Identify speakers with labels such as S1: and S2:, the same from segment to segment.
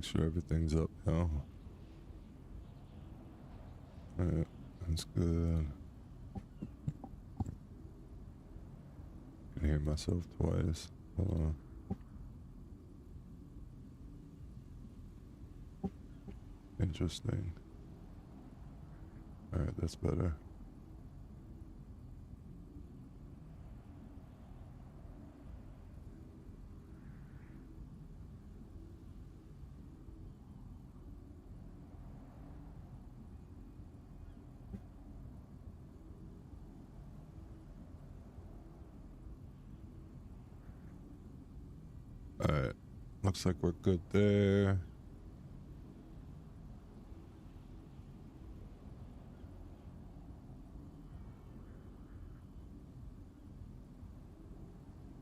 S1: make sure everything's up now. Alright, that's good. I can hear myself twice. Hold on. Interesting. Alright, that's better. Alright, looks like we're good there.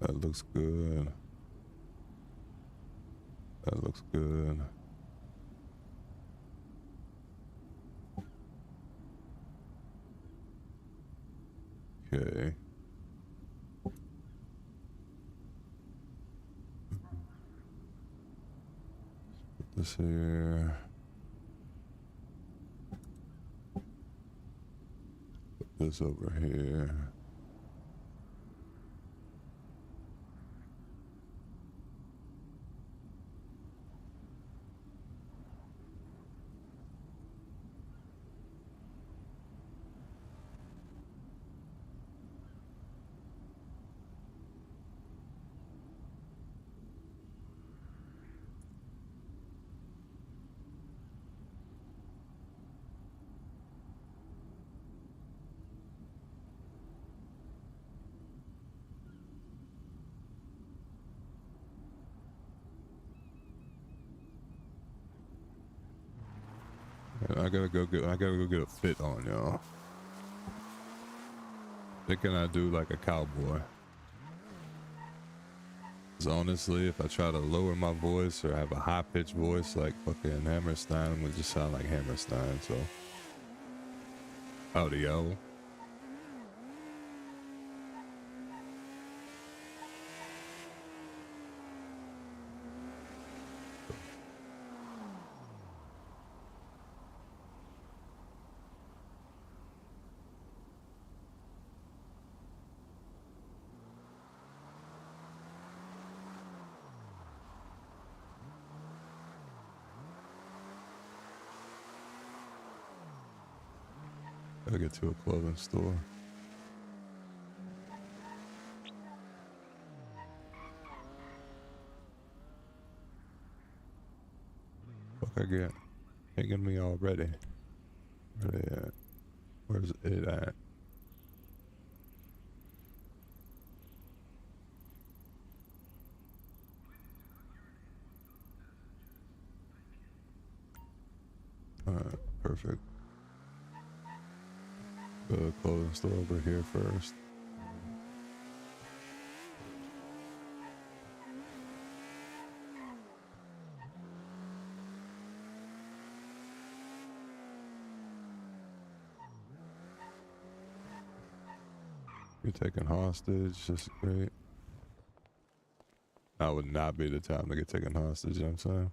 S1: That looks good. That looks good. Okay. Put this here. Put this over here. I gotta go get a fit on, y'all. Thinking I do like a cowboy. 'Cause honestly, if I try to lower my voice or have a high-pitched voice like fucking Hammerstein, I'm gonna just sound like Hammerstein, so. Howdy, yo. Gotta get to a clothing store. Fuck I get? Hanging me already. Where they at? Where's it at? Alright, perfect. Go to the clothing store over here first. You're taken hostage, that's great. Now would not be the time to get taken hostage, you know what I'm saying?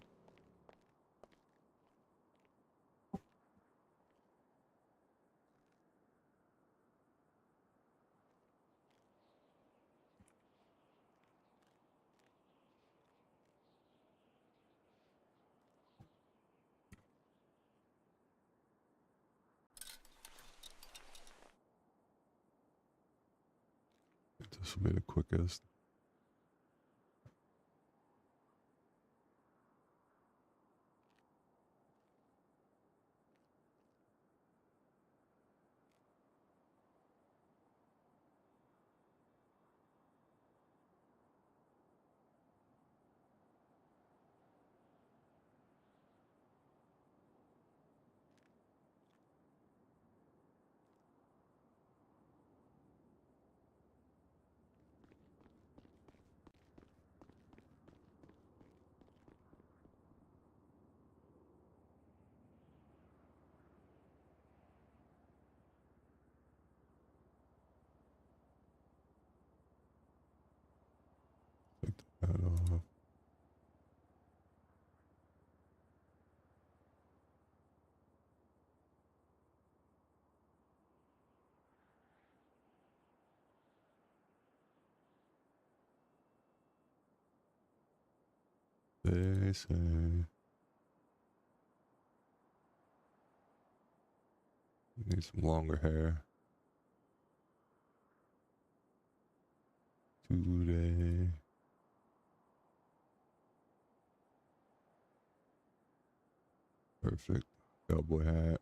S1: This will be the quickest. Take that off. They say. Need some longer hair. Today. Perfect. Cowboy hat.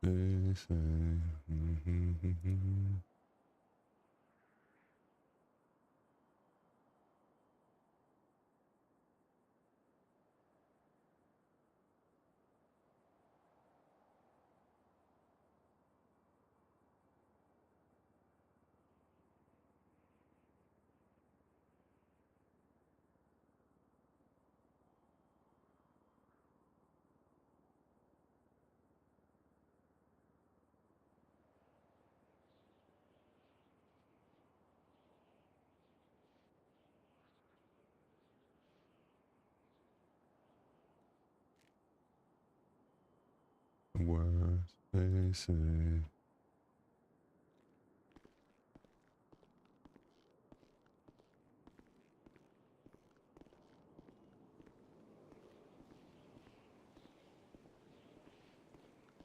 S1: They say. Words they say.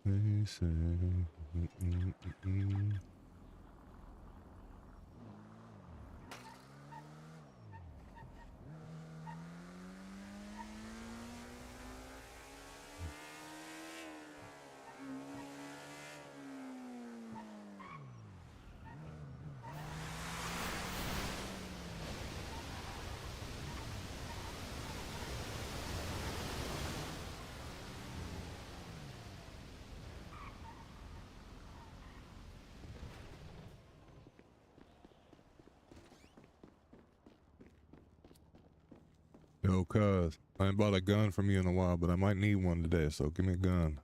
S1: They say. Yo, cuz, I ain't bought a gun from you in a while, but I might need one today, so give me a gun.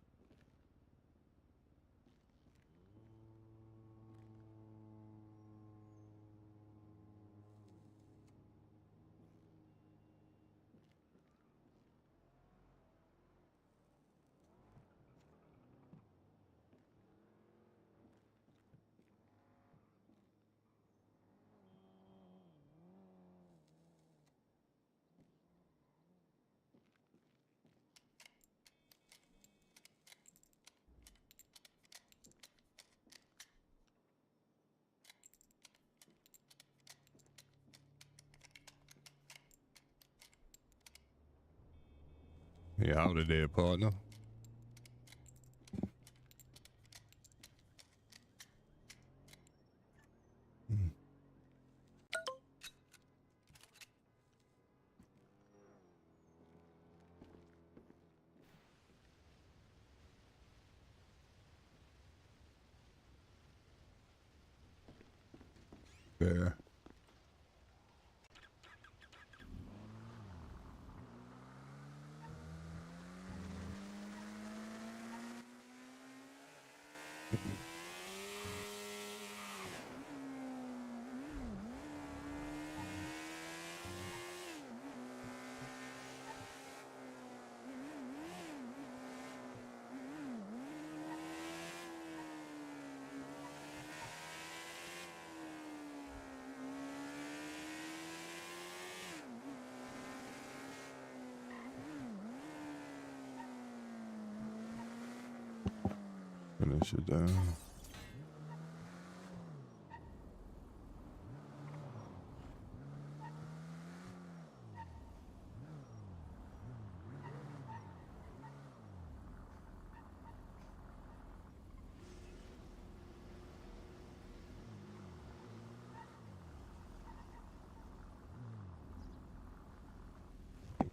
S1: Yeah, out today, partner. Fair. Finish it down.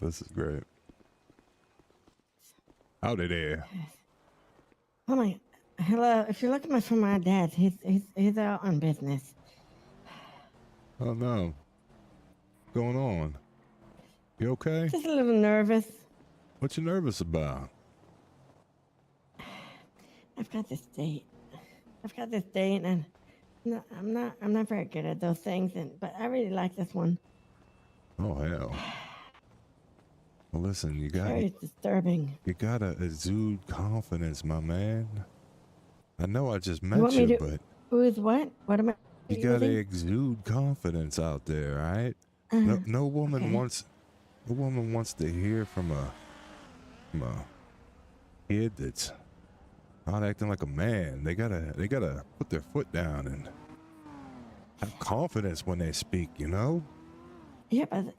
S1: This is great. Howdy there.
S2: Oh my, hello. If you're looking for my dad, he's out on business.
S1: Oh no. What's going on? You okay?
S2: Just a little nervous.
S1: What you nervous about?
S2: I've got this date. And I'm not very good at those things, but I really like this one.
S1: Oh hell. Well, listen,
S2: Very disturbing.
S1: you gotta exude confidence, my man. I know I just
S2: You
S1: met
S2: want me
S1: you,
S2: to?
S1: but
S2: Who's what? What am I
S1: you gotta
S2: using?
S1: exude confidence out there, all right? No woman
S2: okay.
S1: wants to hear from a kid that's not acting like a man. They gotta put their foot down and have confidence when they speak, you know?
S2: Yeah, but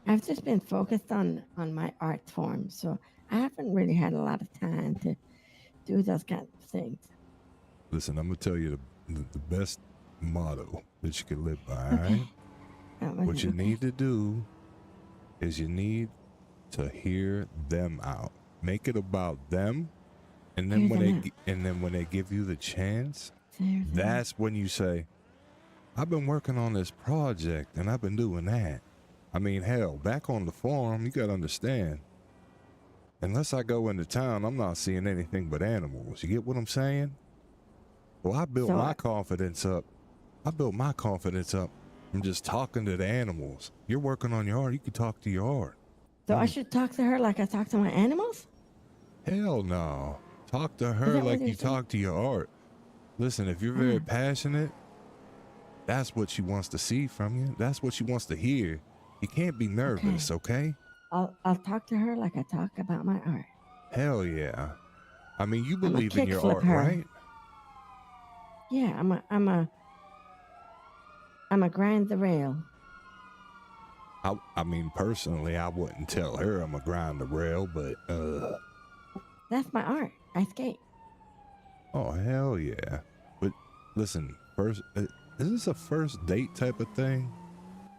S2: I've just been focused on my art form, so I haven't really had a lot of time to do those kind of things.
S1: Listen, I'm gonna tell you the best motto that you can live by, all
S2: Okay.
S1: right? What you need to do is you need to hear them out. Make it about them, and then when they give you the chance, that's when you say, I've been working on this project and I've been doing that. I mean, hell, back on the farm, you gotta understand. Unless I go into town, I'm not seeing anything but animals. You get what I'm saying? Well, I built my confidence up. From just talking to the animals. You're working on your art. You can talk to your art.
S2: So I should talk to her like I talk to my animals?
S1: Hell no. Talk to her like you talk to your art. Listen, if you're very passionate, that's what she wants to see from you. That's what she wants to hear. You can't be nervous, okay?
S2: I'll talk to her like I talk about my art.
S1: Hell yeah. I mean, you believe in your art,
S2: her.
S1: right?
S2: Yeah, I'm a grind the rail.
S1: I mean, personally, I wouldn't tell her I'm a grind the rail, but
S2: that's my art. I skate.
S1: Oh hell yeah! But listen, first, is this a first date type of thing?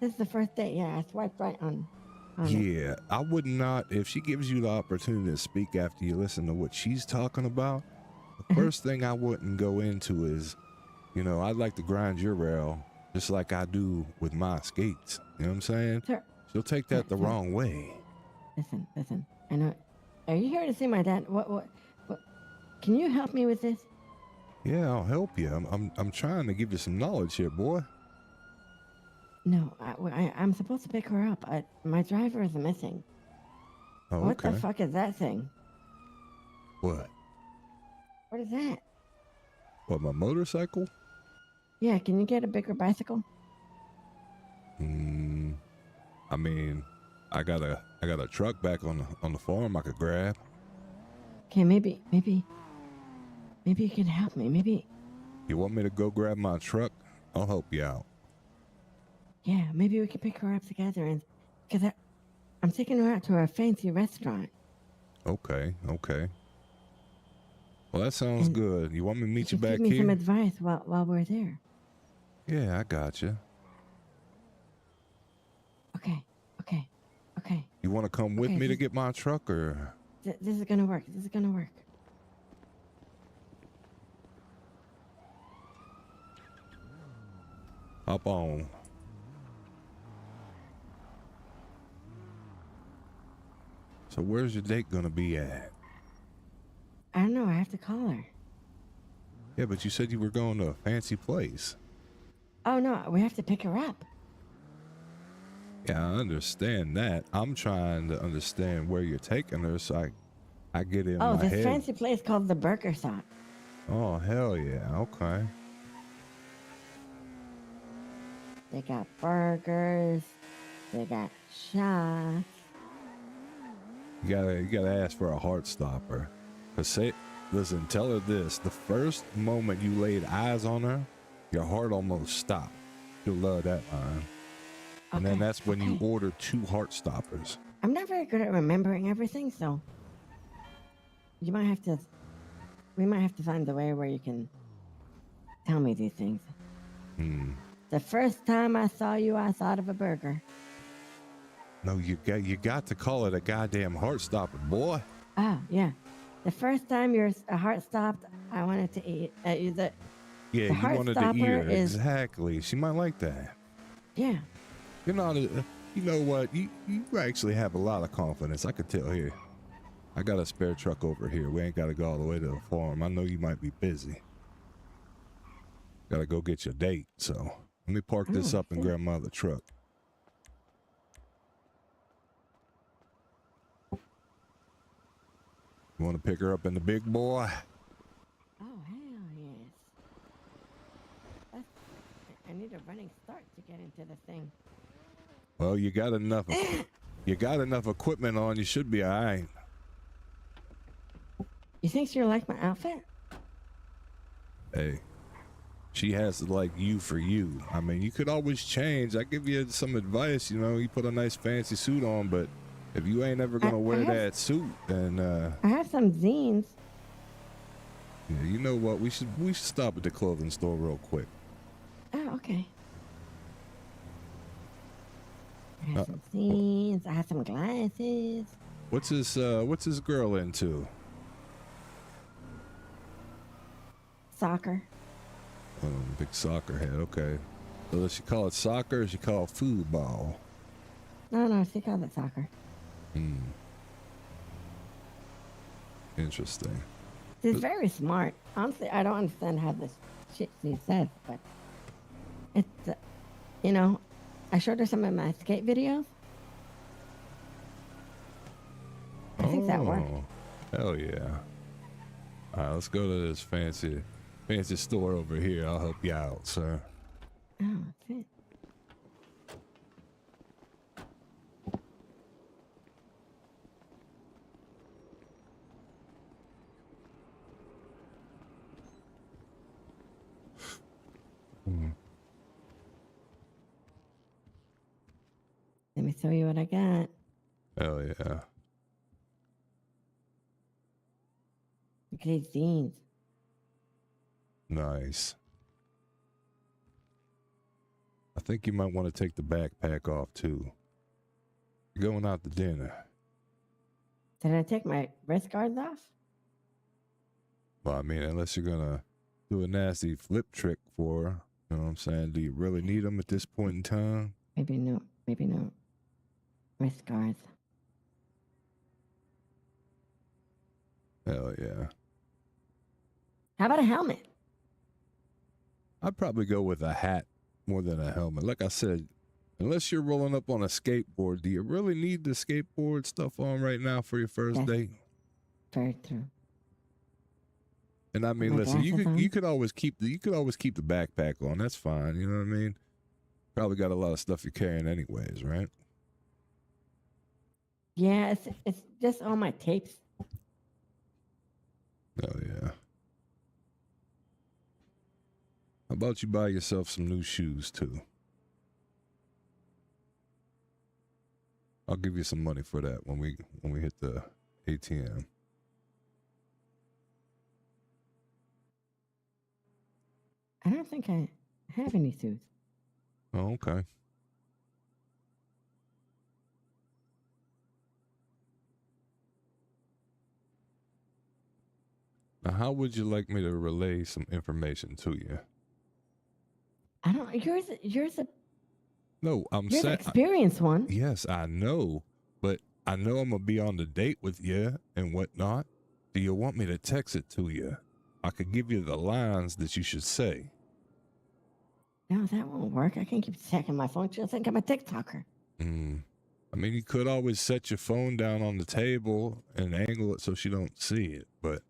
S2: This is the first date. Yeah, I swiped right on
S1: yeah, I would not. If she gives you the opportunity to speak after you listen to what she's talking about, the first thing I wouldn't go into is, you know, I'd like to grind your rail just like I do with my skates. You know what I'm saying?
S2: Sir,
S1: she'll take that the wrong way.
S2: Listen. I know. Are you here to see my dad? What? Can you help me with this?
S1: Yeah, I'll help you. I'm trying to give you some knowledge here, boy.
S2: No, I'm supposed to pick her up. My driver is missing.
S1: Oh,
S2: what the fuck is that thing?
S1: What?
S2: What is that?
S1: What, my motorcycle?
S2: Yeah, can you get a bigger bicycle?
S1: I mean, I got a truck back on the farm I could grab.
S2: Okay, maybe you can help me. Maybe.
S1: You want me to go grab my truck? I'll help you out.
S2: Yeah, maybe we can pick her up together, and because I'm taking her out to a fancy restaurant.
S1: Okay. Well, that sounds good. You want me to meet you back here?
S2: Give me some advice while we're there.
S1: Yeah, I got you.
S2: Okay.
S1: You want to come with me to get my truck, or?
S2: This is gonna work.
S1: Hop on. So where's your date gonna be at?
S2: I don't know. I have to call her.
S1: Yeah, but you said you were going to a fancy place.
S2: Oh no, we have to pick her up.
S1: Yeah, I understand that. I'm trying to understand where you're taking her, so I get in my head.
S2: Oh, this fancy place called the Burger Shop.
S1: Oh, hell yeah. Okay.
S2: They got burgers. They got shots.
S1: You gotta ask for a heart stopper. Listen, tell her this. The first moment you laid eyes on her, your heart almost stopped. You'll love that line. And then that's when you order 2 heart stoppers.
S2: I'm not very good at remembering everything, so we might have to find a way where you can tell me these things. The first time I saw you, I thought of a burger.
S1: No, you got to call it a goddamn heart stopper, boy.
S2: Oh, yeah. The first time your heart stopped, I wanted to eat.
S1: You wanted to eat her. Exactly. She might like that.
S2: Yeah.
S1: You're not You know what? You actually have a lot of confidence. I could tell here. I got a spare truck over here. We ain't got to go all the way to the farm. I know you might be busy. Got to go get your date. So let me park this up and grab my other truck. You want to pick her up in the big boy?
S2: Oh, hell yes. I need a running start to get into the thing.
S1: Well, you got enough. You got enough equipment on. You should be all right.
S2: You think she'll like my outfit?
S1: Hey, she has to like you for you. I mean, you could always change. I give you some advice. You know, you put a nice fancy suit on, but if you ain't ever gonna wear that suit, then
S2: I have some zines.
S1: yeah, you know what? We should stop at the clothing store real quick.
S2: Oh, okay. I have some zines. I have some glasses.
S1: What's this girl into?
S2: Soccer.
S1: Big soccer head. Okay. So does she call it soccer or does she call it football?
S2: No, she called it soccer.
S1: Interesting.
S2: She's very smart. Honestly, I don't understand how this shit she says, but it's, you know, I showed her some of my skate videos. I think that worked.
S1: Hell yeah. All right, let's go to this fancy store over here. I'll help you out, sir.
S2: Oh, that's it. Let me show you what I got.
S1: Hell yeah.
S2: Look at these jeans.
S1: Nice. I think you might want to take the backpack off too. You're going out to dinner.
S2: Did I take my wrist guards off?
S1: Well, I mean, unless you're gonna do a nasty flip trick for her, you know what I'm saying? Do you really need them at this point in time?
S2: Maybe no. Maybe no. Wrist guards.
S1: Hell yeah.
S2: How about a helmet?
S1: I'd probably go with a hat more than a helmet. Like I said, unless you're rolling up on a skateboard, do you really need the skateboard stuff on right now for your first date?
S2: Very true.
S1: And I mean, listen, you could always keep the backpack on. That's fine. You know what I mean? Probably got a lot of stuff you're carrying anyways, right?
S2: Yeah, it's just all my tapes.
S1: Oh yeah. How about you buy yourself some new shoes too? I'll give you some money for that when we hit the ATM.
S2: I don't think I have any suits.
S1: Oh, okay. Now, how would you like me to relay some information to you?
S2: I don't. Yours a.
S1: No, I'm
S2: You're the
S1: saying.
S2: experienced one.
S1: Yes, I know, but I know I'm gonna be on the date with you and whatnot. Do you want me to text it to you? I could give you the lines that you should say.
S2: No, that won't work. I can't keep checking my phone. She'll think I'm a TikToker.
S1: I mean, you could always set your phone down on the table and angle it so she don't see it, but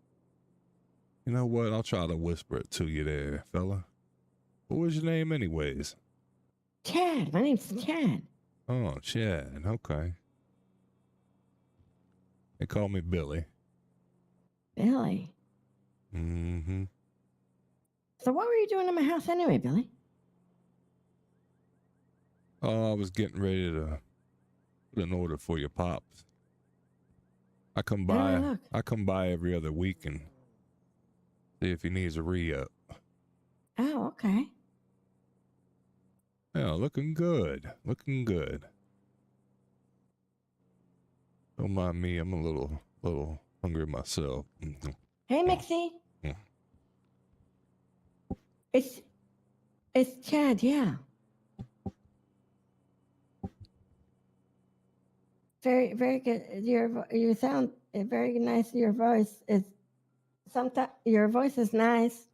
S1: you know what? I'll try to whisper it to you there, fella. What was your name anyways?
S2: Chad. My name's Chad.
S1: Oh, Chad. Okay. They call me Billy.
S2: Billy.
S1: Mm-hmm.
S2: So what were you doing in my house anyway, Billy?
S1: Oh, I was getting ready to put an order for your pops. I come by every other week and see if he needs a re-up.
S2: Oh, okay.
S1: Yeah, looking good. Looking good. Don't mind me, I'm a little hungry myself. Mm-hmm.
S2: Hey, Mixie.
S1: Yeah.
S2: It's Chad, yeah. Very, very good. You sound very nice. Your voice is sometimes your voice is nice.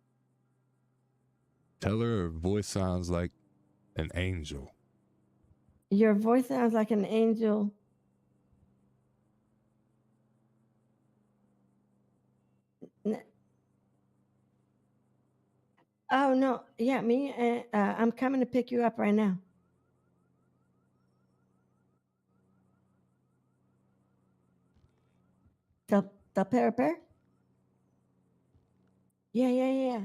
S1: Tell her voice sounds like an angel.
S2: Your voice sounds like an angel. Oh no, yeah, me. I'm coming to pick you up right now. The pair? Yeah.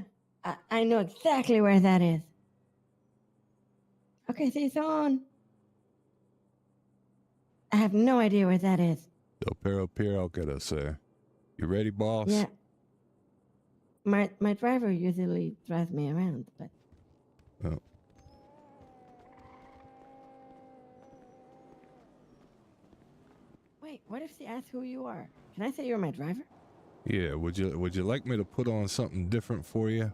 S2: I know exactly where that is. Okay, see, it's on. I have no idea where that is.
S1: Del Piero, I'll get us, sir. You ready, boss?
S2: Yeah. My driver usually drives me around, but.
S1: Oh.
S2: Wait, what if she asks who you are? Can I say you're my driver?
S1: Yeah, would you like me to put on something different for you?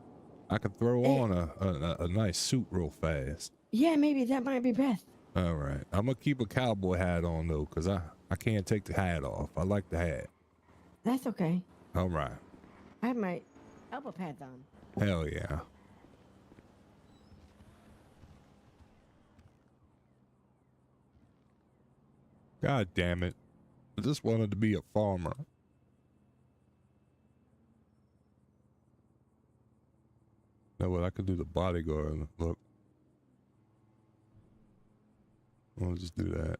S1: I could throw on a nice suit real fast.
S2: Yeah, maybe that might be best.
S1: All right. I'm going to keep a cowboy hat on, though, because I can't take the hat off. I like the hat.
S2: That's okay.
S1: All right.
S2: I have my elbow pads on.
S1: Hell yeah. God damn it. I just wanted to be a farmer. No, well, I could do the bodyguard. Look. I'll just do that.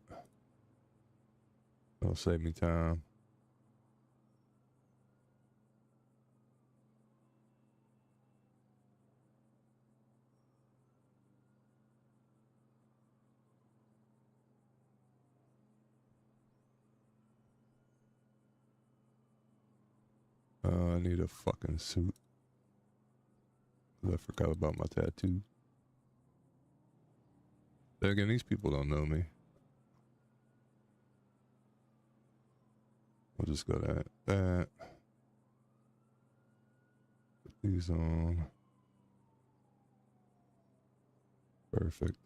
S1: That'll save me time. I need a fucking suit. I forgot about my tattoo. Then again, these people don't know me. We'll just go that. Put these on. Perfect.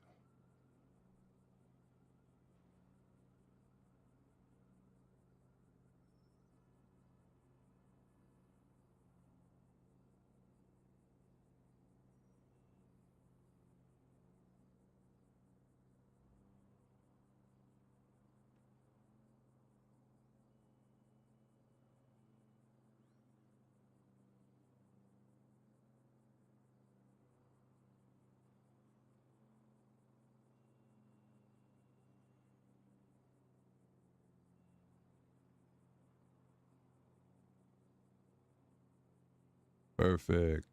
S1: Perfect.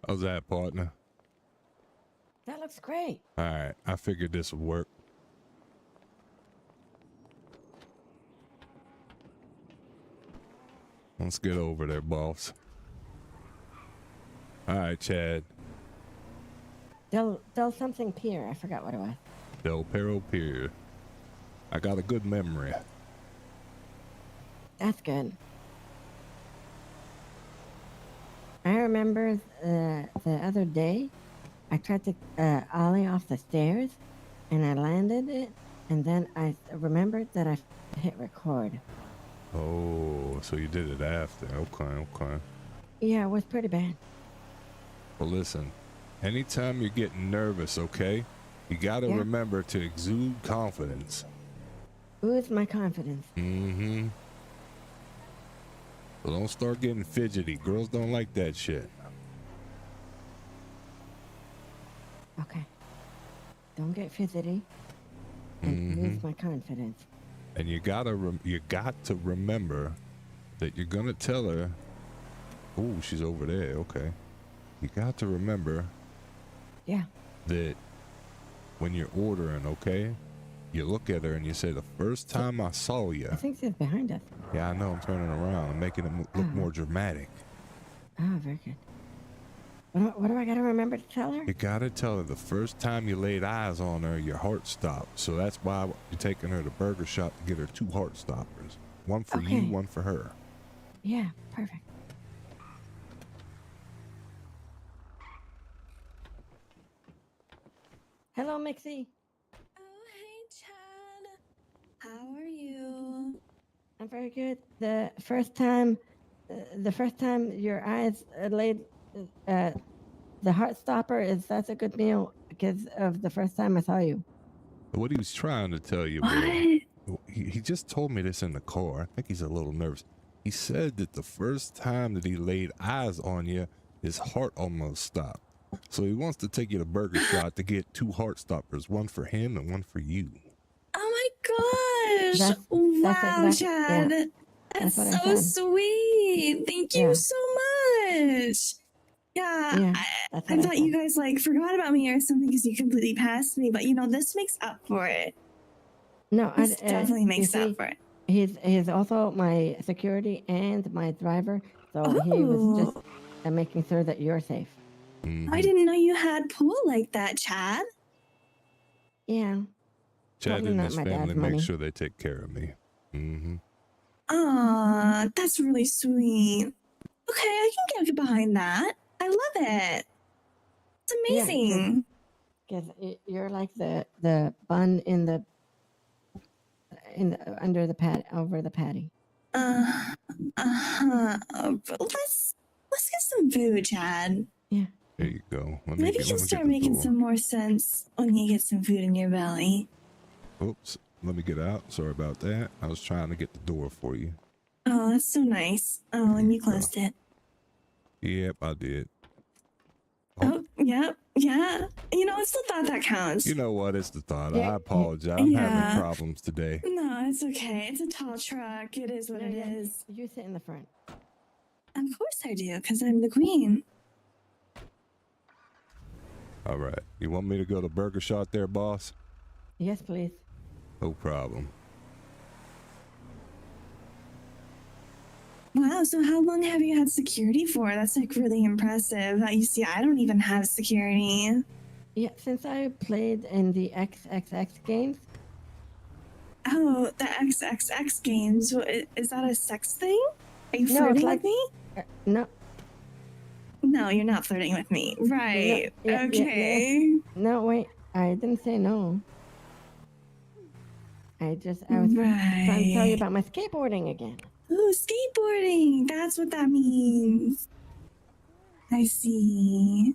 S1: How's that, partner?
S2: That looks great.
S1: All right, I figured this would work. Let's get over there, boss. All right, Chad.
S2: Del something Pier. I forgot what it was.
S1: Del Perro Pier. I got a good memory.
S2: That's good. I remember the other day, I tried to ollie off the stairs, and I landed it, and then I remembered that I hit record.
S1: Oh, so you did it after. Okay.
S2: Yeah, it was pretty bad.
S1: Well, listen, anytime you're getting nervous, okay, you got to remember to exude confidence.
S2: Ooze my confidence.
S1: Mm-hmm. So don't start getting fidgety. Girls don't like that shit.
S2: Okay. Don't get fidgety. And lose my confidence.
S1: And you got to remember that you're gonna tell her. Oh, she's over there. Okay. You got to remember.
S2: Yeah.
S1: That when you're ordering, okay, you look at her and you say, "The first time I saw you."
S2: I think she's behind us.
S1: Yeah, I know. I'm turning around. I'm making it look more dramatic.
S2: Oh, very good. What do I gotta remember to tell her?
S1: You gotta tell her the first time you laid eyes on her, your heart stopped. So that's why you're taking her to Burger Shop to get her 2 heart stoppers. One for you,
S2: Okay.
S1: one for her.
S2: Yeah, perfect. Hello, Mixie.
S3: Oh, hey, Chad. How are you?
S2: I'm very good. The first time your eyes laid the heart stopper is that's a good meal because of the first time I saw you.
S1: What he was trying to tell you
S3: What?
S1: was, he just told me this in the car. I think he's a little nervous. He said that the first time that he laid eyes on you, his heart almost stopped. So he wants to take you to Burger Shot to get 2 heart stoppers, one for him and one for you.
S3: Oh my gosh.
S2: That's
S3: Wow,
S2: exactly-
S3: Chad.
S2: yeah.
S3: That's
S2: That's what I
S3: so
S2: said.
S3: sweet. Thank you
S2: Yeah.
S3: so much. Yeah,
S2: Yeah,
S3: I
S2: that's what I
S3: thought you
S2: said.
S3: guys like forgot about me or something because you completely passed me, but you know, this makes up for it.
S2: No,
S3: This definitely
S2: you
S3: makes
S2: see,
S3: up for it.
S2: he's also my security and my driver, so he was just making sure that you're safe.
S3: I didn't know you had pool like that, Chad.
S2: Yeah.
S1: Chad
S2: Totally
S1: and
S2: not
S1: his
S2: my
S1: family
S2: dad's
S1: make
S2: money.
S1: sure they take care of me. Mm-hmm.
S3: Aw, that's really sweet. Okay, I can get behind that. I love it. It's
S2: Yeah,
S3: amazing.
S2: Because you're like the bun in the under the pad over the patty.
S3: Let's get some food, Chad.
S2: Yeah.
S1: There you go.
S3: Maybe you can start making some more sense when you get some food in your belly.
S1: Oops. Let me get out. Sorry about that. I was trying to get the door for you.
S3: Oh, that's so nice. Oh, and you closed it.
S1: Yep, I did.
S3: Oh, yeah, yeah. You know, it's the thought that counts.
S1: You know what? It's the thought.
S2: Yeah,
S1: I apologize. I'm
S3: yeah.
S1: having problems today.
S3: No, it's okay. It's a tall truck. It is what it is.
S2: You sit in the front.
S3: Of course I do, because I'm the queen.
S1: All right. You want me to go to Burger Shot there, boss?
S2: Yes, please.
S1: No problem.
S3: Wow, so how long have you had security for? That's like really impressive. You see, I don't even have security.
S2: Yeah, since I played in the XXX games.
S3: Oh, the XXX games. Is that a sex thing? Are you
S2: No, it's
S3: flirting
S2: like-
S3: with me?
S2: No,
S3: No, you're not flirting with me. Right.
S2: yeah,
S3: okay.
S2: no, wait. I didn't say no. I was trying to tell you about my skateboarding again.
S3: Ooh, skateboarding. That's what that means. I see.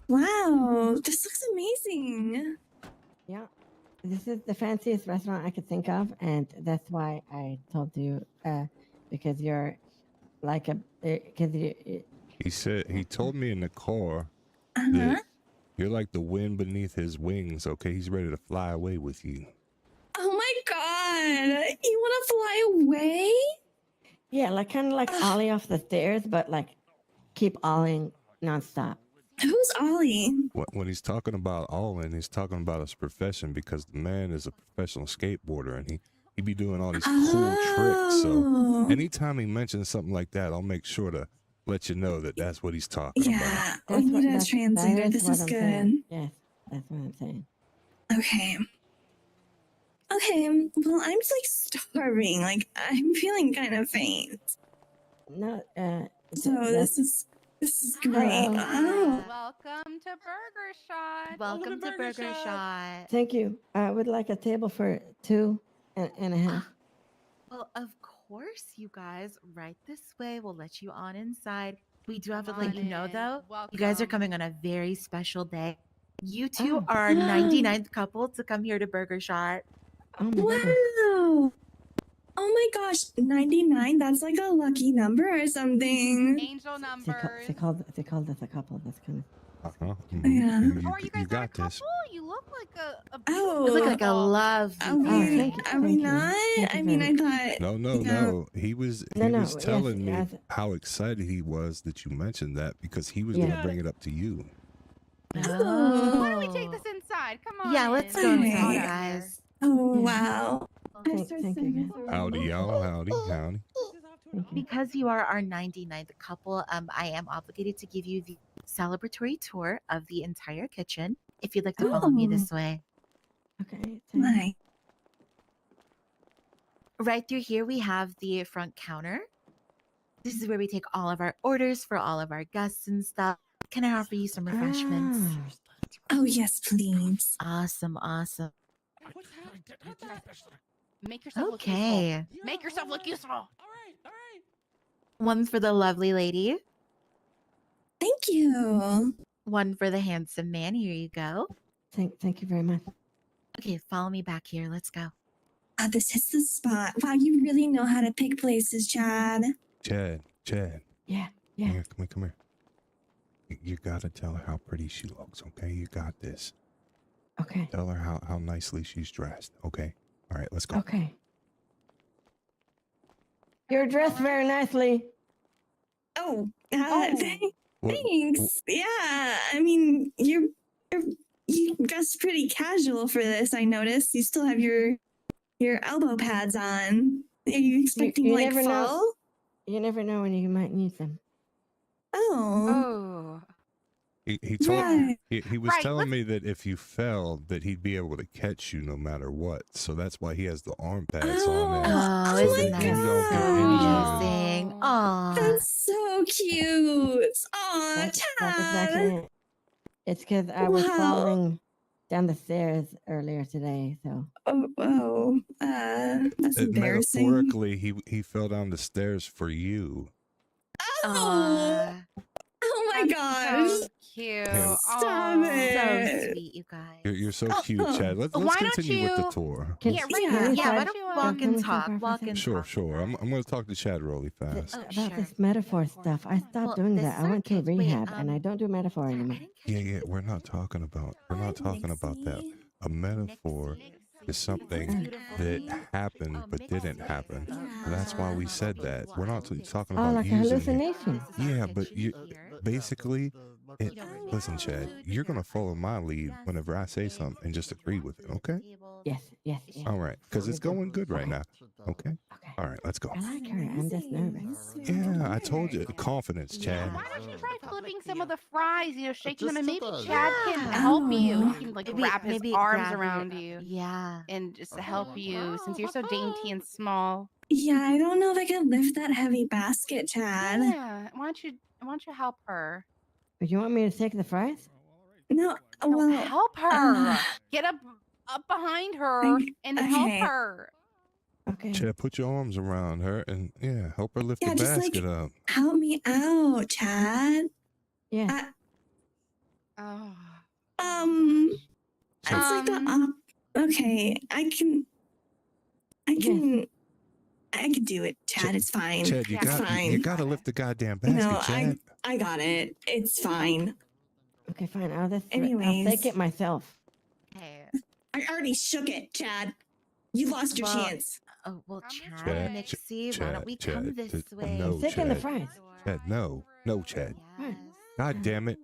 S3: Wow, this looks amazing.
S2: Yeah. This is the fanciest restaurant I could think of, and that's why I told you, because you're like
S1: He told me in the car
S3: Uh-huh.
S1: that you're like the wind beneath his wings, okay? He's ready to fly away with you.
S3: Oh my god. You want to fly away?
S2: yeah, like kind of like ollie off the stairs, but like keep ollieing nonstop.
S3: Who's Ollie?
S1: When he's talking about Olin, he's talking about his profession because the man is a professional skateboarder and he be doing all these cool tricks. So
S3: Oh.
S1: anytime he mentions something like that, I'll make sure to let you know that that's what he's talking about.
S3: Yeah, we need a translator. This is good.
S2: Saying. Yes, that's what I'm saying.
S3: Okay. Okay, well, I'm just like starving. Like, I'm feeling kind of faint.
S2: No,
S3: So this is great. Oh.
S4: Welcome to Burger Shot.
S5: Welcome to Burger Shot.
S2: Thank you. I would like a table for 2 and a half.
S5: Well, of course, you guys. Right this way. We'll let you on inside. We do have to
S4: Come
S5: let you
S4: on
S5: know,
S4: in.
S5: though, you guys are
S4: Welcome.
S5: coming on a very special day. You two
S2: Oh.
S5: are our 99th couple to come here to Burger Shot.
S2: Oh my goodness.
S3: Wow. Oh my gosh, 99? That's like a lucky number or something.
S4: Angel numbers.
S2: They called us a couple. That's kind of.
S1: Uh-huh.
S3: Yeah.
S4: Or you guys
S1: got
S4: got a couple?
S1: this.
S4: You look like a
S3: Oh.
S5: You look like a
S4: couple.
S5: lovely
S3: Are we,
S5: pair.
S2: thank you,
S3: are we
S2: thank you.
S3: not?
S2: Thank you
S3: I mean,
S2: very
S3: I thought.
S1: No. He was
S2: No,
S1: was
S2: yes,
S1: telling me
S2: yes.
S1: how excited he was that you mentioned that because he was
S2: Yeah.
S1: going to bring it up to you.
S3: Oh.
S4: Why don't we take this inside? Come on.
S5: Yeah, let's go
S3: Okay.
S5: inside,
S3: Yeah.
S5: guys.
S3: Oh,
S2: Yeah.
S3: wow.
S2: Thank you.
S1: Howdy, y'all. Howdy.
S4: This is off to
S2: Thank you.
S5: Because you are our 99th couple, I am obligated to give you the celebratory tour of the entire kitchen. If you'd like to follow me this way.
S2: Okay. thanks.
S3: My.
S5: Right through here, we have the front counter. This is where we take all of our orders for all of our guests and stuff. Can I offer you some refreshments?
S2: Ah,
S3: Oh yes, please.
S5: Awesome, awesome.
S4: Make yourself look useful.
S5: Okay.
S4: Make yourself look useful.
S5: One for the lovely lady.
S3: Thank you.
S5: One for the handsome man. Here you go.
S2: thank you very much.
S5: Okay, follow me back here. Let's go.
S3: This is the spot. Wow, you really know how to pick places, Chad.
S1: Chad.
S2: Yeah.
S1: Come here. You gotta tell her how pretty she looks, okay? You got this.
S2: Okay.
S1: Tell her how nicely she's dressed, okay? All right, let's go.
S2: Okay. You're dressed very nicely.
S3: Oh,
S1: What-
S3: thanks. Yeah, I mean, you dressed pretty casual for this. I noticed you still have your elbow pads on. Are you expecting
S2: you
S3: like
S2: never know.
S3: fall?
S2: You never know when you might need them.
S3: Oh,
S4: Oh.
S1: He told
S3: right.
S1: he was
S4: Right,
S1: telling me that if you fell, that he'd be able to catch you no matter what. So that's why he has the arm pads on there.
S5: Oh,
S1: so
S5: isn't
S1: that
S5: that
S1: you don't get
S5: so
S1: injured.
S5: amazing? Oh,
S3: That's so cute. Aw,
S2: That's
S3: Chad.
S2: exactly it. It's because I was
S3: Wow.
S2: falling down the stairs earlier today, so.
S3: That's embarrassing.
S1: Metaphorically, he fell down the stairs for you.
S3: Oh, oh my
S4: That's
S3: gosh.
S4: So cute.
S1: Him.
S3: Stop
S4: Aw.
S3: it.
S5: so sweet, you guys.
S1: You're so cute, Chad. Let's
S4: Why don't
S1: continue with the
S4: you-
S1: tour.
S2: Can,
S4: Yeah, right
S3: Yeah.
S4: here.
S5: Yeah, why
S4: why
S5: don't
S4: you,
S5: walk
S2: can
S5: and
S2: we
S5: talk?
S2: for a
S5: Walk
S2: second?
S5: and
S1: Sure.
S5: talk.
S1: I'm going to talk to Chad really fast.
S5: Oh,
S2: about
S5: sure.
S2: this metaphor stuff. I stopped
S5: Well,
S2: doing
S5: this
S2: that.
S5: is
S2: I
S5: our
S2: went to
S5: kid. Wait,
S2: rehab, and I don't do metaphor
S5: sorry, I
S2: anymore.
S5: didn't catch
S1: Yeah,
S5: your
S1: we're
S5: name.
S1: not talking about that.
S3: Nixie.
S1: A metaphor is something that happened
S5: Oh,
S1: but
S5: Mixie.
S1: didn't happen.
S3: Yeah.
S1: That's why we said that. We're not talking
S2: Oh,
S1: about
S2: like a
S1: using it.
S2: hallucination.
S5: This is our
S1: Yeah,
S5: kitchen
S1: but you
S5: here.
S1: basically, it,
S5: You know,
S1: listen, Chad, you're gonna follow my lead whenever I say something and just agree with it, okay?
S2: Yes.
S1: All right, because it's going good right now. Okay.
S2: Okay.
S1: All right, let's go.
S2: I like her. I'm just nervous.
S1: Yeah, I told you, confidence, Chad.
S4: Why don't you try flipping some of the fries, shaking them, and maybe
S6: Just
S4: Chad can
S5: Yeah.
S4: help you.
S3: Oh.
S4: He can like
S5: Maybe-
S4: wrap his
S5: maybe
S4: arms
S5: grab
S4: around
S5: your-
S4: you
S5: Yeah.
S4: and just help you since you're so dainty and small.
S3: Yeah, I don't know if I can lift that heavy basket, Chad.
S4: Yeah. Why don't you help her?
S2: But you want me to take the fries?
S3: No,
S4: No,
S3: well,
S4: help her. Get up behind her and help
S3: okay.
S4: her.
S2: Okay.
S1: Chad, put your arms around her and help her lift
S3: Yeah,
S1: the
S3: just, like,
S1: basket up.
S3: help me out, Chad.
S2: Yes.
S4: Oh.
S3: It's like the okay. I can do it, Chad. It's fine.
S1: Chad, you
S3: it's fine.
S1: you gotta lift the goddamn basket,
S3: No,
S1: Chad.
S3: I got it. It's fine.
S2: Okay, fine. I'll
S3: Anyways.
S2: take it myself.
S5: Hey.
S3: I already shook it, Chad. You lost your
S5: Well,
S3: chance.
S5: Oh, well,
S4: I'm
S5: Chad,
S4: Chad,
S5: Nixie, why
S1: Chad,
S5: don't we
S1: Chad,
S5: come this
S1: just-
S5: way?
S1: no,
S2: I'm taking the
S1: Chad.
S2: fries.
S1: Chad, no, Chad.
S5: Yes.
S1: God damn it.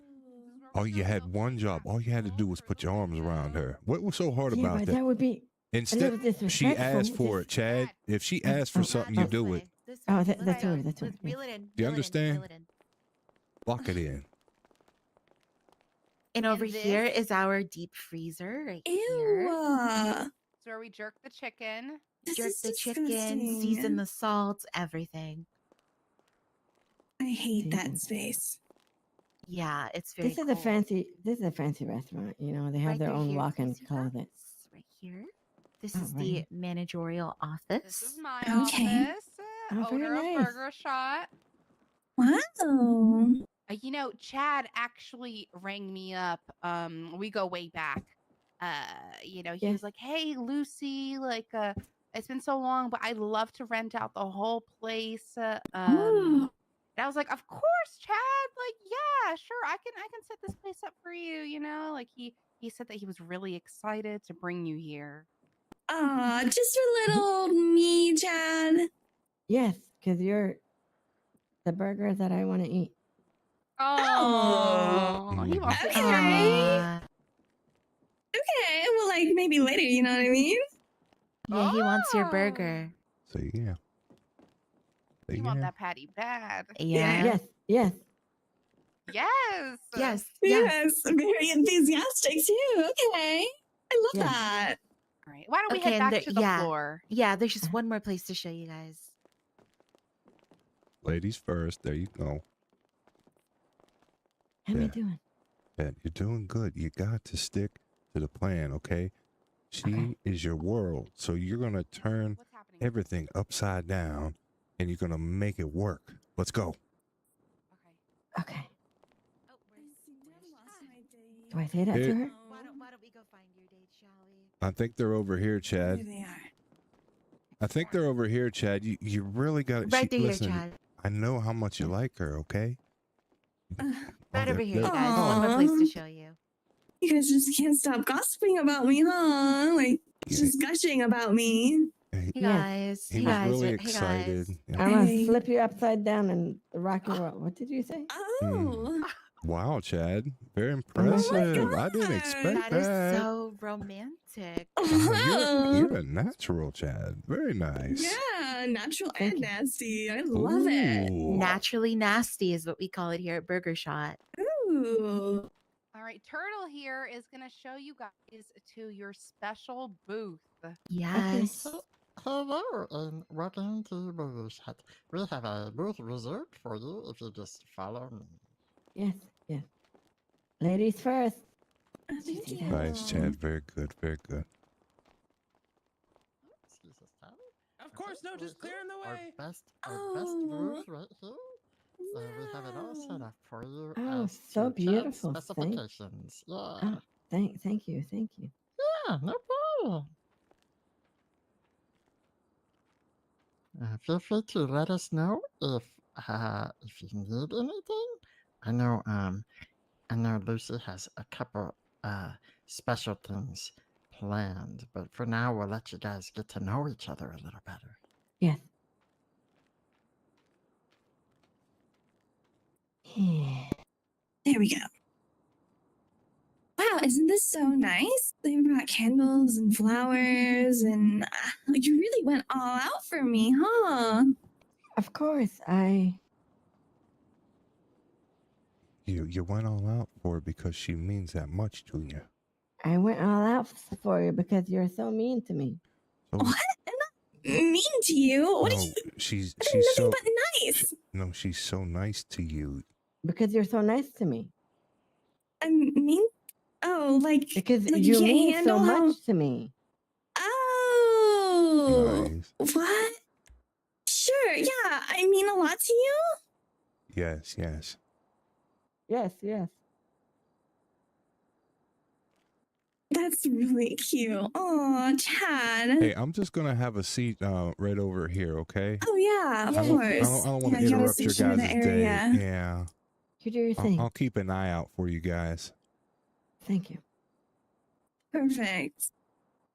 S1: All you had one job. All you had to do was put your arms around her. What was so hard
S2: Yeah,
S1: about
S2: but
S1: that?
S2: that would be.
S1: Instead,
S2: little
S1: she
S2: disrespectful.
S1: asked for it,
S2: Just-
S1: Chad. If she asked for
S2: Oh,
S1: something,
S2: oh,
S1: you do it.
S2: Oh, that's all right, that's all right,
S5: Reel
S2: yeah.
S5: it in.
S1: Do you
S5: reel it in,
S1: understand?
S5: reel it in.
S1: Lock it in.
S5: And over
S4: And
S5: here
S4: this-
S5: is our deep freezer right
S3: Ew.
S5: here.
S4: It's where we jerk the chicken.
S3: This
S5: Jerk
S3: is
S5: the chicken,
S3: disgusting.
S5: season the salt, everything.
S3: I hate that
S2: Season.
S3: space.
S5: Yeah, it's very
S2: This is
S5: cool.
S2: a fancy. This is a fancy restaurant. You know, they have
S5: Right
S2: their
S5: through
S2: own
S5: here,
S2: walk-in
S5: you see that?
S2: closet.
S5: It's right here. This
S2: Oh,
S5: is
S2: right
S5: the
S2: here.
S5: managerial
S4: This
S5: office.
S4: is my
S3: Okay.
S4: office.
S2: Oh, very
S4: Order a
S2: nice.
S4: burger shot.
S3: Wow.
S4: Chad actually rang me up. We go way back. He
S2: Yes.
S4: was like, "Hey, Lucy, it's been so long, but I'd love to rent out the whole place." And I was like, "Of course, Chad. Yeah, sure. I can set this place up for you. He said that he was really excited to bring you here.
S3: Aw, just for little old me, Chad.
S2: Yes, because you're the burger that I want to eat.
S4: Oh, he wants to
S3: Okay.
S4: hear me.
S5: Aw.
S3: Okay, well, like maybe later, you know what I mean?
S5: Yeah, he wants your
S4: Oh.
S5: burger.
S1: So yeah.
S4: You want that patty bad.
S5: Yeah.
S2: Yes, yes.
S4: Yes.
S5: Yes. Yes.
S3: Yes, very enthusiastic too. Okay. I love
S2: Yeah.
S3: that.
S4: All right. Why don't we
S5: Okay,
S4: head
S5: and
S4: back to the
S5: yeah.
S4: floor?
S5: Yeah, there's just one more place to show you guys.
S1: Ladies first. There you go.
S2: How am I
S1: Yeah.
S2: doing?
S1: Yeah, you're doing good. You got to stick to the plan, okay? She
S2: Okay.
S1: is your world. So you're going to turn
S4: What's happening?
S1: everything upside down and you're going to make it work. Let's go.
S4: Okay.
S2: Okay.
S5: Oh,
S2: Do I say that to her?
S5: Why don't we go find your date, shall we?
S1: I think they're over here,
S3: There
S1: Chad.
S3: they are.
S1: I think they're over here, Chad. You really got
S5: Right there,
S1: listen,
S5: Chad.
S1: I know how much you like her, okay?
S5: Right over here,
S1: they're-
S5: guys. One more place to
S3: Aw.
S5: show you.
S3: You guys just can't stop gossiping about me, huh? Like
S1: Yeah.
S3: just gushing about me.
S1: He,
S5: Hey
S2: Yes.
S5: guys.
S1: he
S5: Hey
S1: was
S5: guys.
S1: really
S5: Hey
S1: excited.
S5: guys.
S1: Yeah.
S2: I'm gonna
S3: Hey.
S2: flip you upside down and rock and roll. What did you say?
S3: Oh.
S1: Wow, Chad. Very
S2: Oh my
S1: impressive. I didn't
S3: God.
S1: expect
S5: That is
S1: that.
S5: so romantic.
S1: You're a natural, Chad. Very nice.
S3: Yeah, natural
S2: Thank
S3: and
S2: you.
S3: nasty. I love it.
S1: Ooh.
S5: Naturally nasty is what we call it here at Burger Shot.
S3: Ooh.
S4: All right. Turtle here is going to show you guys to your special booth.
S5: Yes.
S6: Hello and welcome to Burger Shot. We have a booth reserved for you if you just follow me.
S2: Yes, yes. Ladies first.
S3: Thank
S2: see
S3: you.
S2: that?
S1: Nice, Chad. Very good. Very good.
S6: Excuse us, Tyler.
S7: Of course, no,
S6: Okay,
S7: just
S6: right here.
S7: clearing the way.
S6: Our best
S3: Oh.
S6: booth right here. We have it all set up for you.
S2: Oh,
S6: as
S2: so
S6: to Chad's
S2: beautiful.
S6: Specifications. Yeah.
S2: Oh, thank you, thank you.
S6: Yeah, no problem. Feel free to let us know if you need anything. I know Lucy has a couple special things planned, but for now we'll let you guys get to know each other a little better.
S2: Yes. Yeah.
S3: There we go. Wow, isn't this so nice? They've got candles and flowers, and you really went all out for me, huh?
S2: Of course,
S1: You went all out for her because she means that much to you.
S2: I went all out for you because you're so mean to me.
S1: So,
S3: What? I'm not mean to you. What
S1: no,
S3: are you?
S1: she's
S3: I'm nothing
S1: so
S3: but nice.
S1: no, she's so nice to you.
S2: Because you're so nice to me.
S3: I'm mean. Oh, like
S2: Because
S3: like
S2: you
S3: can't
S2: mean so
S3: handle how-
S2: much to me.
S3: Oh,
S1: Nice.
S3: what? Sure, yeah. I mean a lot to you.
S1: Yes, yes.
S2: Yes, yes.
S3: That's really cute. Oh, Chad.
S1: Hey, I'm just gonna have a seat right over here, okay?
S3: Oh yeah, of
S2: Yeah.
S1: I
S3: course.
S1: don't want to
S3: you gotta
S1: interrupt your
S3: switch into
S1: guys'
S3: the
S1: day.
S3: area.
S1: Yeah.
S2: You do your thing.
S1: I'll keep an eye out for you guys.
S2: Thank you.
S3: Perfect.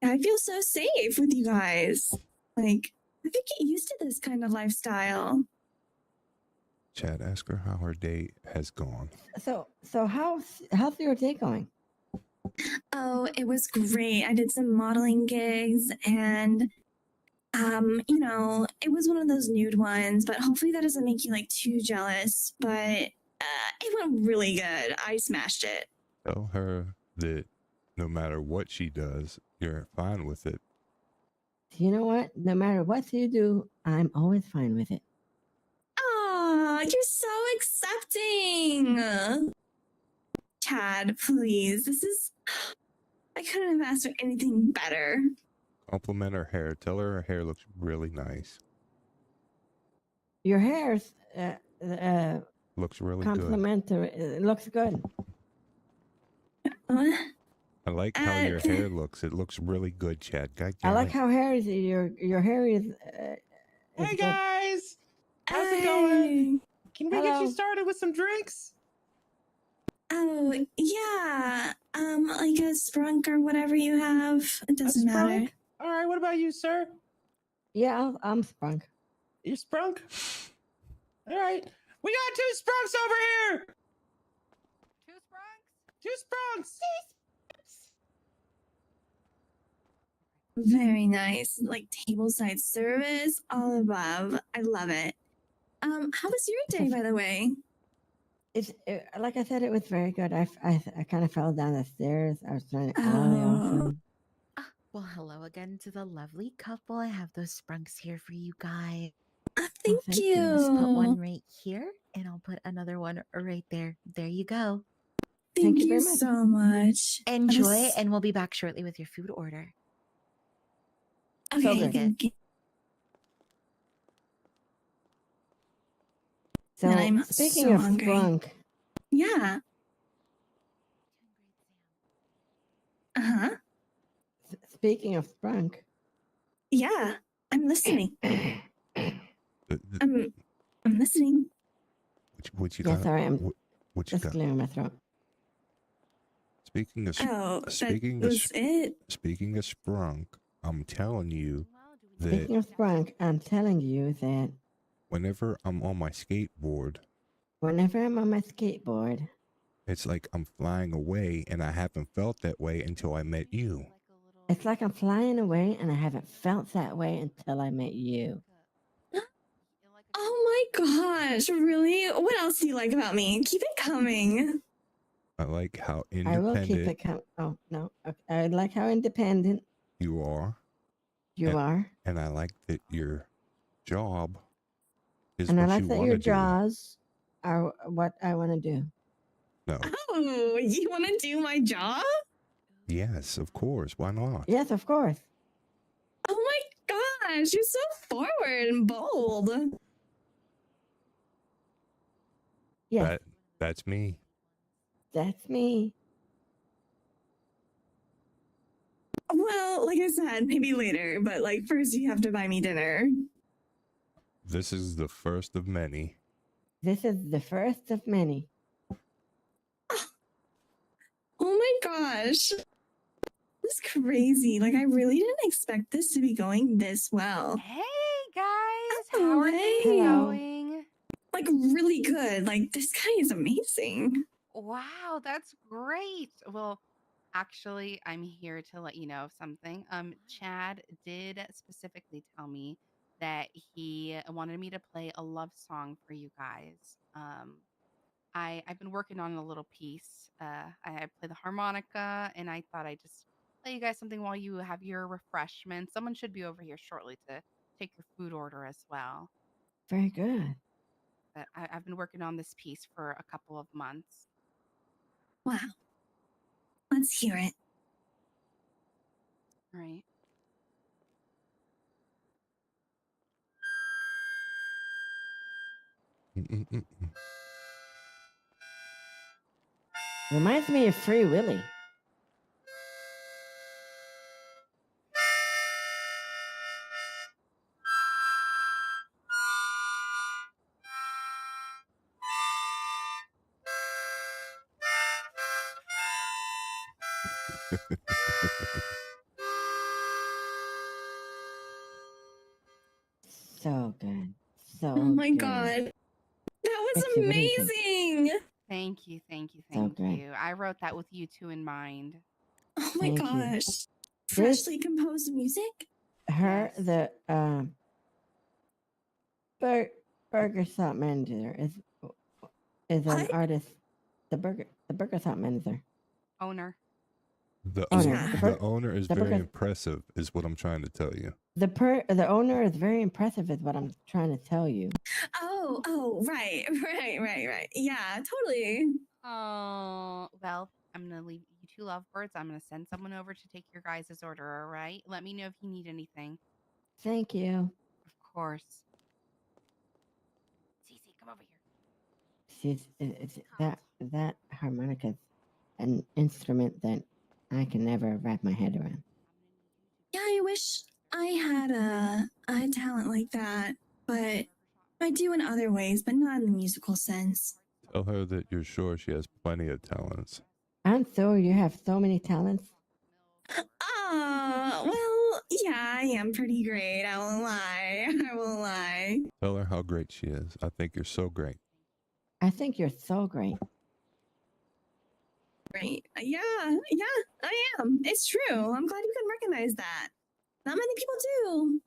S3: I feel so safe with you guys. Like, I could get used to this kind of lifestyle.
S1: Chad, ask her how her date has gone.
S2: So how's your day going?
S3: Oh, it was great. I did some modeling gigs and it was one of those nude ones, but hopefully that doesn't make you like too jealous. But it went really good. I smashed it.
S1: Tell her that no matter what she does, you're fine with it.
S2: You know what? No matter what you do, I'm always fine with it.
S3: Oh, you're so accepting. Chad, please. I couldn't have asked for anything better.
S1: Compliment her hair. Tell her her hair looks really nice.
S2: Your hair's
S1: Looks really good.
S2: complimentary. It looks good.
S3: What?
S1: I like how your hair looks. It looks really good, Chad. God
S2: I
S1: damn
S2: like
S1: it.
S2: how your hair is.
S7: Hey
S2: good.
S7: guys, how's it going? Can we get
S2: Hello.
S7: you started with some drinks?
S3: Oh, yeah. Like a sprunk or whatever you have. It doesn't matter.
S7: Sprunk? All right, what about you, sir?
S2: Yeah, I'm sprunk.
S7: You sprunk? All right, we got 2 sprunks over here.
S4: 2 sprunks?
S7: 2 sprunks.
S3: Very nice. Like tableside service, all above. I love it. How was your day, by the way?
S2: Like I said, it was very good. I kind of fell down the stairs. I was trying to call the
S3: Oh.
S2: awesome.
S5: Well, hello again to the lovely couple. I have those sprunks here for you guys.
S3: Thank
S2: thank you.
S3: you.
S5: Just put one right here, and I'll put another one right there. There you go.
S3: Thank
S2: you
S3: you
S2: very much.
S3: so much.
S5: Enjoy,
S3: This-
S5: and we'll be back shortly with your food order.
S3: Okay,
S2: good.
S3: thank you.
S2: So
S3: And I'm
S2: speaking
S3: so
S2: of
S3: hungry.
S2: sprunk,
S3: Yeah. Uh-huh.
S2: speaking of sprunk,
S3: Yeah. I'm listening.
S1: The-
S3: I'm listening.
S1: what you
S2: yeah,
S1: got?
S2: sorry, I'm
S1: What you
S2: just
S1: got?
S2: clearing my throat.
S1: Speaking of
S3: Oh, that
S1: speaking
S3: was it.
S1: speaking of sprunk, I'm telling you that
S2: Speaking of sprunk, I'm telling you that
S1: whenever I'm on my skateboard,
S2: whenever I'm on my skateboard,
S1: it's like I'm flying away, and I haven't felt that way until I met you.
S2: it's like I'm flying away, and I haven't felt that way until I met you.
S3: Oh my gosh, really? What else do you like about me? Keep it coming.
S1: I like how
S2: I will keep
S1: independent
S2: it coming. Oh no, okay. I like how independent
S1: you are,
S2: you
S1: and,
S2: are,
S1: and I like that your job is
S2: and I
S1: what
S2: like
S1: you
S2: that
S1: want
S2: your
S1: to do.
S2: jaws are what I want to do.
S1: No,
S3: Oh, you want to do my job?
S1: yes, of course. Why not?
S2: Yes, of course.
S3: Oh my gosh, you're so forward and bold.
S2: Yes,
S1: That's me.
S2: that's me.
S3: Well, like I said, maybe later, but like first you have to buy me dinner.
S1: This is the first of many.
S2: This is the first of many.
S3: Oh my gosh. This is crazy. Like I really didn't expect this to be going this well.
S4: Hey guys,
S3: Oh,
S4: how are
S3: hey.
S4: things
S2: Hello.
S4: going?
S3: Like really good. Like this guy is amazing.
S4: Wow, that's great. Well, actually, I'm here to let you know of something. Chad did specifically tell me that he wanted me to play a love song for you guys. I've been working on a little piece. I play the harmonica, and I thought I'd just play you guys something while you have your refreshments. Someone should be over here shortly to take your food order as well.
S2: Very good.
S4: But I've been working on this piece for a couple of months.
S3: Wow. Let's hear it.
S4: Right.
S1: Mm-mm-mm.
S2: Reminds me of Free Willy. So good. So
S3: Oh my
S2: good.
S3: god. That was
S2: Trixie, what do you think?
S3: amazing.
S4: Thank you, thank you,
S2: So
S4: thank
S2: good.
S4: you. I wrote that with you two in mind.
S3: Oh my
S2: Thank you.
S3: gosh. Freshly composed music?
S2: Her,
S4: Yes.
S2: the burger shop manager is an
S3: What?
S2: artist. The burger shop manager.
S4: Owner.
S1: The
S2: Owner.
S3: Yeah.
S1: the owner is
S2: the
S1: very
S2: burger-
S1: impressive, is what I'm trying to tell you.
S2: The owner is very impressive, is what I'm trying to tell you.
S3: Oh, right. Yeah, totally.
S4: Oh, well, I'm going to leave you two lovebirds. I'm going to send someone over to take your guys' order, all right? Let me know if you need anything.
S2: Thank you.
S4: Of course. Cece, come over here.
S2: It's that harmonica is an instrument that I can never wrap my head around.
S3: Yeah, I wish I had a talent like that, but I do in other ways, but not in the musical sense.
S1: Tell her that you're sure she has plenty of talents.
S2: I'm sure you have so many talents.
S3: Well, yeah, I am pretty great. I won't lie. I won't lie.
S1: Tell her how great she is. I think you're so great.
S2: I think you're so great.
S3: Great. Yeah, I am. It's true. I'm glad you can recognize that. Not many people do.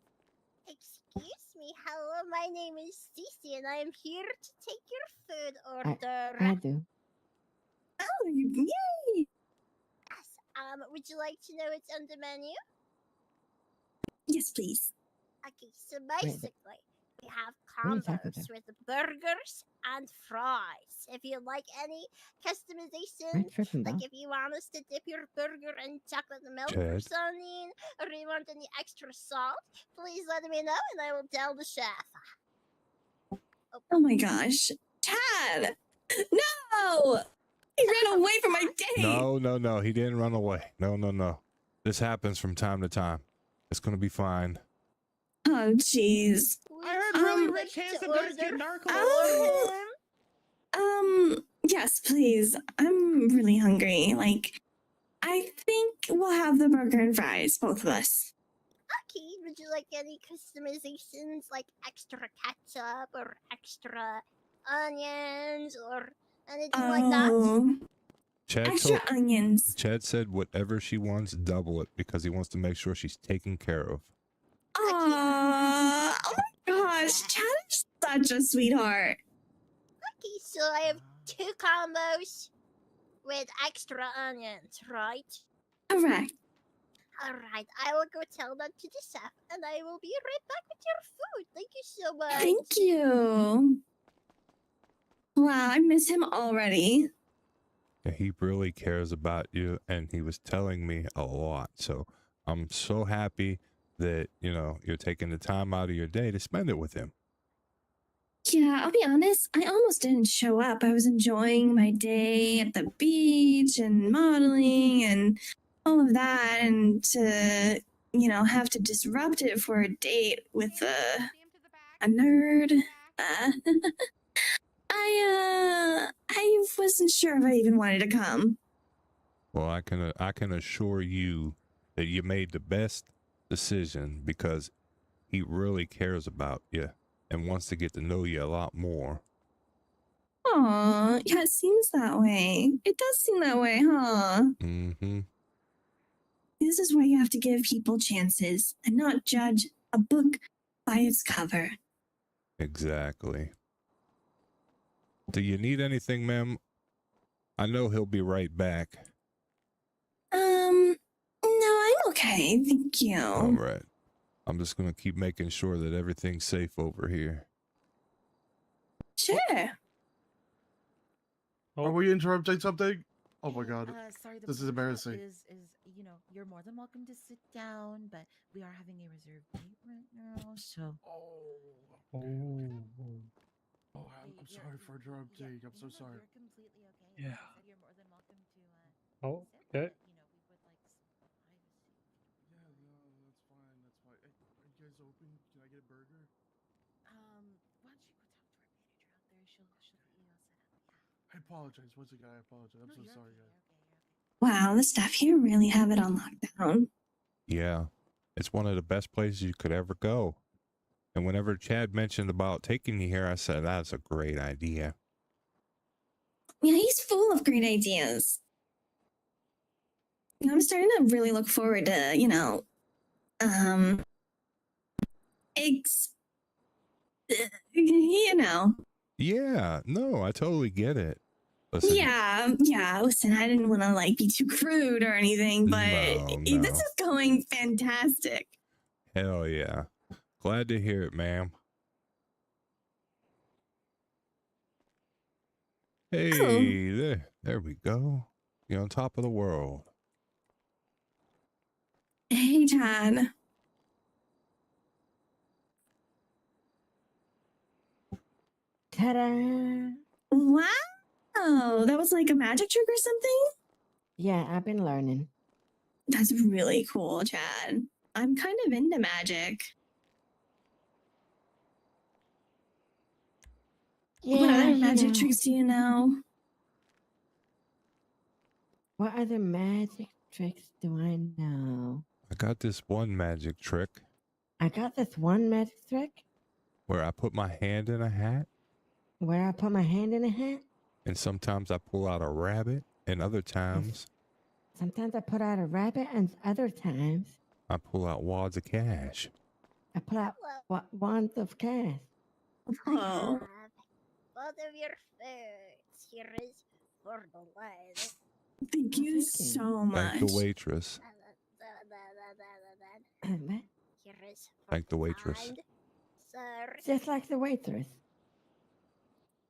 S5: Excuse
S8: me. Hello, my name is Cece, and I am here to take your food
S2: I
S8: order.
S2: do.
S3: Oh, yay!
S8: Yes. Would you like to know what's on the menu?
S3: Yes, please.
S8: Okay, so
S2: Wait,
S8: basically, we have
S2: what are you talking
S8: combos
S2: about?
S8: with burgers and fries. If you like any
S2: What are
S8: customization,
S2: you tripping
S8: like
S2: about?
S8: if you want us to dip your burger in chocolate milk or
S1: Chad.
S8: something, or you want any extra salt, please let me know and I will tell the chef.
S3: Oh my gosh. Chad! No! He ran away from my date!
S1: No. He didn't run away. No. This happens from time to time. It's gonna be fine.
S3: Oh, jeez.
S7: I heard really
S8: Would
S7: rich,
S8: like to
S7: handsome guys get
S8: order
S7: narcolepsy.
S8: for him?
S3: Yes, please. I'm really hungry. Like, I think we'll have the burger and fries, both of us.
S8: Okay, would you like any customizations like extra ketchup or extra onions or anything like that?
S3: Oh,
S1: Chad
S3: extra
S1: told,
S3: onions.
S1: Chad said whatever she wants, double it because he wants to make sure she's taken care of.
S3: Aww. Oh my gosh, Chad is such a sweetheart.
S8: Okay, so I have 2 combos with extra onions, right?
S3: Correct.
S8: Alright, I will go tell that to the chef and I will be right back with your food. Thank you so much.
S3: Thank you. Wow, I miss him already.
S1: Yeah, he really cares about you, and he was telling me a lot. So I'm so happy that, you know, you're taking the time out of your day to spend it with him.
S3: Yeah, I'll be honest, I almost didn't show up. I was enjoying my day at the beach and modeling and all of that, and to, have to disrupt it for a date with a nerd. I wasn't sure if I even wanted to come.
S1: Well, I can assure you that you made the best decision because he really cares about you and wants to get to know you a lot more.
S3: Aw, yeah, it seems that way. It does seem that way, huh?
S1: Mm-hmm.
S3: This is why you have to give people chances and not judge a book by its cover.
S1: Exactly. Do you need anything, ma'am? I know he'll be right back.
S3: No, I'm okay. Thank you.
S1: All right. I'm just going to keep making sure that everything's safe over here.
S3: Sure.
S9: Are we interrupting something? Oh my god.
S5: Sorry, the
S9: This is
S5: bar
S9: embarrassing.
S5: Is you're more than welcome to sit down, but we are having a reserved date right now, so.
S9: Oh, I'm sorry for interrupting. I'm so sorry.
S5: You're completely okay.
S9: Yeah.
S5: Like I said, you're more than welcome to.
S9: Oh,
S5: sit,
S9: okay.
S5: but, we would like some privacy.
S9: Yeah, no, that's fine. That's fine. Hey, are you guys open? Can I get a burger?
S5: Why don't you go talk to our manager out there? She'll get you all set up. Yeah.
S9: I apologize. Once again, I apologize. I'm
S5: No,
S9: so
S5: you're
S9: sorry,
S5: okay,
S9: guys.
S5: you're okay.
S3: Wow, the staff here really have it on lockdown.
S1: Yeah. It's one of the best places you could ever go. And whenever Chad mentioned about taking you here, I said, that's a great idea.
S3: Yeah, he's full of great ideas. I'm starting to really look forward to,
S1: Yeah, no, I totally get it. Listen,
S3: Yeah. Listen, I didn't want to be too crude or anything, but
S1: No,
S3: this
S1: no.
S3: is going fantastic.
S1: Hell yeah. Glad to hear it, ma'am. Hey, there we go. You're on top of the world.
S3: Hey, Chad.
S2: Ta-da!
S3: Wow, that was like a magic trick or something?
S2: Yeah, I've been learning.
S3: That's really cool, Chad. I'm kind of into magic.
S2: Yeah,
S3: What other
S2: you
S3: magic
S2: know.
S3: tricks do you know?
S2: What other magic tricks do I know?
S1: I got this one magic trick
S2: I got this one magic trick
S1: where I put my hand in a hat,
S2: where I put my hand in a hat.
S1: and sometimes I pull out a rabbit, and other times
S2: Sometimes I put out a rabbit, and other times
S1: I pull out wads of cash.
S2: I pull out
S8: Hello.
S2: wands of cash.
S3: Whoa.
S8: Have both of your foods. Here is for the lead.
S3: Thank you so much.
S1: Thank the waitress.
S2: What?
S8: Here is for
S1: Thank the waitress.
S8: side, sir.
S2: Just like the waitress.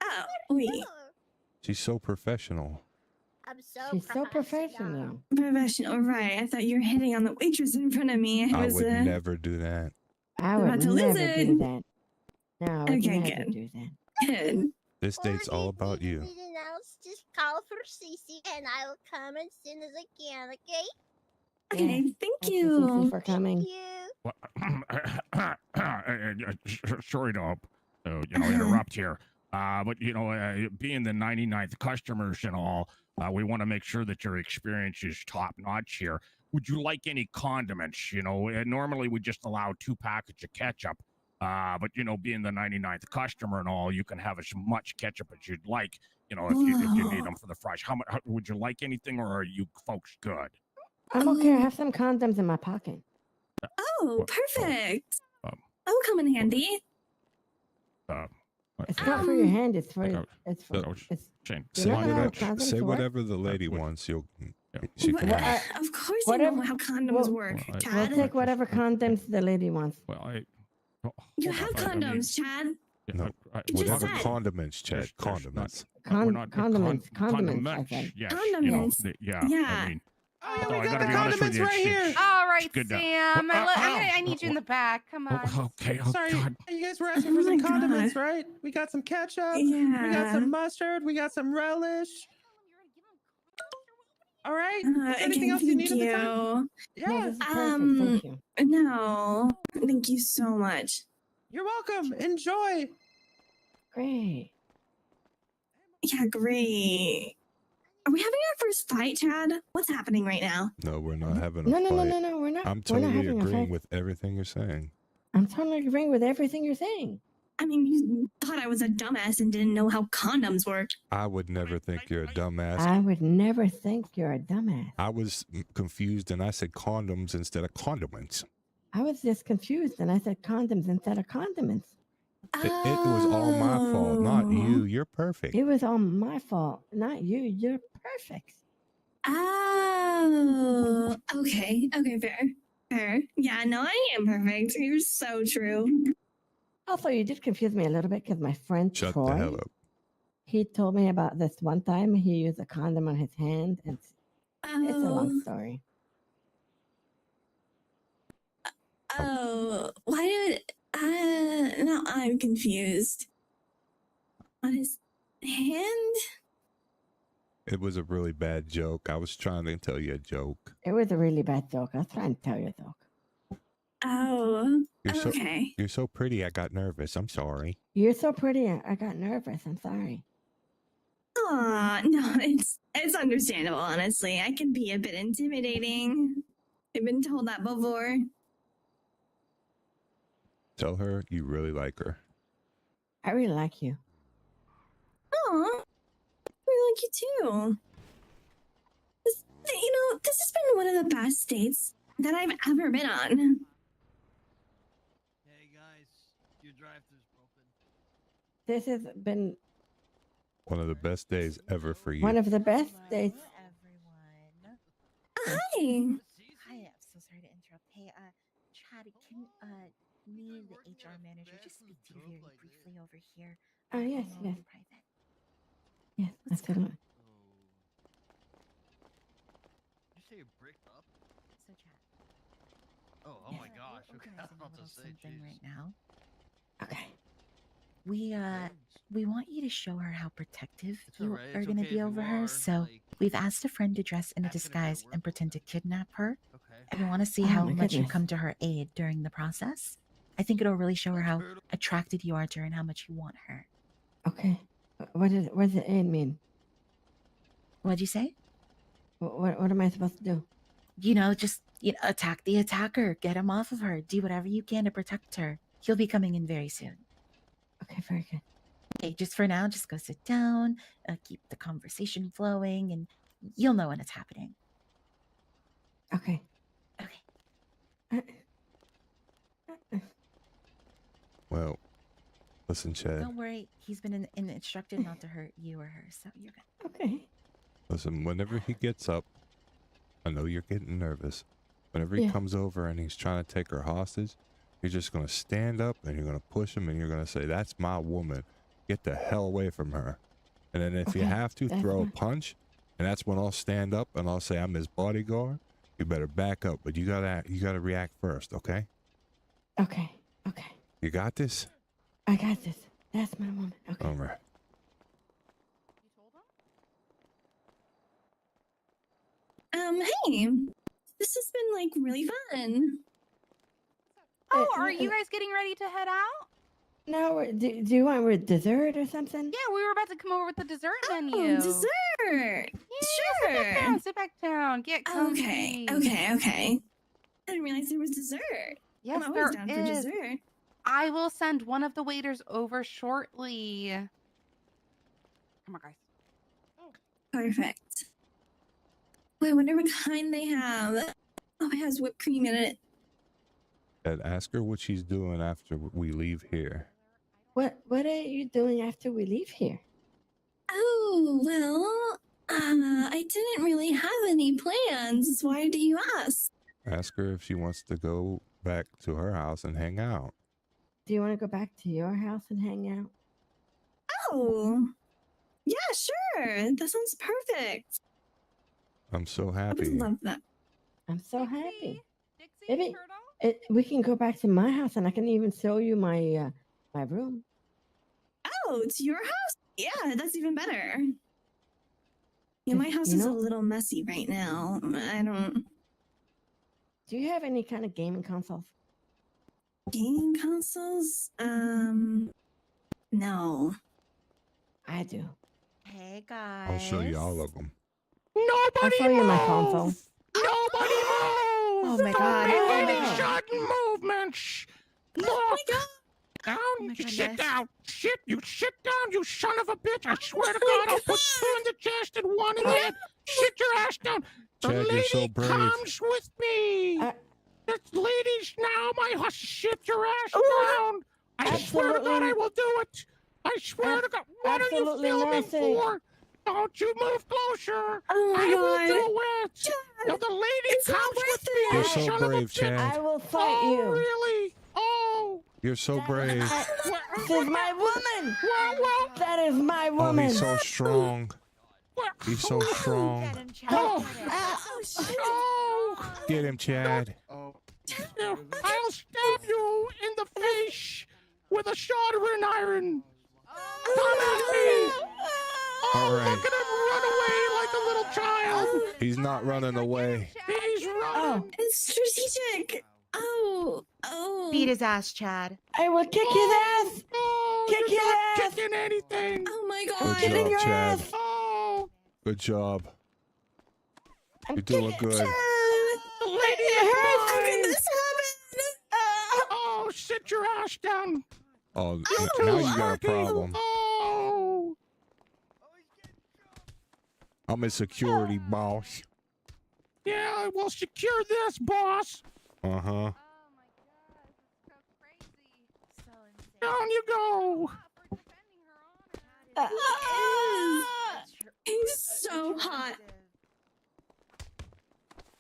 S3: Oh, wait.
S8: Oh,
S1: She's so professional.
S8: I'm so
S2: She's so professional.
S3: Professional, right? I thought you were hitting on the waitress in front of me.
S1: I would never do that.
S2: I
S3: I'm
S2: would
S3: about to
S2: never
S3: listen.
S2: do that. No, I would
S3: Okay,
S2: never
S3: good.
S2: do that.
S3: Good.
S1: This date's all about you.
S8: Anything else, just call for Cece and I will come as soon as I can, okay?
S3: Okay, thank
S2: Thank
S3: you.
S2: Cece, for coming.
S9: Sorry to interrupt here. But being the 99th customers and all, we want to make sure that your experience is top notch here. Would you like any condiments? Normally we just allow 2 packets of ketchup. But being the 99th customer and all, you can have as much ketchup as you'd like. If you need them for the fries. How would you like anything, or are you folks good?
S2: I'm okay. I have some condoms in my pocket.
S3: Oh, perfect. That will come in handy.
S2: It's not for your hand. It's for. It's for. It's.
S1: Say,
S2: You know how
S1: whatever,
S2: condoms
S1: say
S2: work?
S1: whatever the lady wants. She can
S3: Well,
S1: have.
S3: of course,
S2: whatever-
S3: you know how condoms work,
S2: We'll
S3: Chad.
S2: take whatever condoms the lady wants.
S3: You have condoms, Chad.
S1: No,
S3: You just
S1: whatever
S3: said.
S1: condiments, Chad. Condiments.
S2: Condiments. Condiments. I said.
S9: Yes,
S3: Condiments.
S9: yeah.
S3: Yeah.
S9: I mean,
S7: Oh, yeah,
S9: although
S7: we
S9: I
S7: got
S9: gotta
S7: the
S9: be honest with
S7: condiments
S9: you,
S7: right here.
S4: All right,
S9: good to-
S4: Sam.
S9: Well,
S4: I need you in the back. Come on.
S9: Okay.
S7: Sorry,
S9: God.
S7: you guys were asking
S3: Oh
S7: for some
S3: my God.
S7: condiments, right? We got some ketchup. We got
S3: Yeah.
S7: some mustard. We got some relish. All right. Is there anything
S3: Again,
S7: else you
S3: thank
S7: need at the time?
S2: No,
S7: Yeah.
S2: this is perfect. Thank you.
S3: No. Thank you so much.
S7: You're welcome. Enjoy.
S2: Great.
S3: Yeah, great. Are we having our first fight, Chad? What's happening right now?
S1: No, we're not having a
S2: No,
S1: fight.
S2: no, no, no, no. We're not.
S1: I'm
S2: we're not
S1: totally
S2: having a
S1: agreeing
S2: fight.
S1: with everything you're saying.
S2: I'm totally agreeing with everything you're saying.
S3: I mean, you thought I was a dumbass and didn't know how condoms worked.
S1: I would never think you're a dumbass.
S2: I would never think you're a dumbass.
S1: I was confused and I said condoms instead of condiments.
S2: I was just confused and I said condoms instead of condiments.
S1: It was all my fault, not you. You're perfect.
S2: It was all my fault, not you. You're perfect.
S3: Oh, okay. Okay, fair. Yeah, no, I am perfect. You're so true.
S2: Also, you did confuse me a little bit because my friend
S1: Shut
S2: Troy,
S1: the hell up.
S2: he told me about this one time he used a condom on his hand. And it's a long story.
S3: Oh, why did now I'm confused. On his hand?
S1: It was a really bad joke. I was trying to tell you a joke.
S2: It was a really bad joke. I was trying to tell you a joke.
S3: Oh,
S1: You're
S3: okay.
S1: You're so pretty. I got nervous. I'm sorry.
S2: You're so pretty. I got nervous. I'm sorry.
S3: Aw, no, it's understandable, honestly. I can be a bit intimidating. I've been told that before.
S1: Tell her you really like her.
S2: I really like you.
S3: Aw, I like you too. This has been one of the best dates that I've ever been on.
S10: Hey guys, your drive-thru's broken.
S2: This has been
S1: One of the best days ever for you.
S2: one of the best dates.
S5: Everyone.
S3: Hi.
S5: Hi, I'm so sorry to interrupt. Hey, Chad, can me, the HR manager, just speak to you very briefly over here?
S2: Oh, yes,
S5: in
S2: yes.
S5: private.
S2: Yes, absolutely.
S10: Did you say you bricked up?
S5: So, Chad.
S10: Oh
S5: yeah,
S10: my gosh.
S5: we're
S10: Okay, I
S5: organizing
S10: was
S5: a
S10: about to
S5: little
S10: say,
S5: something
S10: jeez.
S5: right now.
S2: Okay.
S5: We want you to show her how protective
S10: It's
S5: you
S10: alright,
S5: are
S10: it's
S5: going to
S10: okay
S5: be
S10: if
S5: over
S10: you
S5: her.
S10: are,
S5: So
S10: like,
S5: we've asked a friend to dress in a
S10: asking if
S5: disguise
S10: you're
S5: and pretend to kidnap her.
S10: Okay.
S5: And we want to see
S2: Oh,
S5: how
S2: my
S5: much you
S2: goodness.
S5: come to her aid during the process. I think it'll really show her how
S10: Brutal.
S5: attracted you are to her and how much you want her.
S2: Okay. What does the aid mean?
S5: What'd you say?
S2: What am I supposed to do?
S5: Just attack the attacker, get him off of her, do whatever you can to protect her. He'll be coming in very soon.
S2: Okay, very good.
S5: Okay, just for now, just go sit down, keep the conversation flowing, and you'll know when it's happening.
S2: Okay.
S5: Okay.
S1: Well, listen, Chad.
S5: Don't worry, he's been instructed not to hurt you or her, so you're good.
S2: Okay.
S1: Listen, whenever he gets up, I know you're getting nervous. Whenever he
S2: Yeah.
S1: comes over and he's trying to take her hostage, you're just going to stand up and you're going to push him and you're going to say, "That's my woman. Get the hell away from her." And then if you
S2: Okay,
S1: have to,
S2: that's
S1: throw a
S2: fine.
S1: punch, and that's when I'll stand up and I'll say, "I'm his bodyguard. You better back up, but you gotta react first, okay?
S2: Okay. Okay.
S1: You got this?"
S2: I got this. That's my woman. Okay.
S1: All right.
S4: You told him?
S3: Hey, this has been like really fun.
S4: Oh, are you guys getting ready to head out?
S2: No, do you want with dessert or something?
S4: Yeah, we were about to come over with the dessert menu.
S3: Oh, dessert.
S4: Yeah,
S3: Sure.
S4: sit back down. Get comfy.
S3: Okay. I didn't realize there was dessert.
S4: Yes,
S3: I'm
S4: there
S3: always down for
S4: is.
S3: dessert.
S4: I will send one of the waiters over shortly. Come on, guys.
S3: Perfect. Wait, I wonder what kind they have. Oh, it has whipped cream in it.
S1: And ask her what she's doing after we leave here.
S2: What are you doing after we leave here?
S3: Oh, well, I didn't really have any plans. Why do you ask?
S1: Ask her if she wants to go back to her house and hang out.
S2: Do you want to go back to your house and hang out?
S3: Oh, yeah, sure. That sounds perfect.
S1: I'm so
S3: I would
S1: happy.
S3: love that.
S2: I'm so happy.
S4: Dixie,
S2: Maybe
S4: Turtle?
S2: we can go back to my house and I can even show you my my room.
S3: Oh, to your house? Yeah, that's even better. Yeah, my house
S2: You
S3: is a
S2: know-
S3: little messy right now. I don't.
S2: Do you have any kind of gaming consoles?
S3: Gaming consoles? No.
S2: I do.
S5: Hey guys.
S1: I'll show you all of them.
S2: I'll
S9: Nobody
S2: show you my
S9: move!
S2: console.
S9: Nobody move!
S5: Oh my
S9: Don't
S5: God.
S9: make
S5: Oh my
S9: any
S5: God.
S9: sudden movements. Look.
S3: Oh my god!
S9: Down.
S5: Oh my
S9: You sit
S5: goodness.
S9: down. You sit down, you son of a bitch. I swear to God, I'll put two in the chest and one in the head. Sit your ass down. The
S1: Chad, you're so
S9: lady
S1: brave.
S9: comes with me. The ladies now, my huss, sit your ass down. I swear to God, I will do it. I swear to God. What are you
S2: absolutely
S9: filming
S2: nothing.
S9: for? Don't you move closer.
S3: Oh my
S9: I
S3: god!
S9: will do it. Now the lady
S3: It's not
S9: comes
S3: worth
S9: with me.
S3: it.
S1: You're
S9: you
S1: so
S9: son of a
S1: brave,
S9: bitch.
S1: Chad.
S2: I will fight
S9: Oh,
S2: you.
S9: really? Oh.
S1: You're so brave.
S2: This is my woman.
S9: Well.
S2: That is my
S1: Oh,
S2: woman.
S1: he's so strong. He's so strong.
S5: Get him, Chad.
S9: Oh.
S5: Get him.
S3: Oh shit!
S9: Oh.
S1: Get him, Chad.
S9: I'll stab you in the face with a soldering iron. Come at me.
S1: All
S9: Look
S1: right.
S9: at him run away like a little child.
S1: He's not running away.
S9: He's running.
S3: It's strategic. Oh.
S5: Beat his ass, Chad.
S2: I will kick his ass.
S9: Oh,
S2: Kick
S9: you're
S2: his
S9: not
S2: ass.
S9: kicking anything.
S3: Oh my
S1: Good
S3: god!
S2: Get in
S1: job,
S2: your
S1: Chad.
S2: ass.
S9: Oh,
S1: Good job.
S2: I'm
S1: You're doing
S2: kicking-
S1: good.
S9: the lady
S2: It
S9: is
S2: hurts.
S3: How
S9: mine.
S3: can this happen?
S9: Oh, sit your ass down.
S1: Oh,
S9: You
S1: now
S9: too,
S1: you got a
S9: Sparky.
S1: problem.
S9: Oh.
S1: I'm a security boss.
S9: Yeah, we'll secure this, boss.
S1: Uh-huh.
S4: Oh my gosh, it's so crazy.
S5: So insane.
S9: Down you go.
S4: For defending her honor.
S3: He's so hot.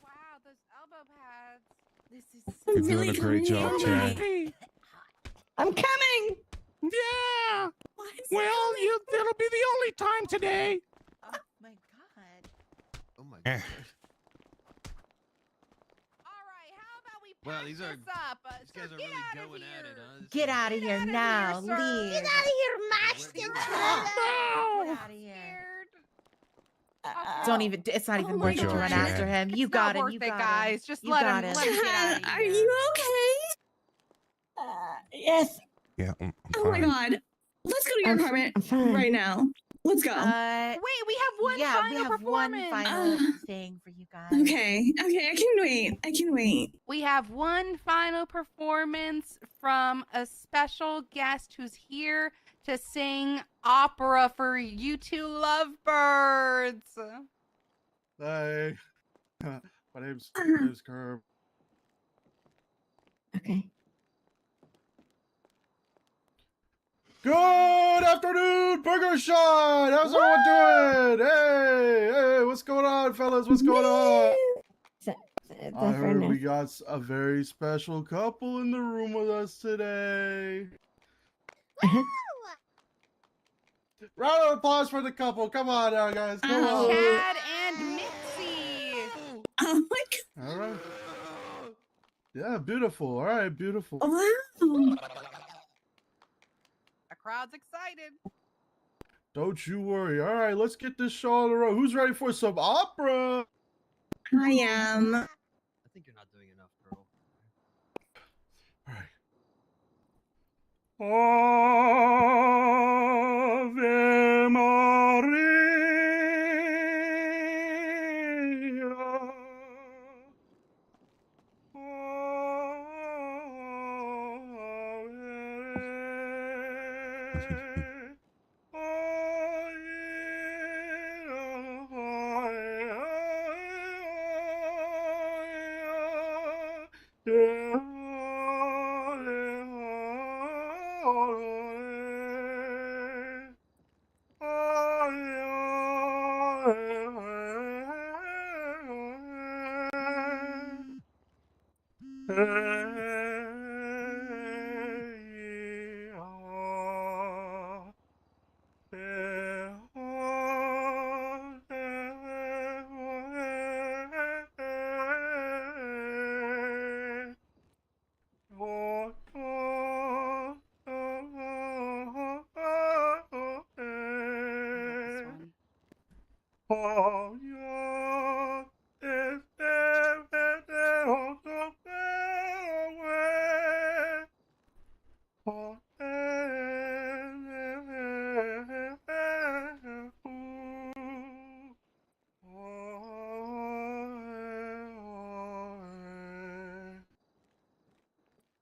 S4: Wow, those elbow pads.
S5: This is
S1: You're
S3: I'm
S1: doing
S3: really
S1: a great
S3: coming
S1: job,
S3: in.
S1: Chad.
S9: Hey.
S2: I'm coming.
S9: Yeah.
S3: Why is he
S9: Well,
S3: coming?
S9: it'll be the only time today.
S5: Oh my God.
S10: Oh my
S1: Eh.
S10: god.
S4: All right, how about we
S10: Wow,
S4: pack
S10: these
S4: this
S10: are-
S4: up?
S10: These guys
S4: So
S10: are
S4: get
S10: really
S4: out of
S10: going
S4: here.
S10: at it, huh? This
S5: Get
S10: is-
S5: out of here
S4: outta
S5: now.
S4: here, sir.
S5: Leave.
S8: Get out of here, mashed
S10: Where-
S8: and
S10: where-
S8: Canada.
S9: No.
S5: Get out of here.
S4: Scared.
S5: Don't even. It's not
S3: Oh
S5: even
S3: my
S5: worth it to
S1: God.
S5: run
S1: Chad.
S5: after him. You
S4: It's
S5: got
S4: not
S5: him.
S4: worth
S5: You
S4: it,
S5: got
S4: guys.
S5: him.
S4: Just
S5: You
S4: let
S5: got
S4: him.
S5: him.
S4: Let him get out
S3: Chad,
S4: of
S3: are
S4: here.
S3: you okay?
S2: Yes.
S1: Yeah, I'm
S3: Oh my
S1: fine.
S3: god. Let's go to your
S2: I'm
S3: apartment
S2: fine.
S3: right now. Let's go.
S4: Wait, we have one
S5: yeah,
S4: final
S5: we have
S4: performance.
S5: one final
S3: Uh,
S5: thing for you guys.
S3: Okay, I can wait. I can wait.
S4: We have one final performance from a special guest who's here to sing opera for you two lovebirds.
S11: Hi. My name's Curb.
S2: Okay.
S11: Good afternoon, Burger Shot. How's everyone doing? Hey, what's going on, fellas? What's going on? I heard we got a very special couple in the room with us today. Round of applause for the couple. Come on now, guys. Come on.
S4: Chad and Mixie.
S3: Oh my god.
S11: All right. Yeah, beautiful. All right, beautiful.
S3: Wow.
S4: The crowd's excited.
S11: Don't you worry. All right, let's get this show on the road. Who's ready for some opera?
S3: I am.
S10: I think you're not doing enough, girl.
S11: Ave Maria.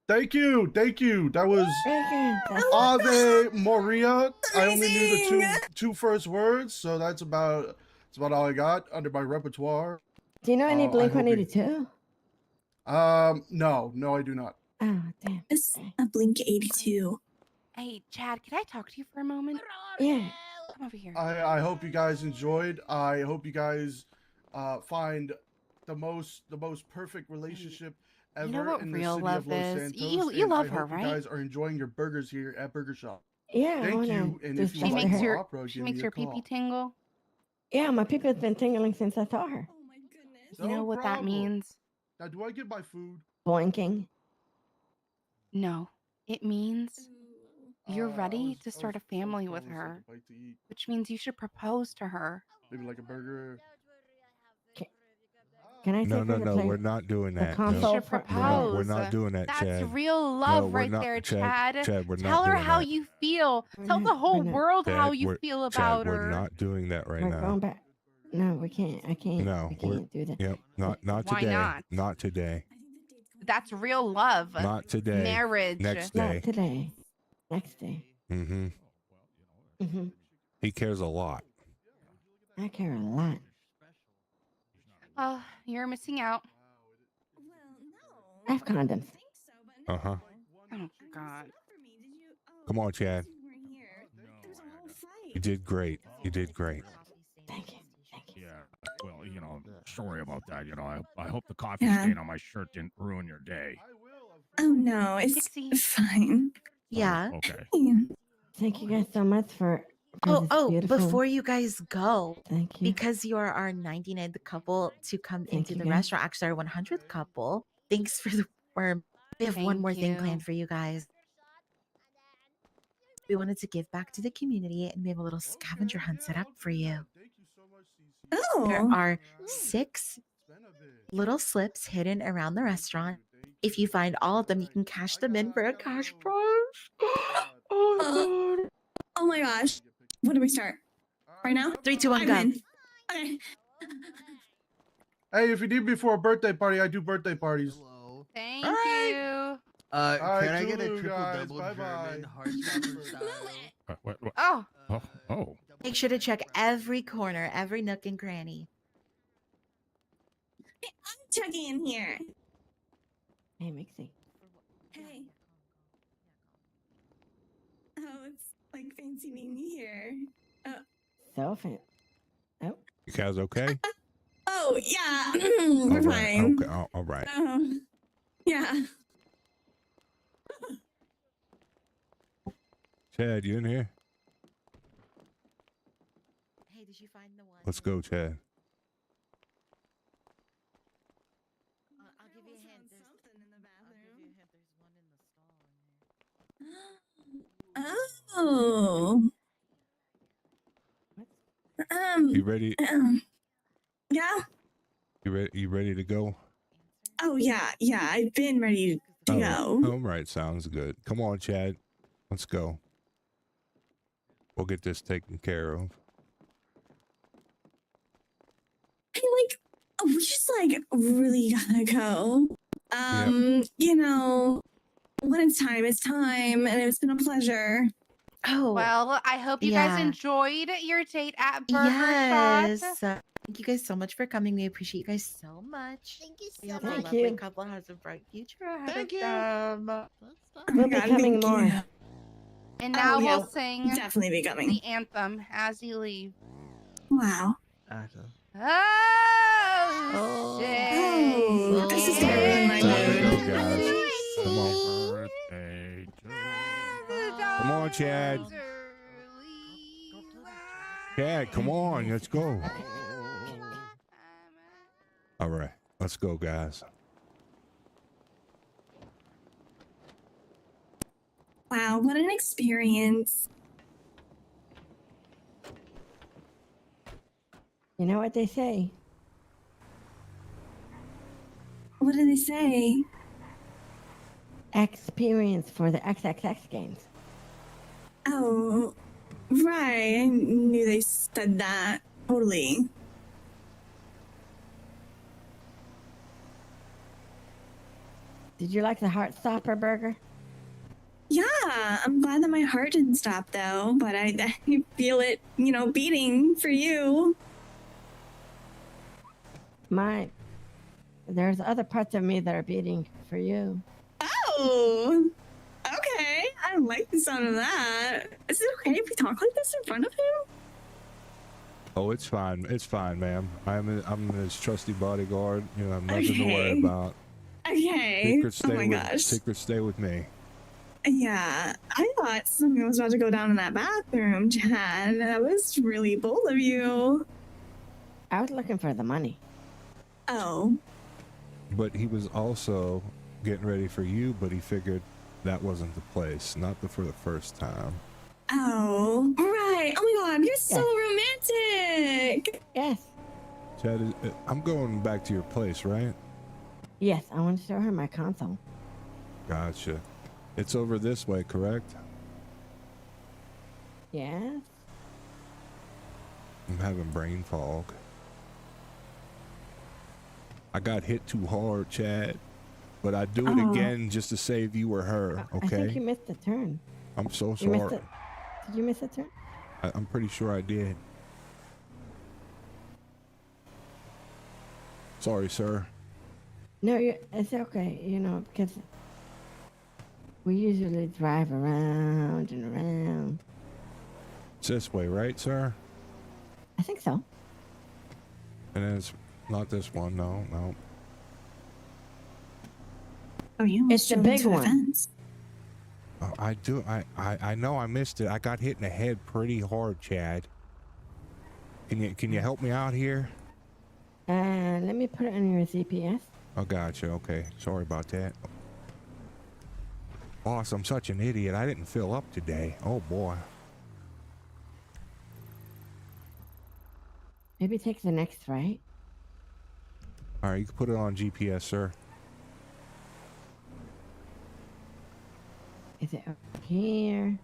S11: Thank you. That was Ave Maria. I only knew the two first words, so that's about all I got under my repertoire.
S2: Do you know any Blink 182?
S11: No, I do not.
S2: Oh, damn.
S3: It's a Blink 82.
S4: Hey, Chad, can I talk to you for a moment?
S2: Yeah.
S4: Come over here.
S11: I hope you guys enjoyed. I hope you guys find the most perfect relationship ever
S4: You know what
S11: in the
S4: real
S11: city
S4: love
S11: of Los
S4: is?
S11: Santos.
S4: You
S11: and
S4: love
S11: I
S4: her,
S11: hope
S4: right?
S11: You guys are enjoying your burgers here at Burger Shop.
S2: Yeah.
S11: Thank you. And if you
S4: She
S11: want
S4: makes
S11: more
S4: your
S11: opera,
S4: she
S11: give
S4: makes
S11: me
S4: your
S11: a call.
S4: pee-pee tingle.
S2: Yeah, my people have been tingling since I saw her.
S3: Oh my goodness.
S4: You know
S11: No
S4: what that
S11: problem.
S4: means?
S11: Now, do I get my food?
S2: Boinking.
S4: No, it means you're
S11: I
S4: ready
S11: was-
S4: to
S11: I
S4: start
S11: was-
S4: a family
S11: I was
S4: with
S11: calling
S4: her,
S11: myself a bite to eat.
S4: which means you should propose to her.
S11: Maybe like a burger.
S2: Can I
S1: No,
S2: take
S1: no,
S2: her to
S1: no.
S2: play
S1: We're not doing
S2: the
S1: that. No.
S4: You
S2: console?
S4: should
S2: for-
S1: We're
S4: propose.
S1: not doing that,
S4: That's
S1: Chad.
S4: real love
S1: we're
S4: right
S1: not,
S4: there,
S1: Chad.
S4: Chad.
S1: Chad, we're not
S4: Tell her
S1: doing
S4: how
S1: that.
S4: you feel.
S2: We're
S4: Tell
S2: not-
S4: the whole
S2: we're not-
S4: world how
S1: Chad,
S4: you feel
S1: Chad,
S4: about
S1: we're
S4: her.
S1: not doing that right
S2: We're
S1: now.
S2: going back. No, we can't. I can't.
S1: No,
S2: we
S1: we're-
S2: can't do that.
S1: Yep, not
S4: Why
S1: today.
S4: not?
S1: Not today.
S4: That's real love.
S1: Not today.
S4: Marriage.
S1: Next day.
S2: Not today. Next day.
S1: Mm-hmm.
S2: Mm-hmm.
S1: He cares a lot.
S2: I care a lot.
S4: Oh, you're missing out.
S3: Well, no.
S2: I have condoms.
S3: I think so, but no.
S1: Uh-huh.
S4: Oh, God.
S3: For me, did you? Oh,
S1: Come on, Chad.
S3: you weren't here. There was a whole fight.
S1: You did great. You did great.
S2: Thank you. Thank you.
S9: Yeah. Well, sorry about that. I hope the coffee stain on my shirt didn't ruin your day.
S3: Oh no, it's
S4: Dixie.
S3: fine.
S5: Yeah.
S9: Okay.
S2: Thank you guys so much for this
S5: Oh,
S2: beautiful.
S5: before you guys go,
S2: Thank you.
S5: because you are our 99th couple to come
S2: Thank
S5: into
S2: you,
S5: the
S2: guys.
S5: restaurant, actually our 100th couple. Thanks for the worm. We have one
S4: Thank
S5: more thing
S4: you.
S5: planned for you guys. We wanted to give back to the community and we have a little scavenger hunt set up for you.
S11: Thank you so much, Cece.
S3: Oh.
S5: There are 6 little slips hidden around the restaurant. If you find all of them, you can cash them in for a cash prize. Oh, God.
S3: Oh my gosh. When do we start? Right now?
S5: 3, 2, 1,
S3: I'm
S5: go.
S3: in. Okay.
S11: Hey, if you need me for a birthday party, I do birthday parties.
S10: Hello.
S4: Thank
S9: All right.
S4: you.
S11: right,
S10: Can I get a
S11: toodaloo,
S10: triple
S11: guys.
S10: double
S11: Bye-bye.
S10: German hardstopper style?
S9: What?
S4: Oh,
S9: Oh.
S5: Make sure to check every corner, every nook and cranny.
S3: Hey, I'm checking in here.
S2: Hey, Mixie.
S3: Hey. Oh, it's like fancy meeting you here.
S2: So fan. Oh.
S1: You guys okay?
S3: Oh yeah,
S1: All
S3: we're
S1: right.
S3: fine.
S1: Okay. All right.
S3: Yeah.
S1: Chad, you in here?
S5: Hey, did you find the one?
S1: Let's go, Chad.
S5: I'll give you a hint. There's
S3: Something in the
S5: I'll give
S3: bathroom.
S5: you a hint. There's one in the stall in here.
S3: Oh.
S1: You ready?
S3: Yeah.
S1: You ready to go?
S3: Oh yeah, yeah. I've been ready to go.
S1: All right. Sounds good. Come on, Chad. Let's go. We'll get this taken care of.
S3: Hey, like, we just like really gotta go. You know, when it's time, and it's been a pleasure.
S5: Oh,
S4: Well, I hope you guys enjoyed your date at Burger
S5: yes.
S4: Shot.
S5: Thank you guys so much for coming. We appreciate you guys so much.
S8: Thank you
S5: We
S8: so
S5: hope
S8: much.
S5: the
S2: Thank
S5: lovely
S2: you.
S5: couple has a bright future ahead
S7: Thank
S5: of
S7: you.
S5: them.
S2: We'll be coming more.
S4: And now
S3: yeah,
S4: we'll sing
S3: definitely be coming.
S4: the anthem as you leave.
S3: Wow.
S6: Okay.
S4: Oh, say
S3: this is gonna ruin my
S1: Time to
S3: mood.
S1: go, guys. Come on.
S9: Birthday to
S1: Come on, Chad. Chad, come on. Let's go. All right. Let's go, guys.
S3: Wow, what an experience.
S2: You know what they say?
S3: What did they say?
S2: Experience for the XXX games.
S3: Oh, right. I knew they said that. Totally.
S2: Did you like the Heartstopper burger?
S3: Yeah, I'm glad that my heart didn't stop though, but I feel it, you know, beating for you.
S2: There's other parts of me that are beating for you.
S3: Oh, okay. I like the sound of that. Is it okay if we talk like this in front of him?
S1: Oh, it's fine. It's fine, ma'am. I'm his trusty bodyguard. You know, nothing to worry
S3: Okay.
S1: about.
S3: Okay.
S1: Secrets stay with me.
S3: Yeah, I thought something was about to go down in that bathroom, Chad. That was really bold of you.
S2: I was looking for the money.
S3: Oh.
S1: But he was also getting ready for you, but he figured that wasn't the place. Not for the first time.
S3: Oh, right. Oh my god, you're so romantic.
S2: Yes.
S1: Chad, I'm going back to your place, right?
S2: Yes, I want to show her my console.
S1: Gotcha. It's over this way, correct?
S2: Yes.
S1: I'm having brain fog. I got hit too hard, Chad. But I'd do it again just to save you or her, okay?
S2: I think you missed the turn.
S1: I'm so
S2: You
S1: sorry.
S2: missed it. Did you miss a turn?
S1: I'm pretty sure I did. Sorry, sir.
S2: No, it's okay, you know, because we usually drive around and around.
S1: It's this way, right, sir?
S2: I think so.
S1: And then it's not this one, no.
S3: Oh, you
S2: It's the big one.
S1: Oh, I know I missed it. I got hit in the head pretty hard, Chad. Can you help me out here?
S2: Let me put it on your ZPS.
S1: Oh, gotcha. Okay. Sorry about that. Boss, I'm such an idiot. I didn't fill up today. Oh, boy.
S2: Maybe take the next right.
S1: All right, you can put it on GPS, sir.
S2: Is it over here?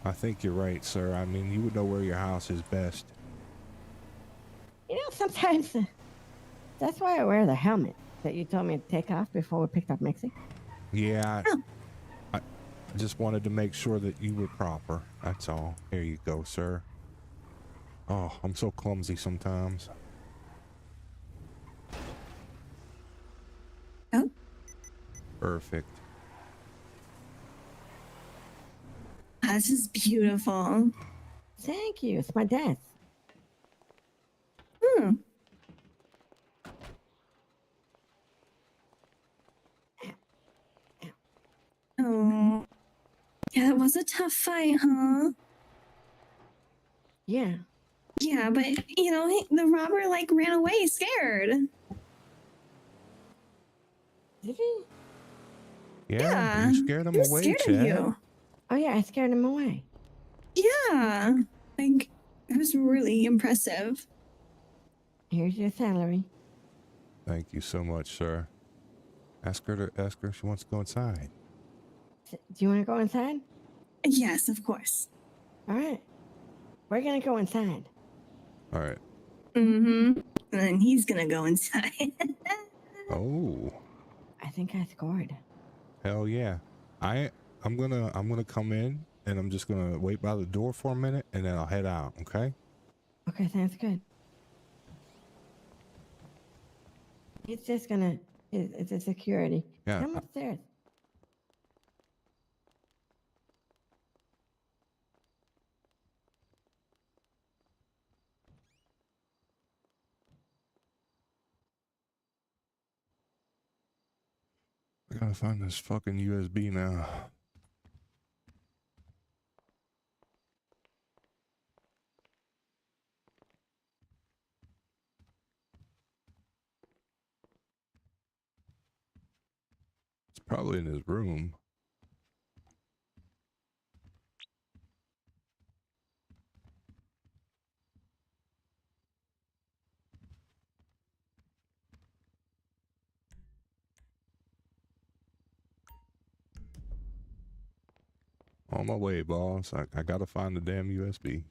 S1: I think you're right, sir. I mean, you would know where your house is best.
S2: You know, sometimes that's why I wear the helmet that you told me to take off before we picked up Mixie.
S1: Yeah, I just wanted to make sure that you were proper. That's all. Here you go, sir. Oh, I'm so clumsy sometimes.
S3: Oh.
S1: Perfect.
S3: this is beautiful.
S2: Thank you. It's my desk.
S3: Hmm. Oh. Yeah, it was a tough fight, huh?
S2: Yeah.
S3: Yeah, but you know, the robber like ran away scared.
S2: Did he?
S3: Yeah,
S1: you scared him
S3: he was
S1: away,
S3: scared of
S1: Chad.
S3: you.
S2: Oh yeah, I scared him away.
S3: Yeah, like it was really impressive.
S2: Here's your salary.
S1: Thank you so much, sir. Ask her if she wants to go inside.
S2: Do you want to go inside?
S3: Yes, of course.
S2: All right. We're gonna go inside.
S1: All right.
S3: Mm-hmm. And then he's gonna go inside.
S1: Oh,
S2: I think I scored.
S1: hell yeah. I'm gonna come in and I'm just gonna wait by the door for a minute and then I'll head out, okay?
S2: Okay, sounds good. He's just gonna. It's a security.
S1: Yeah.
S2: Come upstairs.
S1: I gotta find this fucking USB now. It's probably in his room. On my way, boss. I gotta find the damn USB.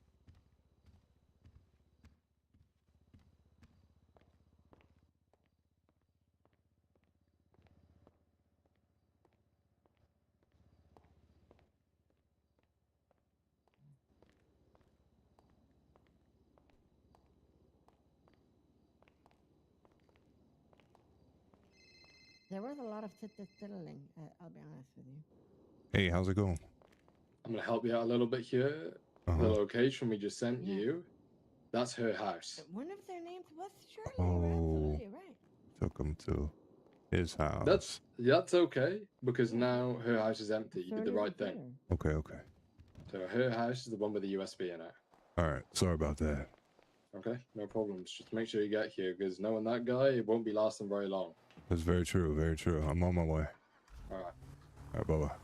S2: There was a lot of tiddling. I'll be honest with you.
S1: Hey, how's it going?
S12: I'm gonna help you out a little bit here. The location we just sent you, that's her house.
S2: One of their names was Shirley.
S1: Oh,
S2: You're absolutely right.
S1: took him to his house.
S12: That's okay, because now her house is empty. You did the right thing.
S1: Okay.
S12: So her house is the one with the USB in it.
S1: All right. Sorry about that.
S12: Okay, no problems. Just make sure you get here, because knowing that guy, it won't be lasting very long.
S1: That's very true. Very true. I'm on my way.
S12: All right.
S1: All right. Bye-bye.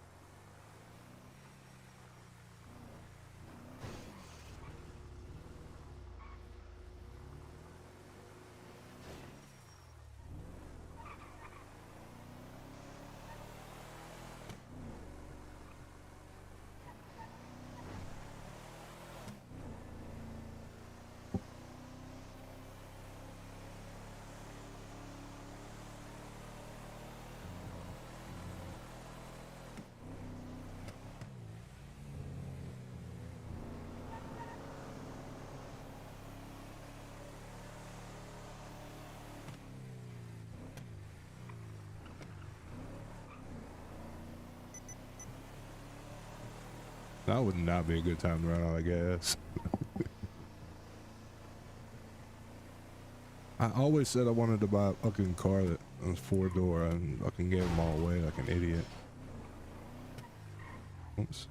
S1: That would not be a good time to run out, I guess. I always said I wanted to buy a fucking car that was 4-door and fucking gave them all away like an idiot. Oops.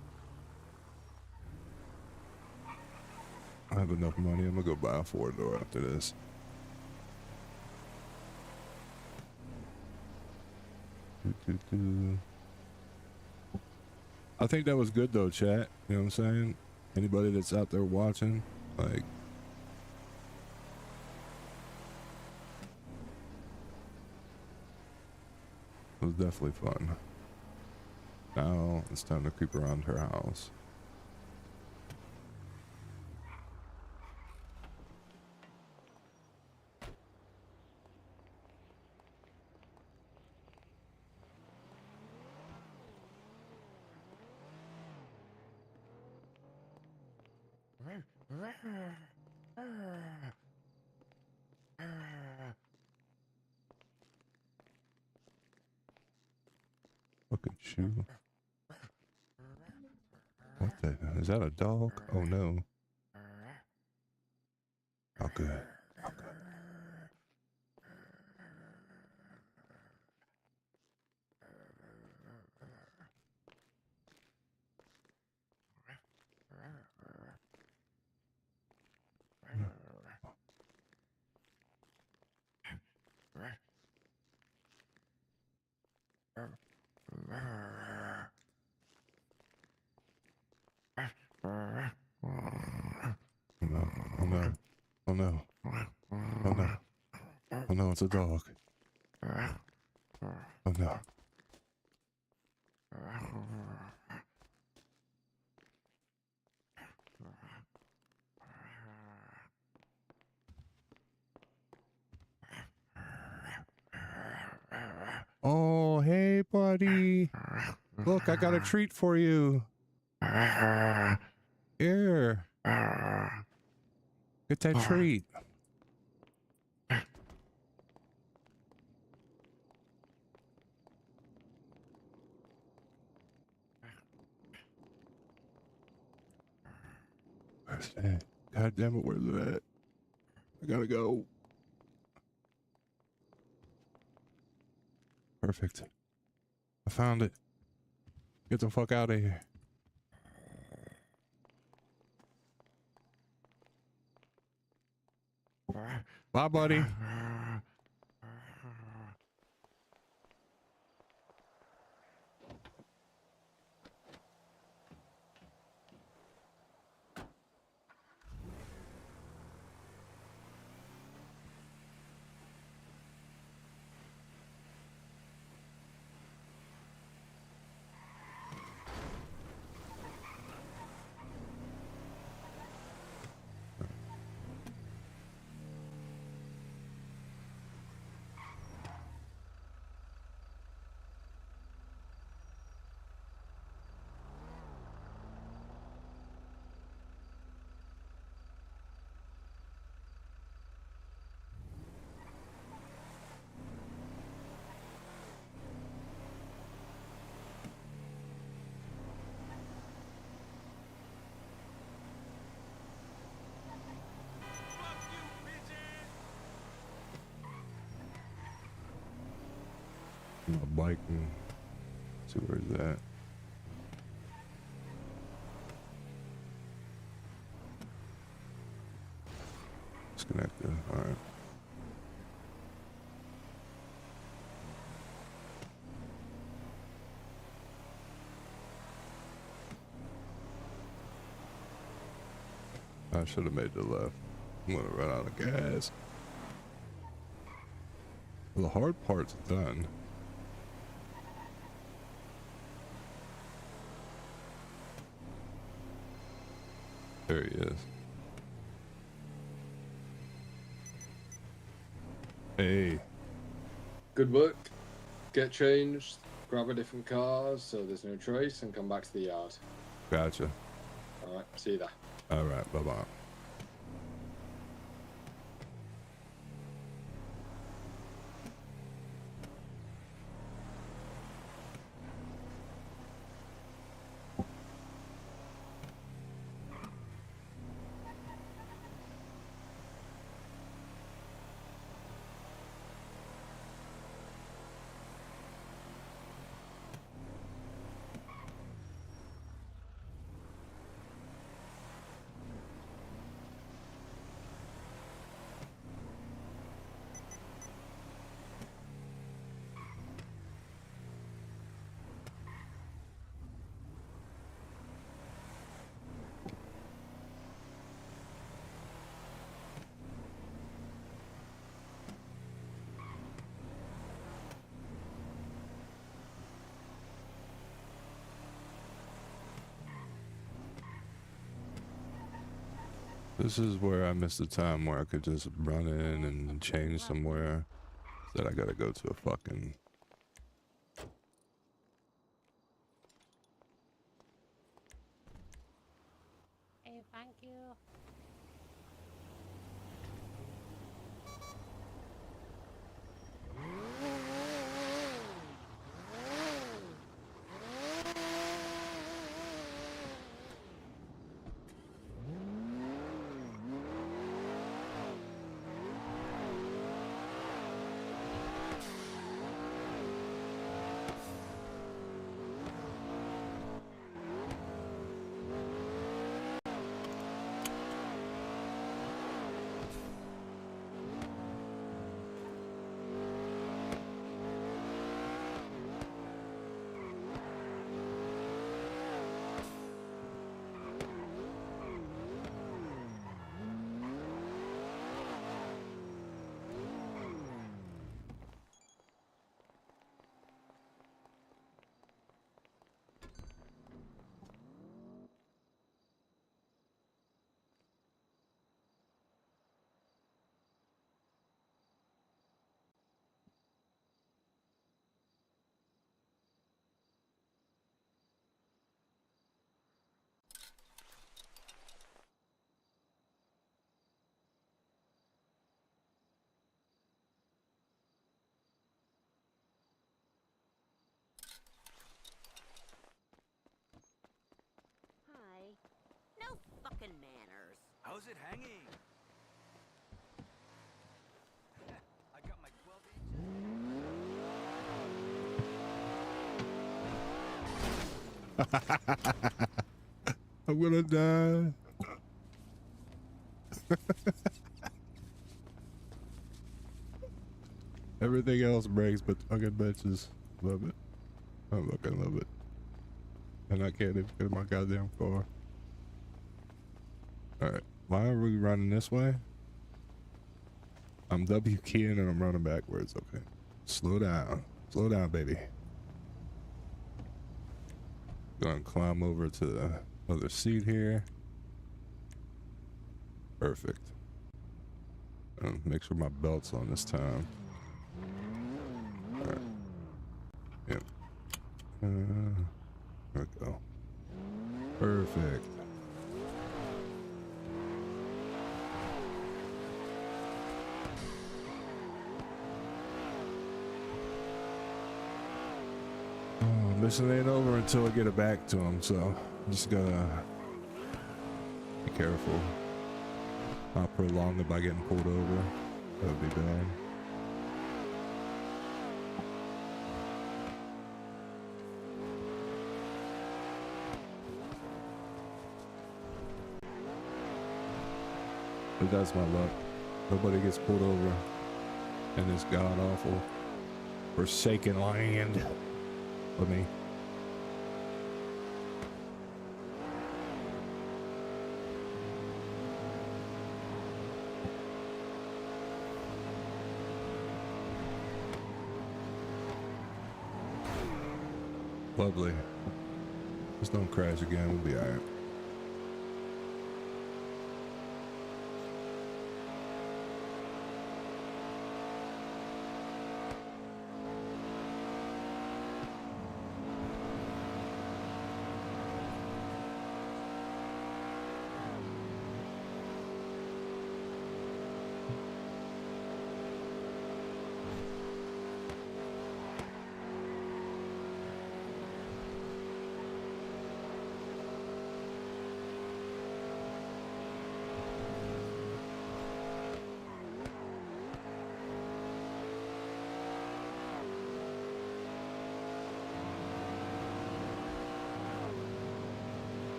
S1: I have enough money. I'm gonna go buy a 4-door after this. I think that was good though, chat. You know what I'm saying? Anybody that's out there watching, like, it was definitely fun. Now it's time to creep around her house. Fucking shoe. What the Okay, is that a dog? Oh no. Oh good. Oh good. Oh no. Oh no. Oh no. Oh no. Oh no, it's a dog. Oh no. Oh, hey, buddy. Look, I got a treat for you. Here. Get that treat. Where's that? God damn it, where's that? I gotta go. Perfect. I found it. Get the fuck out of here. Bye, buddy. My bike and see where's that. Disconnected. All right. I should have made the left. I'm gonna run out of gas. Well, the hard part's done. There he is. Hey.
S12: Good work. Get changed, grab a different car so there's no trace, and come back to the yard.
S1: Gotcha.
S12: Alright, see you there.
S1: Alright, bye-bye. This is where I missed the time where I could just run in and change somewhere. That I gotta go to a fucking...
S4: Hey, thank you.
S10: How's it hanging? I got my 12
S1: I'm gonna die. Everything else breaks, but fucking benches. Love it. I fucking love it. And I can't even get in my goddamn car. Alright. Why are we running this way? I'm W keying and I'm running backwards. Okay. Slow down. Slow down, baby. Gonna climb over to the other seat here. Perfect. Make sure my belt's on this time. Alright. Yep. There we go. Perfect. Oh, mission ain't over until I get it back to him, so I'm just gotta be careful. Not prolong it by getting pulled over. That would be bad. But that's my luck. Nobody gets pulled over in this god awful forsaken land. With me. Lovely. Just don't crash again. We'll be alright.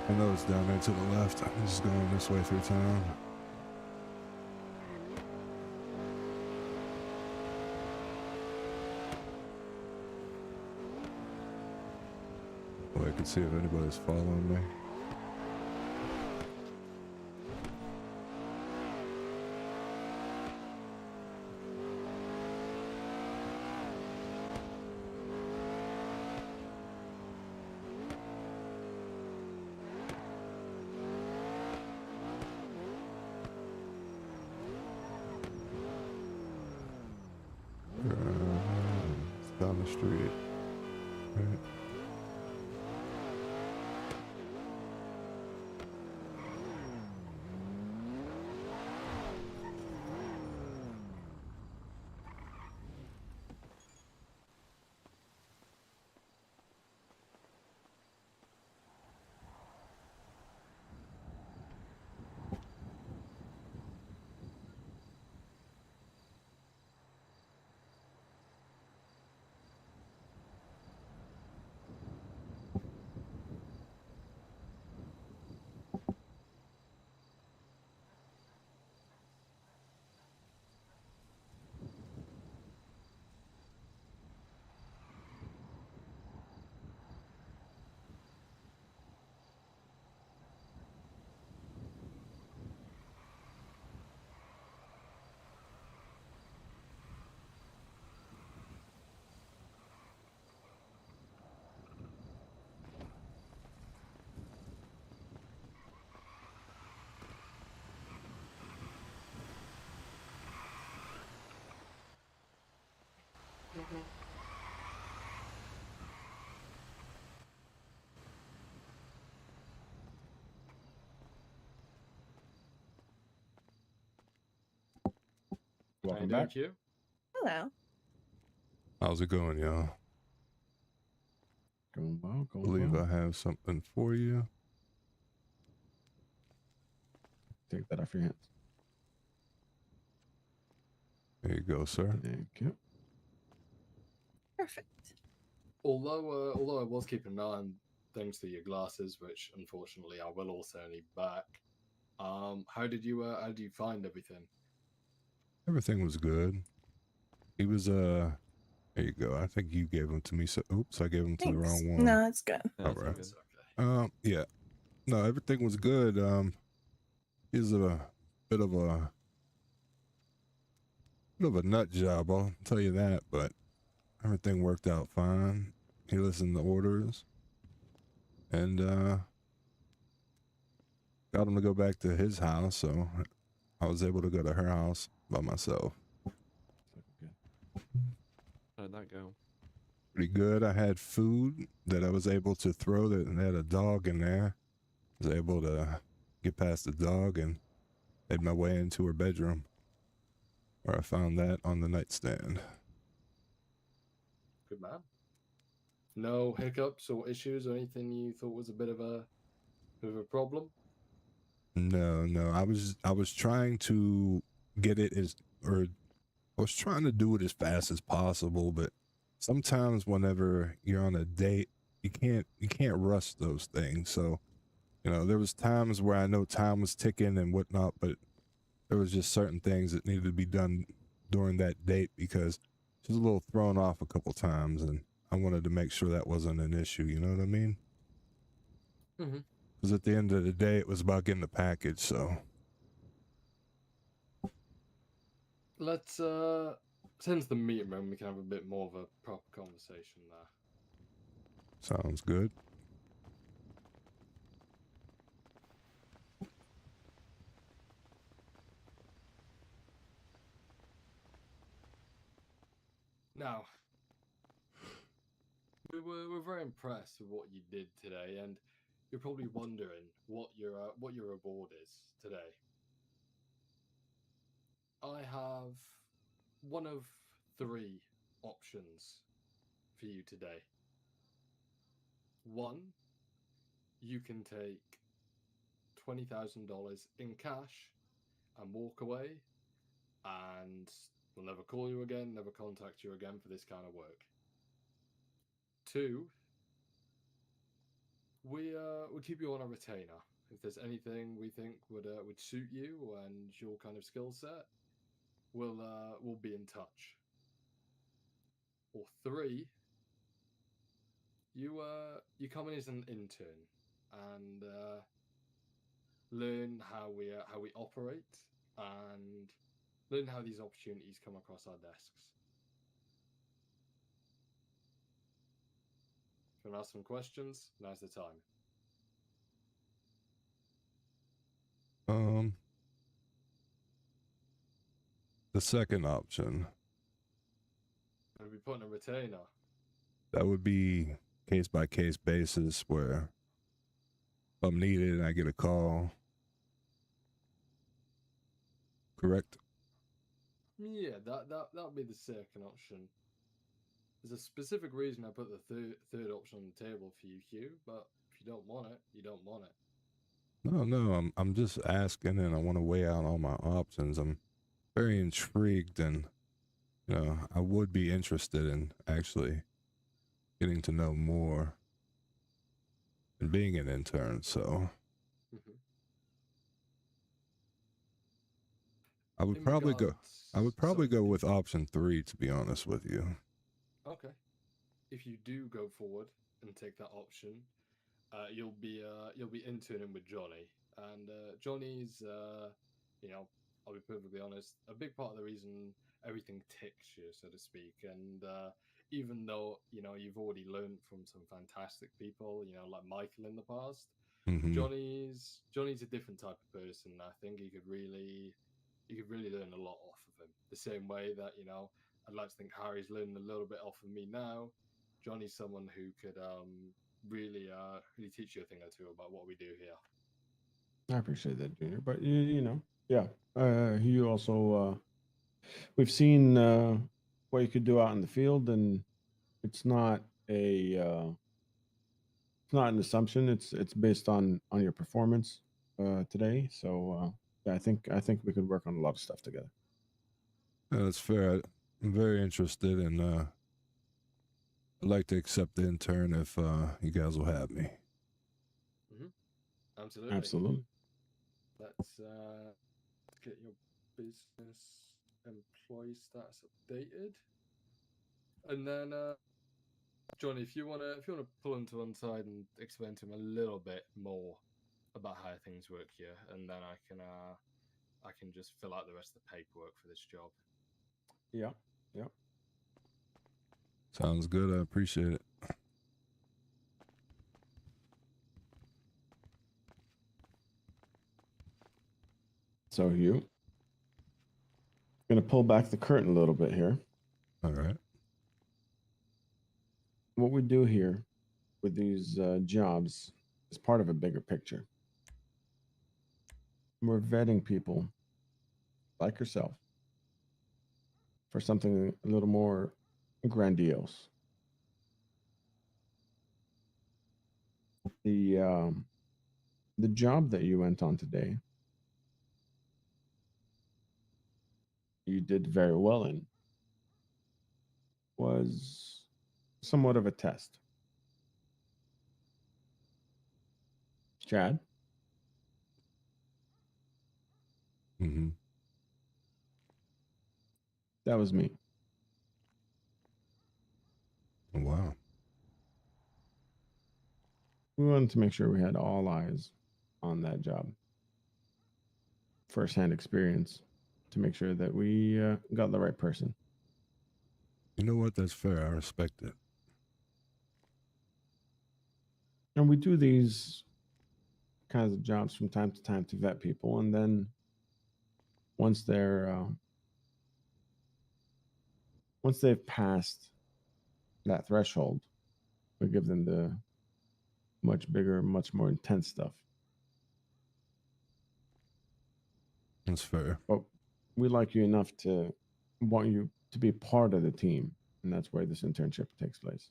S1: I know it's down there to the left. I'm just going this way through town. Well, I can see if anybody's following me. Down the street. Right.
S12: Welcome back. You.
S3: Hello.
S1: How's it going, y'all?
S11: Going well,
S1: I believe I have something for you.
S11: Take that off your hands.
S1: There you go, sir.
S11: Thank you.
S3: Perfect.
S12: Although I was keeping an eye on things through your glasses, which unfortunately I will also need back. How did you find everything?
S1: Everything was good. He was there you go. I think you gave them to me. So oops, I gave them to the
S3: Thanks.
S1: wrong one.
S3: No, it's good.
S1: All right. Yeah. No, everything was good. He's a bit of a nut job, I'll tell you that, but everything worked out fine. He listened to orders and got him to go back to his house, so I was able to go to her house by myself.
S13: How'd that go?
S1: Pretty good. I had food that I was able to throw that and had a dog in there. I was able to get past the dog and made my way into her bedroom, where I found that on the nightstand.
S12: Good man. No hiccups or issues or anything you thought was a bit of a problem?
S1: No. I was trying to get it I was trying to do it as fast as possible, but sometimes whenever you're on a date, you can't rush those things. So, there was times where I know time was ticking and whatnot, but there was just certain things that needed to be done during that date because she was a little thrown off a couple times, and I wanted to make sure that wasn't an issue. You know what I mean?
S12: Mm-hmm.
S1: Because at the end of the day, it was about getting the package. So
S12: Let's send to the meeting room. We can have a bit more of a proper conversation there.
S1: sounds good.
S12: Now, we're very impressed with what you did today, and you're probably wondering what your reward is today. I have one of 3 options for you today. 1, you can take $20,000 in cash and walk away, and we'll never call you again, never contact you again for this kind of work. 2, we'll keep you on a retainer. If there's anything we think would suit you and your kind of skill set, we'll be in touch. Or 3, you come in as an intern and learn how we operate and learn how these opportunities come across our desks. If you want to ask some questions, now's the time.
S1: The second option.
S12: We'll be putting a retainer.
S1: That would be case by case basis where if I'm needed and I get a call. Correct?
S12: Yeah, that'll be the second option. There's a specific reason I put the third option on the table for you, Hugh. But if you don't want it, you don't want it.
S1: No, I'm just asking, and I want to weigh out all my options. I'm very intrigued, and I would be interested in actually getting to know more and being an intern. So I would probably go with option 3, to be honest with you.
S12: Okay. If you do go forward and take that option, you'll be interning with Johnny, and Johnny's I'll be perfectly honest, a big part of the reason everything ticks here, so to speak. And even though you've already learned from some fantastic people, like Michael in the past, Johnny's a different type of person. I think you could really learn a lot off of him. The same way that I'd like to think Harry's learning a little bit off of me now. Johnny's someone who could really teach you a thing or two about what we do here.
S13: I appreciate that, Junior. But yeah. You also we've seen what you could do out in the field, and it's not an assumption. It's based on your performance today. So yeah, I think we could work on a lot of stuff together.
S1: That's fair. I'm very interested, and I'd like to accept the intern if you guys will have me.
S12: Absolutely. Let's get your business employee status updated, and then Johnny, if you wanna pull him to one side and explain to him a little bit more about how things work here, and then I can just fill out the rest of the paperwork for this job.
S13: Yeah.
S1: Sounds good. I appreciate it.
S13: So Hugh, gonna pull back the curtain a little bit here.
S1: All right.
S13: What we do here with these jobs is part of a bigger picture. We're vetting people like yourself for something a little more grandiose. The job that you went on today, you did very well in, was somewhat of a test. Chad? That was me.
S1: Wow.
S13: We wanted to make sure we had all eyes on that job. First-hand experience to make sure that we got the right person.
S1: You know what? That's fair. I respect it.
S13: And we do these kinds of jobs from time to time to vet people, and then once they've passed that threshold, we give them the much bigger, much more intense stuff.
S1: That's fair.
S13: But we like you enough to want you to be part of the team, and that's where this internship takes place.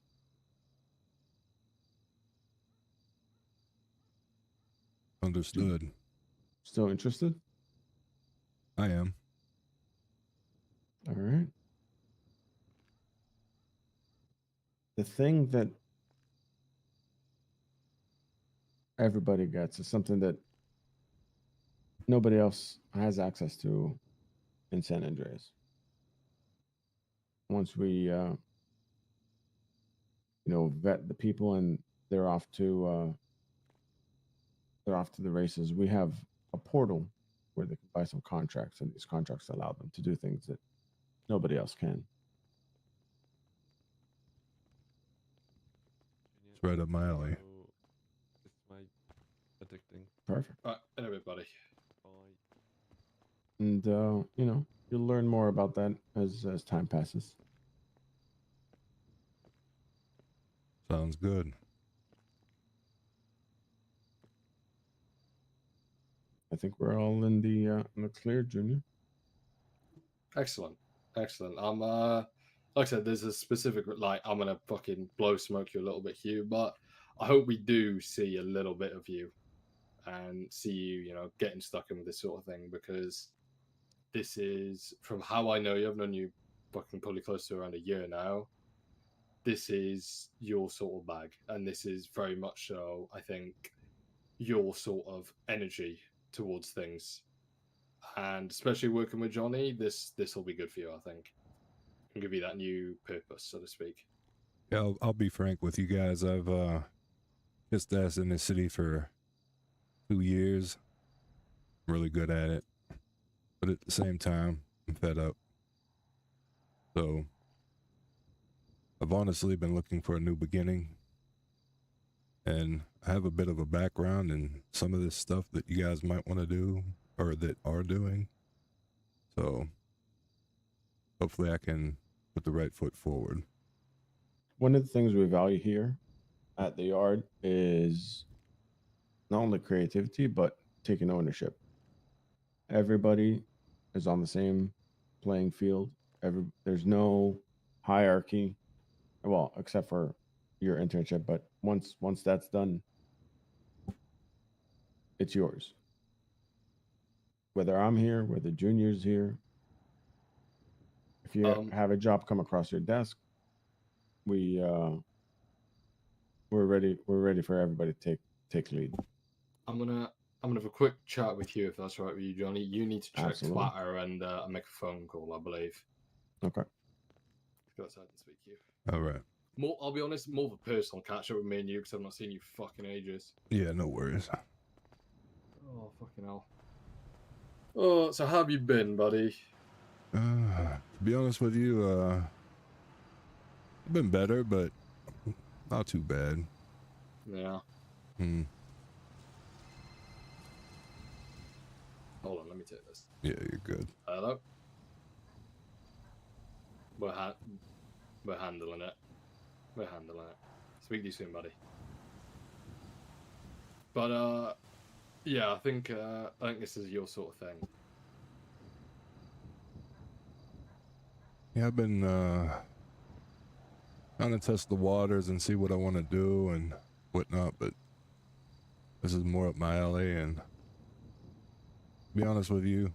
S1: Understood.
S13: Still interested?
S1: I am.
S13: All right. The thing that everybody gets is something that nobody else has access to in San Andreas. Once we vet the people and they're off to the races, we have a portal where they can buy some contracts, and these contracts allow them to do things that nobody else can.
S1: It's right up my alley.
S14: It's my addicting.
S13: Perfect.
S12: All right, and everybody.
S13: And you'll learn more about that as time passes.
S1: Sounds good.
S13: I think we're all in the clear, Junior.
S12: Excellent, excellent. Like I said, there's a specific like I'm gonna fucking blow smoke you a little bit, Hugh, but I hope we do see a little bit of you and see you, you know, getting stuck in with this sort of thing, because this is, from how I know you, I've known you fucking probably close to around a year now. This is your sort of bag, and this is very much so, I think, your sort of energy towards things. And especially working with Johnny, this will be good for you, I think. And give you that new purpose, so to speak.
S1: Yeah, I'll be frank with you guys. I've just asked in this city for 2 years. I'm really good at it, but at the same time, I'm fed up. So I've honestly been looking for a new beginning, and I have a bit of a background in some of this stuff that you guys might want to do or that are doing. So hopefully I can put the right foot forward.
S13: One of the things we value here at the yard is not only creativity, but taking ownership. Everybody is on the same playing field. There's no hierarchy, well, except for your internship. But once that's done, it's yours. Whether I'm here, whether Junior's here, if you have a job come across your desk, we're ready. We're ready for everybody to take lead.
S12: I'm gonna have a quick chat with you, if that's all right with you, Johnny. You need to check
S13: Absolutely.
S12: Twitter and make a phone call, I believe.
S13: Okay.
S12: Go outside and speak to you.
S1: All right.
S12: I'll be honest, more of a personal catch up with me and you, because I've not seen you fucking ages.
S1: Yeah, no worries.
S12: Oh, fucking hell. Oh, so how have you been, buddy?
S1: To be honest with you, I've been better, but not too bad.
S12: Yeah. Hold on, let me take this.
S1: Yeah, you're good.
S12: Hello? We're handling it. We're handling it. Speak to you soon, buddy. But, yeah, I think this is your sort of thing.
S1: Yeah, I've been trying to test the waters and see what I want to do and whatnot, but this is more up my alley. And to be honest with you,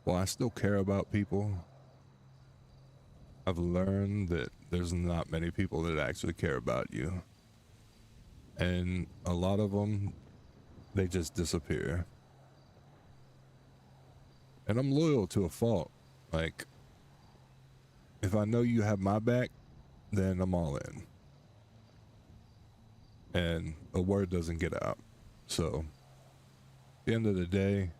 S1: while I still care about people, I've learned that there's not many people that actually care about you. And a lot of them, they just disappear. And I'm loyal to a fault. Like, if I know you have my back, then I'm all in. And a word doesn't get out. So, at the end of the day,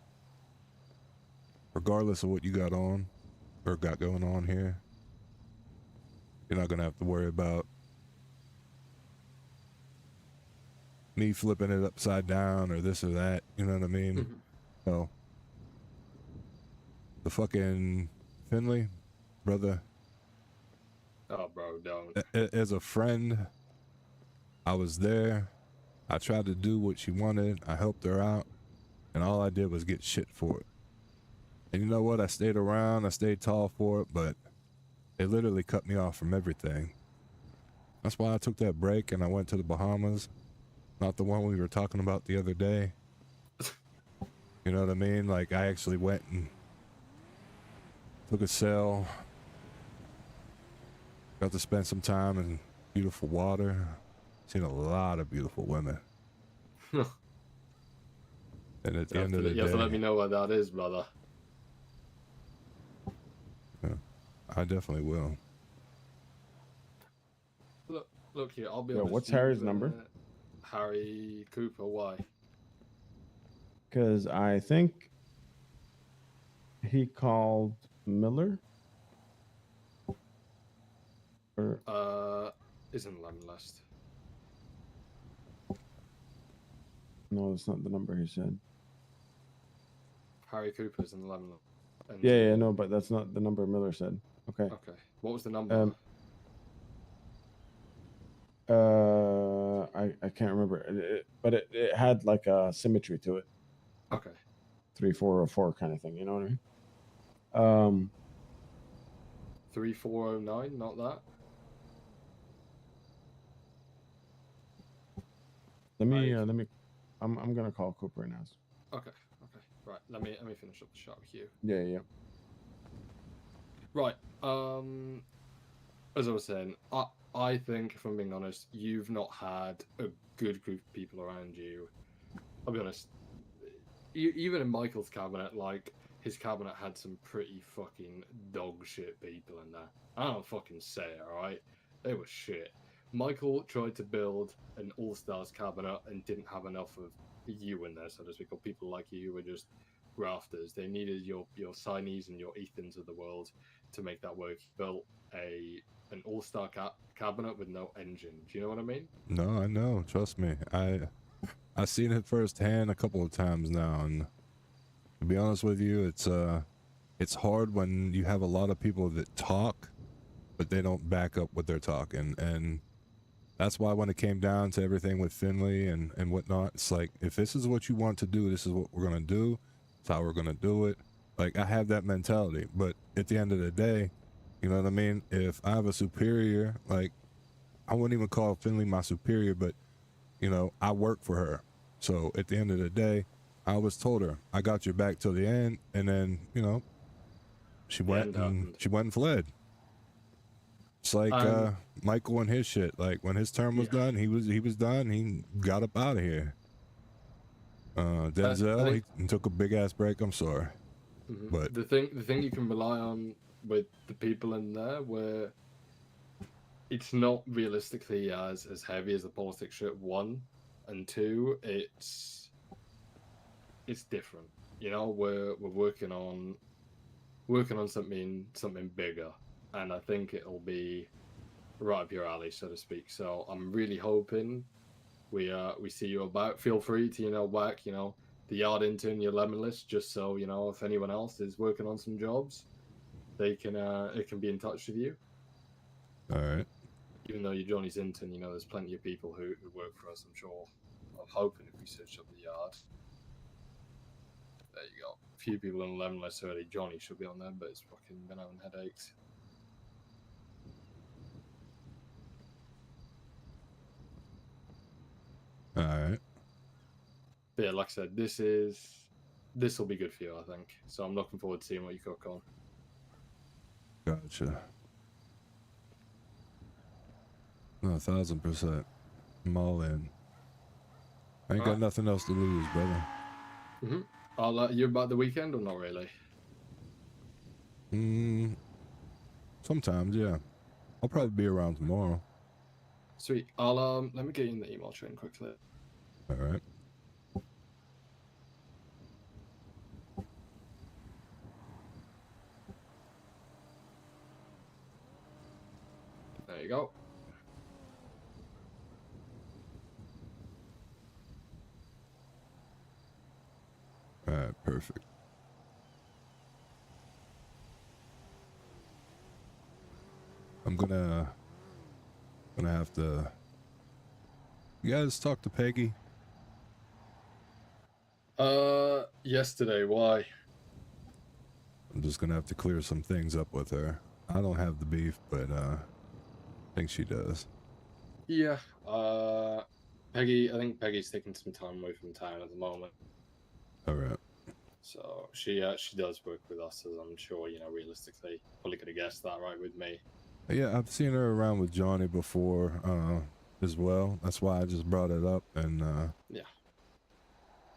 S1: regardless of what you got on or got going on here, you're not going to have to worry about me flipping it upside down or this or that. You know what I mean? So, the fucking Finley, brother.
S12: Oh, bro, don't.
S1: As a friend, I was there. I tried to do what she wanted. I helped her out. And all I did was get shit for it. And you know what? I stayed around. I stayed tall for it, but they literally cut me off from everything. That's why I took that break and I went to the Bahamas. Not the one we were talking about the other day. You know what I mean? Like, I actually went and took a sail. Got to spend some time in beautiful water. Seen a lot of beautiful women. And at the end of the day,
S12: you have to let me know what that is, brother.
S1: Yeah, I definitely will.
S12: Look here, I'll be honest.
S13: What's Harry's number?
S12: Harry Cooper, why?
S13: Because I think he called Miller. Or
S12: Isn't the lemon list.
S13: no, that's not the number he said.
S12: Harry Cooper's in the lemon list.
S13: Yeah, no, but that's not the number Miller said. Okay.
S12: Okay. What was the number?
S13: I can't remember, but it had like a symmetry to it.
S12: Okay.
S13: 3, 4, or 4 kind of thing. You know what I mean?
S12: 3409, not that.
S13: Let me. I'm gonna call Cooper now.
S12: Okay. Okay. Right. Let me finish up the shot with you.
S13: Yeah.
S12: Right. As I was saying, I think, if I'm being honest, you've not had a good group of people around you. I'll be honest. Even in Michael's cabinet, like, his cabinet had some pretty fucking dog shit people in there. I don't fucking say it, alright? They were shit. Michael tried to build an all-stars cabinet and didn't have enough of you in there, so to speak, or people like you who were just grafters. They needed your Signees and your Ethans of the world to make that work. He built an all-star cabinet with no engine. Do you know what I mean?
S1: No, I know. Trust me. I've seen it firsthand a couple of times now, and to be honest with you, it's hard when you have a lot of people that talk, but they don't back up what they're talking, and that's why when it came down to everything with Finley and whatnot, it's like, if this is what you want to do, this is what we're gonna do. It's how we're gonna do it. Like, I have that mentality, but at the end of the day, you know what I mean? If I have a superior, like, I wouldn't even call Finley my superior, but you know, I work for her. So at the end of the day, I always told her, I got your back till the end. And then, you know, she went and fled. It's like Michael and his shit. Like, when his term was done, he was done. He got up out of here. Denzel, he took a big ass break. I'm sorry, but
S12: the thing you can rely on with the people in there, where it's not realistically as heavy as the politics shit. 1 and 2, it's different. You know, we're working on something bigger, and I think it'll be right up your alley, so to speak. So I'm really hoping we see you about. Feel free to whack the yard intern, your lemon list, just so if anyone else is working on some jobs, they can it can be in touch with you.
S1: All right.
S12: Even though you're Johnny's intern, there's plenty of people who work for us, I'm sure. I'm hoping if we search up the yard. There you go. A few people on the lemon list already. Johnny should be on there, but it's fucking been having headaches.
S1: All right.
S12: But yeah, like I said, this will be good for you, I think. So I'm looking forward to seeing what you cook on.
S1: Gotcha. No, 1,000%. I'm all in. I ain't got nothing else to lose, brother.
S12: You about the weekend or not really?
S1: Sometimes, yeah. I'll probably be around tomorrow.
S12: Sweet. I'll let me get you in the email chain quickly.
S1: All right.
S12: There you go.
S1: All right, perfect. I'm gonna have to. You guys talk to Peggy?
S12: Yesterday. Why?
S1: I'm just gonna have to clear some things up with her. I don't have the beef, but I think she does.
S12: Yeah. Peggy. I think Peggy's taking some time away from town at the moment.
S1: All right.
S12: So she does work with us, as I'm sure realistically. Probably could have guessed that, right, with me.
S1: Yeah, I've seen her around with Johnny before as well. That's why I just brought it up. And
S12: yeah,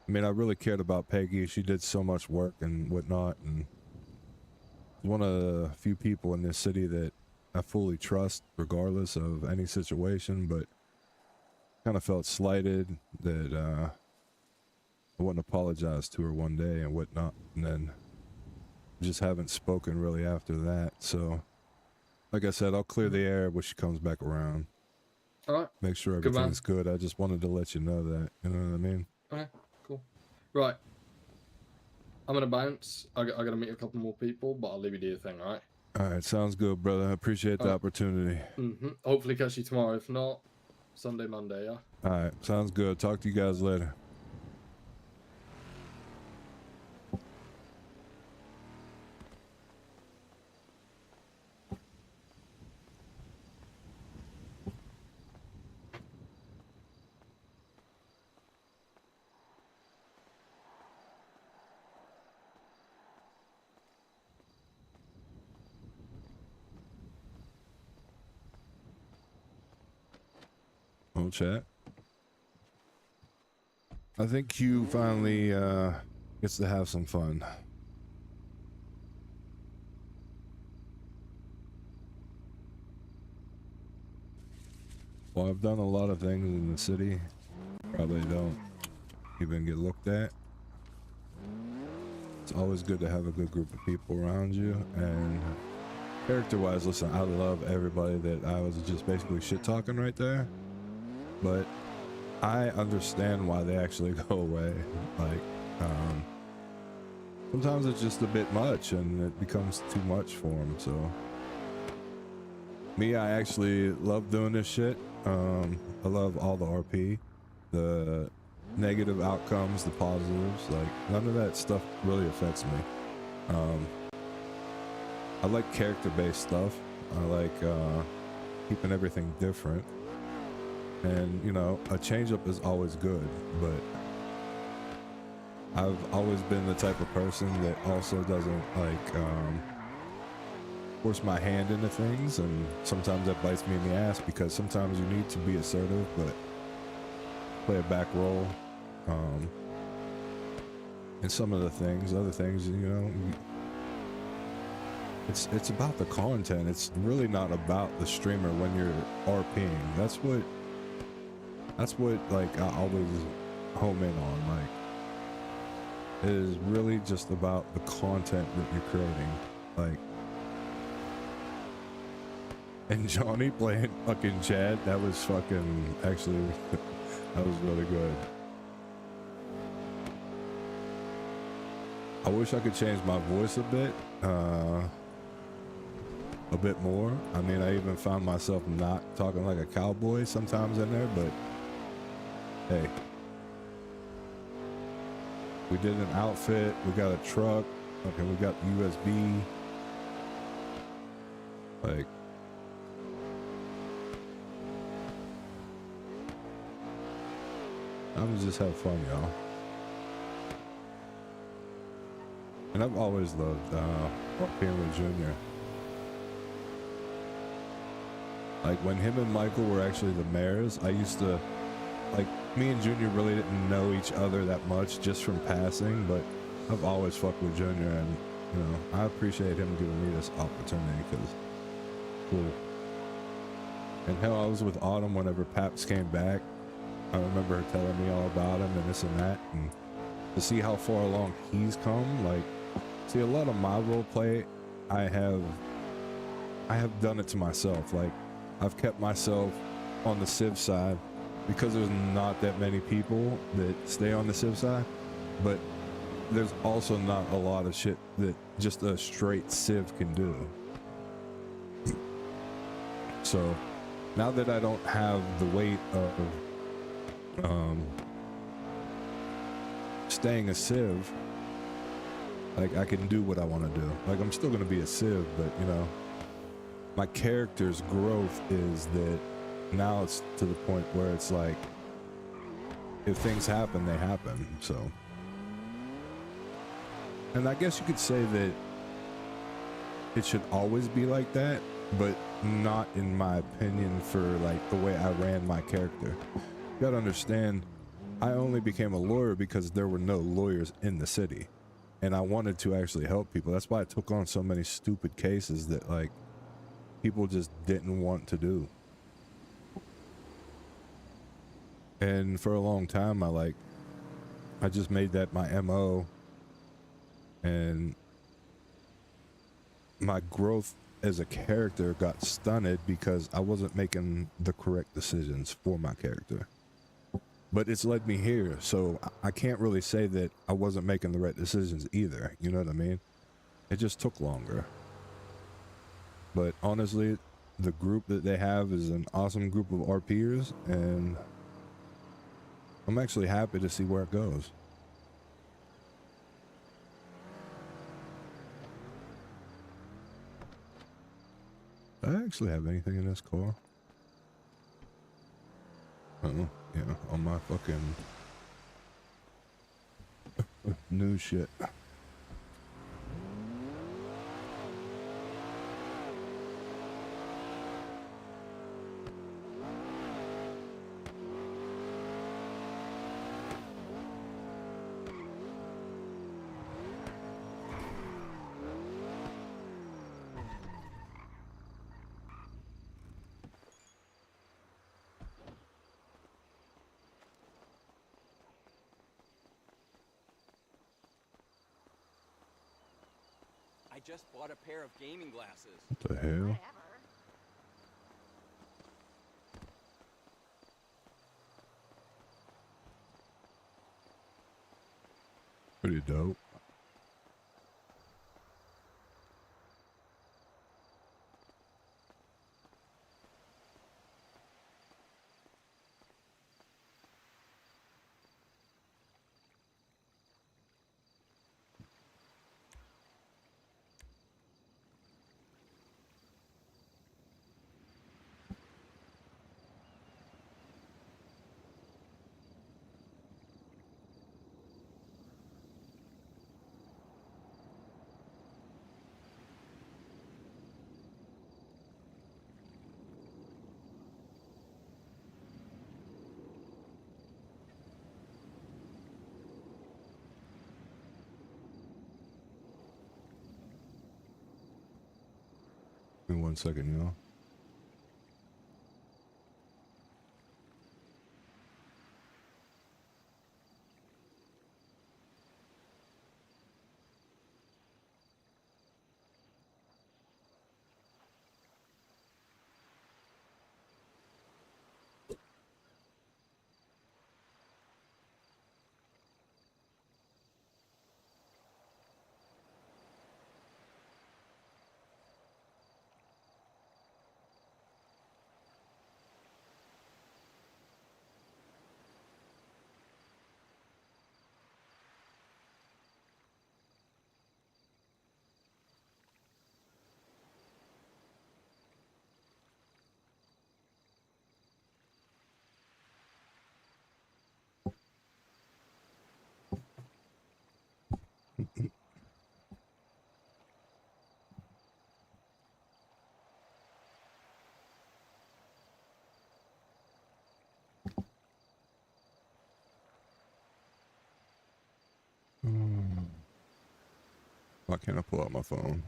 S1: I mean, I really cared about Peggy. She did so much work and whatnot, and one of the few people in this city that I fully trust, regardless of any situation. But kind of felt slighted that I wouldn't apologize to her one day and whatnot, and then just haven't spoken really after that. So, like I said, I'll clear the air when she comes back around.
S12: All right.
S1: Make sure everything's good. I just wanted to let you know that. You know what I mean?
S12: Okay, cool. Right. I'm gonna bounce. I gotta meet a couple more people, but I'll leave you to your thing. All right.
S1: All right, sounds good, brother. I appreciate the opportunity.
S12: Hopefully catch you tomorrow. If not, Sunday, Monday, yeah?
S1: Alright, sounds good. Talk to you guys later. Oh, chat. I think Q finally gets to have some fun. Well, I've done a lot of things in the city. Probably don't even get looked at. It's always good to have a good group of people around you. And character-wise, listen, I love everybody that I was just basically shit-talking right there. But I understand why they actually go away. Like, sometimes it's just a bit much and it becomes too much for them, so. Me, I actually love doing this shit. I love all the RP, the negative outcomes, the positives, like none of that stuff really affects me. I like character-based stuff. I like keeping everything different. And, you know, a change-up is always good, but I've always been the type of person that also doesn't, like, force my hand into things, and sometimes that bites me in the ass because sometimes you need to be assertive, but play a back role. And some of the things, other things, you know, it's about the content. It's really not about the streamer when you're RPing. That's what like I always home in on. Like, it is really just about the content that you're creating. Like, and Johnny playing fucking Chad, that was fucking, actually, that was really good. I wish I could change my voice a bit more. I mean, I even found myself not talking like a cowboy sometimes in there, but hey, we did an outfit, we got a truck, okay, we got USB, like, I'm gonna just have fun, y'all. And I've always loved being with Junior. Like, when him and Michael were actually the mayors, I used to, like, me and Junior really didn't know each other that much just from passing, but I've always fucked with Junior, and, you know, I appreciate him giving me this opportunity, because cool. And hell, I was with Autumn whenever Paps came back. I remember her telling me all about him and this and that, and to see how far along he's come, like, see, a lot of my role play, I have done it to myself. Like, I've kept myself on the Civ side because there's not that many people that stay on the Civ side, but there's also not a lot of shit that just a straight Civ can do. So now that I don't have the weight of staying a Civ, like, I can do what I want to do. Like, I'm still going to be a Civ, but, you know, my character's growth is that now it's to the point where it's like, if things happen, they happen, so. And I guess you could say that it should always be like that, but not in my opinion for, like, the way I ran my character. You gotta understand, I only became a lawyer because there were no lawyers in the city. And I wanted to actually help people. That's why I took on so many stupid cases that, like, people just didn't want to do. And for a long time, I just made that my MO. And my growth as a character got stunted because I wasn't making the correct decisions for my character. But it's led me here, so I can't really say that I wasn't making the right decisions either, you know what I mean? It just took longer. But honestly, the group that they have is an awesome group of RPers, and I'm actually happy to see where it goes. Do I actually have anything in this car? Oh, yeah, on my fucking new shit.
S15: I just bought a pair of gaming glasses.
S1: What the hell? Pretty dope. Give me 1 second, y'all. Why can't I pull out my phone?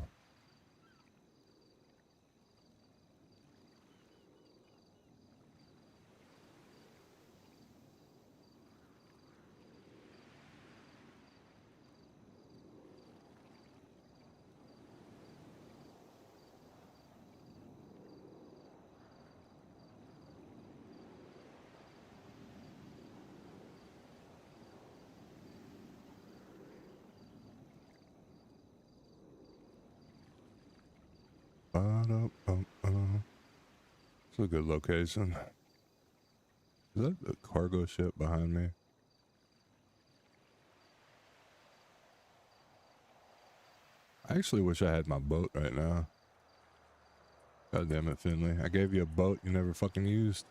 S1: It's a good location. Is that a cargo ship behind me? I actually wish I had my boat right now. God damn it, Finley. I gave you a boat you never fucking used.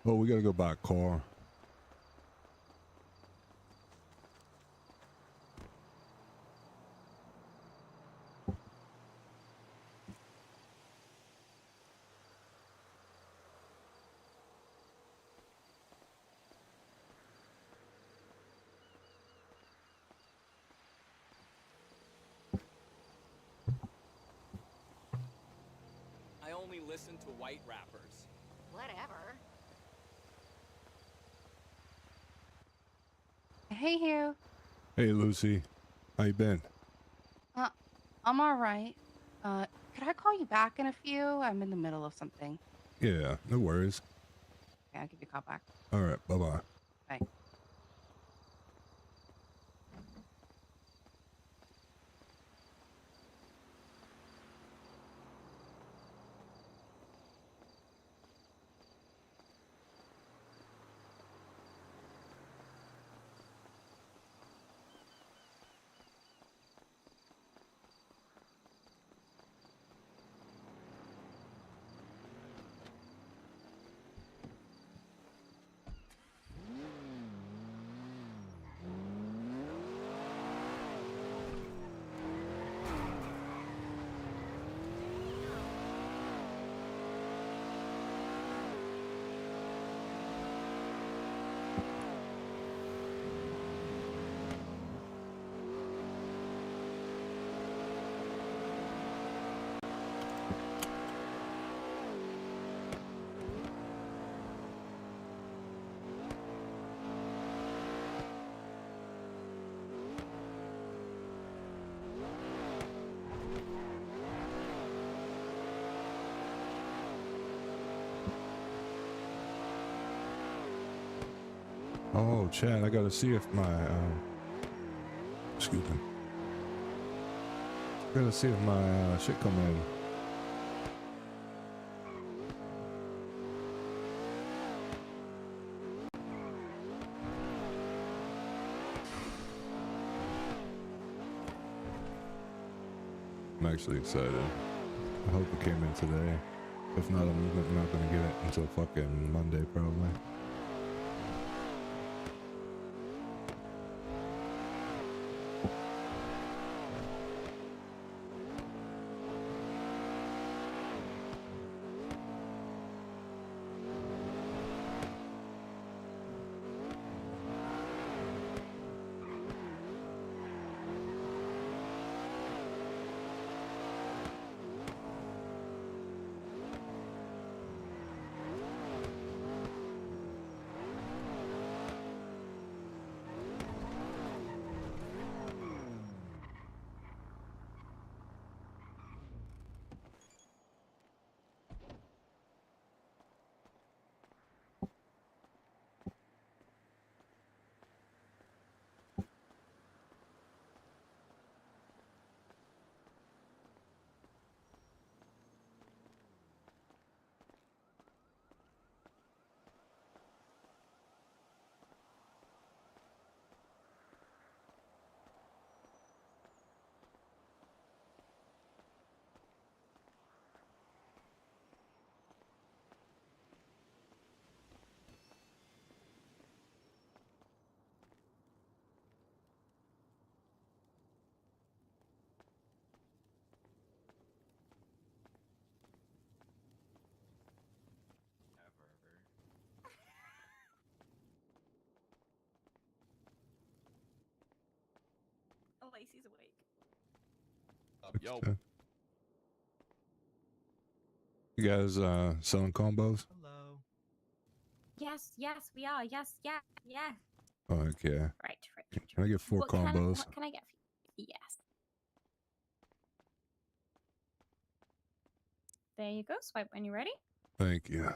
S1: Oh, we gotta go buy a car.
S15: I only listen to white rappers.
S8: Whatever.
S4: Hey, Hugh.
S1: Hey, Lucy. How you been?
S4: I'm all right. could I call you back in a few? I'm in the middle of something.
S1: Yeah, no worries.
S4: Okay, I'll give you a call back.
S1: All right, bye-bye.
S4: Bye.
S1: Oh, Chad, I gotta see if my excuse me. Gotta see if my shit come in. I'm actually excited. I hope it came in today. If not, I'm not gonna get it until fucking Monday probably.
S16: Oh, Lacey's awake.
S1: Yo. You guys selling combos?
S16: Hello. Yes, yes, we are. Yes, yeah, yeah.
S1: Oh, okay.
S16: Right.
S1: Can I get 4 combos?
S16: What can I get for you? Yes. There you go. Swipe when you're ready.
S1: Thank you.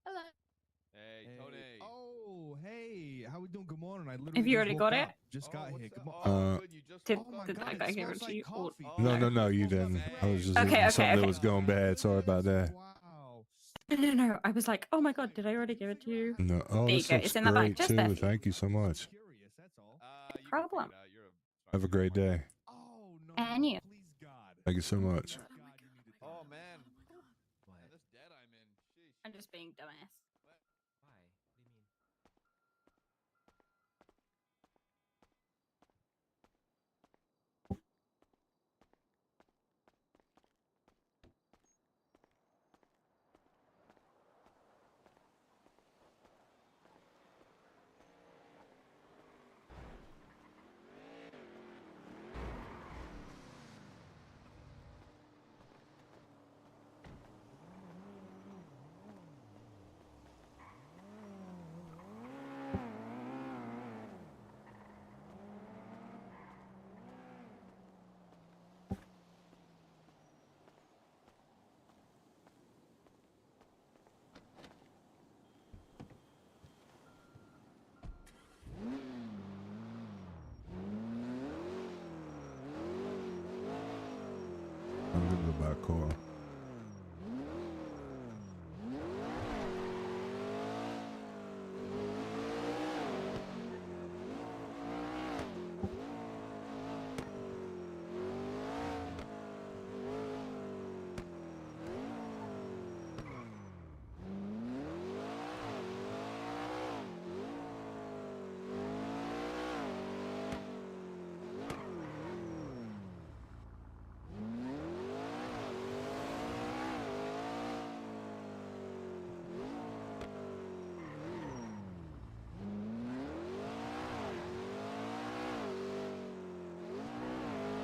S16: Hello.
S14: Hey, Tony. Oh, hey. How we doing? Good morning. I literally
S16: Have you
S14: just
S16: already
S14: woke
S16: got
S14: up.
S16: it?
S14: Just got here. Good
S16: Did,
S14: oh my
S16: did
S14: God,
S16: that guy
S14: it
S16: give
S14: smells
S16: it to
S14: like
S16: you? Or...
S14: coffee.
S1: No, you didn't. I was just
S16: Okay,
S1: eating something that
S16: okay.
S1: was going bad. Sorry about that.
S16: No. I was like, oh my god, did I already give it to you?
S1: No. Oh,
S16: There you
S1: this
S16: go.
S1: looks
S16: It's in the back,
S1: great
S16: just there
S1: too.
S16: for you.
S1: Thank you so much.
S16: No problem.
S1: Have a great day.
S16: And you.
S1: Thank you so much.
S14: Oh man.
S16: I'm just being dumbass.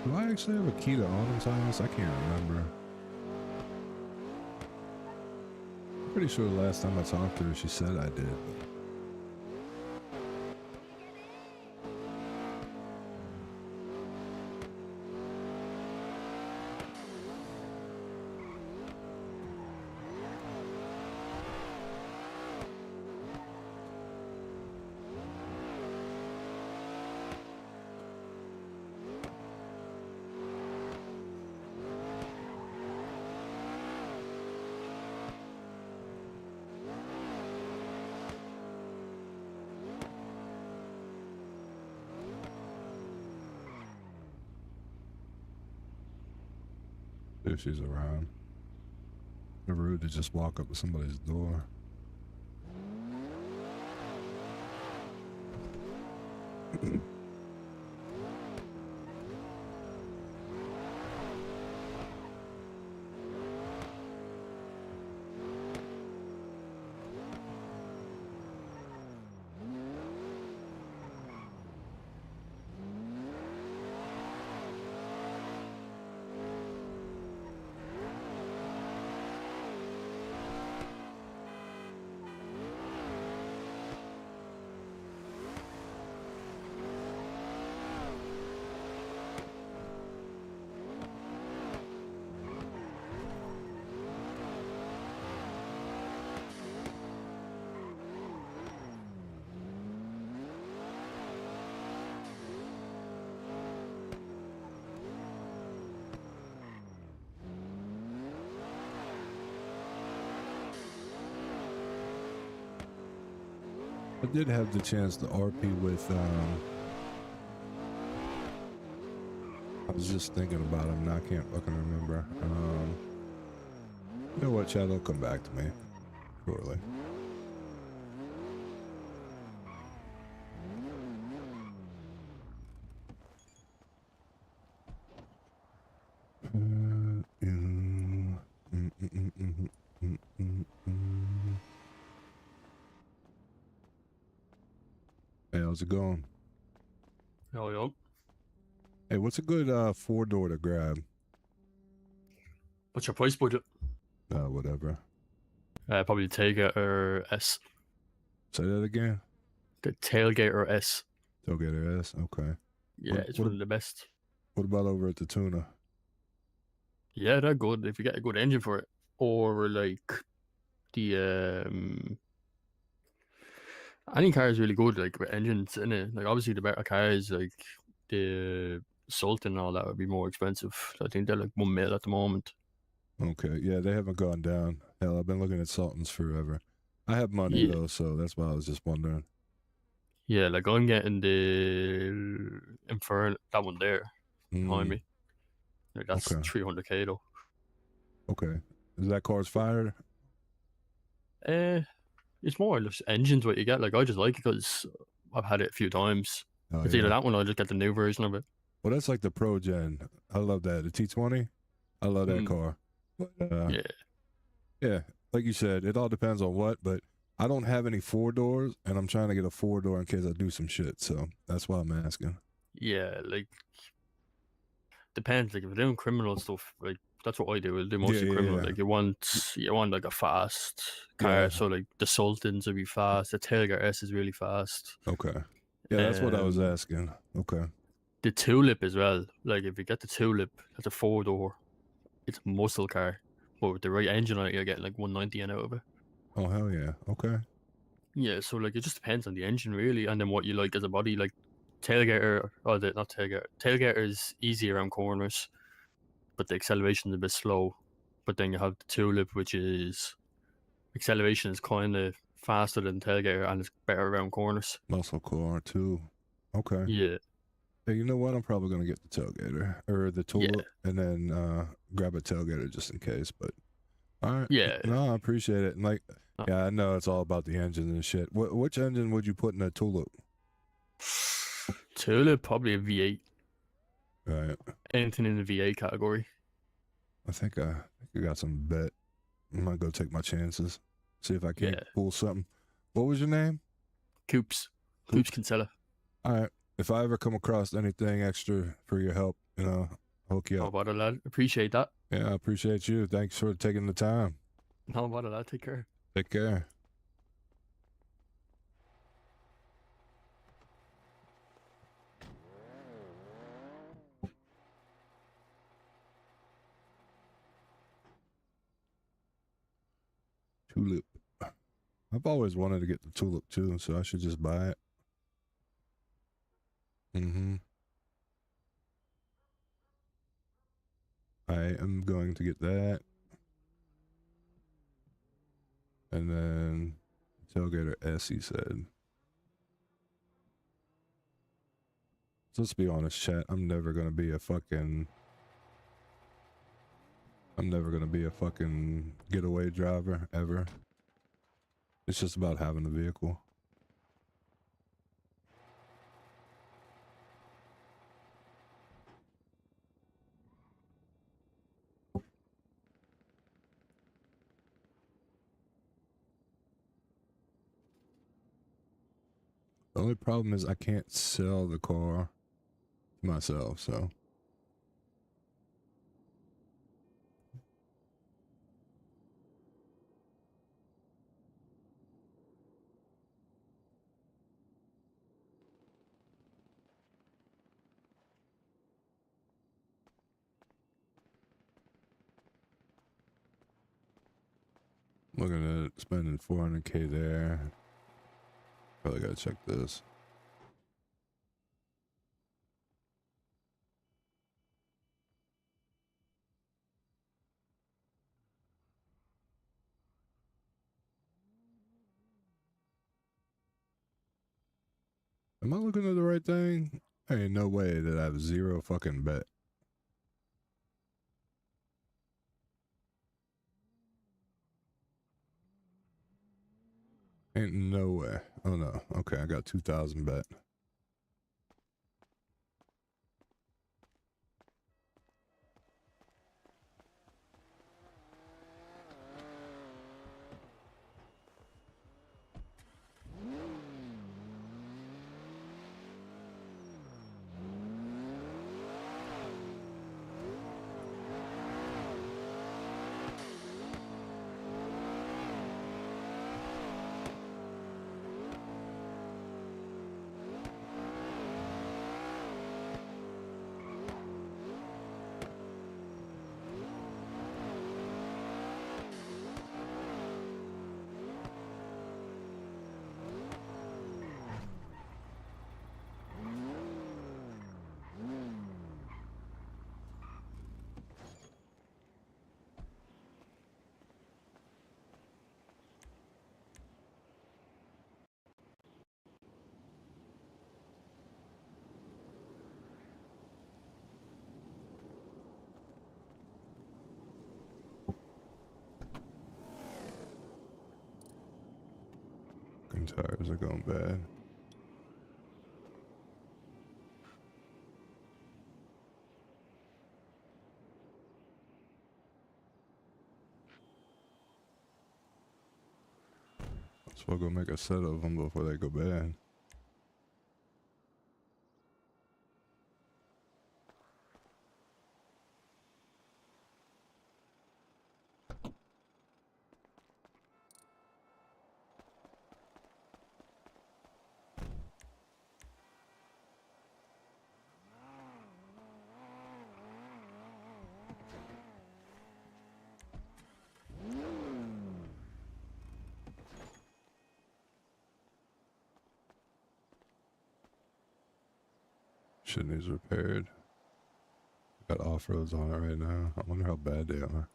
S1: Do I actually have a key to Autumn's house? I can't remember. I'm pretty sure the last time I talked to her, she said I did. If she's around. It's rude to just walk up to somebody's door. I did have the chance to RP with, I was just thinking about him, now I can't fucking remember. You know what, Chad, will come back to me shortly. Hey, how's it going?
S17: Yo.
S1: Hey, what's a good 4-door to grab?
S17: What's your price budget?
S1: Whatever.
S17: Probably Tailgater S.
S1: Say that again?
S17: The Tailgater S.
S1: Tailgater S, okay.
S17: Yeah, it's one of the best.
S1: What about over at the Tuna?
S17: Yeah, they're good if you get a good engine for it. Or like the any car is really good, like with engines in it. Like obviously the better cars, like the Sultan and all that would be more expensive. I think they're like $1 million at the moment.
S1: Okay, yeah, they haven't gone down. Hell, I've been looking at Sultans forever. I have money though, so that's why I was just wondering.
S17: Yeah, like I'm getting the Inferno, that one there behind me. Like that's
S1: Okay.
S17: 300k though.
S1: Okay, is that car's fired?
S17: It's more or less engines what you get. Like I just like it because I've had it a few times.
S1: Oh,
S17: It's either that one or I just get the new version of it.
S1: Well, that's like the Pro Gen. I love that. The T20. I love that car. But, yeah, like you said, it all depends on what. But I don't have any 4-doors, and I'm trying to get a 4-door in case I do some shit. So that's why I'm asking.
S17: Yeah, like depends. Like if you're doing criminal stuff, like that's what I do. I'll do mostly criminal. Like you want like a fast car. So like the Sultans will be fast. The Tailgater S is really fast.
S1: Okay. Yeah, that's what I was asking. Okay.
S17: The Tulip as well. Like if you get the Tulip, that's a 4-door. It's a muscle car, but with the right engine on it, you're getting like 190 and out of it.
S1: Oh hell yeah. Okay.
S17: Yeah, so like it just depends on the engine really, and then what you like as a body. Like Tailgater, or not Tailgater. Tailgater is easy around corners, but the acceleration is a bit slow. But then you have the Tulip, which is acceleration is kind of faster than Tailgater, and it's better around corners.
S1: Muscle car too. Okay.
S17: Yeah.
S1: Hey, you know what? I'm probably gonna get the Tailgater or the Tulip, and then grab a Tailgater just in case. But all right.
S17: Yeah.
S1: No, I appreciate it. And like, yeah, I know it's all about the engine and shit. Which engine would you put in a Tulip?
S17: Tulip, probably a V8.
S1: Right.
S17: Anything in the V8 category.
S1: I think I got some bet. I might go take my chances. See if I can't pull something. What was your name?
S17: Coops Kinsella.
S1: All right. If I ever come across anything extra for your help, you know, hook you
S17: No
S1: up.
S17: bother, lad. Appreciate that.
S1: Yeah, I appreciate you. Thanks for taking the time.
S17: No bother, lad. Take care.
S1: Take care. Tulip. I've always wanted to get the tulip too, so I should just buy it. I am going to get that. And then tailgater S, he said. So let's be honest, chat. I'm never gonna be a fucking getaway driver ever. It's just about having a vehicle. The only problem is I can't sell the car myself, so. Looking at spending 400K there. Probably gotta check this. Am I looking at the right thing? There ain't no way that I have zero fucking bet. Ain't no way. Oh no. Okay, I got 2,000 bet. Fucking tires are going bad. So I'll go make a set of them before they go bad. Shit needs repaired. Got off-roads on it right now. I wonder how bad they are.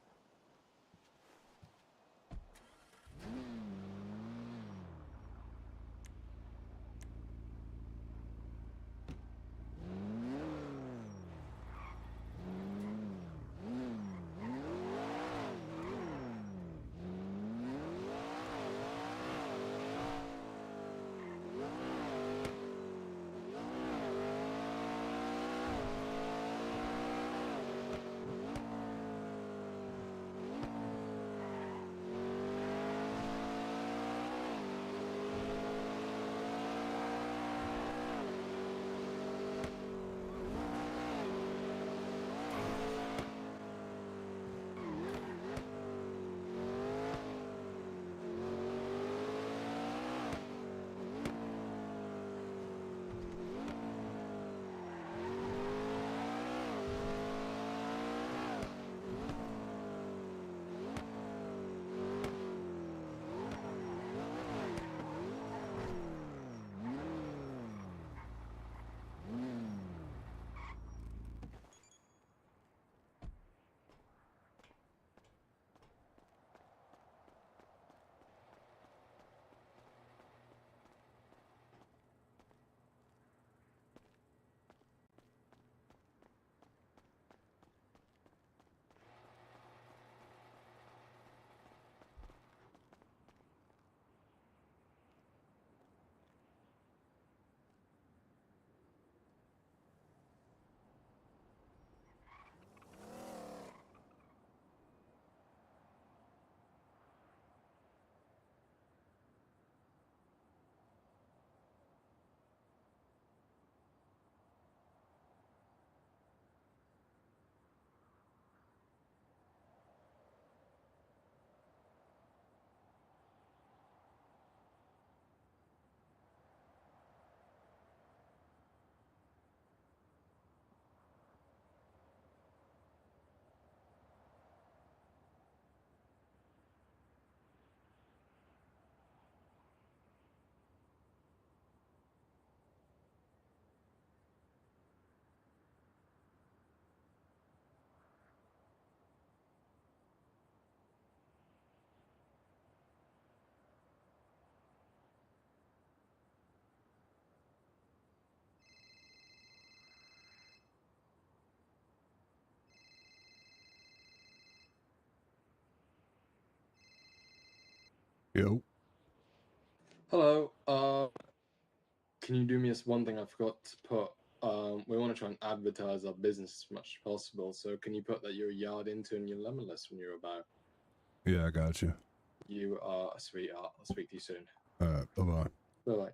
S1: Yo.
S12: Hello. Can you do me one thing I forgot to put? We want to try and advertise our business as much as possible. So can you put that you're a yard into and your lemon list when you're about?
S1: Yeah, I got you.
S12: You are a sweetheart. I'll speak to you soon.
S1: All right. Bye-bye.
S12: Bye-bye.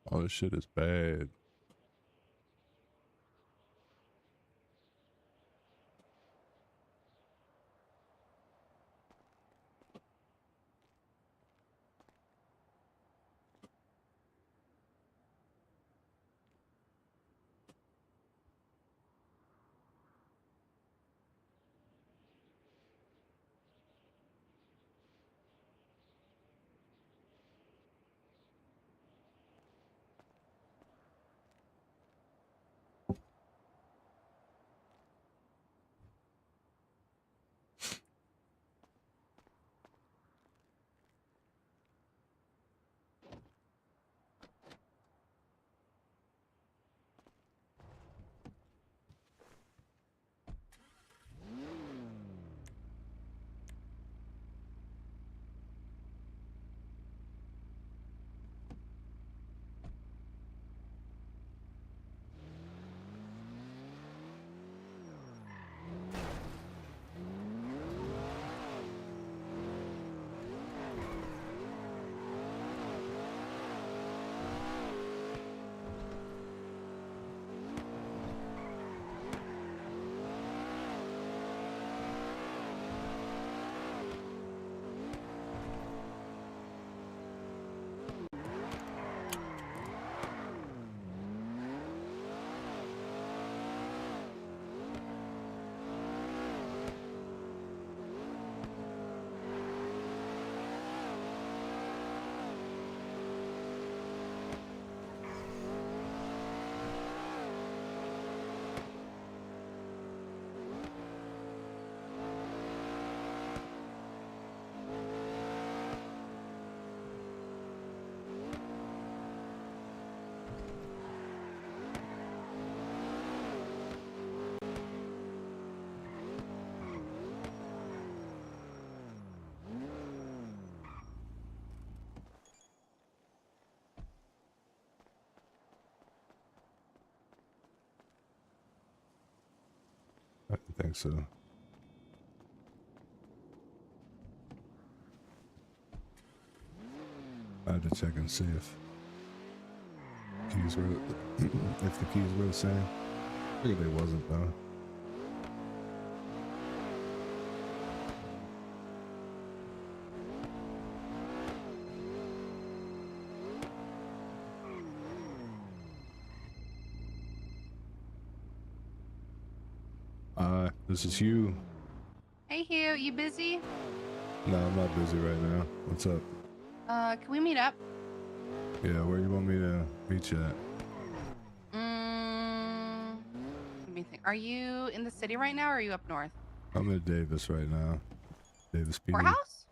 S1: Oh, this shit is bad. I didn't think so. I had to check and see if keys were if the keys were the same. I think they wasn't though. This is Hugh.
S4: Hey Hugh, you busy?
S1: No, I'm not busy right now. What's up?
S4: Can we meet up?
S1: Yeah, where you want me to meet you at?
S4: Let me think. Are you in the city right now, or are you up north?
S1: I'm in Davis right now. Davis PD.
S4: Courthouse?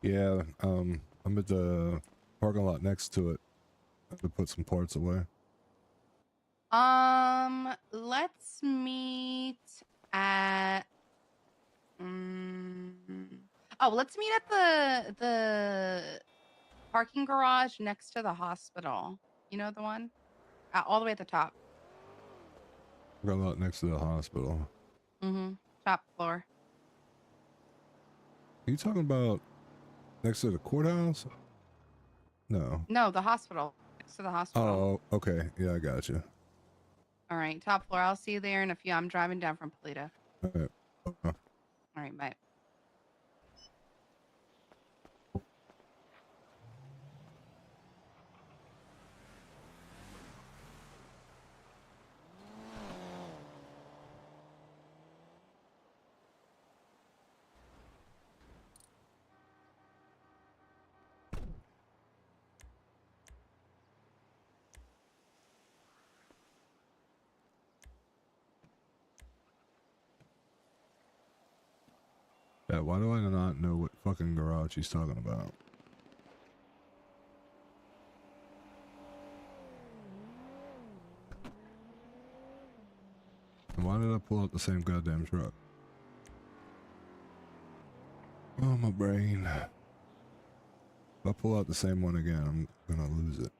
S1: Yeah, I'm at the parking lot next to it. I have to put some parts away.
S4: Let's meet at. Let's meet at the parking garage next to the hospital. You know the one, all the way at the top.
S1: Parking lot next to the hospital.
S4: Top floor.
S1: Are you talking about next to the courthouse? No.
S4: No, the hospital. Next to the hospital.
S1: Oh, okay. Yeah, I got you.
S4: All right, top floor. I'll see you there in a few. I'm driving down from Polito.
S1: All right.
S4: All right, bye.
S1: Yeah, why do I not know what fucking garage he's talking about? And why did I pull out the same goddamn truck? Oh, my brain. If I pull out the same one again, I'm gonna lose it.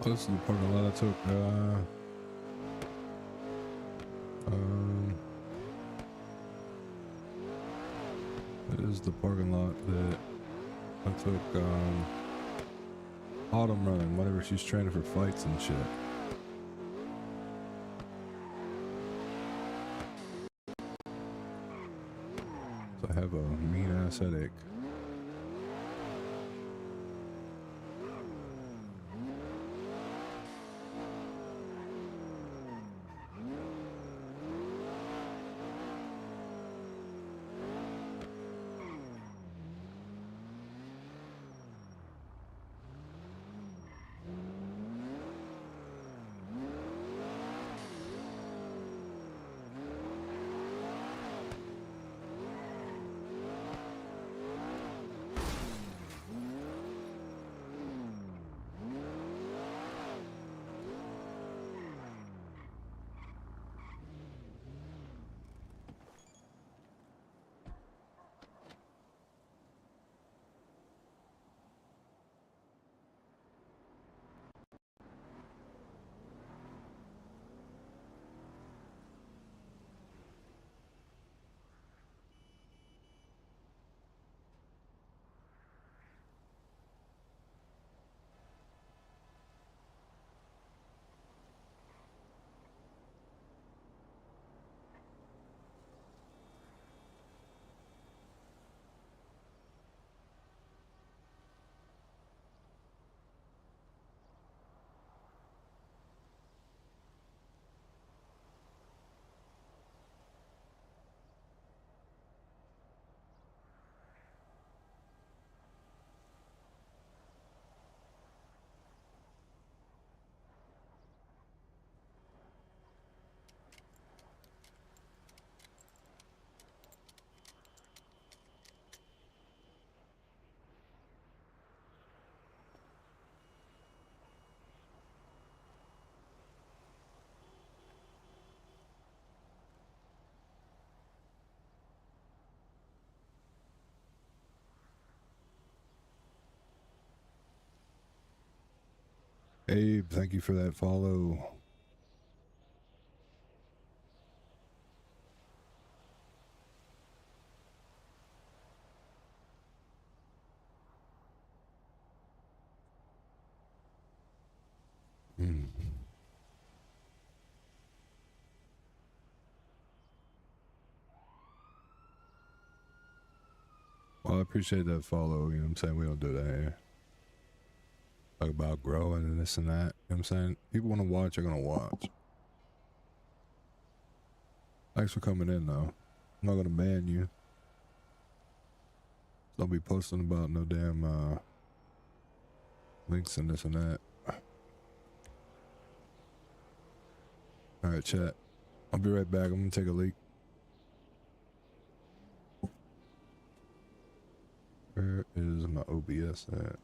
S1: Oh, this is the parking lot I took. This is the parking lot that I took Autumn running whenever she's training for fights and shit. So I have a mean ass headache. Abe, thank you for that follow. Well, I appreciate that follow. You know what I'm saying? We don't do that here. Talk about growing and this and that. You know what I'm saying? People want to watch, are going to watch. Thanks for coming in, though. I'm not going to ban you. Don't be posting about no damn links and this and that. Alright, chat. I'll be right back. I'm going to take a leak. Where is my OBS at?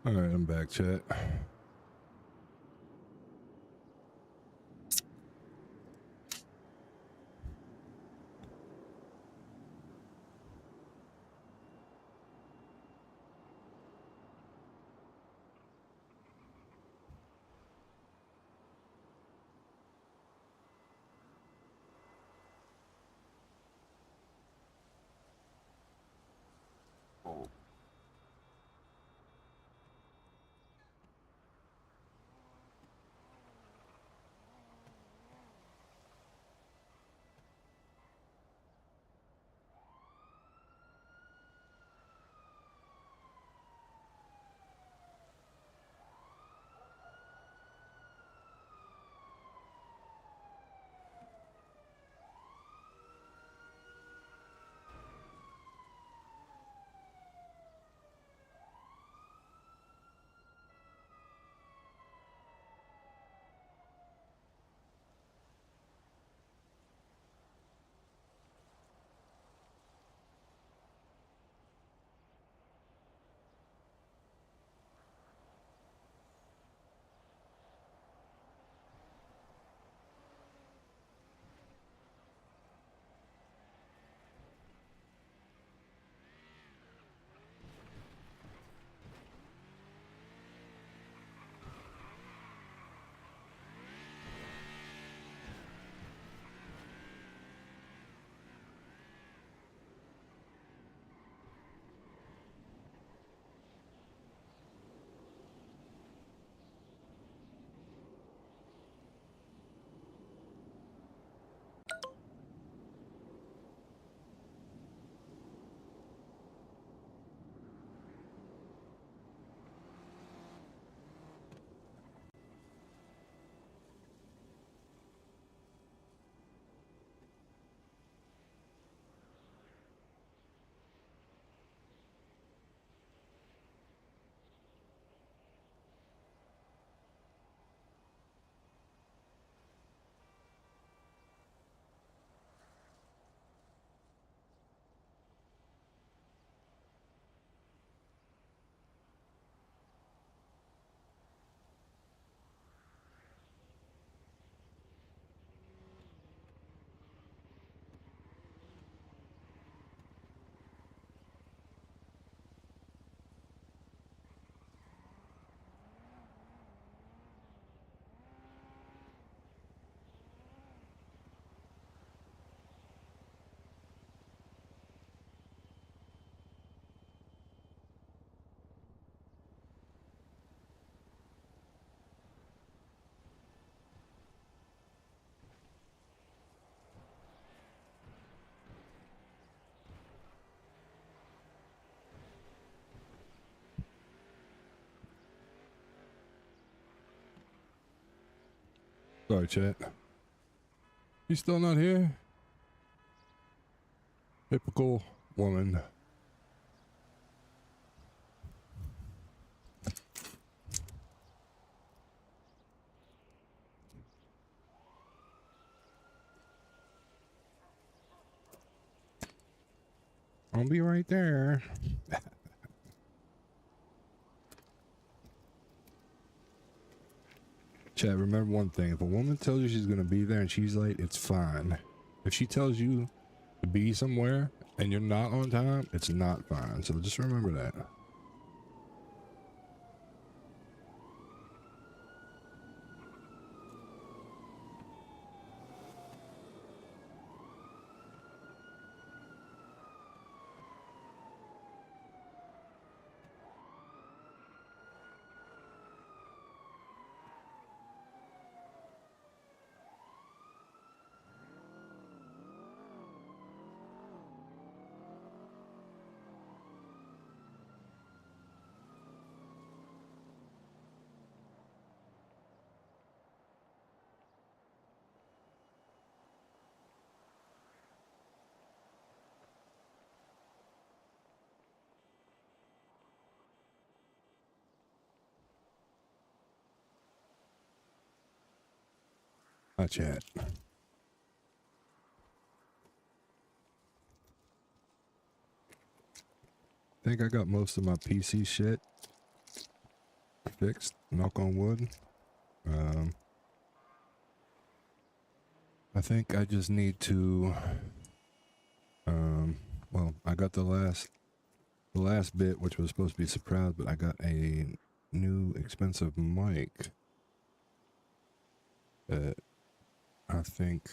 S1: All right, I'm back, chat. Sorry, chat. You still not here? Typical woman. I'll be right there. Chat, remember one thing. If a woman tells you she's going to be there and she's late, it's fine. If she tells you to be somewhere and you're not on time, it's not fine. So just remember that. Hi, chat. I think I got most of my PC shit. fixed. Knock on wood. I think I just need to. Well, I got the last bit, which was supposed to be a surprise, but I got a new expensive mic that I think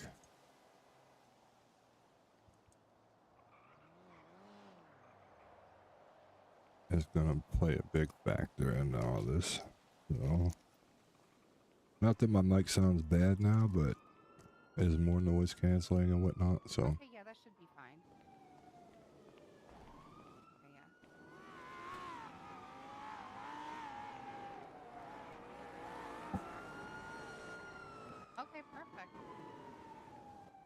S1: is gonna play a big factor in all this. So, not that my mic sounds bad now, but there's more noise canceling and whatnot. So.
S4: Okay, yeah, that should be fine. Okay, perfect.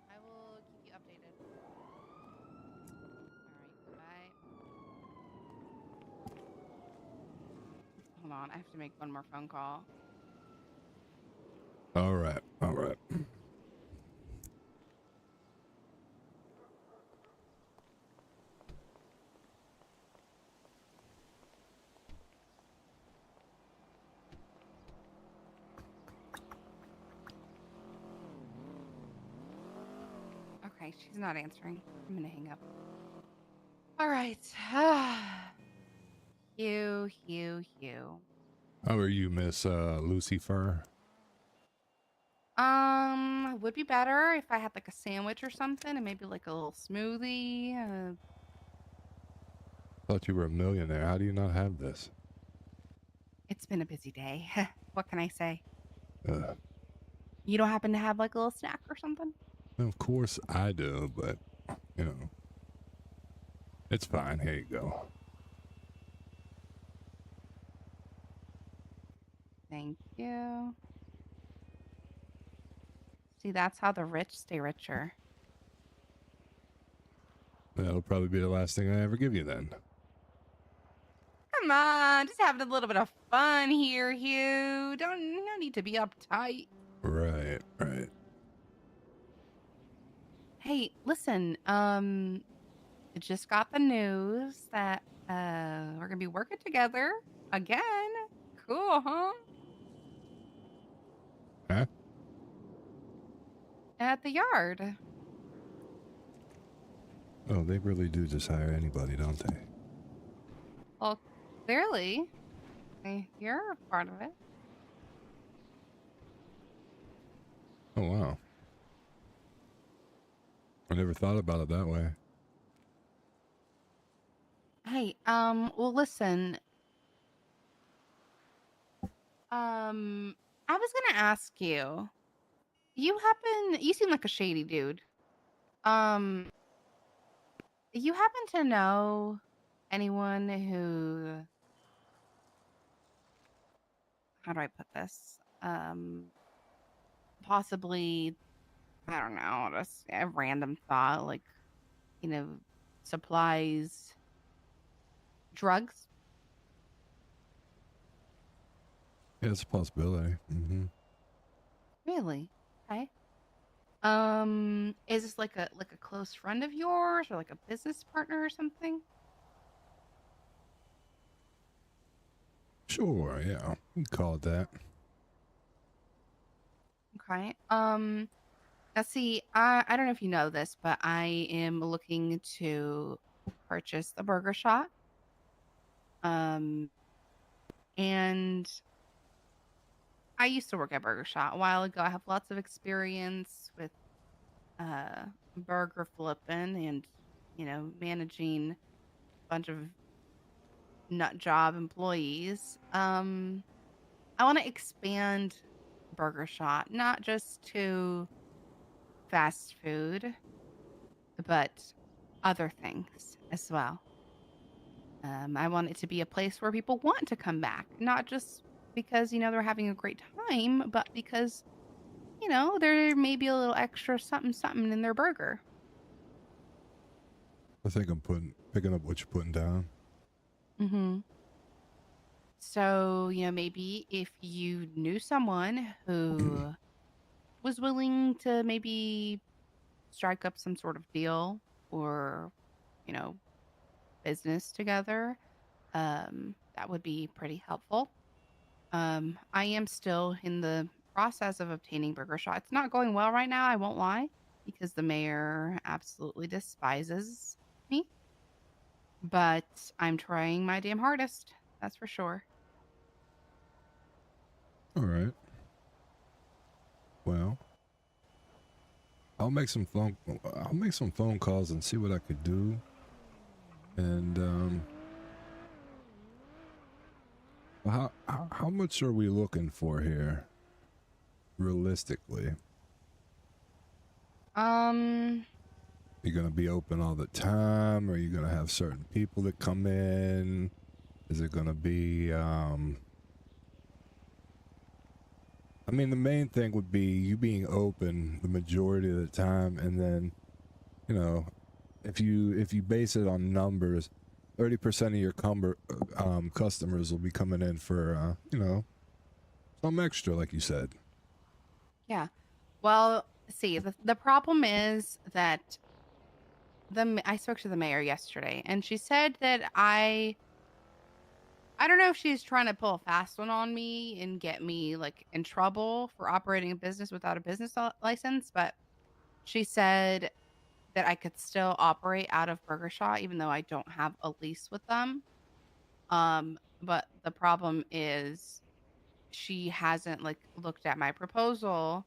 S4: I will keep you updated. Alright, bye. Hold on, I have to make one more phone call.
S1: All right.
S4: Okay, she's not answering. I'm gonna hang up. All right. Hugh.
S1: How are you, Miss Lucifer?
S4: Would be better if I had like a sandwich or something and maybe like a little smoothie.
S1: Thought you were a millionaire. How do you not have this?
S4: It's been a busy day. What can I say? You don't happen to have like a little snack or something?
S1: Of course I do, but you know, it's fine. Here you go.
S4: Thank you. See, that's how the rich stay richer.
S1: That'll probably be the last thing I ever give you then.
S4: Come on, just having a little bit of fun here, Hugh. No need to be uptight.
S1: Right.
S4: Hey, listen, I just got the news that we're gonna be working together again. Cool, huh?
S1: Huh?
S4: At the yard.
S1: Oh, they really do just hire anybody, don't they?
S4: Well, clearly, you're a part of it.
S1: Oh, wow. I never thought about it that way.
S4: Hey, well, listen. I was gonna ask you. You seem like a shady dude. You happen to know anyone who, how do I put this? Possibly, I don't know, just a random thought, like, supplies drugs?
S1: Yeah, it's a possibility. Mm-hmm.
S4: Really? Okay. Is this like a close friend of yours or like a business partner or something?
S1: Sure, yeah. You can call it that.
S4: Okay. Let's see. I don't know if you know this, but I am looking to purchase a burger shop. And I used to work at Burger Shot a while ago. I have lots of experience with burger flipping and, managing a bunch of nut job employees. I want to expand Burger Shot, not just to fast food, but other things as well. I want it to be a place where people want to come back, not just because, they're having a great time, but because, there may be a little extra something in their burger.
S1: I think I'm picking up what you're putting down.
S4: Mm-hmm. So, maybe if you knew someone who was willing to maybe strike up some sort of deal or, business together, that would be pretty helpful. I am still in the process of obtaining Burger Shot. It's not going well right now, I won't lie, because the mayor absolutely despises me. But I'm trying my damn hardest. That's for sure.
S1: All right. Well, I'll make some phone calls and see what I could do. And how much are we looking for here, realistically? You gonna be open all the time? Or are you gonna have certain people that come in? Is it gonna be I mean, the main thing would be you being open the majority of the time, and then, you know, if you base it on numbers, 30% of your customers will be coming in for you know, some extra, like you said.
S4: Yeah. Well, see, the problem is that I spoke to the mayor yesterday, and she said that I don't know if she's trying to pull a fast one on me and get me like in trouble for operating a business without a business license, but she said that I could still operate out of Burger Shot even though I don't have a lease with them. But the problem is she hasn't like looked at my proposal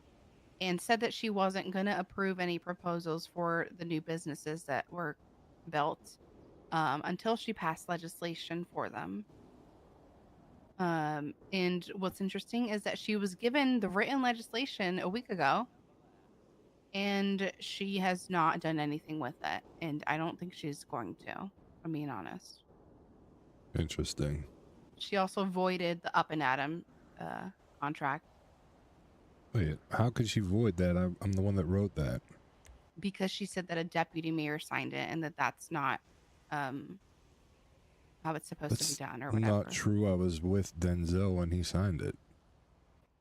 S4: and said that she wasn't going to approve any proposals for the new businesses that were built until she passed legislation for them. And what's interesting is that she was given the written legislation a week ago, and she has not done anything with it. And I don't think she's going to, I'm being honest.
S1: Interesting.
S4: She also voided the Up and Atom contract
S1: Wait, how could she void that? I'm the one that wrote that.
S4: because she said that a deputy mayor signed it and that that's not how it's supposed to be done or whatever.
S1: Not true. I was with Denzel when he signed it.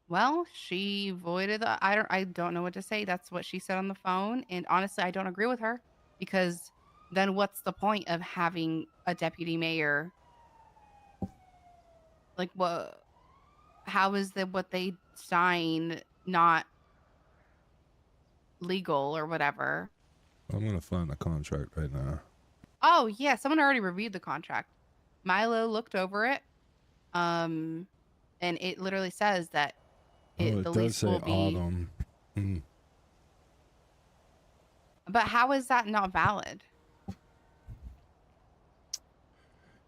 S4: Well, she voided the, I don't know what to say. That's what she said on the phone. And honestly, I don't agree with her because then what's the point of having a deputy mayor? Like what, how is that what they sign not legal or whatever?
S1: I'm gonna find a contract right now.
S4: Oh yeah, someone already reviewed the contract. Milo looked over it. And it literally says that
S1: It
S4: the
S1: does
S4: lease
S1: say
S4: will be
S1: autumn.
S4: But how is that not valid?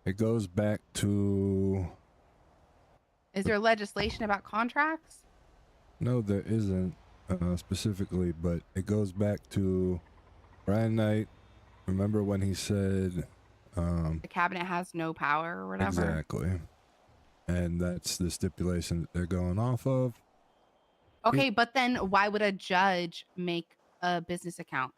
S1: It goes back to.
S4: Is there legislation about contracts?
S1: No, there isn't specifically, but it goes back to Brian Knight. Remember when he said
S4: The cabinet has no power or whatever.
S1: exactly, and that's the stipulation that they're going off of.
S4: Okay, but then why would a judge make a business account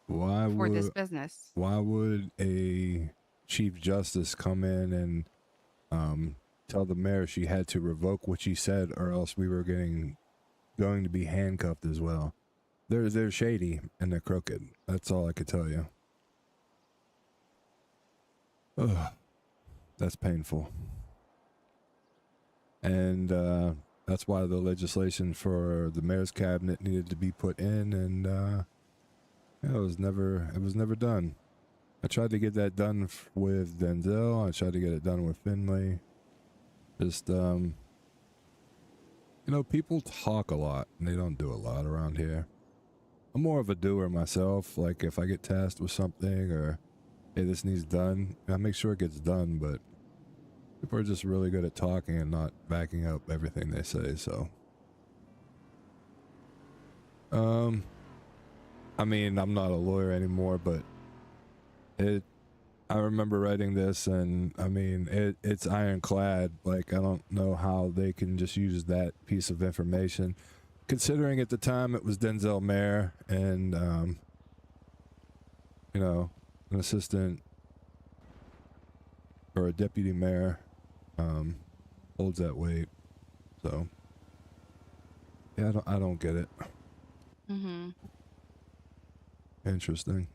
S1: Why
S4: for
S1: would
S4: this business?
S1: Why would a chief justice come in and tell the mayor she had to revoke what she said, or else we were going to be handcuffed as well? They're shady and they're crooked. That's all I could tell you. Ugh, that's painful. And that's why the legislation for the mayor's cabinet needed to be put in, and it was never done. I tried to get that done with Denzel. I tried to get it done with Finley. Just you know, people talk a lot and they don't do a lot around here. I'm more of a doer myself. Like if I get tasked with something or hey, this needs done, I make sure it gets done, but people are just really good at talking and not backing up everything they say, so I mean, I'm not a lawyer anymore, but I remember writing this, and I mean, it's ironclad. Like, I don't know how they can just use that piece of information, considering at the time it was Denzel Mayer and you know, an assistant or a deputy mayor holds that weight. So yeah, I don't get it.
S4: Mm-hmm.
S1: Interesting.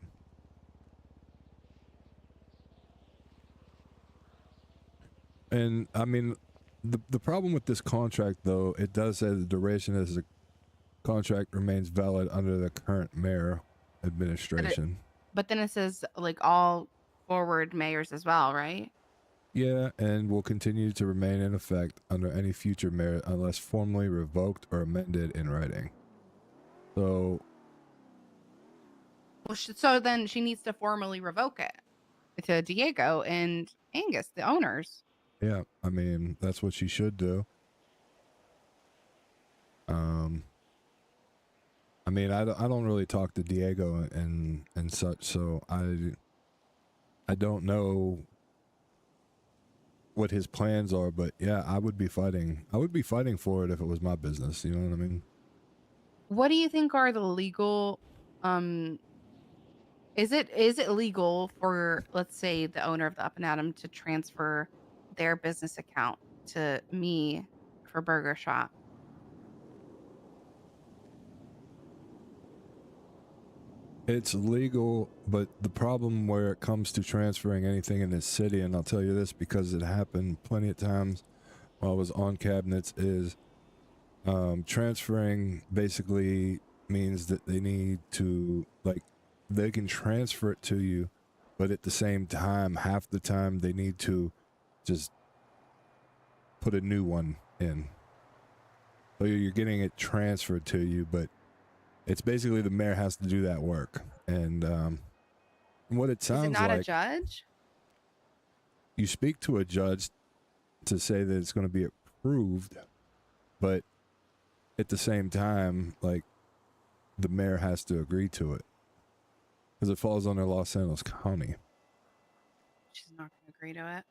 S1: And I mean, The problem with this contract, though, it does say the duration of the contract remains valid under the current mayor administration.
S4: But then it says like all forward mayors as well, right?
S1: Yeah, and will continue to remain in effect under any future mayor unless formally revoked or amended in writing. So,
S4: Well, so then she needs to formally revoke it to Diego and Angus, the owners.
S1: yeah, I mean, that's what she should do. I mean, I don't really talk to Diego and such, so I don't know what his plans are, but yeah, I would be fighting for it if it was my business, you know what I mean?
S4: What do you think are the legal is it legal for, let's say, the owner of the Up and Atom to transfer their business account to me for Burger Shop?
S1: It's legal, but the problem where it comes to transferring anything in this city, and I'll tell you this because it happened plenty of times while I was on cabinets, is transferring basically means that they need to, like, they can transfer it to you, but at the same time, half the time they need to just put a new one in. So you're getting it transferred to you, but it's basically the mayor has to do that work. And what it sounds like...
S4: Is it not a judge?
S1: You speak to a judge to say that it's going to be approved, but at the same time, like, the mayor has to agree to it because it falls under Los Angeles County.
S4: She's not going to agree to it.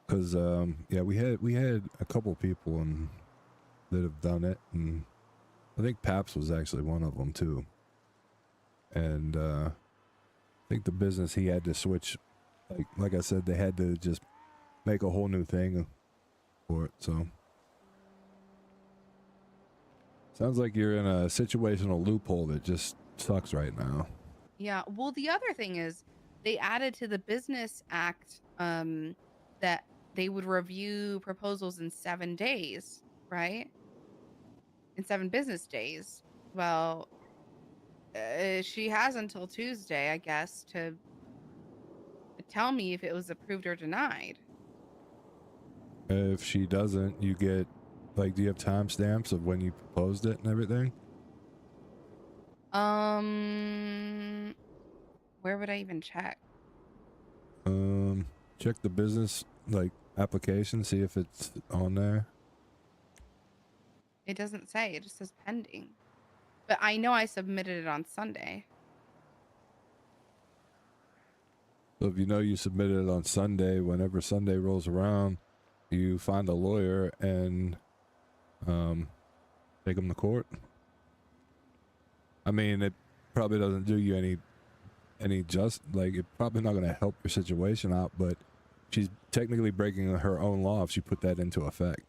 S1: Because yeah, we had a couple people that have done it, and I think Paps was actually one of them too. And I think the business, he had to switch, like I said, they had to just make a whole new thing for it. So sounds like you're in a situational loophole that just sucks right now.
S4: Yeah. Well, the other thing is they added to the Business Act that they would review proposals in 7 days, right? In 7 business days. Well, she has until Tuesday, I guess, to tell me if it was approved or denied.
S1: If she doesn't, you get, like, do you have timestamps of when you proposed it and everything?
S4: Where would I even check?
S1: Check the business, like, application, see if it's on there.
S4: It doesn't say. It just says pending. But I know I submitted it on Sunday.
S1: So if you know you submitted it on Sunday, whenever Sunday rolls around, you find a lawyer and take them to court. I mean, it probably doesn't do you any like, it's probably not going to help your situation out, but she's technically breaking her own law if she put that into effect.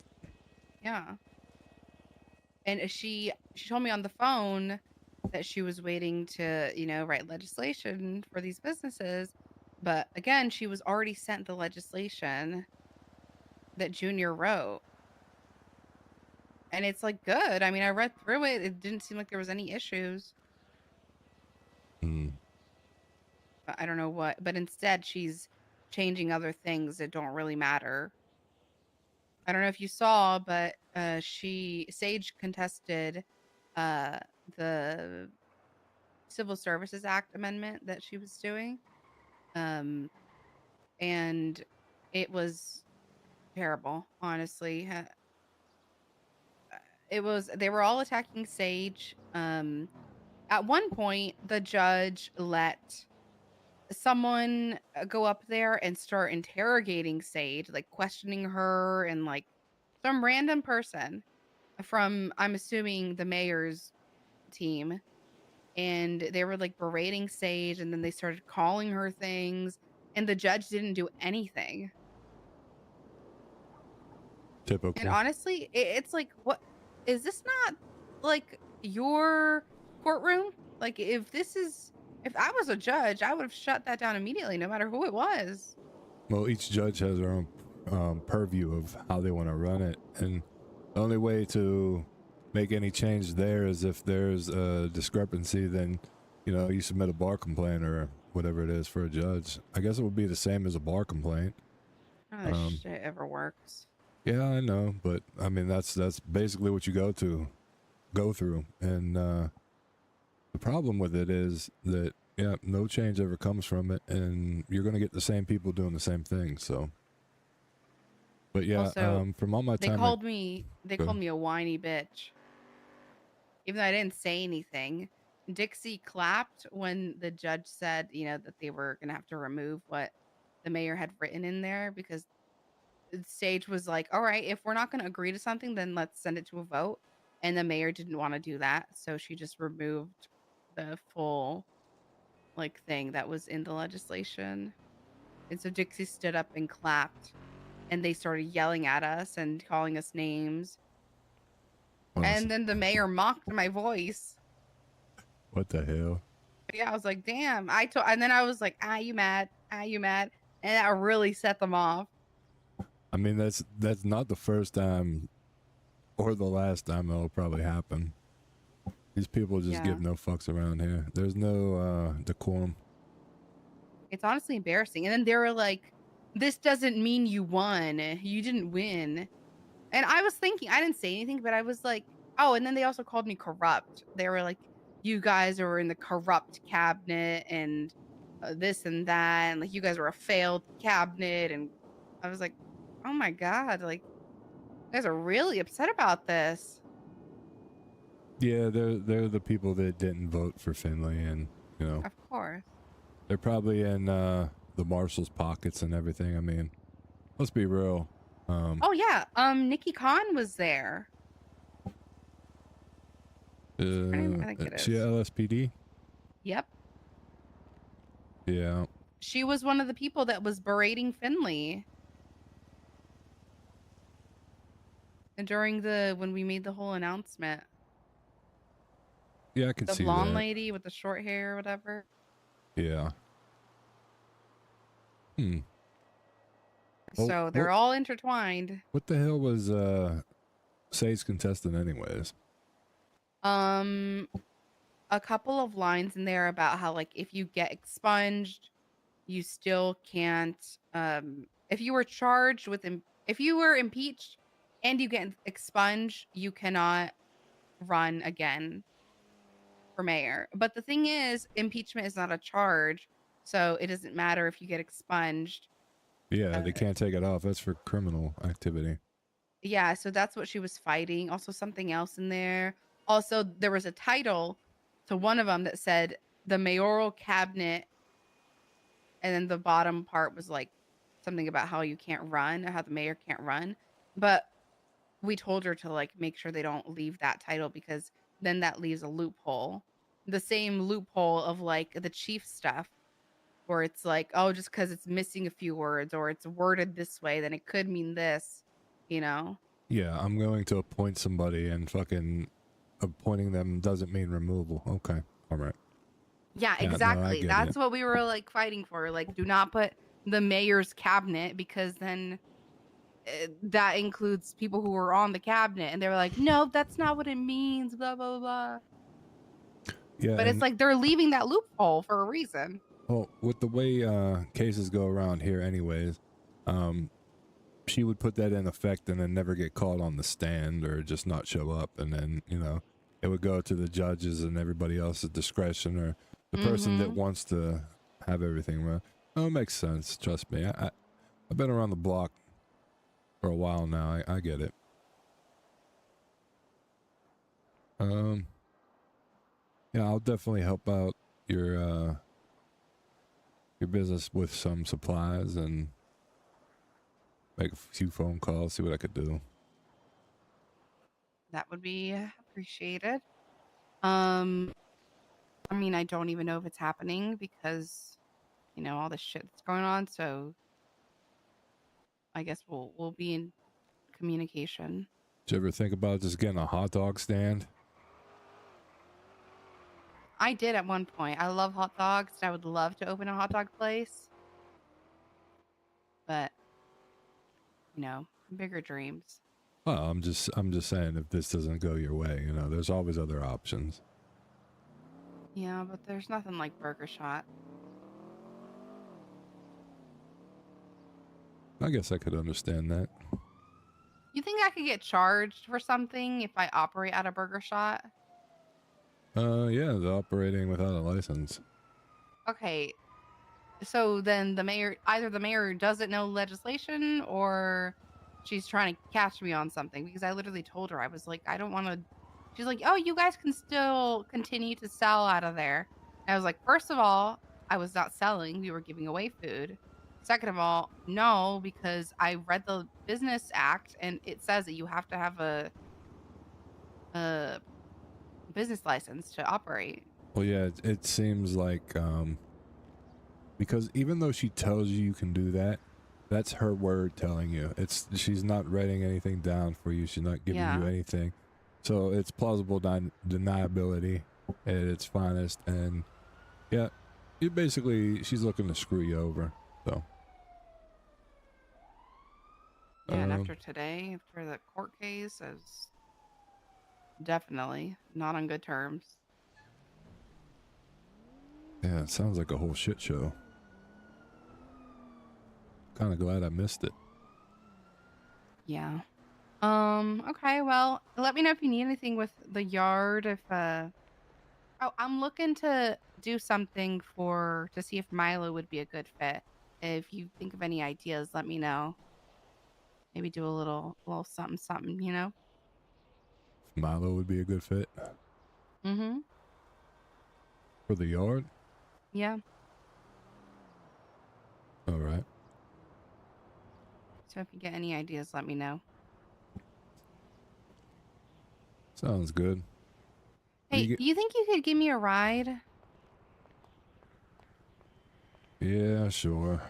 S4: Yeah. And she told me on the phone that she was waiting to, write legislation for these businesses. But again, she was already sent the legislation that Junior wrote. And it's, like, good. I mean, I read through it. It didn't seem like there was any issues. But I don't know what. But instead, she's changing other things that don't really matter. I don't know if you saw, but Sage contested the Civil Services Act amendment that she was doing. And it was terrible, honestly. They were all attacking Sage. At one point, the judge let someone go up there and start interrogating Sage, like questioning her, and like some random person from, I'm assuming, the mayor's team. And they were like berating Sage, and then they started calling her things, and the judge didn't do anything.
S1: Typical.
S4: And honestly, it's like, what is this not like your courtroom? Like, if I was a judge, I would have shut that down immediately, no matter who it was.
S1: Well, each judge has their own purview of how they want to run it, and the only way to make any change there is if there's a discrepancy. Then, you submit a bar complaint or whatever it is for a judge. I guess it would be the same as a bar complaint.
S4: None of this shit ever works.
S1: Yeah, I know, but I mean that's basically what you go through, and the problem with it is that no change ever comes from it, and you're gonna get the same people doing the same thing. So, but yeah,
S4: Also,
S1: from all my
S4: they
S1: time,
S4: called me
S1: Go ahead.
S4: a whiny bitch, even though I didn't say anything. Dixie clapped when the judge said, that they were gonna have to remove what the mayor had written in there because Sage was like, all right, if we're not going to agree to something, then let's send it to a vote. And the mayor didn't want to do that. So she just removed the full thing that was in the legislation. And so Dixie stood up and clapped and they started yelling at us and calling us names. And then the mayor mocked my voice.
S1: What the hell?
S4: Yeah, I was like, damn. And then I was like, you mad? You mad? And that really set them off.
S1: I mean, that's not the first time or the last time that'll probably happen. These people just give no fucks around here. There's no decorum.
S4: It's honestly embarrassing. And then they were like, this doesn't mean you won. You didn't win. And I was thinking, I didn't say anything, but I was like, oh, and then they also called me corrupt. They were like, you guys are in the corrupt cabinet and this and that. And you guys were a failed cabinet. And I was like, oh my God, you guys are really upset about this.
S1: Yeah, they're the people that didn't vote for Finley, and
S4: Of course.
S1: they're probably in the marshal's pockets and everything. I mean, let's be real.
S4: Oh yeah, Nikki Khan was there.
S1: I think it is. She at LSPD?
S4: Yep.
S1: Yeah.
S4: She was one of the people that was berating Finley. And during when we made the whole announcement.
S1: Yeah, I can
S4: the
S1: see
S4: blonde
S1: that.
S4: lady with the short hair or whatever.
S1: Yeah.
S4: So they're all intertwined.
S1: What the hell was Sage contestant anyways?
S4: A couple of lines in there about how if you get expunged, you still can't if you were charged with if you were impeached and you get expunged, you cannot run again for mayor. But the thing is, impeachment is not a charge, so it doesn't matter if you get expunged.
S1: Yeah, they can't take it off. That's for criminal activity.
S4: Yeah, so that's what she was fighting. Also, something else in there. Also, there was a title to one of them that said the mayoral cabinet, and then the bottom part was something about how you can't run, or how the mayor can't run. But we told her to make sure they don't leave that title, because then that leaves a loophole. The same loophole of the chief stuff, where it's oh, just because it's missing a few words or it's worded this way, then it could mean this,
S1: Yeah, I'm going to appoint somebody, and fucking appointing them doesn't mean removal. Okay, all right.
S4: Yeah,
S1: no, I
S4: exactly.
S1: get
S4: That's
S1: it.
S4: what we were fighting for. Do not put the mayor's cabinet, because then that includes people who were on the cabinet, and they were like, no, that's not what it means, blah blah blah.
S1: Yeah,
S4: But it's they're leaving that loophole for a reason.
S1: Well, with the way cases go around here anyways, she would put that in effect and then never get called on the stand or just not show up, and then it would go to the judges and everybody else's discretion, or the person that wants to have everything run. Oh, it makes sense. Trust me. I've been around the block for a while now. I get it. Yeah, I'll definitely help out your business with some supplies and make a few phone calls, see what I could do.
S4: That would be appreciated. I mean, I don't even know if it's happening because, all the shit that's going on. So I guess we'll be in communication.
S1: Did you ever think about just getting a hot dog stand?
S4: I did at one point. I love hot dogs. I would love to open a hot dog place. you know, bigger dreams.
S1: Well, I'm just saying, if this doesn't go your way, you know, there's always other options.
S4: Yeah, but there's nothing like Burger Shot.
S1: I guess I could understand that.
S4: You think I could get charged for something if I operate at a Burger Shot?
S1: Yeah, the operating without a license.
S4: Okay, so then either the mayor doesn't know legislation or she's trying to catch me on something, because I literally told her, I was like, I don't want to. She's like, oh, you guys can still continue to sell out of there. And I was like, first of all, I was not selling. We were giving away food. Second of all, no, because I read the Business Act and it says that you have to have a business license to operate.
S1: Well, yeah, it seems like because even though she tells you can do that, that's her word telling you. She's not writing anything down for you. She's not giving you anything. So it's plausible deniability at its finest. And yeah, she's looking to screw you over. So
S4: Yeah, and after today, after the court case, I was definitely not on good terms.
S1: yeah, it sounds like a whole shit show. Kind of glad I missed it.
S4: Yeah. Okay, well, let me know if you need anything with the yard. Oh, I'm looking to do something to see if Milo would be a good fit. If you think of any ideas, let me know. Maybe do a little something, you know?
S1: Milo would be a good fit.
S4: Mm-hmm.
S1: For the yard?
S4: Yeah.
S1: All right.
S4: So if you get any ideas, let me know.
S1: Sounds good.
S4: Hey, you think you could give me a ride?
S1: Yeah, sure.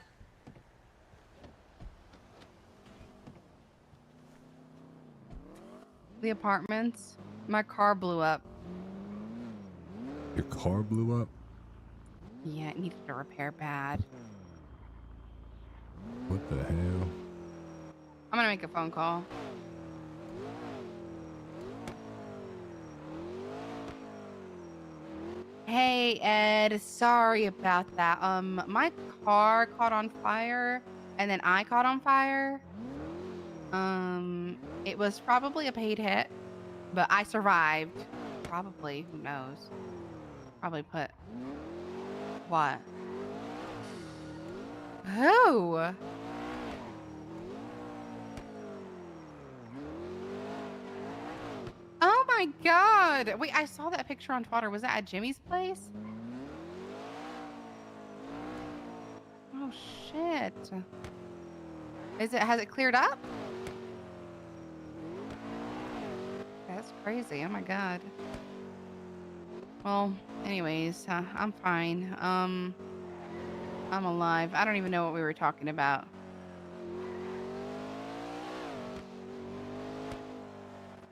S4: The apartments? My car blew up.
S1: Your car blew up?
S4: Yeah, it needed a repair bad.
S1: What the hell?
S4: I'm gonna make a phone call. Hey, Ed, sorry about that. My car caught on fire, and then I caught on fire. It was probably a paid hit, but I survived. Probably, who knows? Probably put... What? Who? Oh my god! Wait, I saw that picture on Twitter. Was that at Jimmy's place? Oh shit. Has it cleared up? That's crazy. Oh my god. Well, anyways, I'm fine. I'm alive. I don't even know what we were talking about.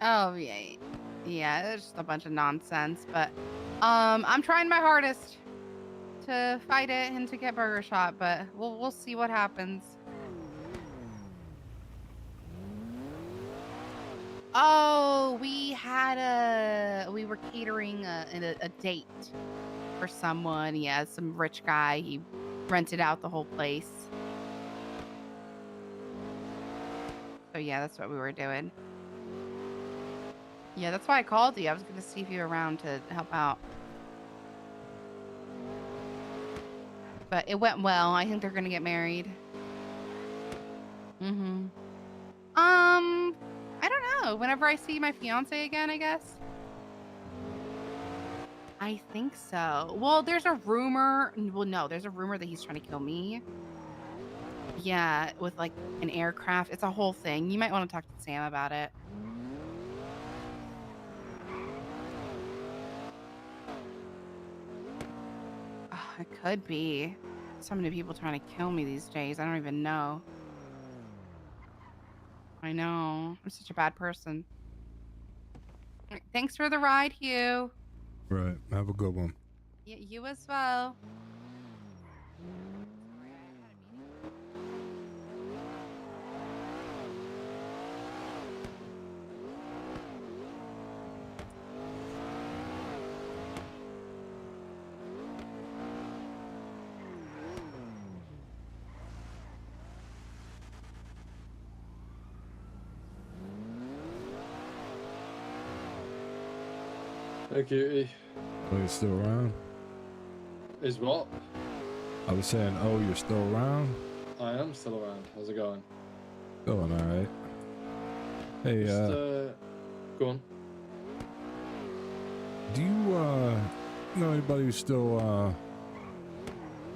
S4: Oh yeah, yeah. It's just a bunch of nonsense. But I'm trying my hardest to fight it and to get Burger Shot. But we'll see what happens. Oh, we were catering a date for someone. Yeah, some rich guy. He rented out the whole place. So yeah, that's what we were doing. Yeah, that's why I called you. I was going to see if you were around to help out. But it went well. I think they're going to get married. Mm-hmm. I don't know. Whenever I see my fiance again, I guess. I think so. Well, there's a rumor. Well, no, there's a rumor that he's trying to kill me. Yeah, with like an aircraft. It's a whole thing. You might want to talk to Sam about it. Oh, it could be. So many people trying to kill me these days. I don't even know. I know. I'm such a bad person. Thanks for the ride, Hugh.
S1: Right. Have a good one.
S4: You as well.
S12: Hey, cutie.
S1: Oh, you're still around?
S12: Is what?
S1: I was saying, oh, you're still around?
S12: I am still around. How's it going?
S1: Going all right. Hey,
S12: Just, go on.
S1: do you know anybody who still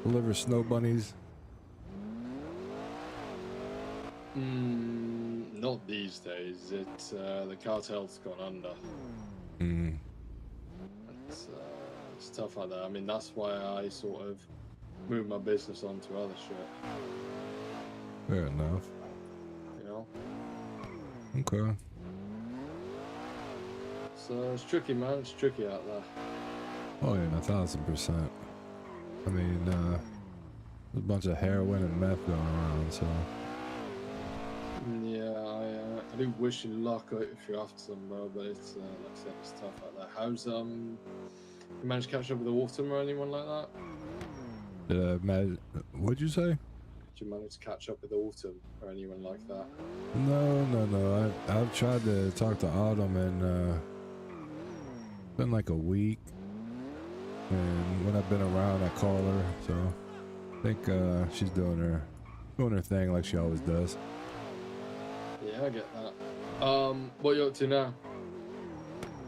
S1: delivers snow bunnies?
S12: Not these days. It's the cartel's gone under. It's tough like that. I mean, that's why I sort of moved my business onto other shit.
S1: Fair enough.
S12: You know.
S1: Okay.
S12: So it's tricky, man. It's tricky out there.
S1: Oh yeah, 1000%. I mean, there's a bunch of heroin and meth going around, so.
S12: Yeah, I do wish you luck if you're after some, bro. But it's like I said, it's tough out there. How's you managed to catch up with Autumn or anyone like that?
S1: What'd you say?
S12: Did you manage to catch up with Autumn or anyone like that?
S1: No. I've tried to talk to Autumn, and it's been like a week. And when I've been around, I call her. So I think she's doing her thing like she always does.
S12: Yeah, I get that. What you up to now?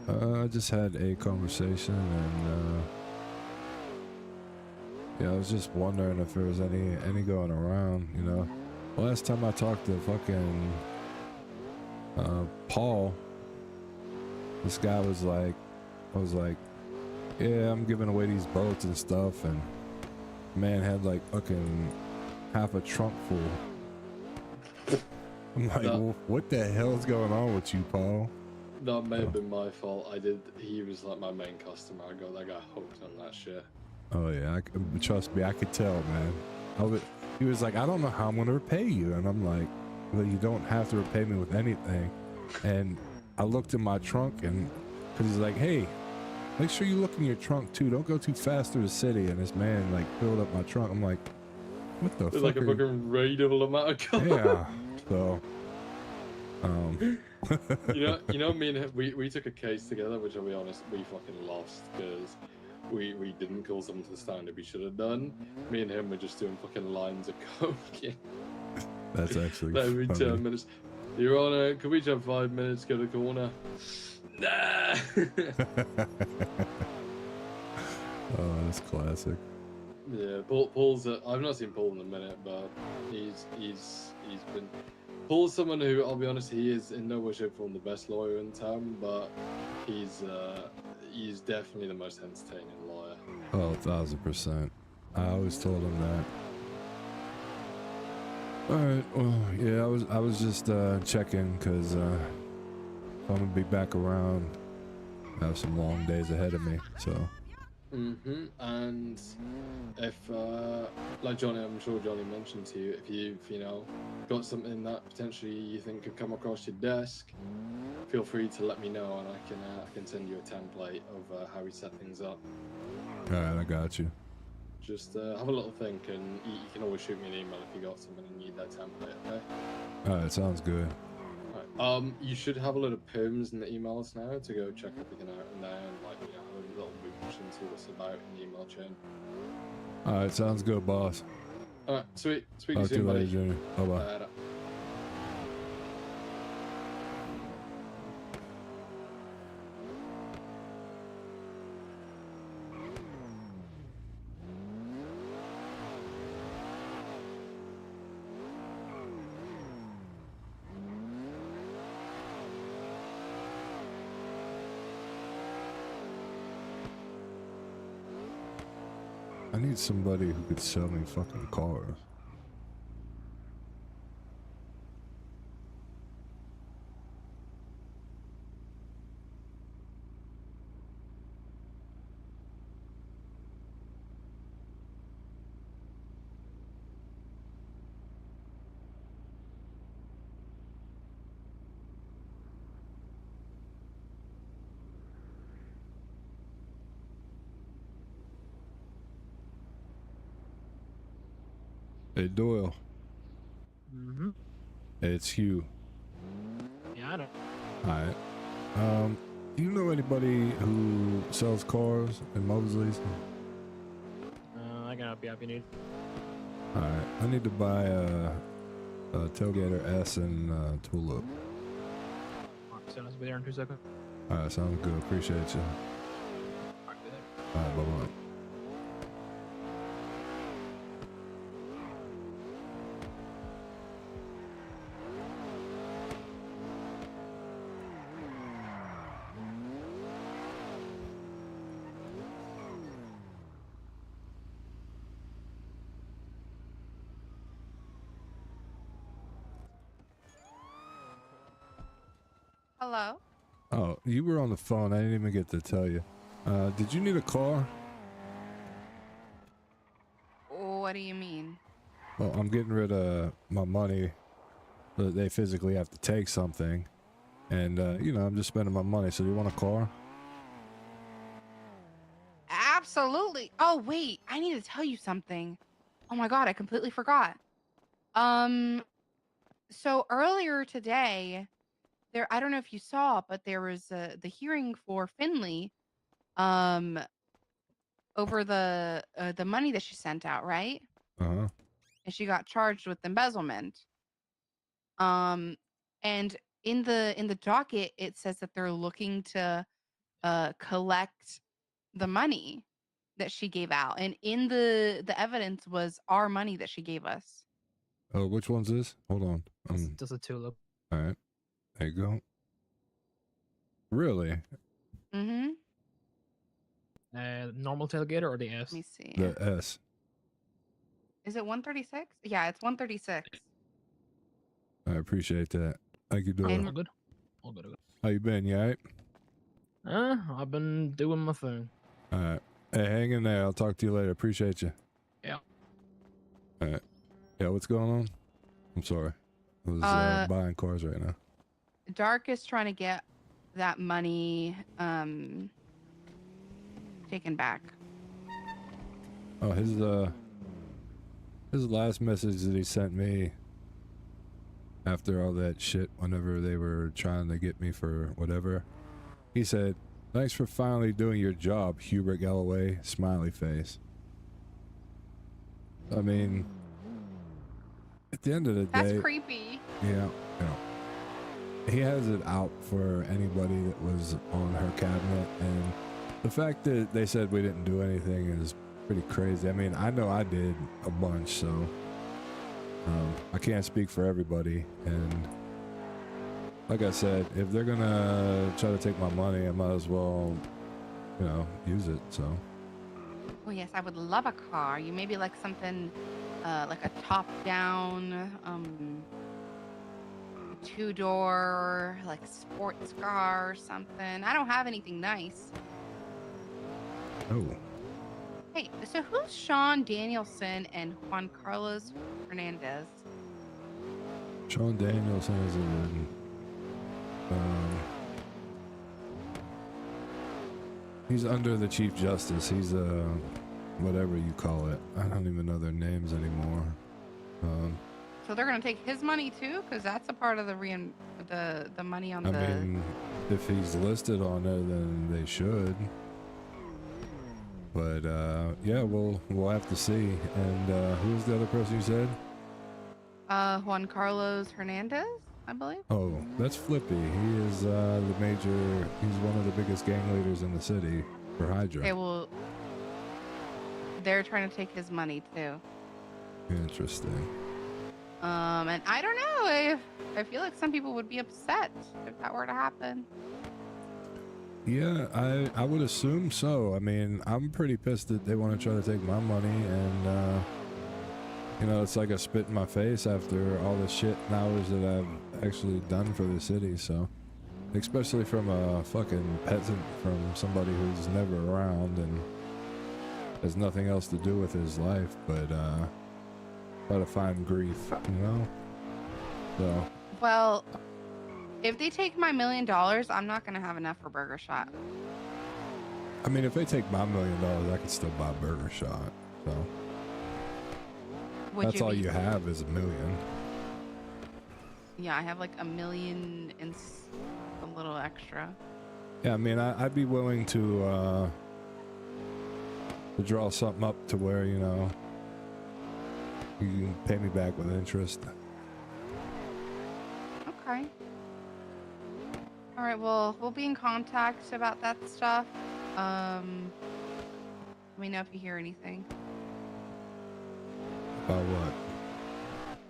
S1: I just had a conversation, and yeah, I was just wondering if there was any going around, you know. Last time I talked to fucking Paul, this guy was like, I was like, yeah, I'm giving away these boats and stuff, and man had like fucking half a trunk full. I'm like, well, what the hell's going on with you, Paul?
S12: That may have been my fault. He was like my main customer. I got that guy hooked on that shit.
S1: Oh yeah, trust me, I could tell, man. He was like, I don't know how I'm gonna repay you, and I'm like, well, you don't have to repay me with anything. And I looked in my trunk, and because he's like, hey, make sure you look in your trunk too. Don't go too fast through the city. And this man like filled up my trunk. I'm like, what the fuck?
S12: Like a fucking raidable amount of cars.
S1: Yeah. So,
S12: you know, me and him, we took a case together, which I'll be honest, we fucking lost because we didn't call someone to the standard we should have done. Me and him were just doing fucking lines of coke.
S1: That's actually
S12: every
S1: funny.
S12: 10 minutes. Your Honor, could we just have 5 minutes, go to the corner? Nah.
S1: Oh, that's classic.
S12: Yeah, Paul's. I've not seen Paul in a minute, but he's been. Paul's someone who, I'll be honest, he is in no way, shape, or form the best lawyer in town, but he's definitely the most entertaining lawyer.
S1: Oh, 1000%. I always told him that. All right. Well, yeah, I was just checking because I'm gonna be back around. I have some long days ahead of me, so.
S12: And if, like Johnny, I'm sure Johnny mentioned to you, if you've, got something that potentially you think could come across your desk, feel free to let me know, and I can send you a template of how we set things up.
S1: All right, I got you.
S12: Just have a little think, and you can always shoot me an email if you got something and need that template. Okay.
S1: All right, sounds good.
S12: All right. You should have a lot of perms in the emails now to go check everything out in there, and have a little mooch and see what's about in the email chain.
S1: All right, sounds good, boss.
S12: All right, sweet. Speak to you
S1: Talk to
S12: soon,
S1: you later,
S12: buddy.
S1: Junior. Bye-bye.
S12: Later.
S1: I need somebody who could sell me fucking cars. Hey, Doyle.
S10: Mm-hmm.
S1: Hey, it's Hugh.
S10: Yeah, I know.
S1: Alright. Do you know anybody who sells cars in Mosley's?
S18: I can help you if you need.
S1: All right, I need to buy a tailgater S and tulip.
S18: So I'll be there in 2 seconds.
S1: All right, sounds good. Appreciate you. All right, bye bye.
S4: Hello?
S1: Oh, you were on the phone. I didn't even get to tell you. Did you need a car?
S4: What do you mean?
S1: Well, I'm getting rid of my money. But they physically have to take something. And, you know, I'm just spending my money. So do you want a car?
S4: Absolutely. Oh, wait. I need to tell you something. Oh my God, I completely forgot. So earlier today, I don't know if you saw, but there was the hearing for Finley over the money that she sent out, right?
S1: Uh-huh.
S4: And she got charged with embezzlement. And in the docket, it says that they're looking to collect the money that she gave out, and in the evidence was our money that she gave us.
S1: Oh, which one's this? Hold on.
S18: Just a tulip.
S1: All right. There you go. Really?
S4: Mm-hmm.
S18: Normal tailgater or the S?
S4: Let me see.
S1: The S.
S4: Is it 136? Yeah, it's 136.
S1: I appreciate that. How you doing?
S18: All good. All good. All good.
S1: How you been? You all right?
S18: I've been doing my thing.
S1: All right. Hey, hang in there. I'll talk to you later. Appreciate you.
S18: Yeah.
S1: All right. Yeah, what's going on? I'm sorry. I was buying cars right now.
S4: Dark is trying to get that money taken back.
S1: Oh, his last message that he sent me after all that shit, whenever they were trying to get me for whatever, he said, "Thanks for finally doing your job, Huebert Galloway." Smiley face. I mean, at the end of the day,
S4: That's creepy.
S1: Yeah, he has it out for anybody that was on her cabinet, and the fact that they said we didn't do anything is pretty crazy. I mean, I know I did a bunch, so I can't speak for everybody. And like I said, if they're gonna try to take my money, I might as well, you know, use it. So.
S4: Oh yes, I would love a car. You maybe like something like a top-down 2-door, like sports car or something. I don't have anything nice.
S1: Oh.
S4: Hey, so who's Sean Danielson and Juan Carlos Hernandez?
S1: Sean Danielson is he's under the Chief Justice. He's whatever you call it. I don't even know their names anymore.
S4: So they're gonna take his money too, because that's a part of the money on
S1: I mean, if he's listed on there, then they should. But yeah, we'll have to see. And who's the other person you said?
S4: Juan Carlos Hernandez, I believe.
S1: Oh, that's Flippy. He is the major. He's one of the biggest gang leaders in the city for Hydra.
S4: Okay, well, they're trying to take his money too.
S1: Interesting.
S4: And I don't know if I feel like some people would be upset if that were to happen.
S1: Yeah, I would assume so. I mean, I'm pretty pissed that they want to try to take my money, and you know, it's like a spit in my face after all the shit and hours that I've actually done for the city. So, especially from a fucking peasant, from somebody who's never around and has nothing else to do with his life, but try to find grief, you know. So.
S4: Well, if they take my $1 million, I'm not gonna have enough for Burger Shot.
S1: I mean, if they take my $1 million, I could still buy Burger Shot. So. That's all you have is $1 million.
S4: Yeah, I have like $1 million and a little extra.
S1: Yeah, I mean, I'd be willing to draw something up to where, you know, you can pay me back with interest.
S4: Okay. All right. Well, we'll be in contact about that stuff. Let me know if you hear anything.
S1: About what?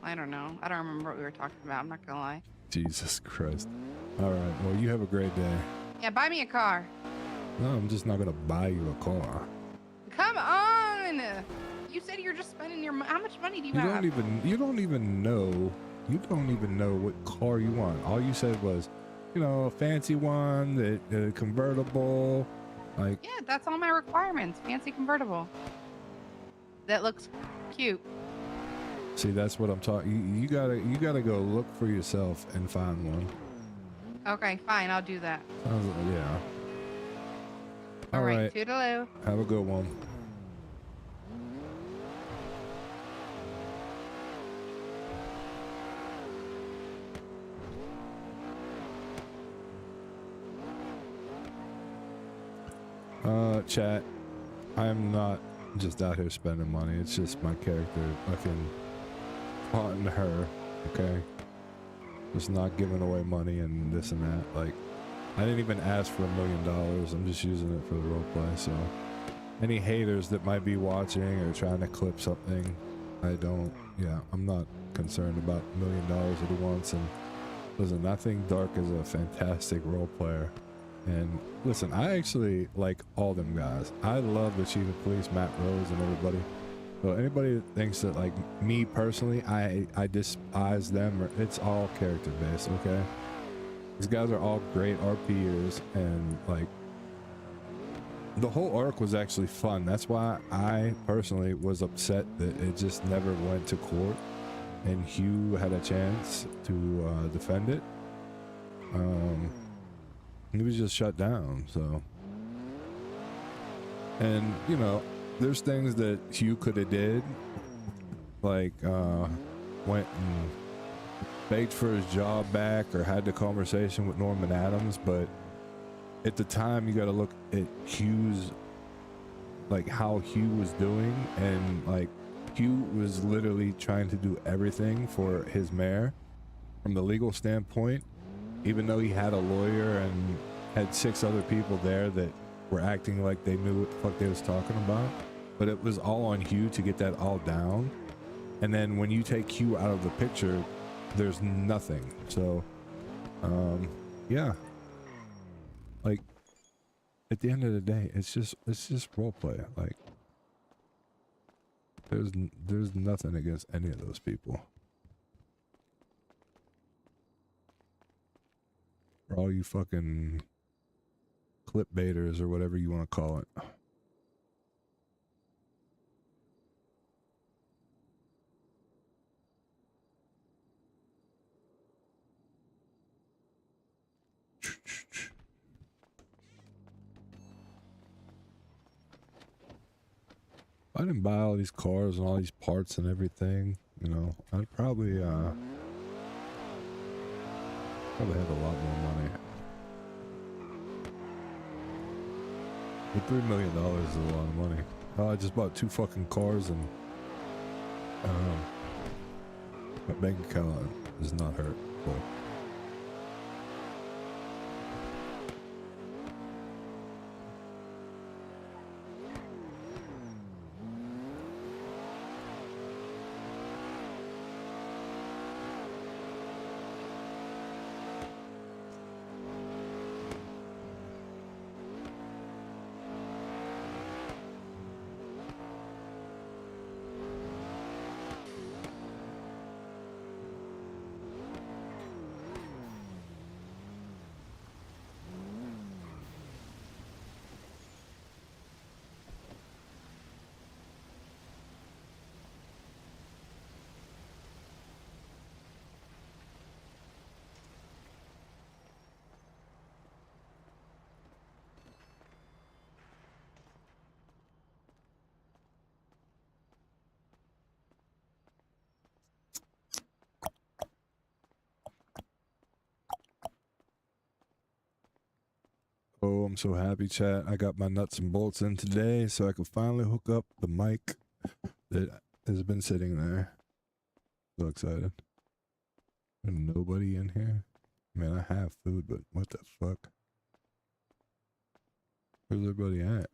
S4: I don't know. I don't remember what we were talking about. I'm not gonna lie.
S1: Jesus Christ. All right. Well, you have a great day.
S4: Yeah, buy me a car.
S1: No, I'm just not gonna buy you a car.
S4: Come on. You said you're just spending your. How much money do you have?
S1: You don't even know what car you want. All you said was, you know, a fancy one, that convertible, like.
S4: Yeah, that's all my requirements. Fancy convertible. That looks cute.
S1: See, that's what I'm talking. You gotta go look for yourself and find one.
S4: Okay, fine. I'll do that.
S1: Yeah.
S4: All right. Toodaloo.
S1: Have a good one. Chat. I'm not just out here spending money. It's just my character fucking haunting her. Okay. Just not giving away money and this and that. Like, I didn't even ask for $1 million. I'm just using it for the roleplay. So, any haters that might be watching or trying to clip something, I'm not concerned about $1 million at once. And listen, I think Dark is a fantastic role player. And listen, I actually like all them guys. I love the Chief of Police, Matt Rose, and everybody. So anybody that thinks that, like me personally, I despise them, or it's all character based, okay? These guys are all great RPers, and like the whole arc was actually fun. That's why I personally was upset that it just never went to court, and Hugh had a chance to defend it. He was just shut down. So, and you know, there's things that Hugh could have did, like went and begged for his job back or had the conversation with Norman Adams, but at the time you got to look at Hugh's, like how Hugh was doing, and like Hugh was literally trying to do everything for his mayor from the legal standpoint, even though he had a lawyer and had 6 other people there that were acting like they knew what the fuck they was talking about. But it was all on Hugh to get that all down. And then when you take Hugh out of the picture, there's nothing. So, yeah. Like, at the end of the day, it's just roleplay. Like, there's nothing against any of those people. For all you fucking clipbaiters or whatever you want to call it. I didn't buy all these cars and all these parts and everything, you know, I'd probably have a lot more money. But $3 million is a lot of money. I just bought 2 fucking cars, and my bank account is not hurt. But Oh, I'm so happy, chat. I got my nuts and bolts in today so I can finally hook up the mic that has been sitting there. So excited. There's nobody in here. Man, I have food, but what the fuck? Where's everybody at?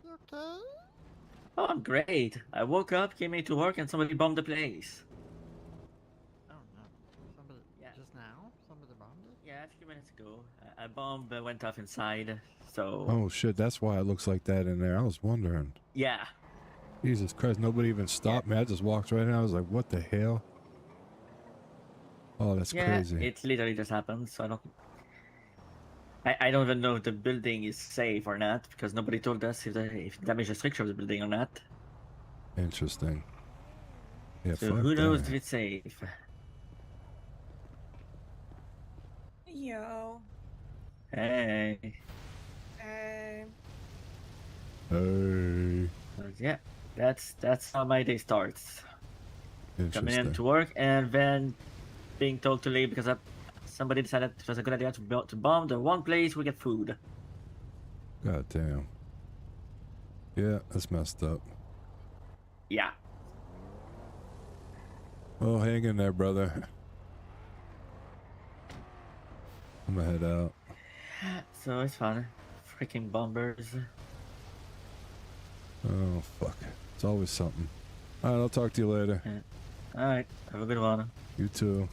S6: You okay?
S19: Oh, I'm great. I woke up, came into work, and somebody bombed the place.
S6: Oh no. Somebody just now? Somebody bombed it?
S19: Yeah, a few minutes ago. A bomb went off inside, so...
S1: Oh shit, that's why it looks like that in there. I was wondering.
S19: Yeah.
S1: Jesus Christ, nobody even stopped me. I just walked right in. I was like, what the hell? Oh, that's crazy.
S19: It literally just happened, so I don't even know if the building is safe or not, because nobody told us if it damaged the structure of the building or not.
S1: Interesting. Yeah,
S19: So
S1: fuck
S19: who knows
S1: that.
S19: if it's safe?
S20: Yo.
S19: Hey.
S20: Hey.
S1: Hey.
S19: But yeah, that's how my day starts. Coming
S1: Interesting.
S19: into work and then being told to leave because somebody decided it was a good idea to bomb the one place we get food.
S1: God damn. Yeah, that's messed up.
S19: Yeah.
S1: Oh, hang in there, brother. I'm gonna head out.
S19: So it's fun. Freaking bombers.
S1: Oh, fuck. It's always something. Alright, I'll talk to you later.
S19: Alright, have a good one.
S1: You too.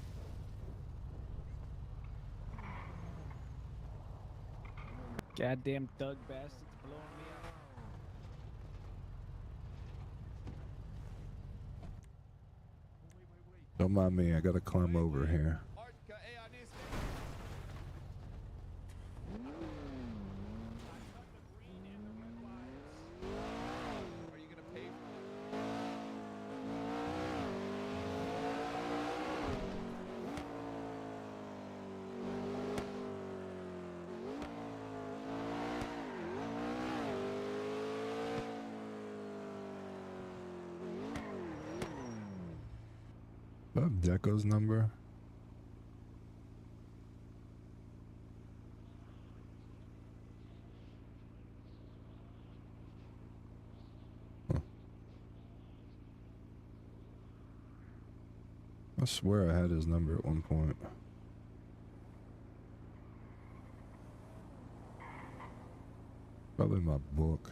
S21: Goddamn thug bastards blowing me up.
S1: Don't mind me, I gotta climb over here. Deco's number. Huh. I swear I had his number at one point. Probably my book.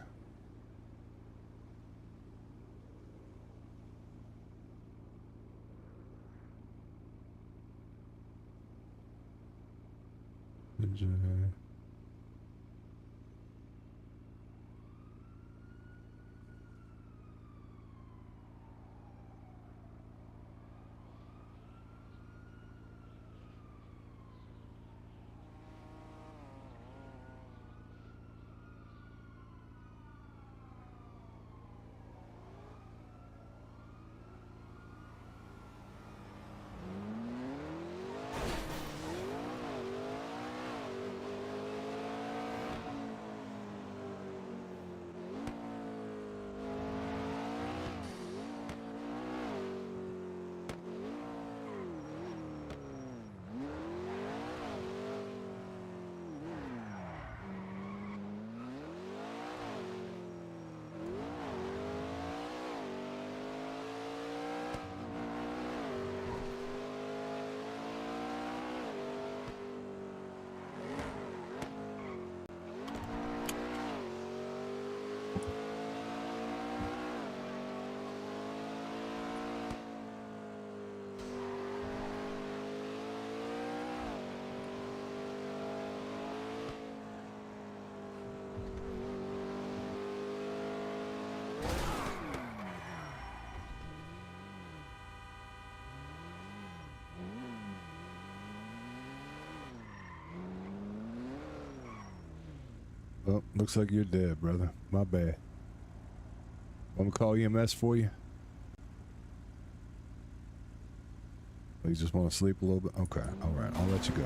S1: Well, looks like you're dead, brother. My bad. Want me to call EMS for you? Oh, you just want to sleep a little bit? Okay, all right. I'll let you go.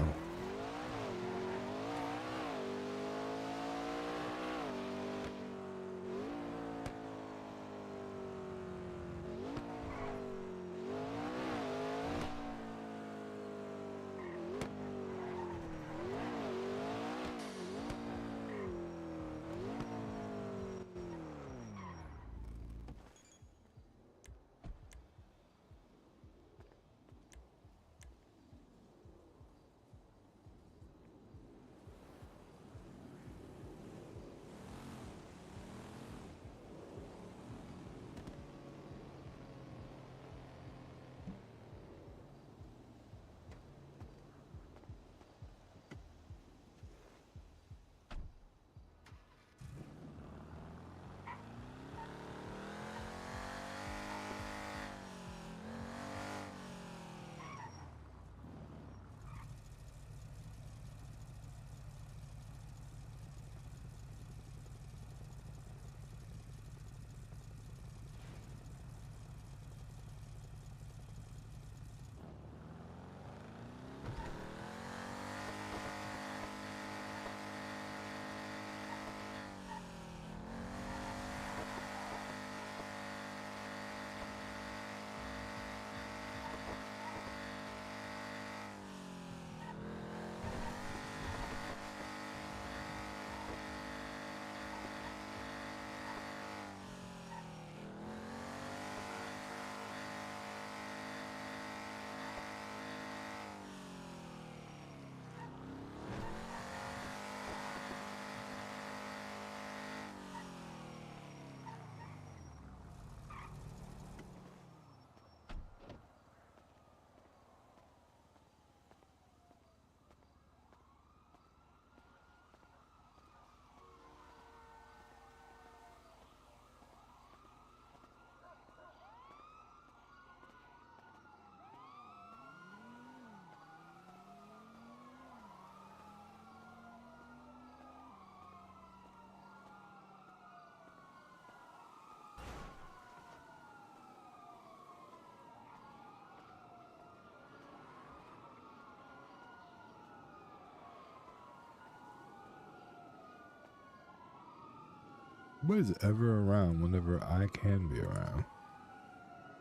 S1: Nobody's ever around whenever I can be around.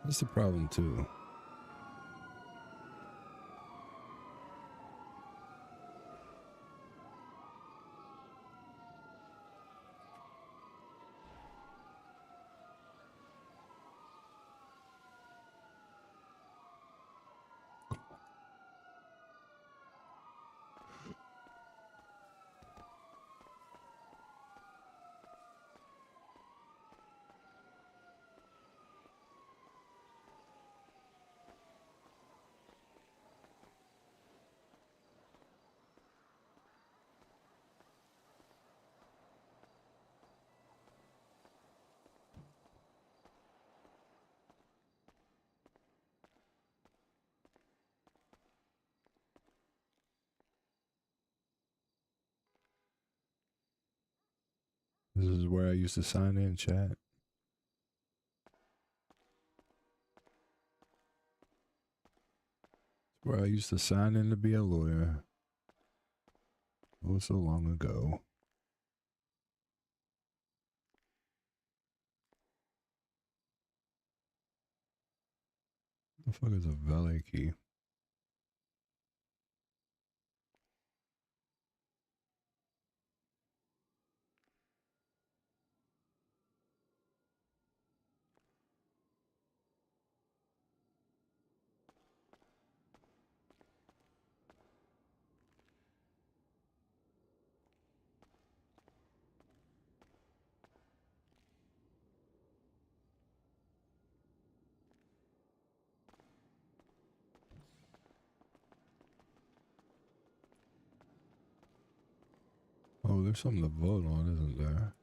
S1: That's the problem too. This is where I used to sign in, chat. Where I used to sign in to be a lawyer. Oh, so long ago. The fuck is a valet key? Oh, there's something to vote on, isn't there?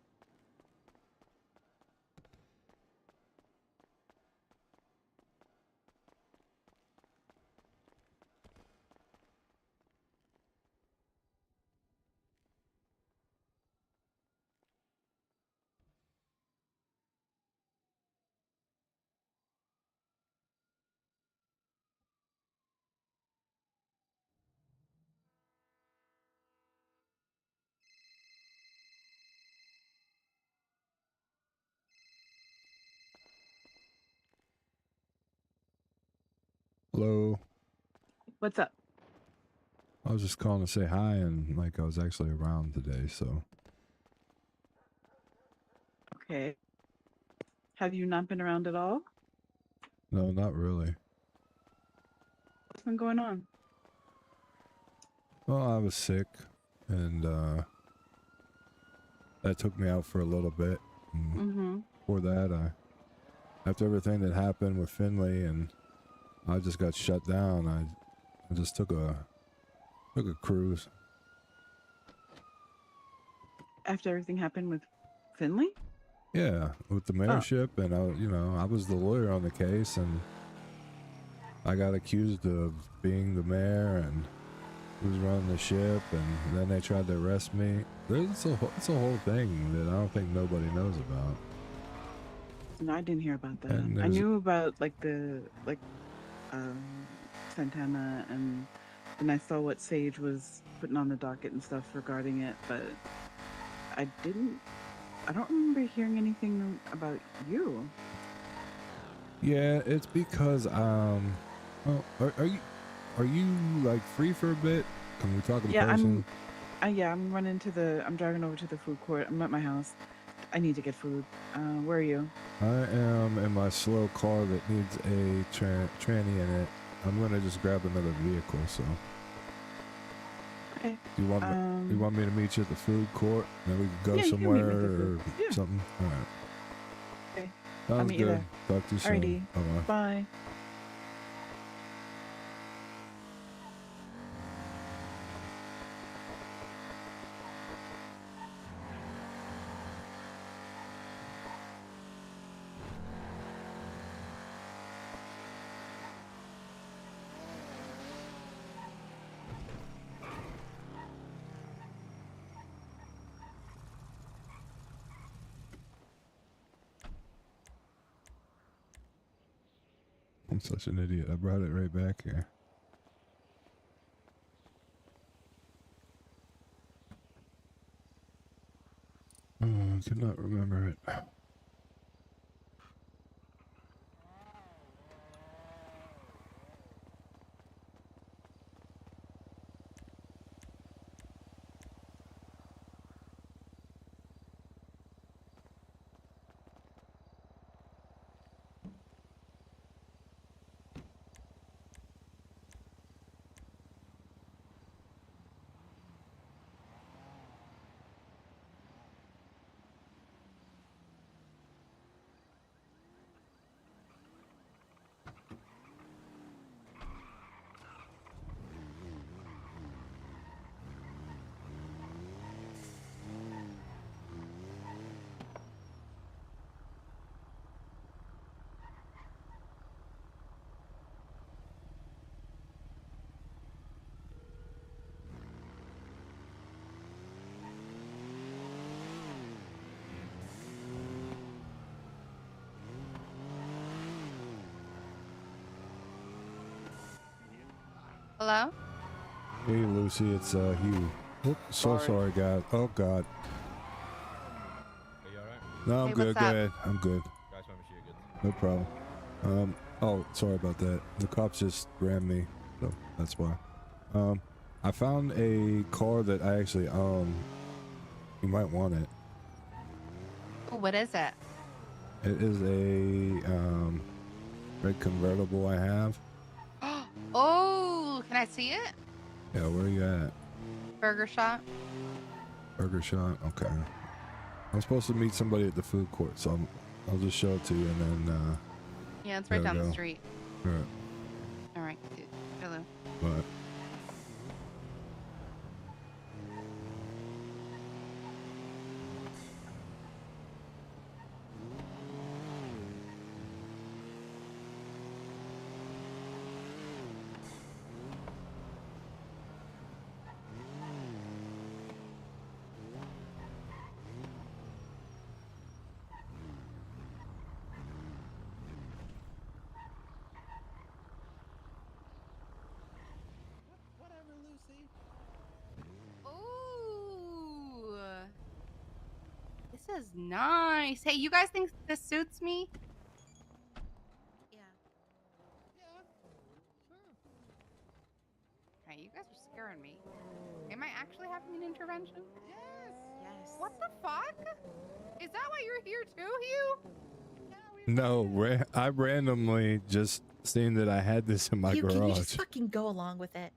S1: Hello.
S7: What's up?
S1: I was just calling to say hi, and like I was actually around today, so.
S7: Okay. Have you not been around at all?
S1: No, not really.
S7: What's been going on?
S1: Well, I was sick, and that took me out for a little bit.
S7: Mm-hmm.
S1: Before that, after everything that happened with Finley, and I just got shut down. I just took a cruise.
S7: After everything happened with Finley?
S1: Yeah, with the mayorship, and I was the lawyer on the case, and I got accused of being the mayor and who's running the ship, and then they tried to arrest me. It's a whole thing that I don't think nobody knows about.
S7: No, I didn't hear about that.
S1: And
S7: I
S1: there's-
S7: knew about Santana, and then I saw what Sage was putting on the docket and stuff regarding it, but I don't remember hearing anything about you.
S1: Yeah, it's because well, are you like free for a bit? Can we talk in person?
S7: I'm driving over to the food court. I'm at my house. I need to get food. Where are you?
S1: I am in my slow car that needs a tranny in it. I'm gonna just grab another vehicle. So,
S7: okay.
S1: You want me to meet you at the food court? Then we can go
S7: Yeah, you can meet me
S1: somewhere
S7: at the
S1: or
S7: food. Yeah.
S1: something. All right.
S7: Okay. I'll
S1: Sounds
S7: meet you
S1: good.
S7: there.
S1: Talk to you soon.
S7: Alrighty.
S1: Bye-bye.
S7: Bye.
S1: I'm such an idiot. I brought it right back here. Oh, I could not remember it.
S4: Hello?
S1: Hey, Lucy, it's Hugh. Oh, so sorry, God. Oh, God.
S22: Are you alright?
S1: No, I'm
S4: Hey,
S1: good.
S4: what's
S1: Go
S4: up?
S1: ahead. I'm good.
S22: Guys, want me to you're good.
S1: No problem. Oh, sorry about that. The cops just rammed me, so that's why. I found a car that I actually own. You might want it.
S4: Ooh, what is it?
S1: It is a red convertible I have.
S4: Oh, can I see it?
S1: Yeah, where are you at?
S4: Burger shop.
S1: Burger shop. Okay. I'm supposed to meet somebody at the food court, so I'll just show it to you and then.
S4: Yeah, it's right
S1: there we
S4: down the
S1: go.
S4: street.
S1: All right.
S4: All right. Hello.
S1: But
S10: Whatever, Lucy.
S4: Ooh. This is nice. Hey, you guys think this suits me?
S5: Yeah.
S10: Yeah.
S4: having an intervention?
S5: Yes.
S4: What the fuck? Is that why you're here too, Hugh?
S1: No, I randomly just seen that I had this in my
S5: Hugh, can you just
S1: garage.
S5: fucking go along with it?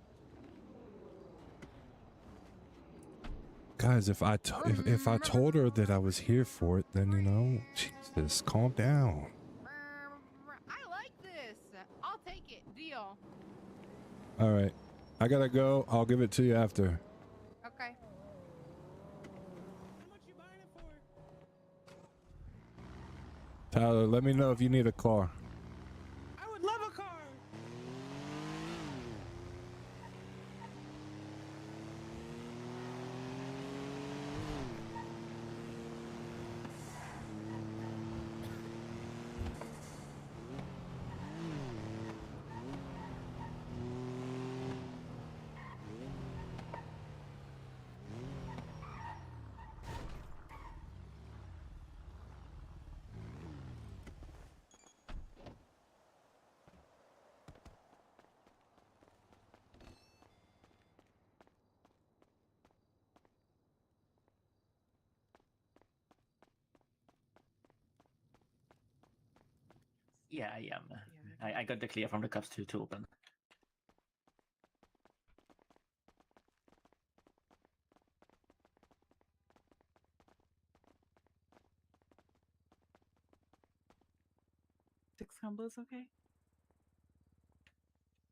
S1: Guys, if I told her that I was here for it, then you know, Jesus, calm down.
S4: I like this. I'll take it. Deal.
S1: All right, I gotta go. I'll give it to you after.
S4: Okay.
S1: Tyler, let me know if you need a car.
S21: I would love a car.
S19: Yeah, I am. I got the clear from the cops to open.
S7: Six combos, okay?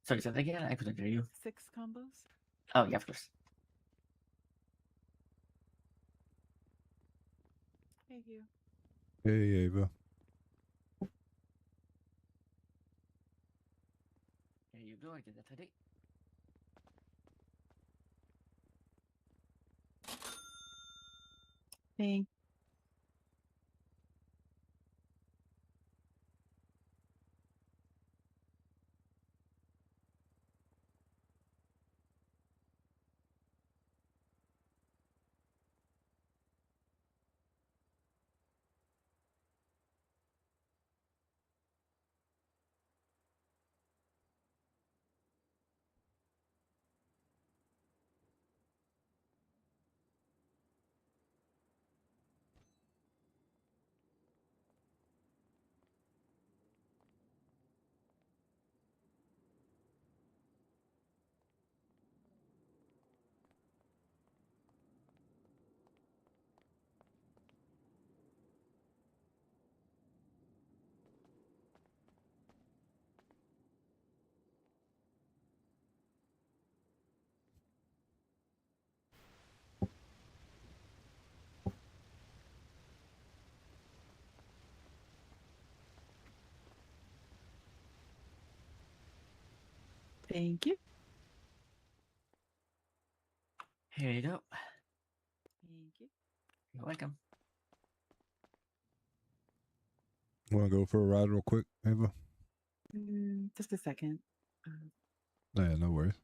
S19: Sorry, say that again. I couldn't hear you.
S7: 6 combos?
S19: Oh, yeah, of course.
S7: Hey, you.
S1: Hey, Ava.
S19: Here you go. I did that today.
S7: Thank Thank you.
S19: Here you go.
S7: Thank you.
S19: You're welcome.
S1: Want to go for a ride real quick, Ava?
S7: Just a second.
S1: Yeah, no worries.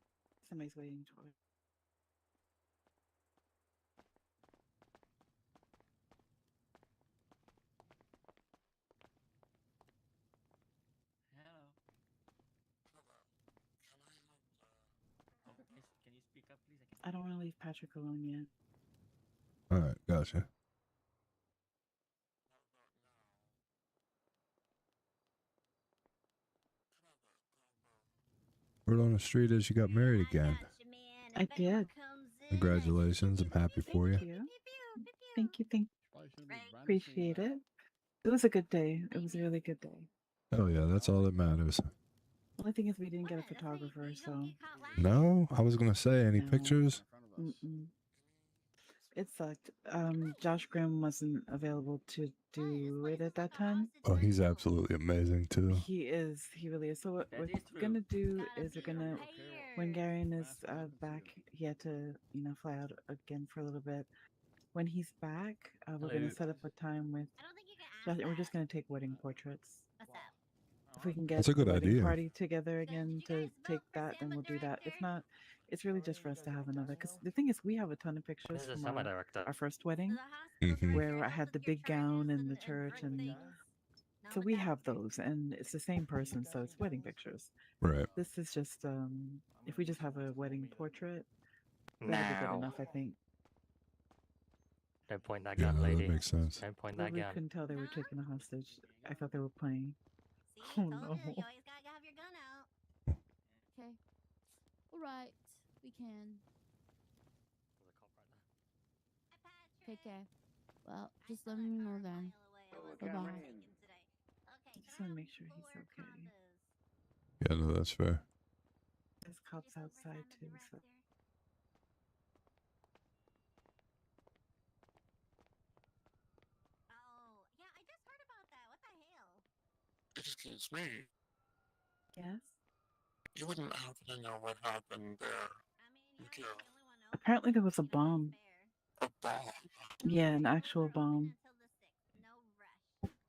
S7: Somebody's waiting for it.
S19: Can you speak up, please?
S7: I don't want to leave Patrick alone yet.
S1: All right, gotcha. Word on the street is you got married again.
S7: I did.
S1: Congratulations, I'm happy for you.
S7: Thank you. Appreciate it. It was a good day. It was a really good day.
S1: Oh yeah, that's all that matters.
S7: Only thing is we didn't get a photographer, so
S1: No, I was gonna say, any pictures?
S7: it sucked. Josh Grimm wasn't available to do it at that time.
S1: Oh, he's absolutely amazing too.
S7: He is. He really is. So what we're gonna do is when Garion is back, he had to, fly out again for a little bit. When he's back, we're gonna set up a time with Josh, and we're just gonna take wedding portraits. If we can get
S1: That's a good
S7: the wedding
S1: idea.
S7: party together again to take that, then we'll do that. If not, it's really just for us to have another. Because the thing is, we have a ton of pictures from our first wedding, where I had the big gown in the church, and so we have those, and it's the same person, so it's wedding pictures.
S1: Right.
S7: This is just if we just have a wedding portrait, That'd be good enough, I think.
S17: Don't point that
S1: Yeah,
S17: gun,
S1: no,
S17: lady.
S1: that makes sense.
S17: Don't point
S7: Well,
S17: that
S7: we
S17: gun.
S7: couldn't tell they were taking a hostage. I thought they were playing. Oh no.
S2: Okay. All right. We can. Take care. Well, just let me know then. Bye bye.
S7: Just want to make sure he's okay.
S1: Yeah, no, that's fair.
S7: There's cops outside too, so.
S9: Excuse me.
S7: Yes.
S9: You wouldn't happen to know what happened there, would you?
S7: Apparently there was a bomb.
S9: A bomb?
S7: Yeah, an actual bomb.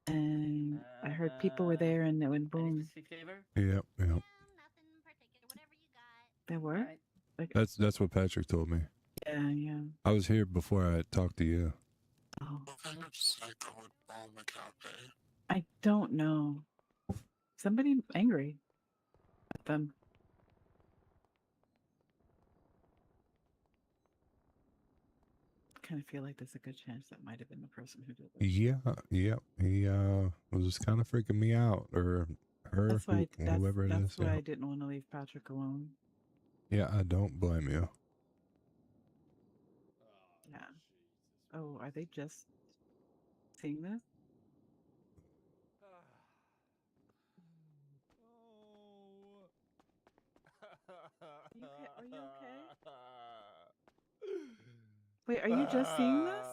S7: And I heard people were there and it went boom.
S1: Yep, yep.
S7: There were? Like,
S1: That's what Patrick told me.
S7: yeah, yeah.
S1: I was here before I talked to you.
S7: Oh.
S9: What kind of psycho would bomb a cafe?
S7: I don't know. Somebody angry at them. Kind of feel like there's a good chance that might have been the person who did it.
S1: Yeah, yeah. He was kind of freaking me out, or her,
S7: That's why.
S1: whoever it
S7: That's
S1: is.
S7: why
S1: Yeah.
S7: I didn't want to leave Patrick alone.
S1: Yeah, I don't blame you.
S7: Yeah. Oh, are they just seeing this? Are you okay? Wait, are you just seeing this?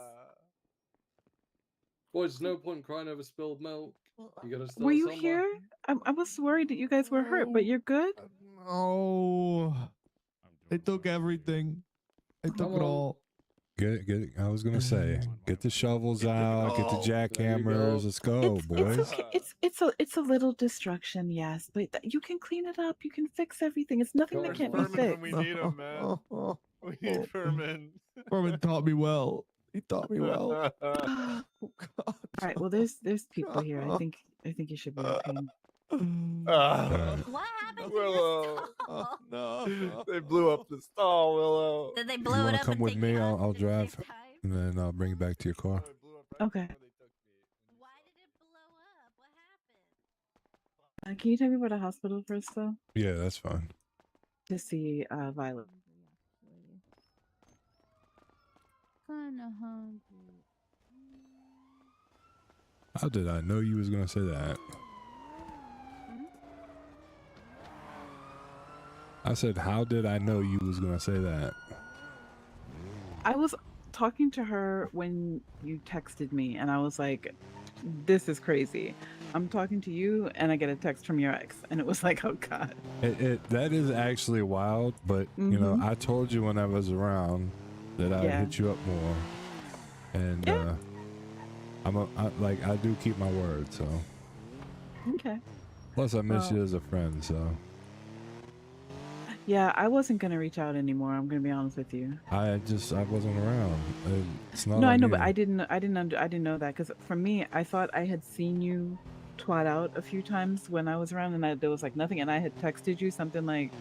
S12: Boys, there's no point crying over spilled milk. You gotta start
S7: Were you
S12: somewhere.
S7: here? I was worried that you guys were hurt, but you're good?
S14: Oh, they took everything. They took it all.
S1: Get it. I was gonna say, get the shovels out, get the jackhammers. Let's go, boys.
S7: It's okay. It's a little destruction, yes, but you can clean it up. You can fix everything. It's nothing that can't be fixed.
S14: We need him, man. We need Furman. Furman taught me well. He taught me well.
S7: All right. Well, there's people here. I think you should be okay.
S8: What happened
S14: Willow.
S8: to the stall?
S14: No. They blew up the stall, Willow.
S8: Did they
S1: You
S8: blow it
S1: want to
S8: up
S1: come
S8: and
S1: with
S8: take
S1: me?
S8: you
S1: I'll drive, and then I'll bring you back to your car.
S7: Okay. Can you tell me about the hospital first, though?
S1: Yeah, that's fine.
S7: To see Violet.
S2: Kinda hungry.
S1: How did I know you was gonna say that? I said, how did I know you was gonna say that?
S7: I was talking to her when you texted me, and I was like, "This is crazy." I'm talking to you, and I get a text from your ex, and it was like, "Oh God."
S1: That is actually wild, but you know, I told you when I was around that I'd hit you up more, and I do keep my word, so.
S7: Okay.
S1: Plus, I miss you as a friend, so.
S7: Yeah, I wasn't gonna reach out anymore. I'm gonna be honest with you.
S1: I wasn't around. It's not.
S7: No, I
S1: on
S7: know,
S1: you.
S7: but I didn't know that because for me, I thought I had seen you twat out a few times when I was around, and there was like nothing. And I had texted you something like,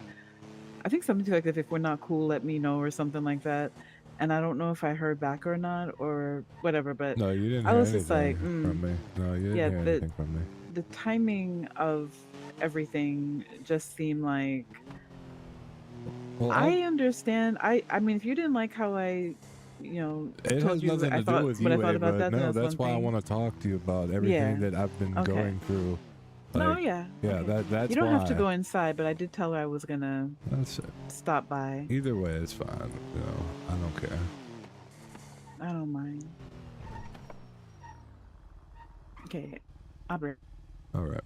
S7: I think something like, if we're not cool, let me know, or something like that. And I don't know if I heard back or not, or whatever. But
S1: No, you didn't
S7: I
S1: hear
S7: was just like,
S1: anything from me. No, you didn't
S7: yeah,
S1: hear anything from me.
S7: the timing of everything just seemed like.
S1: Well,
S7: I understand. I mean, if you didn't like how I,
S1: It
S7: told
S1: has
S7: you
S1: nothing
S7: I
S1: to
S7: thought
S1: do with
S7: what
S1: you,
S7: I thought about
S1: Ava.
S7: that, then
S1: No, that's
S7: one
S1: why I
S7: thing.
S1: want to talk to you about everything
S7: Yeah.
S1: that I've been
S7: Okay.
S1: going through.
S7: No,
S1: Like,
S7: yeah.
S1: Yeah,
S7: okay.
S1: that's
S7: You don't have to
S1: why.
S7: go inside, but I did tell her I was gonna
S1: That's it.
S7: stop by.
S1: Either way, it's fine. You know, I don't care.
S7: I don't mind. Okay, I'll be.
S1: All right.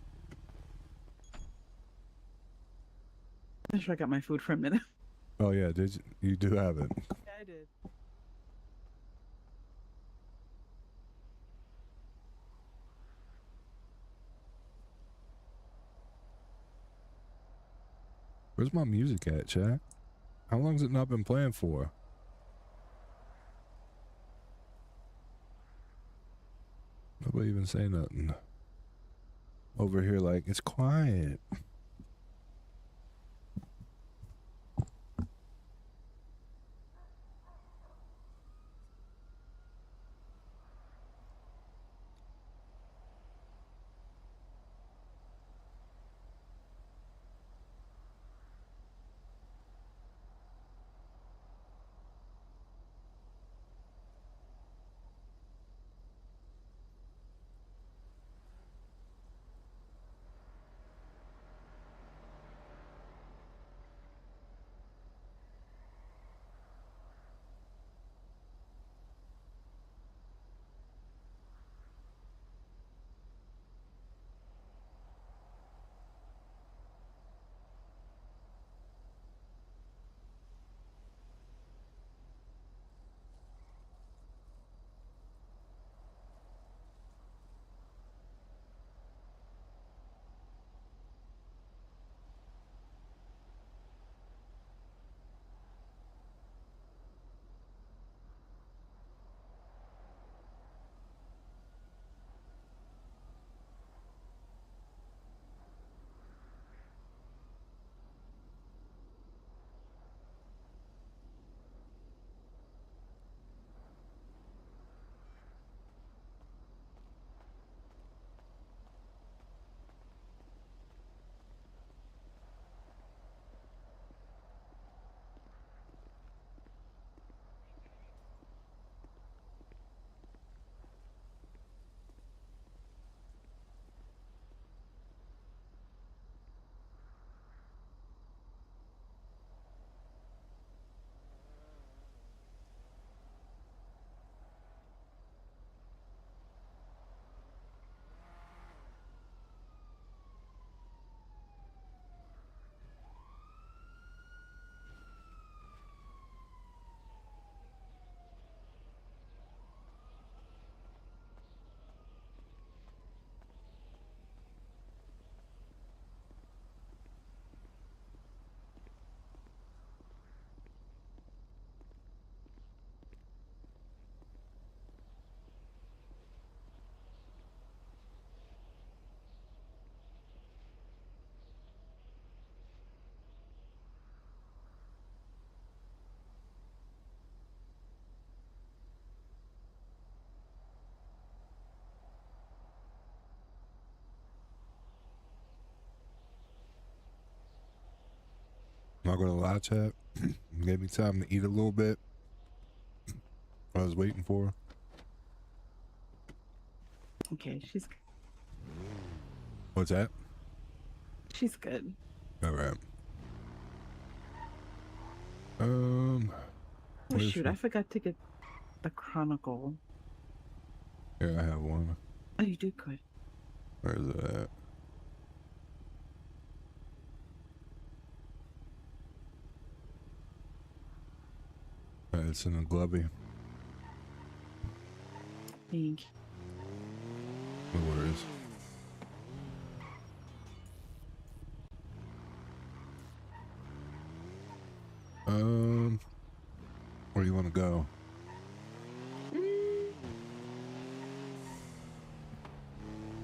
S7: I'm sure I got my food for a minute.
S1: Oh yeah, did you do have it?
S7: Yeah, I did.
S1: Where's my music at, chat? How long's it not been playing for? Nobody even say nothing. Over here, like, it's quiet. not gonna lie, chat. Gave me time to eat a little bit. I was waiting for her.
S7: Okay, she's
S1: What's that?
S7: good.
S1: All right.
S7: Oh
S1: where's
S7: shoot,
S1: she?
S7: I forgot to get the chronicle.
S1: Here, I have one.
S7: Oh, you did good.
S1: Where's it at? It's in the glubby.
S7: Thank you.
S1: No worries. Where do you want to go?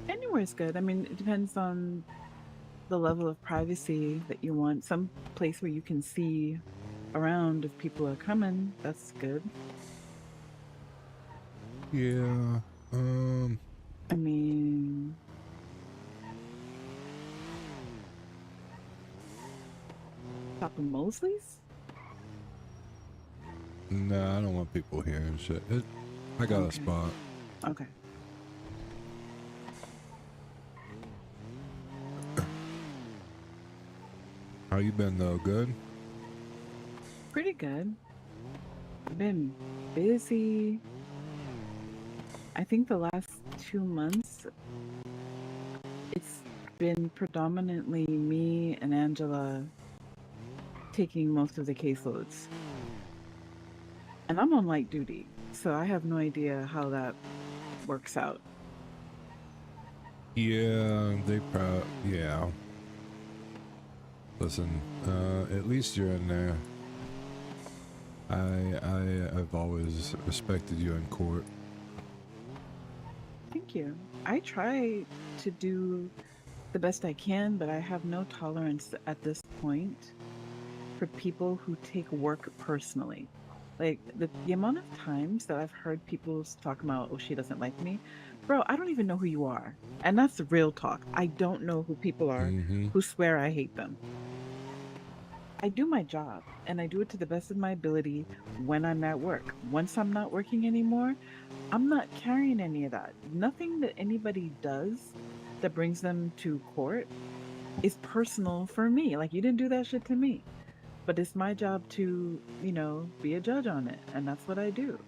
S7: Anywhere's good. I mean, it depends on the level of privacy that you want. Some place where you can see around if people are coming, that's good.
S1: Yeah.
S7: I mean, top of Mosley's?
S1: Nah, I don't want people here and shit. I got a
S7: Okay.
S1: spot.
S7: Okay.
S1: How you been though? Good?
S7: Pretty good. I've been busy. I think the last 2 months, it's been predominantly me and Angela taking most of the caseloads. And I'm on light duty, so I have no idea how that works out.
S1: Yeah, yeah. Listen, at least you're in there. I've always respected you in court.
S7: Thank you. I try to do the best I can, but I have no tolerance at this point for people who take work personally. Like, the amount of times that I've heard people talk about, oh, she doesn't like me. Bro, I don't even know who you are. And that's the real talk. I don't know who people are who swear I hate them. I do my job, and I do it to the best of my ability when I'm at work. Once I'm not working anymore, I'm not carrying any of that. Nothing that anybody does that brings them to court is personal for me. Like, you didn't do that shit to me. But it's my job to, be a judge on it, and that's what I do.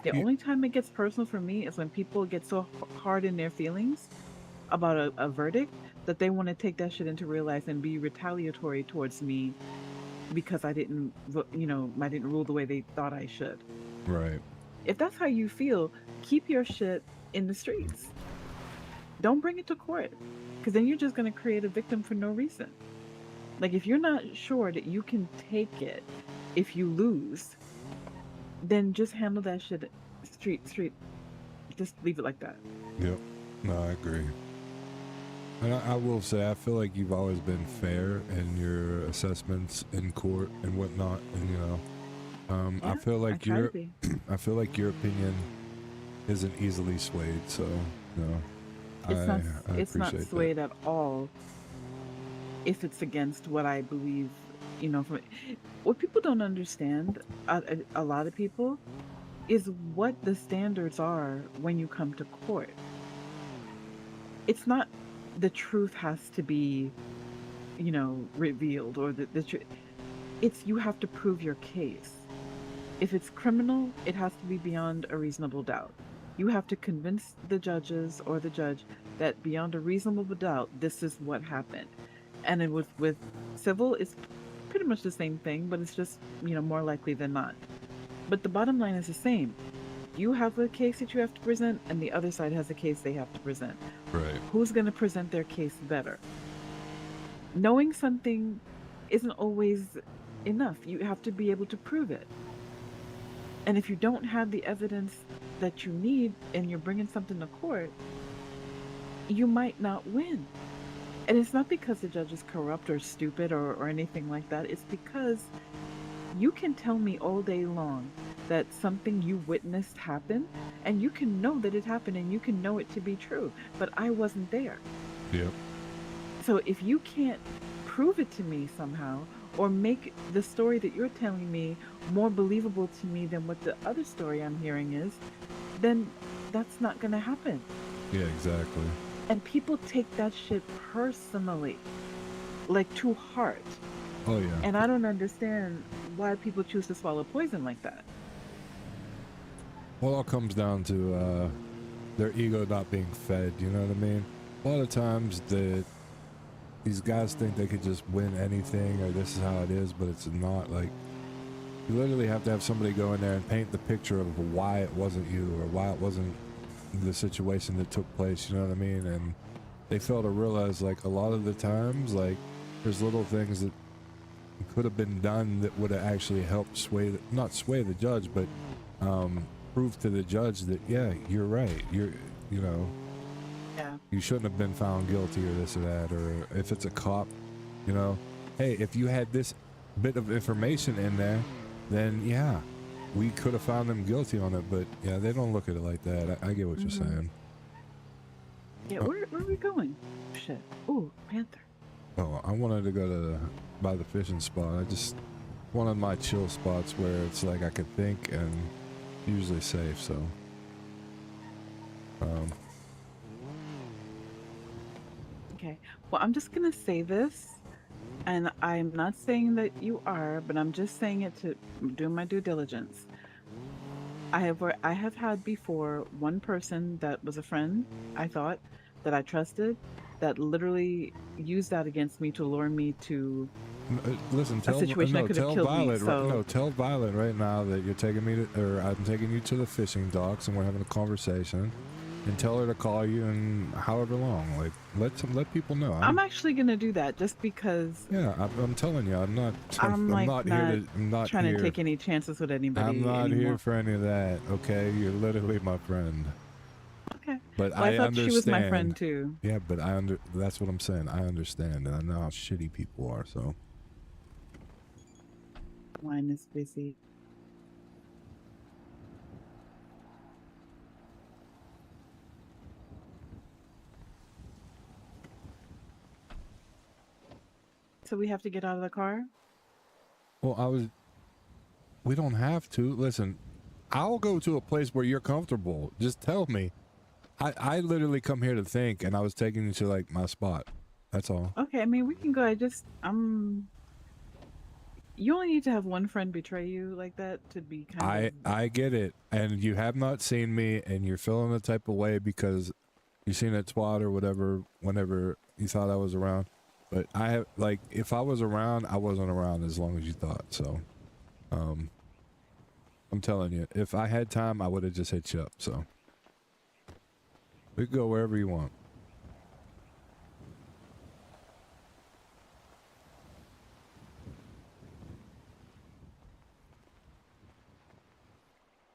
S7: The only time it gets personal for me is when people get so hard in their feelings about a verdict that they want to take that shit into real life and be retaliatory towards me because I didn't rule the way they thought I should.
S1: Right.
S7: If that's how you feel, keep your shit in the streets. Don't bring it to court, because then you're just going to create a victim for no reason. Like, if you're not sure that you can take it if you lose, then just handle that shit street. Just leave it like that.
S1: Yep. No, I agree. And I will say, I feel like you've always been fair in your assessments in court and whatnot. And I feel like I feel like your opinion isn't easily swayed. So,
S7: It's not
S1: appreciate
S7: swayed at all. If it's against what I believe, what people don't understand, a lot of people, is what the standards are when you come to court. It's not the truth has to be, revealed, or the truth. It's you have to prove your case. If it's criminal, it has to be beyond a reasonable doubt. You have to convince the judges or the judge that beyond a reasonable doubt, this is what happened. And it was with civil, it's pretty much the same thing, but it's just, more likely than not. But the bottom line is the same. You have a case that you have to present, and the other side has a case they have to present.
S1: Right.
S7: Who's going to present their case better? Knowing something isn't always enough. You have to be able to prove it. And if you don't have the evidence that you need and you're bringing something to court, you might not win. And it's not because the judge is corrupt or stupid or anything like that. It's because you can tell me all day long that something you witnessed happened, and you can know that it happened, and you can know it to be true, but I wasn't there.
S1: Yep.
S7: So if you can't prove it to me somehow, or make the story that you're telling me more believable to me than what the other story I'm hearing is, then that's not going to happen.
S1: Yeah, exactly.
S7: And people take that shit personally, like to heart.
S1: Oh yeah.
S7: And I don't understand why people choose to swallow poison like that.
S1: Well, it all comes down to their ego not being fed. You know what I mean? A lot of times these guys think they could just win anything, or this is how it is, but it's not. Like, you literally have to have somebody go in there and paint the picture of why it wasn't you, or why it wasn't the situation that took place. You know what I mean? And they fail to realize, like, a lot of the times, like, there's little things that could have been done that would have actually helped not sway the judge, but prove to the judge that, yeah, you're right. You know,
S7: Yeah.
S1: you shouldn't have been found guilty, or this or that. Or if it's a cop, you know, hey, if you had this bit of information in there, then yeah, we could have found them guilty on it. But yeah, they don't look at it like that. I get what you're saying.
S7: Yeah, where are we going? Shit. Ooh, panther.
S1: Oh, I wanted to go by the fishing spot. I just one of my chill spots where it's like I could think and usually safe. So,
S7: Okay. Well, I'm just gonna say this, and I'm not saying that you are, but I'm just saying it to do my due diligence. I have had before one person that was a friend, I thought, that I trusted, that literally used that against me to lure me to
S1: listen,
S7: a situation that could have killed
S1: Violet,
S7: me. So
S1: tell Violet right now that you're taking me to, or I'm taking you to the fishing docks, and we're having a conversation. And tell her to call you in however long. Like, let people know.
S7: I'm actually gonna do that just because.
S1: Yeah, I'm telling you, I'm not
S7: I'm
S1: not here to. I'm not
S7: trying
S1: here.
S7: to take any chances with anybody.
S1: I'm not
S7: anymore.
S1: here for any of that. Okay, you're literally my friend.
S7: Okay.
S1: But
S7: Well,
S1: I
S7: thought
S1: understand.
S7: she was my friend too.
S1: Yeah, but that's what I'm saying. I understand, and I know how shitty people are. So.
S7: Line is busy. So we have to get out of the car?
S1: Well, we don't have to. Listen, I'll go to a place where you're comfortable. Just tell me. I literally come here to think, and I was taking you to, like, my spot. That's all.
S7: Okay, I mean, we can go. You only need to have one friend betray you like that to be kind of...
S1: I get it. And you have not seen me, and you're feeling the type of way because you seen that twat or whatever whenever you thought I was around. But I have, like, if I was around, I wasn't around as long as you thought. So, I'm telling you, if I had time, I would have just hit you up. So, we can go wherever you want.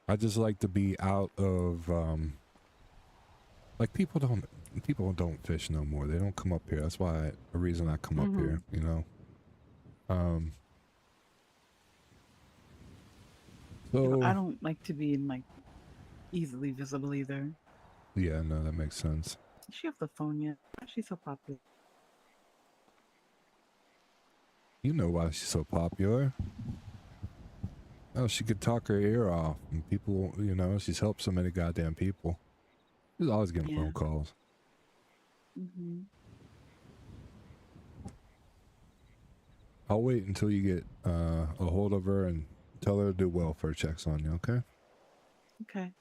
S1: I just like to be out of, like, people don't fish no more. They don't come up here. That's why a reason I come up here, you know. So
S7: I don't like to be like easily visible either.
S1: Yeah, no, that makes sense.
S7: Is she off the phone yet? Why is she so popular?
S1: You know why she's so popular. Oh, she could talk her ear off, and people, you know, she's helped so many goddamn people. She's always getting phone calls. I'll wait until you get a hold of her and tell her to do welfare checks on you, okay?
S7: Okay.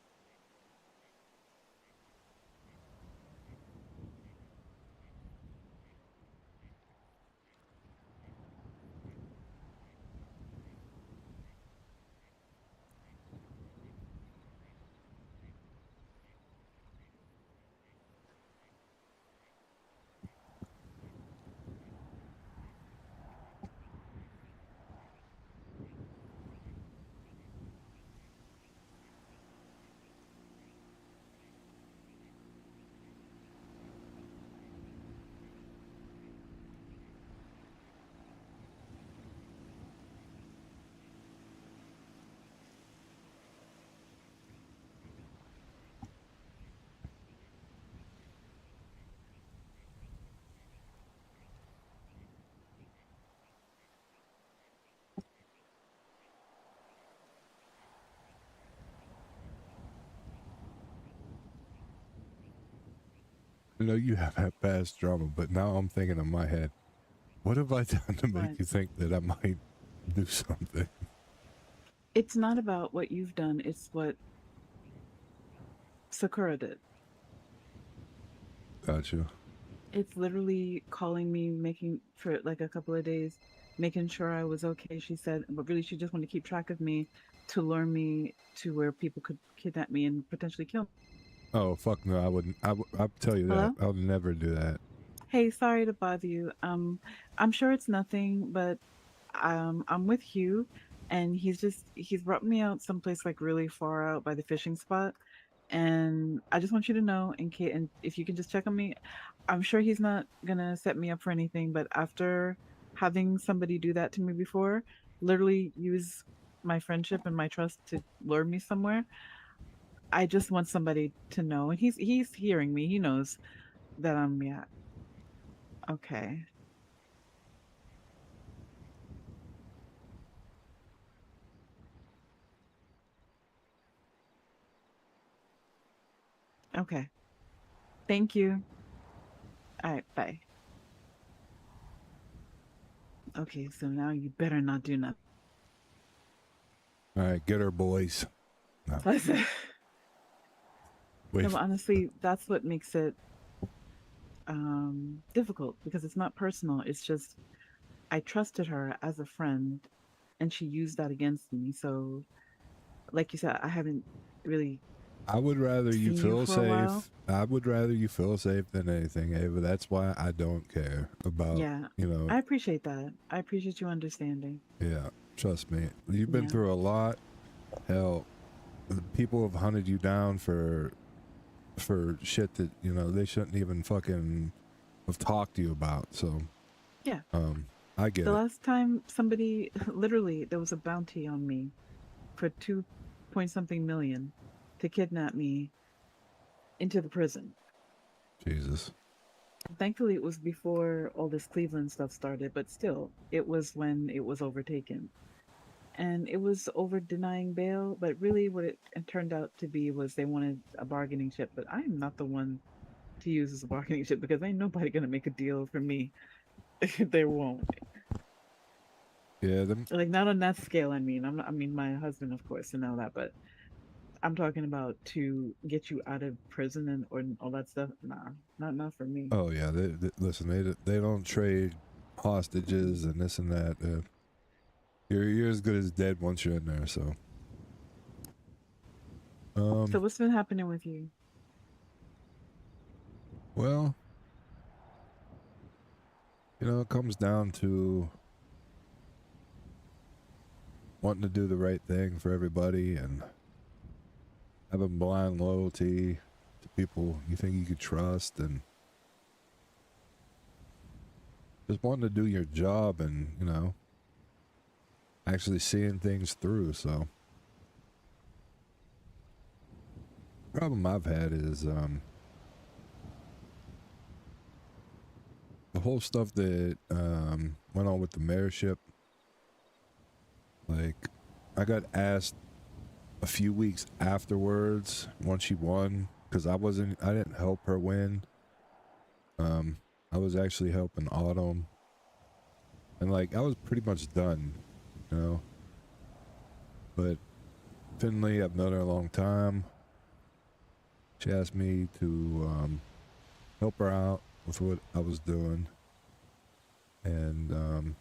S1: I know you have had past drama, but now I'm thinking in my head, what have I done to make
S7: What?
S1: you think that I might do something?
S7: It's not about what you've done, it's what Sakura did.
S1: Gotcha.
S7: It's literally calling me, making for like a couple of days, making sure I was okay. She said, but really, she just wanted to keep track of me to lure me to where people could kidnap me and potentially kill me.
S1: Oh fuck no! I wouldn't. I'll tell you
S7: Hello?
S1: that. I'll never do that.
S7: Hey, sorry to bother you. I'm sure it's nothing, but I'm with Hugh, and he's brought me out someplace like really far out by the fishing spot, and I just want you to know, in case, and if you can just check on me, I'm sure he's not gonna set me up for anything, but after having somebody do that to me before, literally use my friendship and my trust to lure me somewhere, I just want somebody to know, and he's hearing me. He knows that I'm yeah. Okay. Okay. Thank you. All right, bye. Okay, so now you better not do nothing.
S1: All right, get her, boys. No.
S7: Listen.
S1: Wait.
S7: No, but honestly, that's what makes it difficult because it's not personal. It's just I trusted her as a friend, and she used that against me. So, like you said, I haven't really.
S1: I would rather you
S7: seen
S1: feel
S7: for a while.
S1: safe. I would rather you feel safe than anything, Ava. That's why I don't care about.
S7: Yeah,
S1: You know.
S7: I appreciate that. I appreciate you understanding.
S1: Yeah. Trust me. You've been
S7: Yeah.
S1: through a lot. Hell, people have hunted you down for shit that they shouldn't even fucking have talked to you about. So
S7: Yeah.
S1: I get
S7: The
S1: it.
S7: last time somebody literally there was a bounty on me for 2 point something million to kidnap me into the prison.
S1: Jesus.
S7: Thankfully, it was before all this Cleveland stuff started, but still, it was when it was overtaken. And it was over denying bail, but really what it turned out to be was they wanted a bargaining chip, but I am not the one to use as a bargaining chip because ain't nobody gonna make a deal for me. They won't.
S1: Yeah,
S7: Like not on that scale. I mean, I mean my husband, of course, and all that, but I'm talking about to get you out of prison and or all that stuff. Nah, not for me.
S1: Oh yeah, listen. They don't trade hostages and this and that. You're as good as dead once you're in there. So.
S7: So what's been happening with you?
S1: Well, it comes down to wanting to do the right thing for everybody and having blind loyalty to people you think you could trust, and just wanting to do your job and actually seeing things through. So the problem I've had is the whole stuff that went on with the mayorship. Like, I got asked a few weeks afterwards once she won, because I didn't help her win. I was actually helping Autumn, and like I was pretty much done, but Finley, I've known her a long time. She asked me to help her out with what I was doing and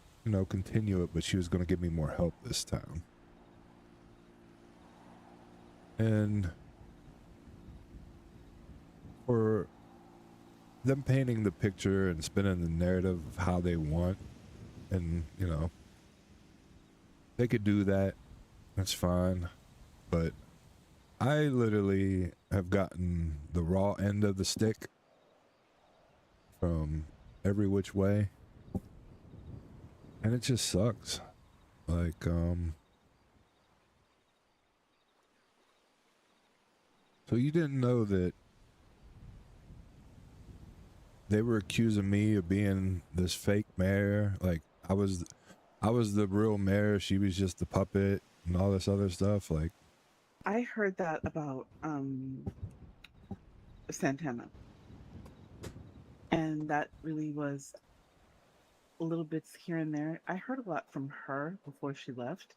S1: continue it, but she was going to give me more help this time. And for them painting the picture and spinning the narrative of how they want, and they could do that, that's fine, but I literally have gotten the raw end of the stick from every which way, and it just sucks. Like, so you didn't know that they were accusing me of being this fake mayor? Like, I was the real mayor, she was just the puppet and all this other stuff. Like,
S7: I heard that about Santana. And that really was little bits here and there. I heard a lot from her before she left.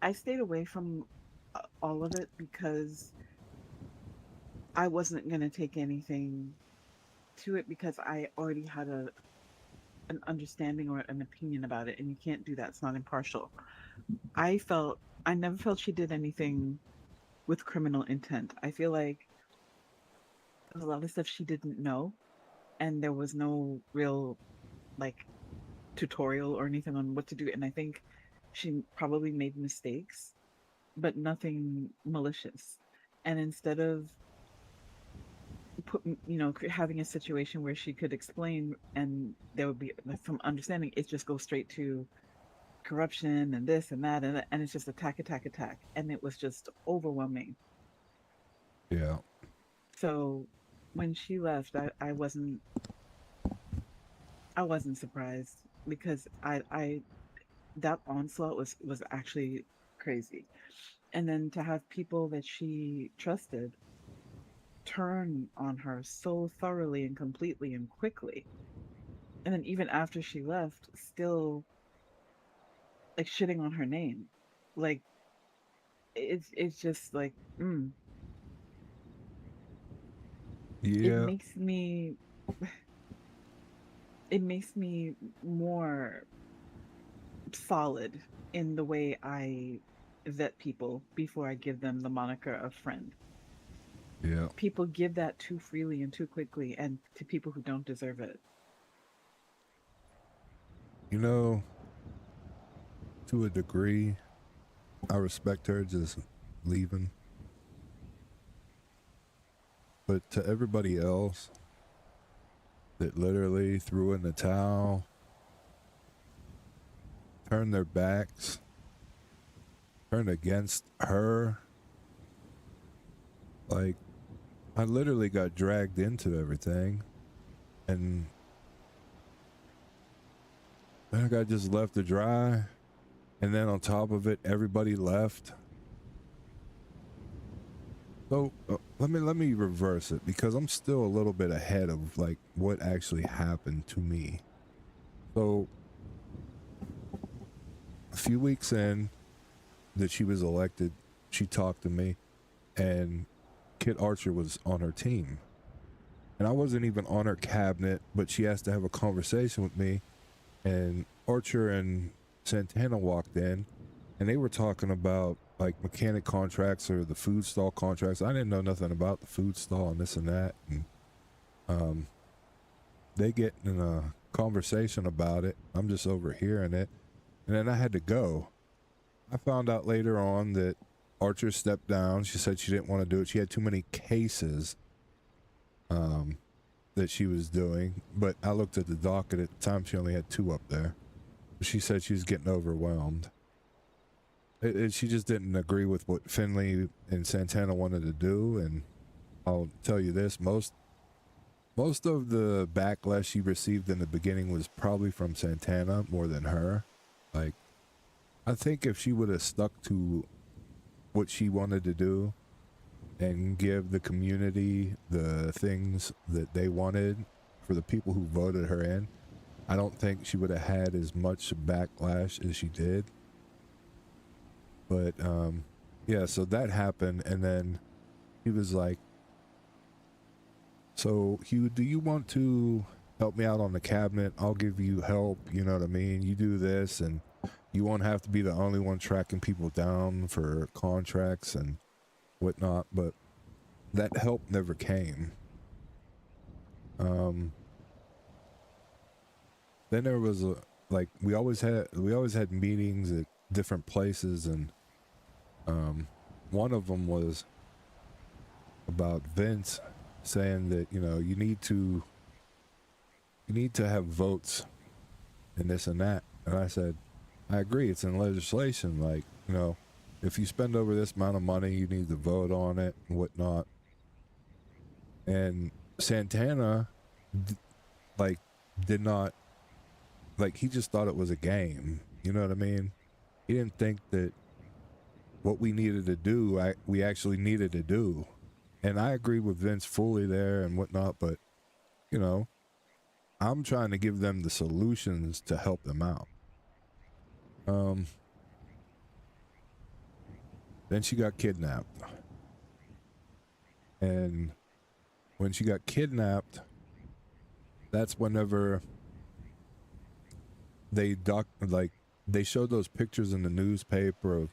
S7: I stayed away from all of it because I wasn't going to take anything to it because I already had an understanding or an opinion about it, and you can't do that. It's not impartial. I never felt she did anything with criminal intent. I feel like there's a lot of stuff she didn't know, and there was no real like tutorial or anything on what to do. And I think she probably made mistakes, but nothing malicious. And instead of having a situation where she could explain and there would be some understanding, it just goes straight to corruption and this and that, and it's just attack, and it was just overwhelming.
S1: Yeah.
S7: So when she left, I wasn't surprised because I that onslaught was actually crazy. And then to have people that she trusted turn on her so thoroughly and completely and quickly, and then even after she left, still like shitting on her name, like it's just like
S1: Yeah.
S7: It makes me more solid in the way I vet people before I give them the moniker of friend.
S1: Yeah.
S7: People give that too freely and too quickly, and to people who don't deserve it.
S1: You know, to a degree, I respect her just leaving. But to everybody else that literally threw in the towel, turned their backs, turned against her, like, I literally got dragged into everything, and then I got just left to dry, and then on top of it, everybody left. So let me reverse it, because I'm still a little bit ahead of like what actually happened to me. So a few weeks in that she was elected, she talked to me, and Kit Archer was on her team, and I wasn't even on her cabinet, but she asked to have a conversation with me, and Archer and Santana walked in, and they were talking about like mechanic contracts or the food stall contracts. I didn't know nothing about the food stall and this and that, and they get in a conversation about it. I'm just overhearing it, and then I had to go. I found out later on that Archer stepped down. She said she didn't want to do it. She had too many cases that she was doing, but I looked at the docket at the time. She only had 2 up there. She said she was getting overwhelmed. She just didn't agree with what Finley and Santana wanted to do, and I'll tell you this, most of the backlash she received in the beginning was probably from Santana more than her. Like, I think if she would have stuck to what she wanted to do and give the community the things that they wanted for the people who voted her in, I don't think she would have had as much backlash as she did. But yeah, so that happened, and then he was like, so Hugh, do you want to help me out on the cabinet? I'll give you help, you know what I mean? You do this, and you won't have to be the only one tracking people down for contracts and whatnot. But that help never came. Then there was like we always had meetings at different places, and one of them was about Vince saying that, you know, you need to have votes and this and that. And I said, I agree, it's in legislation, like, you know, if you spend over this amount of money, you need to vote on it and whatnot. And Santana did not, like, he just thought it was a game, you know what I mean? He didn't think that what we needed to do, we actually needed to do. And I agree with Vince fully there and whatnot, but, you know, I'm trying to give them the solutions to help them out. Then she got kidnapped. And when she got kidnapped, that's whenever they showed those pictures in the newspaper of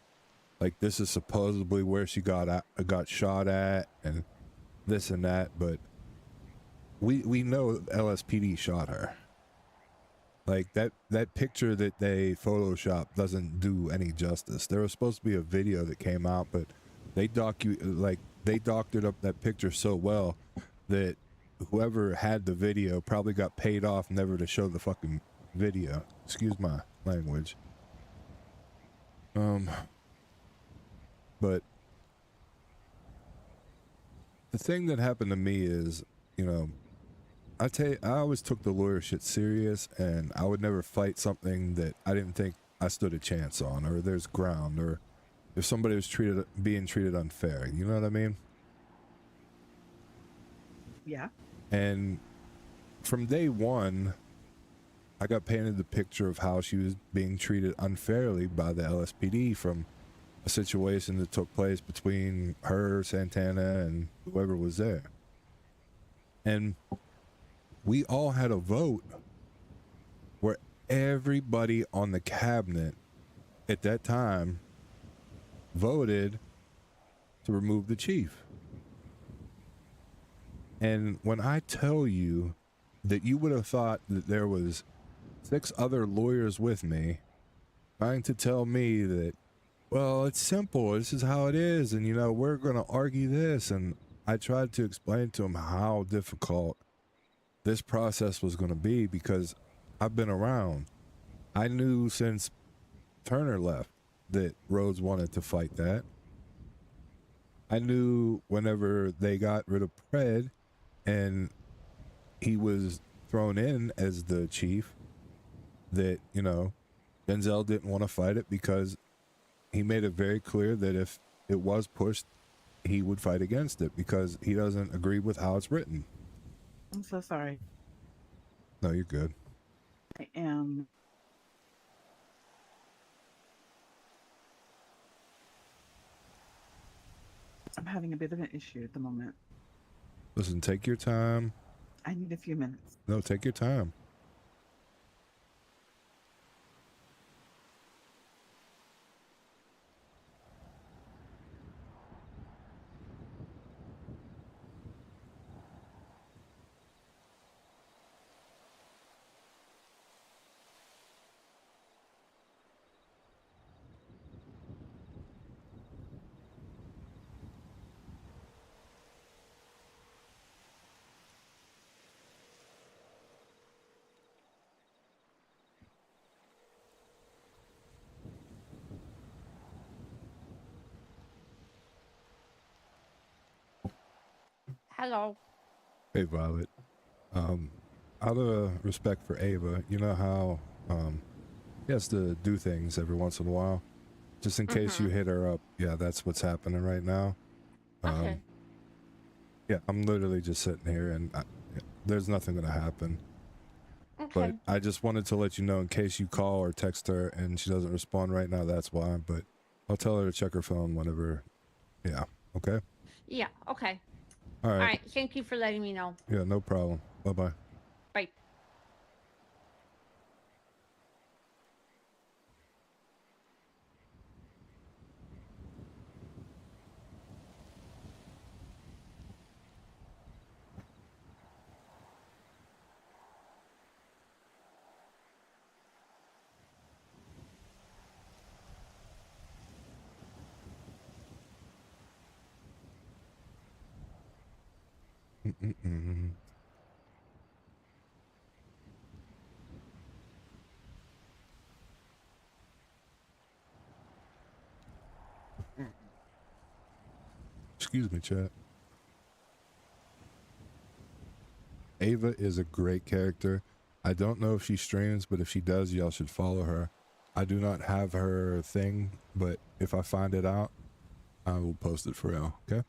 S1: like, this is supposedly where she got shot at and this and that, but we know LSPD shot her. Like that picture that they photoshopped doesn't do any justice. There was supposed to be a video that came out, but they doctored up that picture so well that whoever had the video probably got paid off never to show the fucking video. Excuse my language. But the thing that happened to me is, you know, I always took the lawyer shit serious, and I would never fight something that I didn't think I stood a chance on, or there's ground, or if somebody was being treated unfair. You know what I mean?
S7: Yeah.
S1: And from day one, I got painted the picture of how she was being treated unfairly by the LSPD from a situation that took place between her, Santana, and whoever was there. And we all had a vote where everybody on the cabinet at that time voted to remove the chief. And when I tell you that you would have thought that there was 6 other lawyers with me trying to tell me that, well, it's simple, this is how it is, and you know, we're going to argue this, and I tried to explain to them how difficult this process was going to be because I've been around. I knew since Turner left that Rhodes wanted to fight that. I knew whenever they got rid of Pred and he was thrown in as the chief that, you know, Denzel didn't want to fight it because he made it very clear that if it was pushed, he would fight against it because he doesn't agree with how it's written.
S7: I'm so sorry.
S1: No, you're good.
S7: I am. I'm having a bit of an issue at the moment.
S1: Listen, take your time.
S7: I need a few minutes.
S1: No, take your time.
S4: Hello.
S1: Hey, Violet. Out of respect for Ava, you know how he has to do things every once in a while, just in case you hit her up. Yeah, that's what's happening right now.
S4: Okay.
S1: Yeah, I'm literally just sitting here, and there's nothing gonna happen.
S4: Okay.
S1: But I just wanted to let you know in case you call or text her and she doesn't respond right now. That's why. But I'll tell her to check her phone whenever. Yeah. Okay.
S4: Yeah. Okay.
S1: All right.
S4: All right. Thank you for letting me know.
S1: Yeah, no problem. Bye-bye.
S4: Bye.
S1: Excuse me, chat. Ava is a great character. I don't know if she streams, but if she does, y'all should follow her. I do not have her thing, but if I find it out, I will post it for y'all, okay?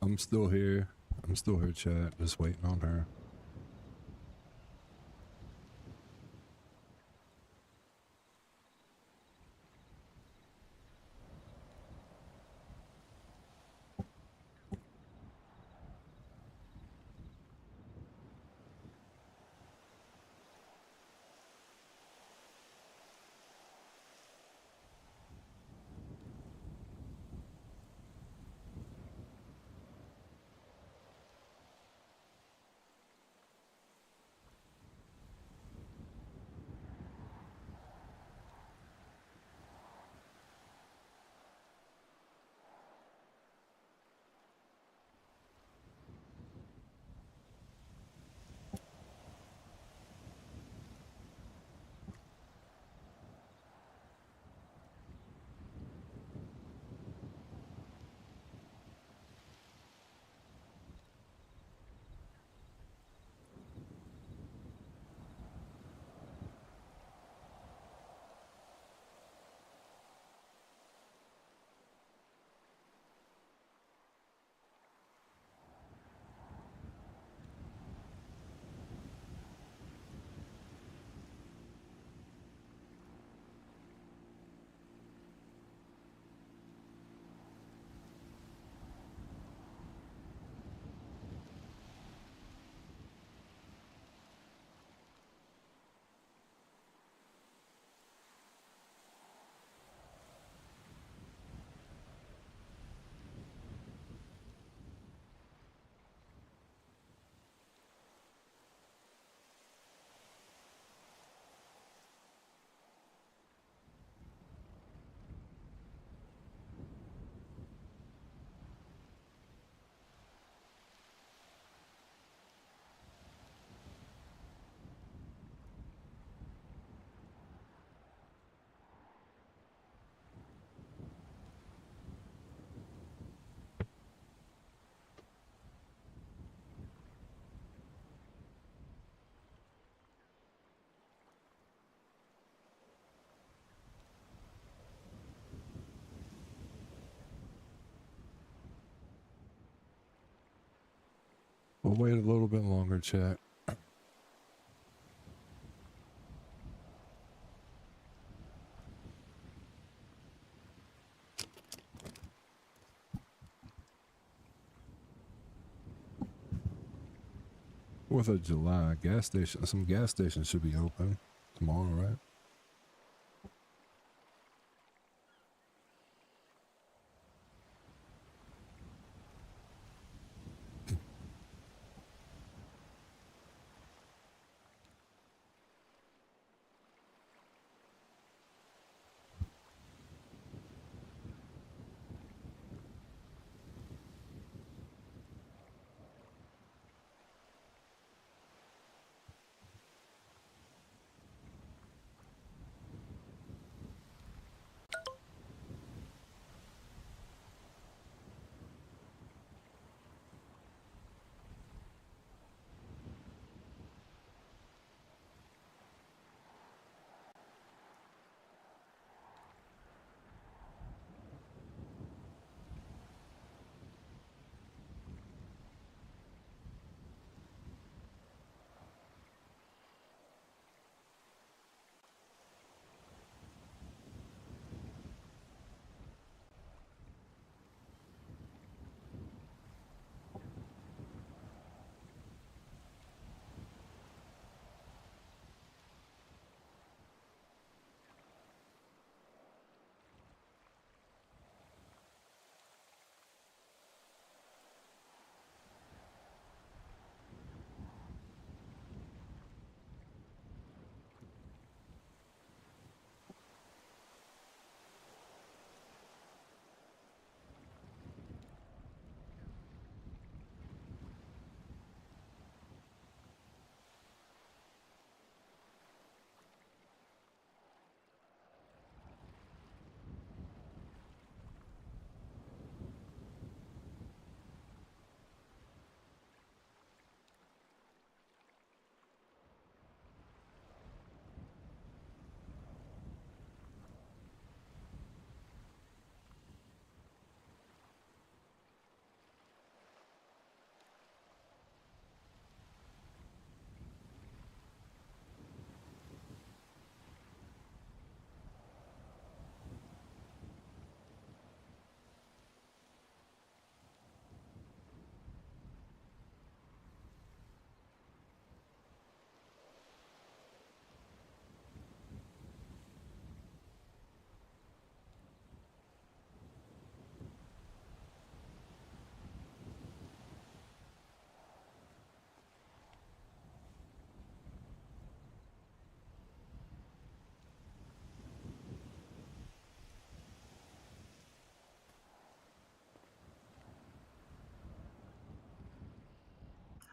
S1: I'm still here. I'm still here, chat. Just waiting on her. We'll wait a little bit longer, chat. Fourth of July, gas station. Some gas stations should be open tomorrow, right?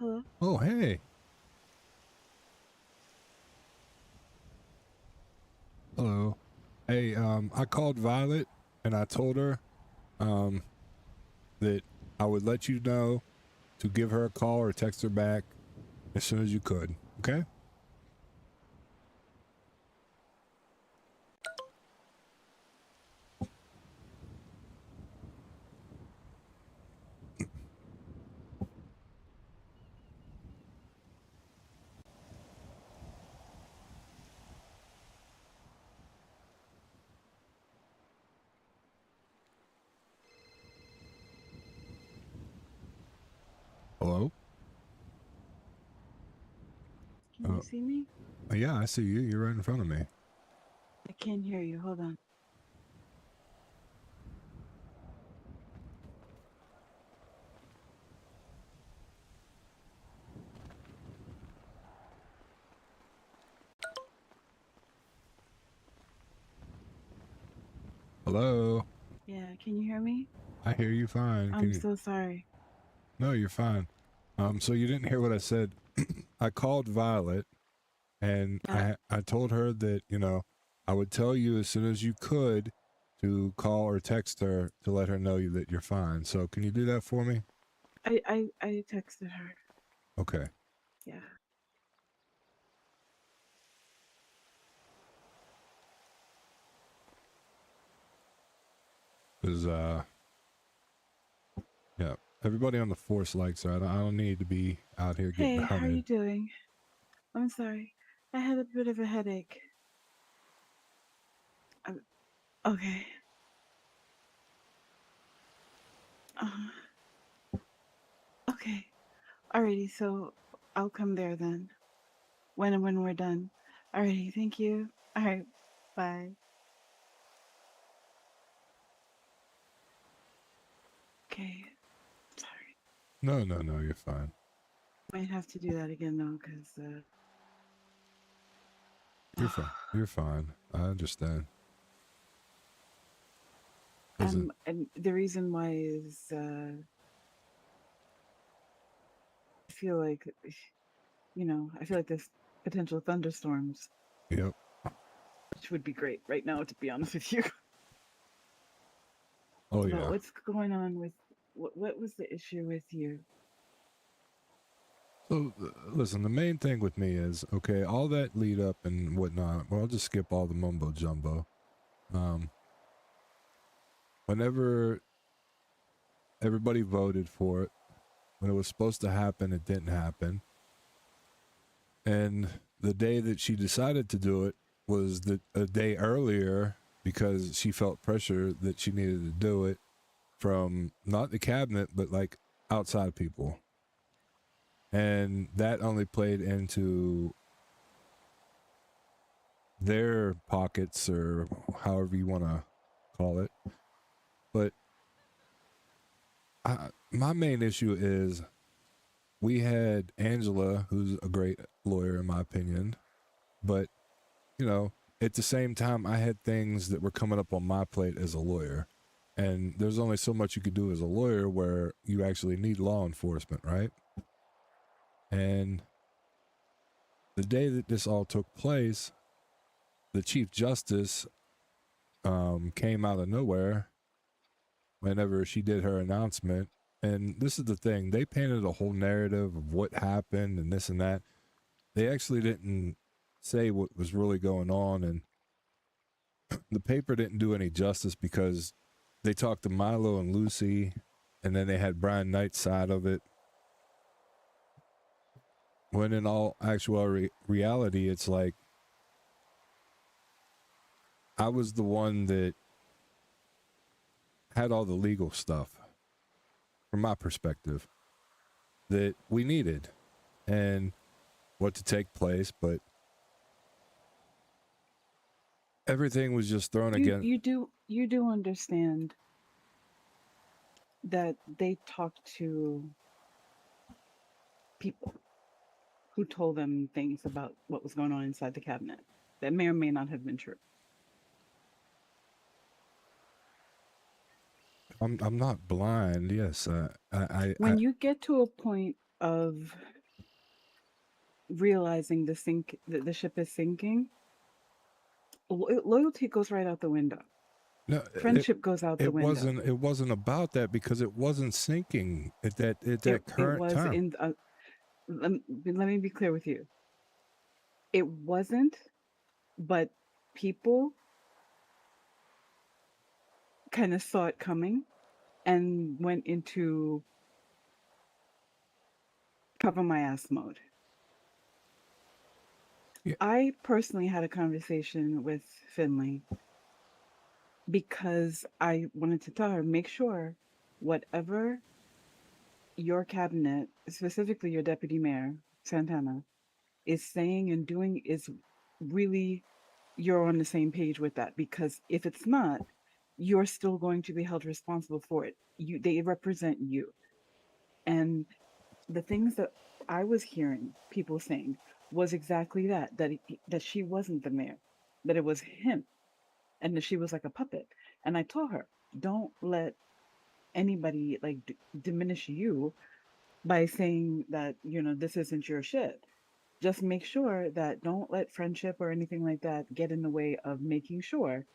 S7: Hello.
S1: Oh, hey. Hello. Hey, I called Violet and I told her that I would let you know to give her a call or text her back as soon as you could. Okay? Hello?
S7: Can you see me?
S1: Yeah, I see you. You're right in front of me.
S7: I can't hear you. Hold on.
S1: Hello?
S7: Yeah, can you hear me?
S1: I hear you fine.
S7: I'm so sorry.
S1: No, you're fine. So you didn't hear what I said. I called Violet and I told her that, you know, I would tell you as soon as you could to call or text her to let her know that you're fine. So can you do that for me?
S7: I texted her.
S1: Okay.
S7: Yeah.
S1: Because, yeah, everybody on the force likes her. I don't need to be out here
S7: Hey,
S1: getting
S7: how are you
S1: hunted.
S7: doing? I'm sorry. I had a bit of a headache. Okay. Okay. Alrighty, so I'll come there then. When we're done. Alrighty, thank you. Alright, bye. Okay. Sorry.
S1: No, you're fine.
S7: Might have to do that again though, because
S1: You're fine. You're fine. I understand. Listen,
S7: and the reason why is I feel like I feel like there's potential thunderstorms.
S1: Yep.
S7: Which would be great right now, to be honest with you.
S1: Oh,
S7: But
S1: yeah.
S7: what's going on with what was the issue with you?
S1: So, listen, the main thing with me is, okay, all that lead up and whatnot, well, I'll just skip all the mumbo jumbo. Whenever everybody voted for it, when it was supposed to happen, it didn't happen. And the day that she decided to do it was a day earlier because she felt pressure that she needed to do it from not the cabinet, but like outside people. And that only played into their pockets or however you want to call it. But my main issue is we had Angela, who's a great lawyer in my opinion, but you know, at the same time I had things that were coming up on my plate as a lawyer, and there's only so much you could do as a lawyer where you actually need law enforcement, right? And the day that this all took place, the Chief Justice came out of nowhere whenever she did her announcement. And this is the thing, they painted a whole narrative of what happened and this and that. They actually didn't say what was really going on, and the paper didn't do any justice because they talked to Milo and Lucy, and then they had Brian Knight's side of it. When in all actual reality, it's like I was the one that had all the legal stuff from my perspective that we needed and what to take place, but everything was just thrown again.
S7: You do understand that they talked to people who told them things about what was going on inside the cabinet that may or may not have been true.
S1: I'm not blind. Yes,
S7: When you get to a point of realizing that the ship is sinking, loyalty goes right out the window.
S1: No,
S7: Friendship goes out the window.
S1: It wasn't about that because it wasn't sinking at that
S7: It
S1: current
S7: was
S1: time.
S7: in. Let me be clear with you. It wasn't, but people kind of saw it coming and went into cover my ass mode.
S1: Yeah.
S7: I personally had a conversation with Finley because I wanted to tell her, make sure whatever your cabinet, specifically your deputy mayor, Santana, is saying and doing is really, you're on the same page with that. Because if it's not, you're still going to be held responsible for it. They represent you. And the things that I was hearing people saying was exactly that she wasn't the mayor, that it was him, and that she was like a puppet. And I told her, don't let anybody like diminish you by saying that, you know, this isn't your shit. Just make sure that don't let friendship or anything like that get in the way of making sure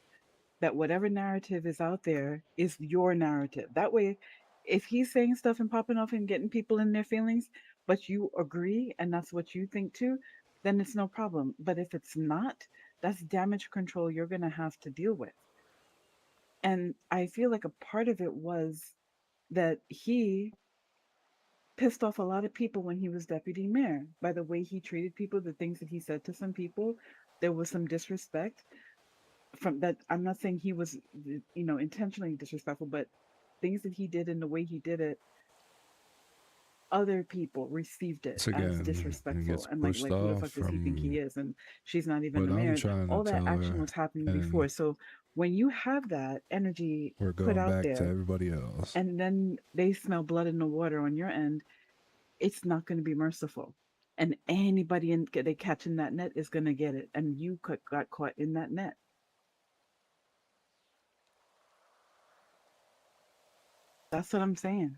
S7: that whatever narrative is out there is your narrative. That way, if he's saying stuff and popping off and getting people in their feelings, but you agree and that's what you think too, then it's no problem. But if it's not, that's damage control you're going to have to deal with. And I feel like a part of it was that he pissed off a lot of people when he was deputy mayor by the way he treated people, the things that he said to some people. There was some disrespect from that. I'm not saying he was, you know, intentionally disrespectful, but things that he did and the way he did it, other people received it
S1: So
S7: as
S1: again, it
S7: disrespectful
S1: gets
S7: and like
S1: pushed
S7: who the
S1: off
S7: fuck does he think
S1: from
S7: he is? And she's not even
S1: what
S7: the
S1: I'm
S7: mayor.
S1: trying
S7: All
S1: to
S7: that
S1: tell
S7: action
S1: her,
S7: was happening
S1: and
S7: before. So when you have that energy
S1: we're
S7: put
S1: going
S7: out
S1: back to
S7: there,
S1: everybody else.
S7: and then they smell blood in the water on your end, it's not going to be merciful. And anybody they catch in that net is going to get it. And you got caught in that net. That's what I'm saying.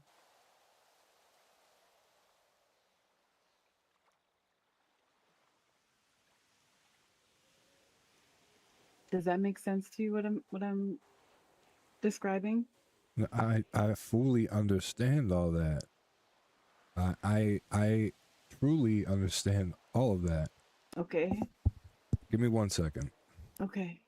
S7: Does that make sense to you? What I'm describing?
S1: I fully understand all that. I truly understand all of that.
S7: Okay.
S1: Give me 1 second.
S7: Okay.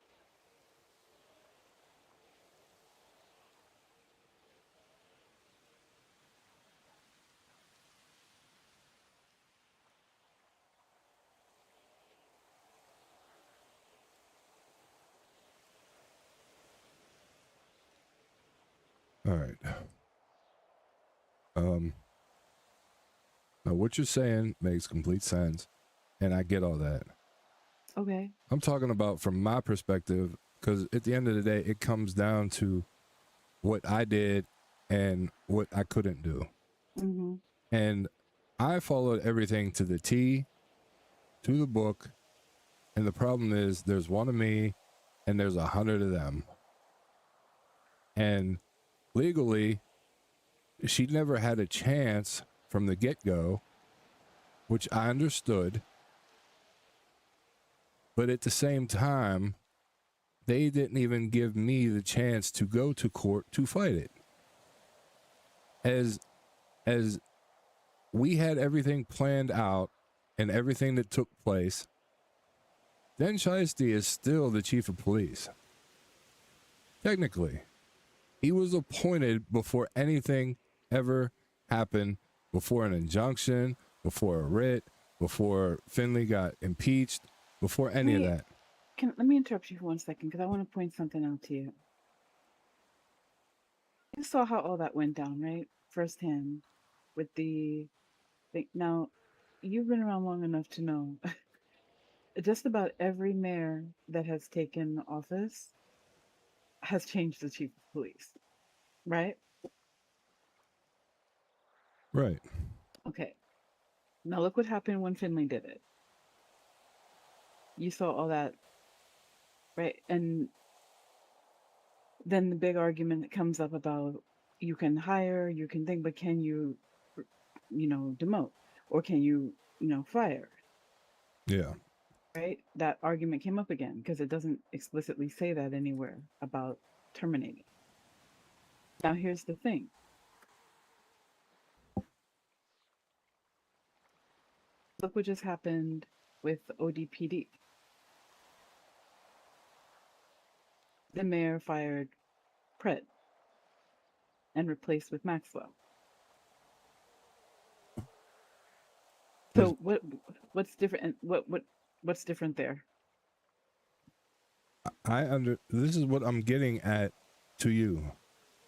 S1: All right. Now what you're saying makes complete sense, and I get all that.
S7: Okay.
S1: I'm talking about from my perspective, because at the end of the day, it comes down to what I did and what I couldn't do.
S7: Mm-hmm.
S1: And I followed everything to the T, to the book, and the problem is there's one of me and there's 100 of them. And legally, she never had a chance from the get-go, which I understood. But at the same time, they didn't even give me the chance to go to court to fight it. As we had everything planned out and everything that took place, then Shiesty is still the chief of police. Technically, he was appointed before anything ever happened, before an injunction, before a writ, before Finley got impeached, before any of that.
S7: Let me interrupt you for 1 second because I want to point something out to you. You saw how all that went down, right? Firsthand with the thing. Now, you've been around long enough to know just about every mayor that has taken office has changed the chief of police, right?
S1: Right.
S7: Okay. Now look what happened when Finley did it. You saw all that, right? And then the big argument that comes up about you can hire, you can think, but can you demote, or can you, fire?
S1: Yeah.
S7: Right? That argument came up again because it doesn't explicitly say that anywhere about terminating. Now, here's the thing. Look what just happened with ODPD. The mayor fired Pred and replaced with Maxwell. So what's different? What's different there?
S1: This is what I'm getting at to you.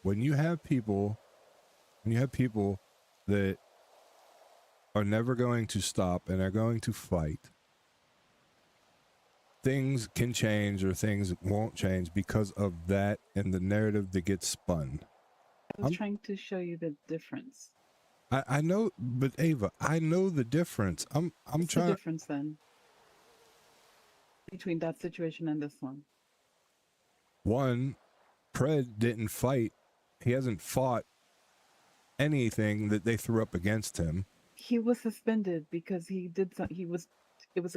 S1: When you have people that are never going to stop and are going to fight, things can change or things won't change because of that and the narrative that gets spun.
S7: I was trying to show you the difference.
S1: I know, but Ava, I know the difference.
S7: What's
S1: trying.
S7: the difference then between that situation and this one?
S1: One, Pred didn't fight. He hasn't fought anything that they threw up against him.
S7: He was suspended because he did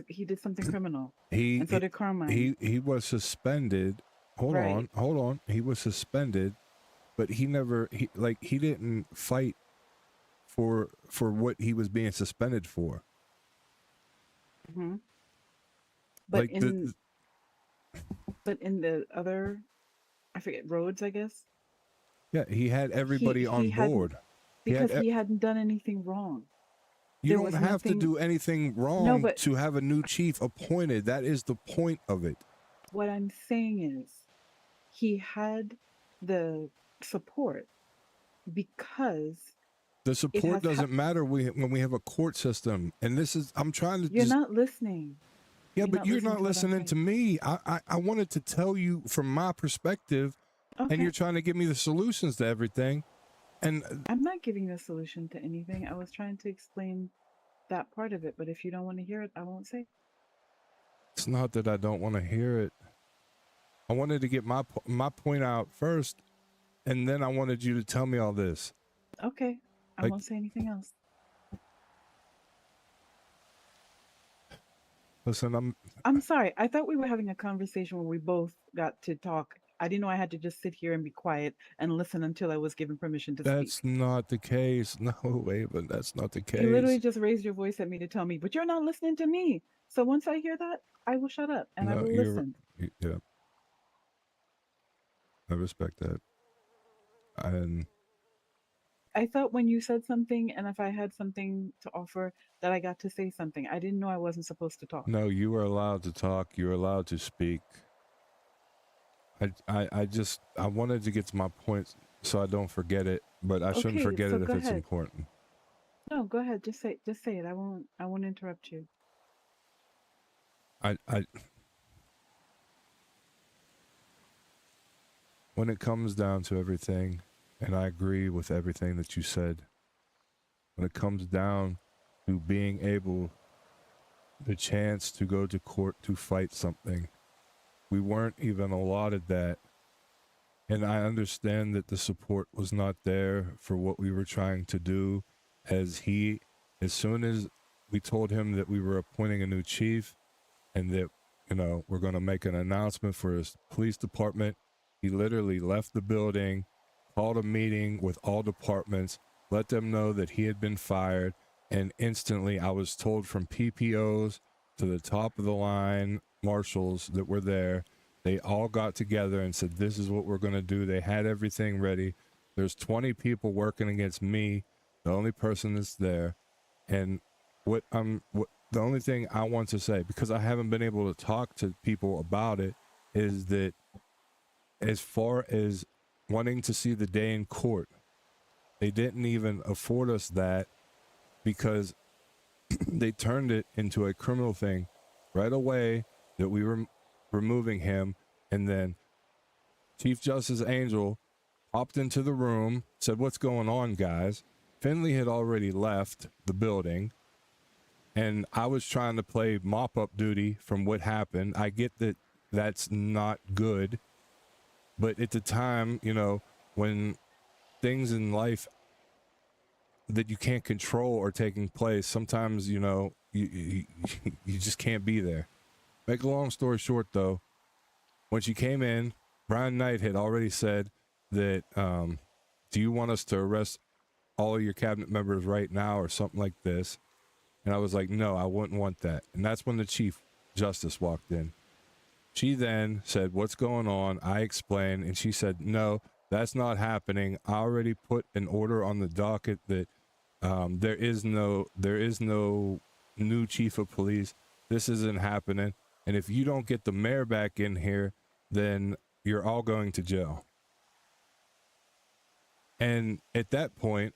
S7: he did something criminal. And so did Carmine.
S1: He was suspended. Hold on. He was suspended, but he didn't fight for what he was being suspended for.
S7: Mm-hmm. But
S1: like
S7: in the other, I forget, Rhodes, I guess.
S1: Yeah, he had everybody on board.
S7: Because he hadn't done anything wrong.
S1: You don't have to do anything wrong to have a new chief appointed. That is the point of it.
S7: What I'm saying is he had the support because
S1: the support doesn't matter when we have a court system. And this is, I'm trying to
S7: You're not listening.
S1: Yeah, but you're not listening to me. I wanted to tell you from my perspective, and you're trying to give me the solutions to everything. And
S7: I'm not giving the solution to anything. I was trying to explain that part of it, but if you don't want to hear it, I won't say.
S1: It's not that I don't want to hear it. I wanted to get my point out first, and then I wanted you to tell me all this.
S7: Okay, I won't say anything else.
S1: Listen,
S7: I'm sorry. I thought we were having a conversation where we both got to talk. I didn't know I had to just sit here and be quiet and listen until I was given permission to speak.
S1: That's not the case. No, Ava, that's not the case.
S7: You literally just raised your voice at me to tell me, but you're not listening to me. So once I hear that, I will shut up and I will listen.
S1: Yeah. I respect that. And
S7: I thought when you said something and if I had something to offer that I got to say something. I didn't know I wasn't supposed to talk.
S1: No, you are allowed to talk. You're allowed to speak. I wanted to get to my point so I don't forget it, but I shouldn't forget it if it's important.
S7: No, go ahead. Just say it. I won't interrupt you.
S1: When it comes down to everything, and I agree with everything that you said, when it comes down to being able, the chance to go to court to fight something, we weren't even allotted that. And I understand that the support was not there for what we were trying to do, as soon as we told him that we were appointing a new chief and that, we're going to make an announcement for his police department, he literally left the building, called a meeting with all departments, let them know that he had been fired, and instantly I was told from PPOs to the top of the line marshals that were there, they all got together and said, this is what we're going to do. They had everything ready. There's 20 people working against me, the only person that's there. And the only thing I want to say, because I haven't been able to talk to people about it, is that as far as wanting to see the day in court, they didn't even afford us that because they turned it into a criminal thing right away, that we were removing him. And then Chief Justice Angel popped into the room, said, what's going on, guys? Finley had already left the building, and I was trying to play mop-up duty from what happened. I get that that's not good, but at the time, when things in life that you can't control are taking place, sometimes, you know, you just can't be there. Make a long story short, though, when she came in, Brian Knight had already said that, do you want us to arrest all of your cabinet members right now or something like this? And I was like, no, I wouldn't want that. And that's when the Chief Justice walked in. She then said, what's going on? I explained, and she said, no, that's not happening. I already put an order on the docket that there is no new chief of police. This isn't happening. And if you don't get the mayor back in here, then you're all going to jail. And at that point,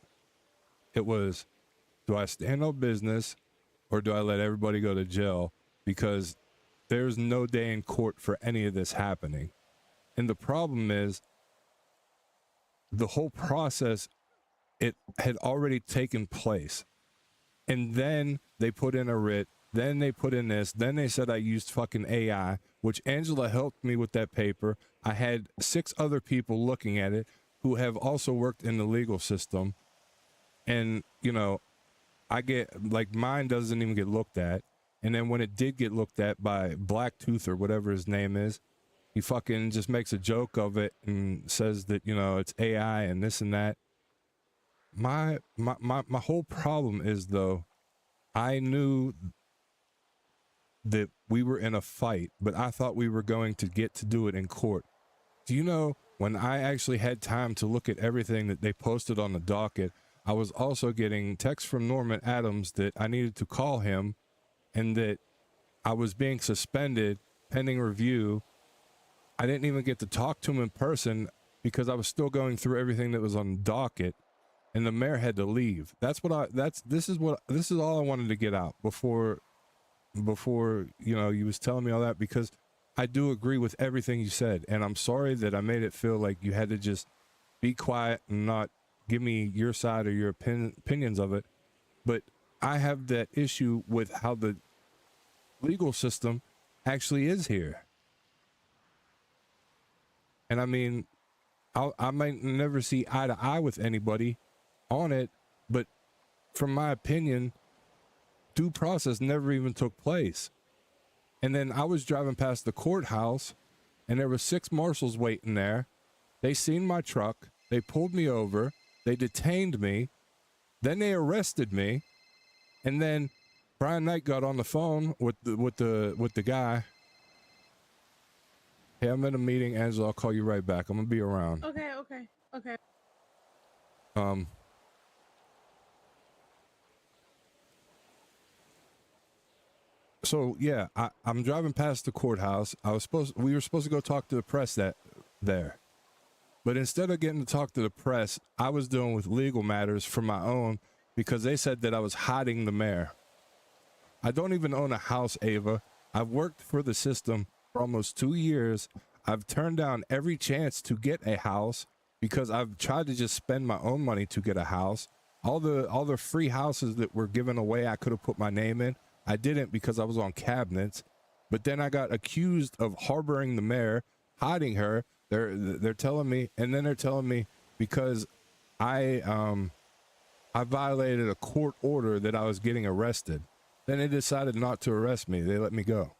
S1: it was, do I stand on business or do I let everybody go to jail? Because there's no day in court for any of this happening. And the problem is, the whole process, it had already taken place. And then they put in a writ, then they put in this, then they said I used fucking AI, which Angela helped me with that paper. I had 6 other people looking at it who have also worked in the legal system. And, you know, I get, like, mine doesn't even get looked at. And then when it did get looked at by Blacktooth or whatever his name is, he fucking just makes a joke of it and says that, you know, it's AI and this and that. My whole problem is, though, I knew that we were in a fight, but I thought we were going to get to do it in court. Do you know, when I actually had time to look at everything that they posted on the docket, I was also getting texts from Norman Adams that I needed to call him and that I was being suspended pending review. I didn't even get to talk to him in person because I was still going through everything that was on the docket, and the mayor had to leave. This is all I wanted to get out before, you know, you was telling me all that, because I do agree with everything you said. And I'm sorry that I made it feel like you had to just be quiet and not give me your side or your opinions of it. But I have that issue with how the legal system actually is here. And I mean, I might never see eye to eye with anybody on it, but from my opinion, due process never even took place. And then I was driving past the courthouse and there were 6 marshals waiting there. They seen my truck. They pulled me over. They detained me. Then they arrested me. And then Brian Knight got on the phone with the guy. Hey, I'm in a meeting, Angela. I'll call you right back. I'm gonna be around.
S7: Okay.
S1: So yeah, I'm driving past the courthouse. We were supposed to go talk to the press there. But instead of getting to talk to the press, I was dealing with legal matters for my own because they said that I was hiding the mayor. I don't even own a house, Ava. I've worked for the system for almost 2 years. I've turned down every chance to get a house because I've tried to just spend my own money to get a house. All the free houses that were given away, I could have put my name in. I didn't because I was on cabinets. But then I got accused of harboring the mayor, hiding her. They're telling me, and then they're telling me because I violated a court order that I was getting arrested. Then they decided not to arrest me. They let me go.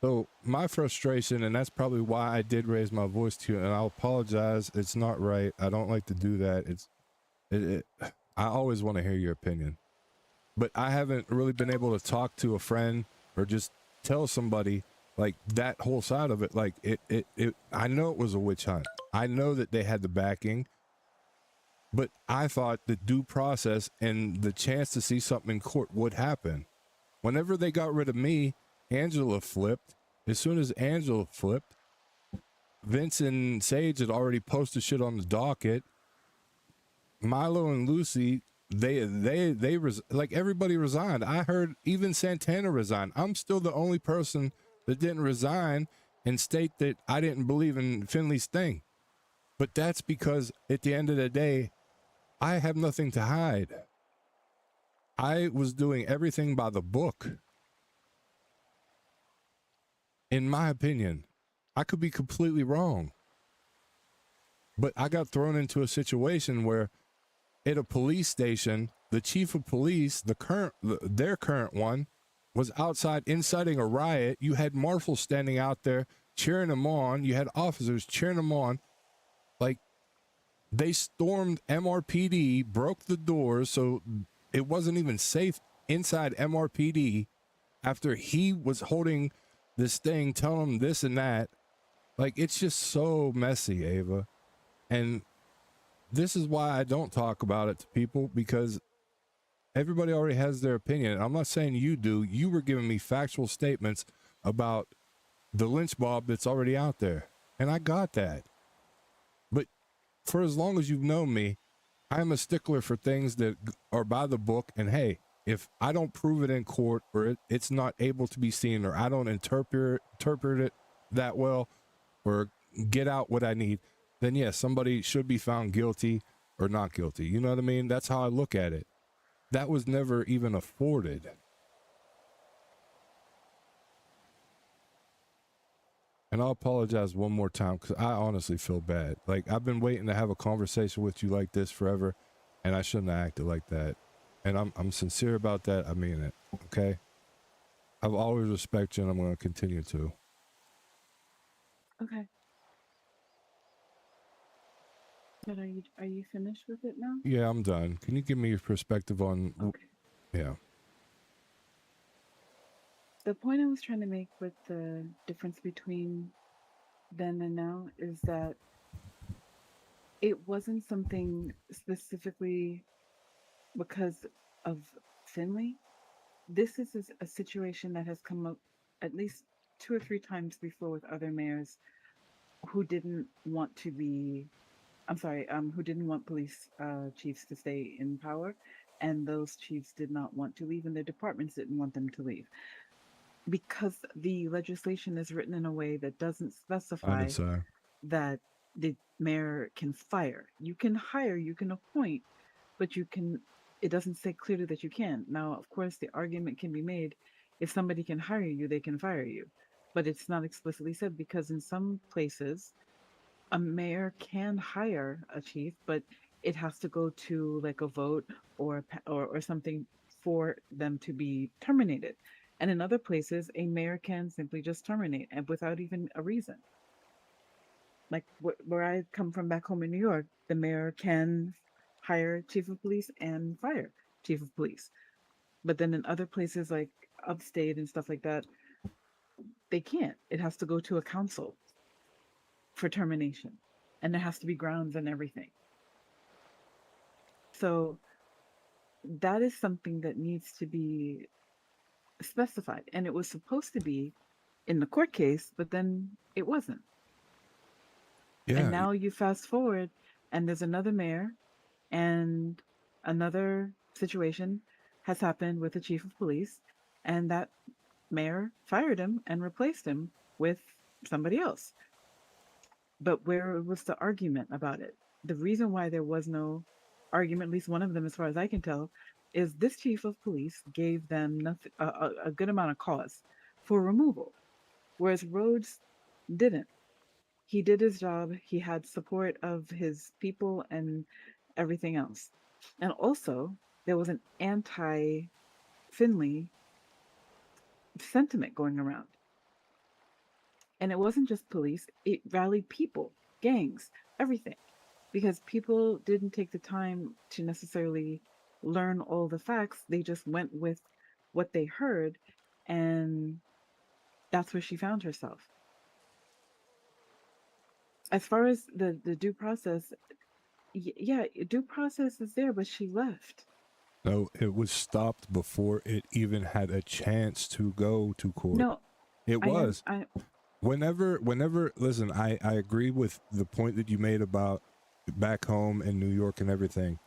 S1: So my frustration, and that's probably why I did raise my voice to you, and I'll apologize. It's not right. I don't like to do that. I always want to hear your opinion, but I haven't really been able to talk to a friend or just tell somebody like that whole side of it. Like I know it was a witch hunt. I know that they had the backing, but I thought the due process and the chance to see something in court would happen. Whenever they got rid of me, Angela flipped. As soon as Angela flipped, Vince and Sage had already posted shit on the docket. Milo and Lucy, like everybody resigned. I heard even Santana resigned. I'm still the only person that didn't resign and state that I didn't believe in Finley's thing. But that's because at the end of the day, I have nothing to hide. I was doing everything by the book. In my opinion, I could be completely wrong. But I got thrown into a situation where at a police station, the chief of police, their current one, was outside inciting a riot. You had marshals standing out there cheering them on. You had officers cheering them on. Like, they stormed MRPD, broke the doors, so it wasn't even safe inside MRPD after he was holding this thing, telling them this and that. Like, it's just so messy, Ava. And this is why I don't talk about it to people, because everybody already has their opinion. I'm not saying you do. You were giving me factual statements about the lynch mob that's already out there. And I got that. But for as long as you've known me, I'm a stickler for things that are by the book. And hey, if I don't prove it in court, or it's not able to be seen, or I don't interpret it that well, or get out what I need, then yes, somebody should be found guilty or not guilty. You know what I mean? That's how I look at it. That was never even afforded. And I'll apologize one more time, because I honestly feel bad. Like, I've been waiting to have a conversation with you like this forever, and I shouldn't have acted like that. And I'm sincere about that. I mean it. Okay? I've always respected you, and I'm going to continue to.
S7: Okay. But are you finished with it now?
S1: Yeah, I'm done. Can you give me your perspective on...
S7: Okay.
S1: Yeah.
S7: The point I was trying to make with the difference between then and now is that it wasn't something specifically because of Finley. This is a situation that has come up at least 2 or 3 times before with other mayors who didn't want to be, who didn't want police chiefs to stay in power, and those chiefs did not want to leave, and their departments didn't want them to leave. Because the legislation is written in a way that doesn't specify that the mayor can fire. You can hire, you can appoint, but it doesn't say clearly that you can. Now, of course, the argument can be made, if somebody can hire you, they can fire you. But it's not explicitly said, because in some places, a mayor can hire a chief, but it has to go to like a vote or something for them to be terminated. And in other places, a mayor can simply just terminate, and without even a reason. Like where I come from back home in New York, the mayor can hire chief of police and fire chief of police. But then in other places like upstate and stuff like that, they can't. It has to go to a council for termination, and there has to be grounds and everything. So that is something that needs to be specified, and it was supposed to be in the court case, but then it wasn't.
S1: Yeah.
S7: And now you fast forward, and there's another mayor, and another situation has happened with the chief of police, and that mayor fired him and replaced him with somebody else. But where was the argument about it? The reason why there was no argument, at least one of them, as far as I can tell, is this chief of police gave them nothing, a good amount of cause for removal, whereas Rhodes didn't. He did his job. He had support of his people and everything else. And also, there was an anti-Finley sentiment going around. And it wasn't just police, it rallied people, gangs, everything. Because people didn't take the time to necessarily learn all the facts. They just went with what they heard, and that's where she found herself. As far as the due process, yeah, due process is there, but she left.
S1: No, it was stopped before it even had a chance to go to court.
S7: No,
S1: it was. Whenever, listen, I agree with the point that you made about back home in New York and everything.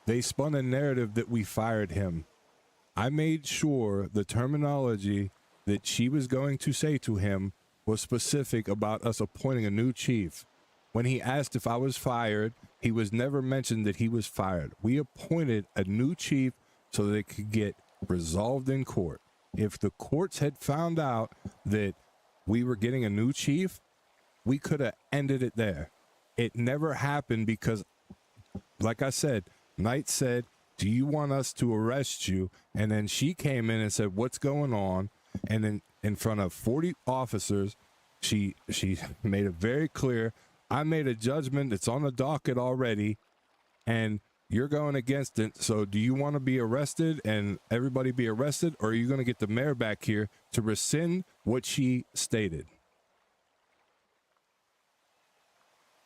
S1: They spun a narrative that we fired him. I made sure the terminology that she was going to say to him was specific about us appointing a new chief. When he asked if I was fired, he was never mentioned that he was fired. We appointed a new chief so that it could get resolved in court. If the courts had found out that we were getting a new chief, we could have ended it there. It never happened because, like I said, Knight said, do you want us to arrest you? And then she came in and said, what's going on? And then in front of 40 officers, she made it very clear, I made a judgment. It's on the docket already, and you're going against it. So do you want to be arrested and everybody be arrested, or are you going to get the mayor back here to rescind what she stated?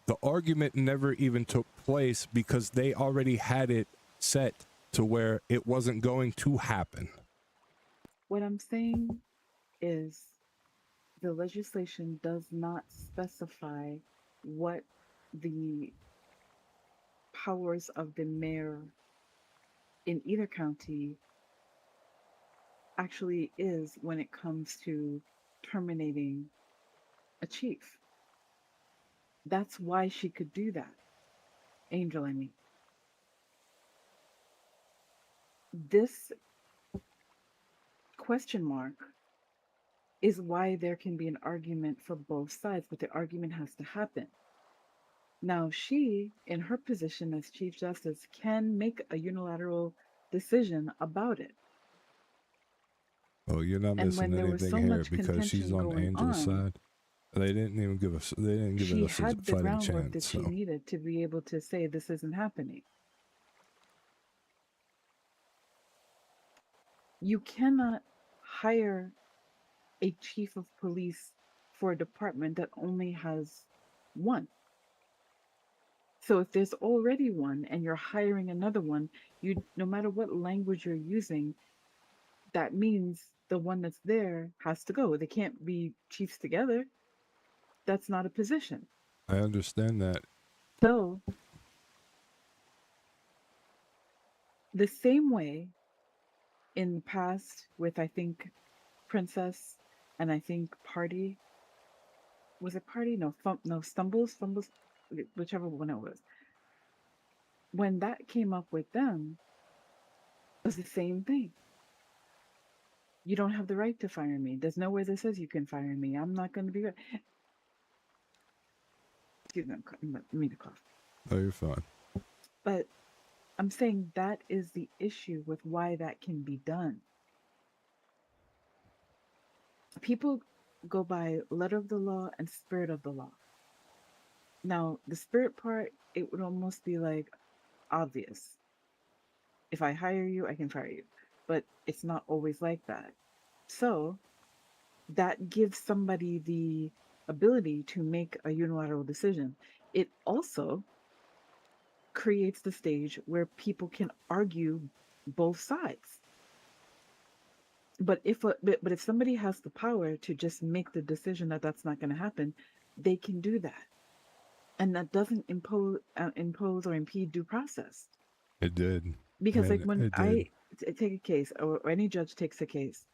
S1: The argument never even took place because they already had it set to where it wasn't going to happen.
S7: What I'm saying is the legislation does not specify what the powers of the mayor in either county actually is when it comes to terminating a chief. That's why she could do that. Angel, I mean. This question mark is why there can be an argument for both sides, but the argument has to happen. Now, she, in her position as Chief Justice, can make a unilateral decision about it.
S1: Oh, you're not
S7: And
S1: missing
S7: when there was
S1: anything
S7: so
S1: here
S7: much
S1: because she's
S7: contention
S1: on
S7: going
S1: Angel's
S7: on,
S1: side. They didn't even give us. They didn't give
S7: she
S1: us a
S7: had the
S1: fighting
S7: groundwork
S1: chance.
S7: that she
S1: So
S7: needed to be able to say this isn't happening. You cannot hire a chief of police for a department that only has one. So if there's already one and you're hiring another one, you, no matter what language you're using, that means the one that's there has to go. They can't be chiefs together. That's not a position.
S1: I understand that.
S7: So the same way in the past with, I think, Princess and I think Party, was it Party? No, Stumbles, whichever one it was. When that came up with them, it was the same thing. You don't have the right to fire me. There's nowhere that says you can fire me. I'm not going to be. Excuse me, the cough.
S1: Oh, you're fine.
S7: But I'm saying that is the issue with why that can be done. People go by letter of the law and spirit of the law. Now, the spirit part, it would almost be like obvious. If I hire you, I can fire you. But it's not always like that. So that gives somebody the ability to make a unilateral decision. It also creates the stage where people can argue both sides. But if somebody has the power to just make the decision that that's not going to happen, they can do that, and that doesn't impose or impede due process.
S1: It did.
S7: Because like when I take a case, or any judge takes a case,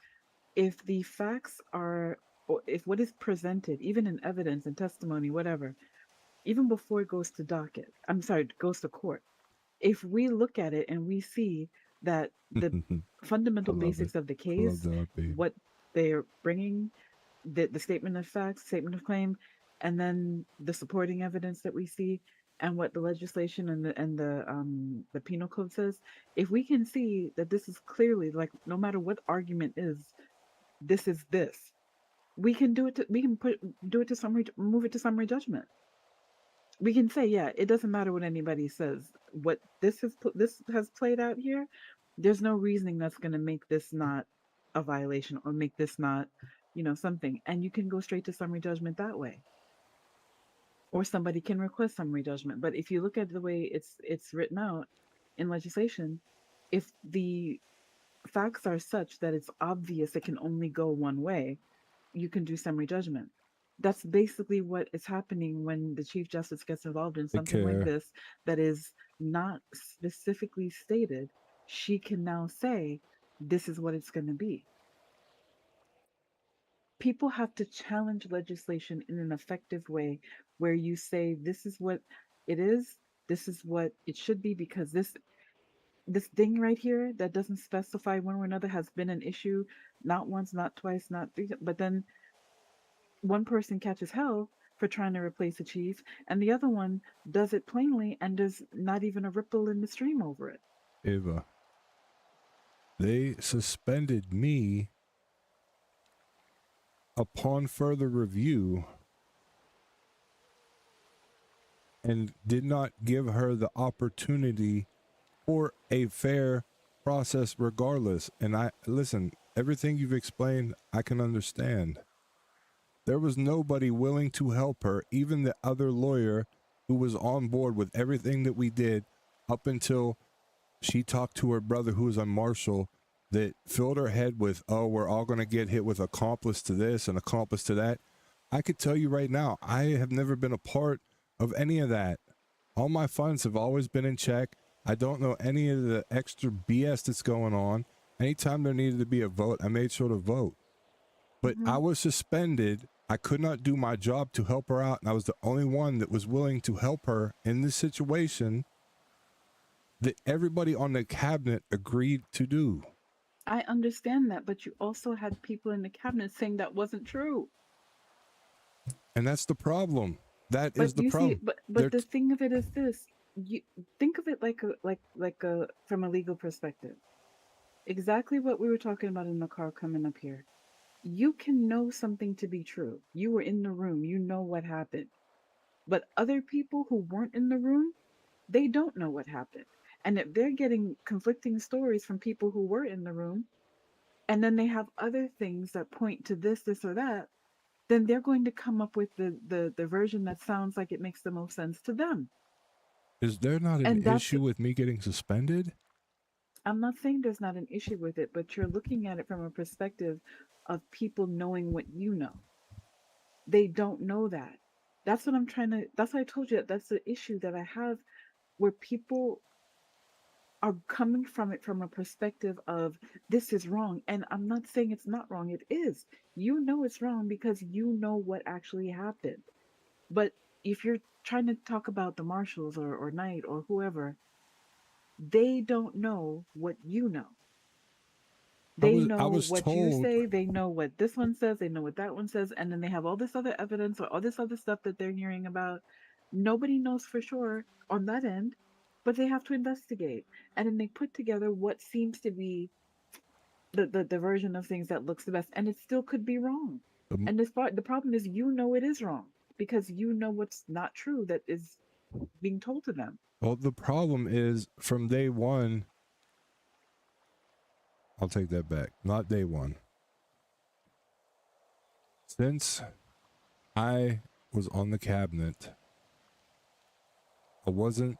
S7: if the facts are, or if what is presented, even in evidence and testimony, whatever, even before it goes to goes to court, if we look at it and we see that the fundamental basics of the case, what they're bringing, the statement of facts, statement of claim, and then the supporting evidence that we see, and what the legislation and the penal code says, if we can see that this is clearly, like, no matter what argument is, this is this, we can do it. Move it to summary judgment. We can say, yeah, it doesn't matter what anybody says. What this has played out here, there's no reasoning that's going to make this not a violation or make this not, something. And you can go straight to summary judgment that way. Or somebody can request summary judgment. But if you look at the way it's written out in legislation, if the facts are such that it's obvious it can only go one way, you can do summary judgment. That's basically what is happening when the Chief Justice gets involved in something like this that is not specifically stated. She can now say, this is what it's going to be. People have to challenge legislation in an effective way where you say, this is what it is, this is what it should be, because this thing right here that doesn't specify one or another has been an issue, not once, not twice, not three, but then one person catches hell for trying to replace the chief, and the other one does it plainly and there's not even a ripple in the stream over it.
S1: Ava, they suspended me upon further review and did not give her the opportunity or a fair process regardless. And I listen, everything you've explained, I can understand. There was nobody willing to help her, even the other lawyer who was on board with everything that we did up until she talked to her brother, who was a marshal, that filled her head with, oh, we're all going to get hit with accomplice to this and accomplice to that. I could tell you right now, I have never been a part of any of that. All my funds have always been in check. I don't know any of the extra BS that's going on. Anytime there needed to be a vote, I made sure to vote. But I was suspended. I could not do my job to help her out. And I was the only one that was willing to help her in this situation that everybody on the cabinet agreed to do.
S7: I understand that, but you also had people in the cabinet saying that wasn't true.
S1: And that's the problem. That is the problem.
S7: But the thing of it is this: you think of it like a from a legal perspective. Exactly what we were talking about in the car coming up here. You can know something to be true. You were in the room. You know what happened. But other people who weren't in the room, they don't know what happened. And if they're getting conflicting stories from people who were in the room, and then they have other things that point to this or that, then they're going to come up with the version that sounds like it makes the most sense to them.
S1: Is there not an issue with me getting suspended?
S7: I'm not saying there's not an issue with it, but you're looking at it from a perspective of people knowing what you know. They don't know that. That's what I'm trying to, that's why I told you that's the issue that I have, where people are coming from it from a perspective of this is wrong. And I'm not saying it's not wrong. It is. You know it's wrong because you know what actually happened. But if you're trying to talk about the marshals or Knight or whoever, they don't know what you know. They know what you say, they know what this one says, they know what that one says, and then they have all this other evidence or all this other stuff that they're hearing about. Nobody knows for sure on that end, but they have to investigate. And then they put together what seems to be the version of things that looks the best, and it still could be wrong. And the problem is you know it is wrong because you know what's not true that is being told to them.
S1: Well, the problem is from day one, I'll take that back. Not day one. Since I was on the cabinet, I wasn't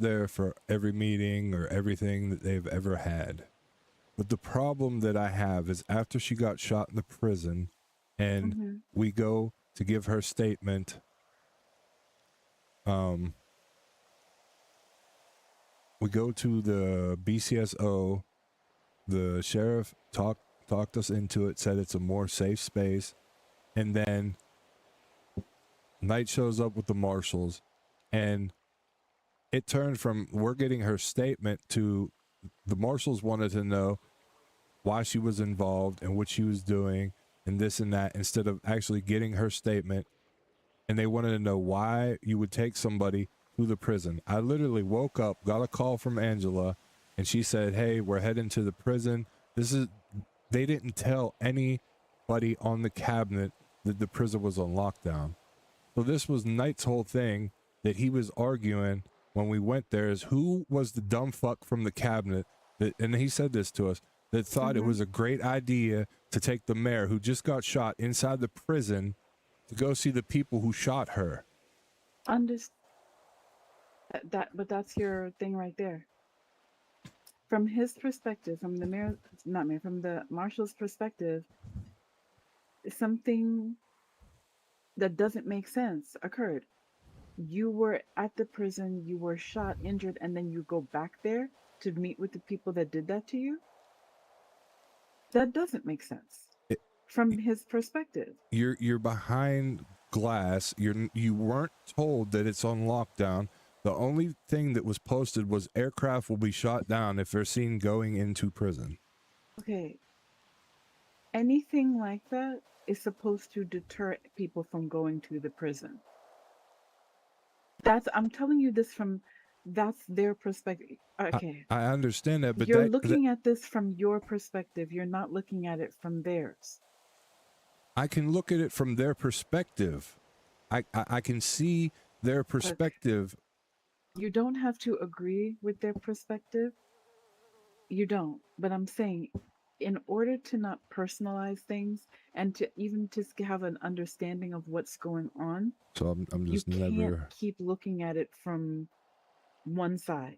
S1: there for every meeting or everything that they've ever had. But the problem that I have is after she got shot in the prison and we go to give her statement, we go to the BCSO, the sheriff talked us into it, said it's a more safe space, and then Knight shows up with the marshals, and it turned from we're getting her statement to the marshals wanted to know why she was involved and what she was doing and this and that, instead of actually getting her statement. And they wanted to know why you would take somebody to the prison. I literally woke up, got a call from Angela, and she said, hey, we're heading to the prison. They didn't tell anybody on the cabinet that the prison was on lockdown. So this was Knight's whole thing that he was arguing when we went there, is who was the dumb fuck from the cabinet that, and he said this to us, that thought it was a great idea to take the mayor who just got shot inside the prison to go see the people who shot her.
S7: But that's your thing right there. From his perspective, from the mayor, not mayor, from the marshal's perspective, something that doesn't make sense occurred. You were at the prison, you were shot, injured, and then you go back there to meet with the people that did that to you? That doesn't make sense from his perspective.
S1: You're behind glass. You weren't told that it's on lockdown. The only thing that was posted was aircraft will be shot down if they're seen going into prison.
S7: Okay. anything like that is supposed to deter people from going to the prison. I'm telling you this from, that's their perspective. Okay.
S1: I understand that, but
S7: You're looking at this from your perspective. You're not looking at it from theirs.
S1: I can look at it from their perspective. I can see their perspective.
S7: You don't have to agree with their perspective. You don't. But I'm saying, in order to not personalize things and to even just have an understanding of what's going on,
S1: So I'm just
S7: you can't
S1: never.
S7: keep looking at it from one side.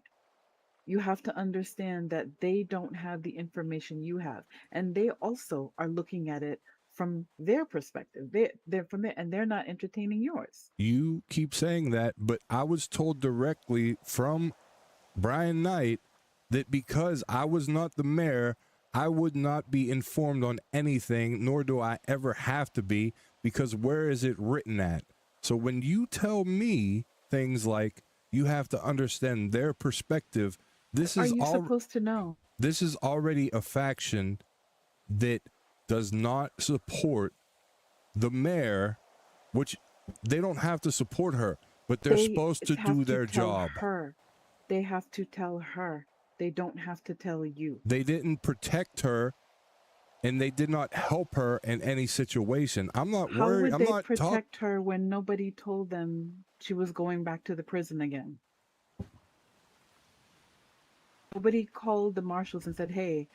S7: You have to understand that they don't have the information you have, and they also are looking at it from their perspective. They're from there, and they're not entertaining yours.
S1: You keep saying that, but I was told directly from Brian Knight that because I was not the mayor, I would not be informed on anything, nor do I ever have to be, because where is it written at? So when you tell me things like you have to understand their perspective, this
S7: Are
S1: is
S7: you
S1: all
S7: supposed to know?
S1: this is already a faction that does not support the mayor, which they don't have to support her, but they're supposed to
S7: have
S1: do their
S7: tell
S1: job.
S7: Her. They have to tell her. They don't have to tell you.
S1: They didn't protect her, and they did not help her in any situation. I'm not
S7: How
S1: worried.
S7: would
S1: I'm
S7: they
S1: not talking.
S7: protect her when nobody told them she was going back to the prison again? Nobody called the marshals and said, "Hey,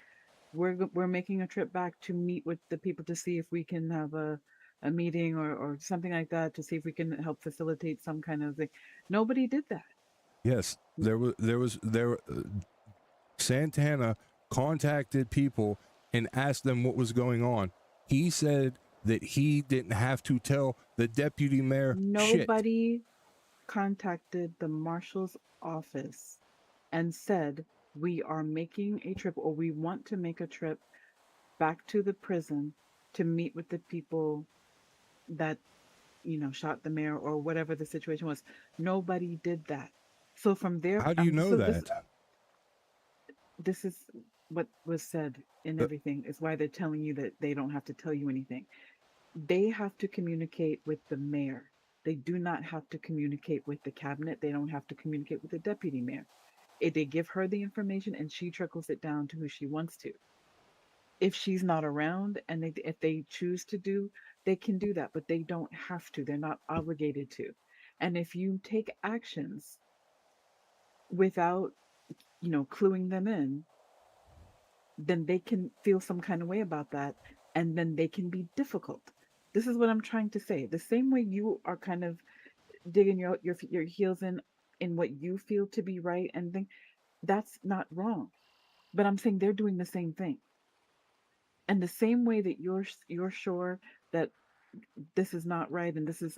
S7: we're making a trip back to meet with the people to see if we can have a meeting or something like that, to see if we can help facilitate some kind of thing." Nobody did that.
S1: Yes, there. Santana contacted people and asked them what was going on. He said that he didn't have to tell the deputy mayor shit.
S7: Nobody contacted the marshal's office and said, "We are making a trip, or we want to make a trip back to the prison to meet with the people that, shot the mayor," or whatever the situation was. Nobody did that. So from there,
S1: How do you know that?
S7: This is what was said in everything. Is why they're telling you that they don't have to tell you anything. They have to communicate with the mayor. They do not have to communicate with the cabinet. They don't have to communicate with the deputy mayor. They give her the information and she trickles it down to who she wants to. If she's not around and if they choose to do, they can do that, but they don't have to. They're not obligated to. And if you take actions without, cluing them in, then they can feel some kind of way about that, and then they can be difficult. This is what I'm trying to say. The same way you are kind of digging your heels in what you feel to be right, and think that's not wrong. But I'm saying they're doing the same thing. And the same way that you're sure that this is not right and this is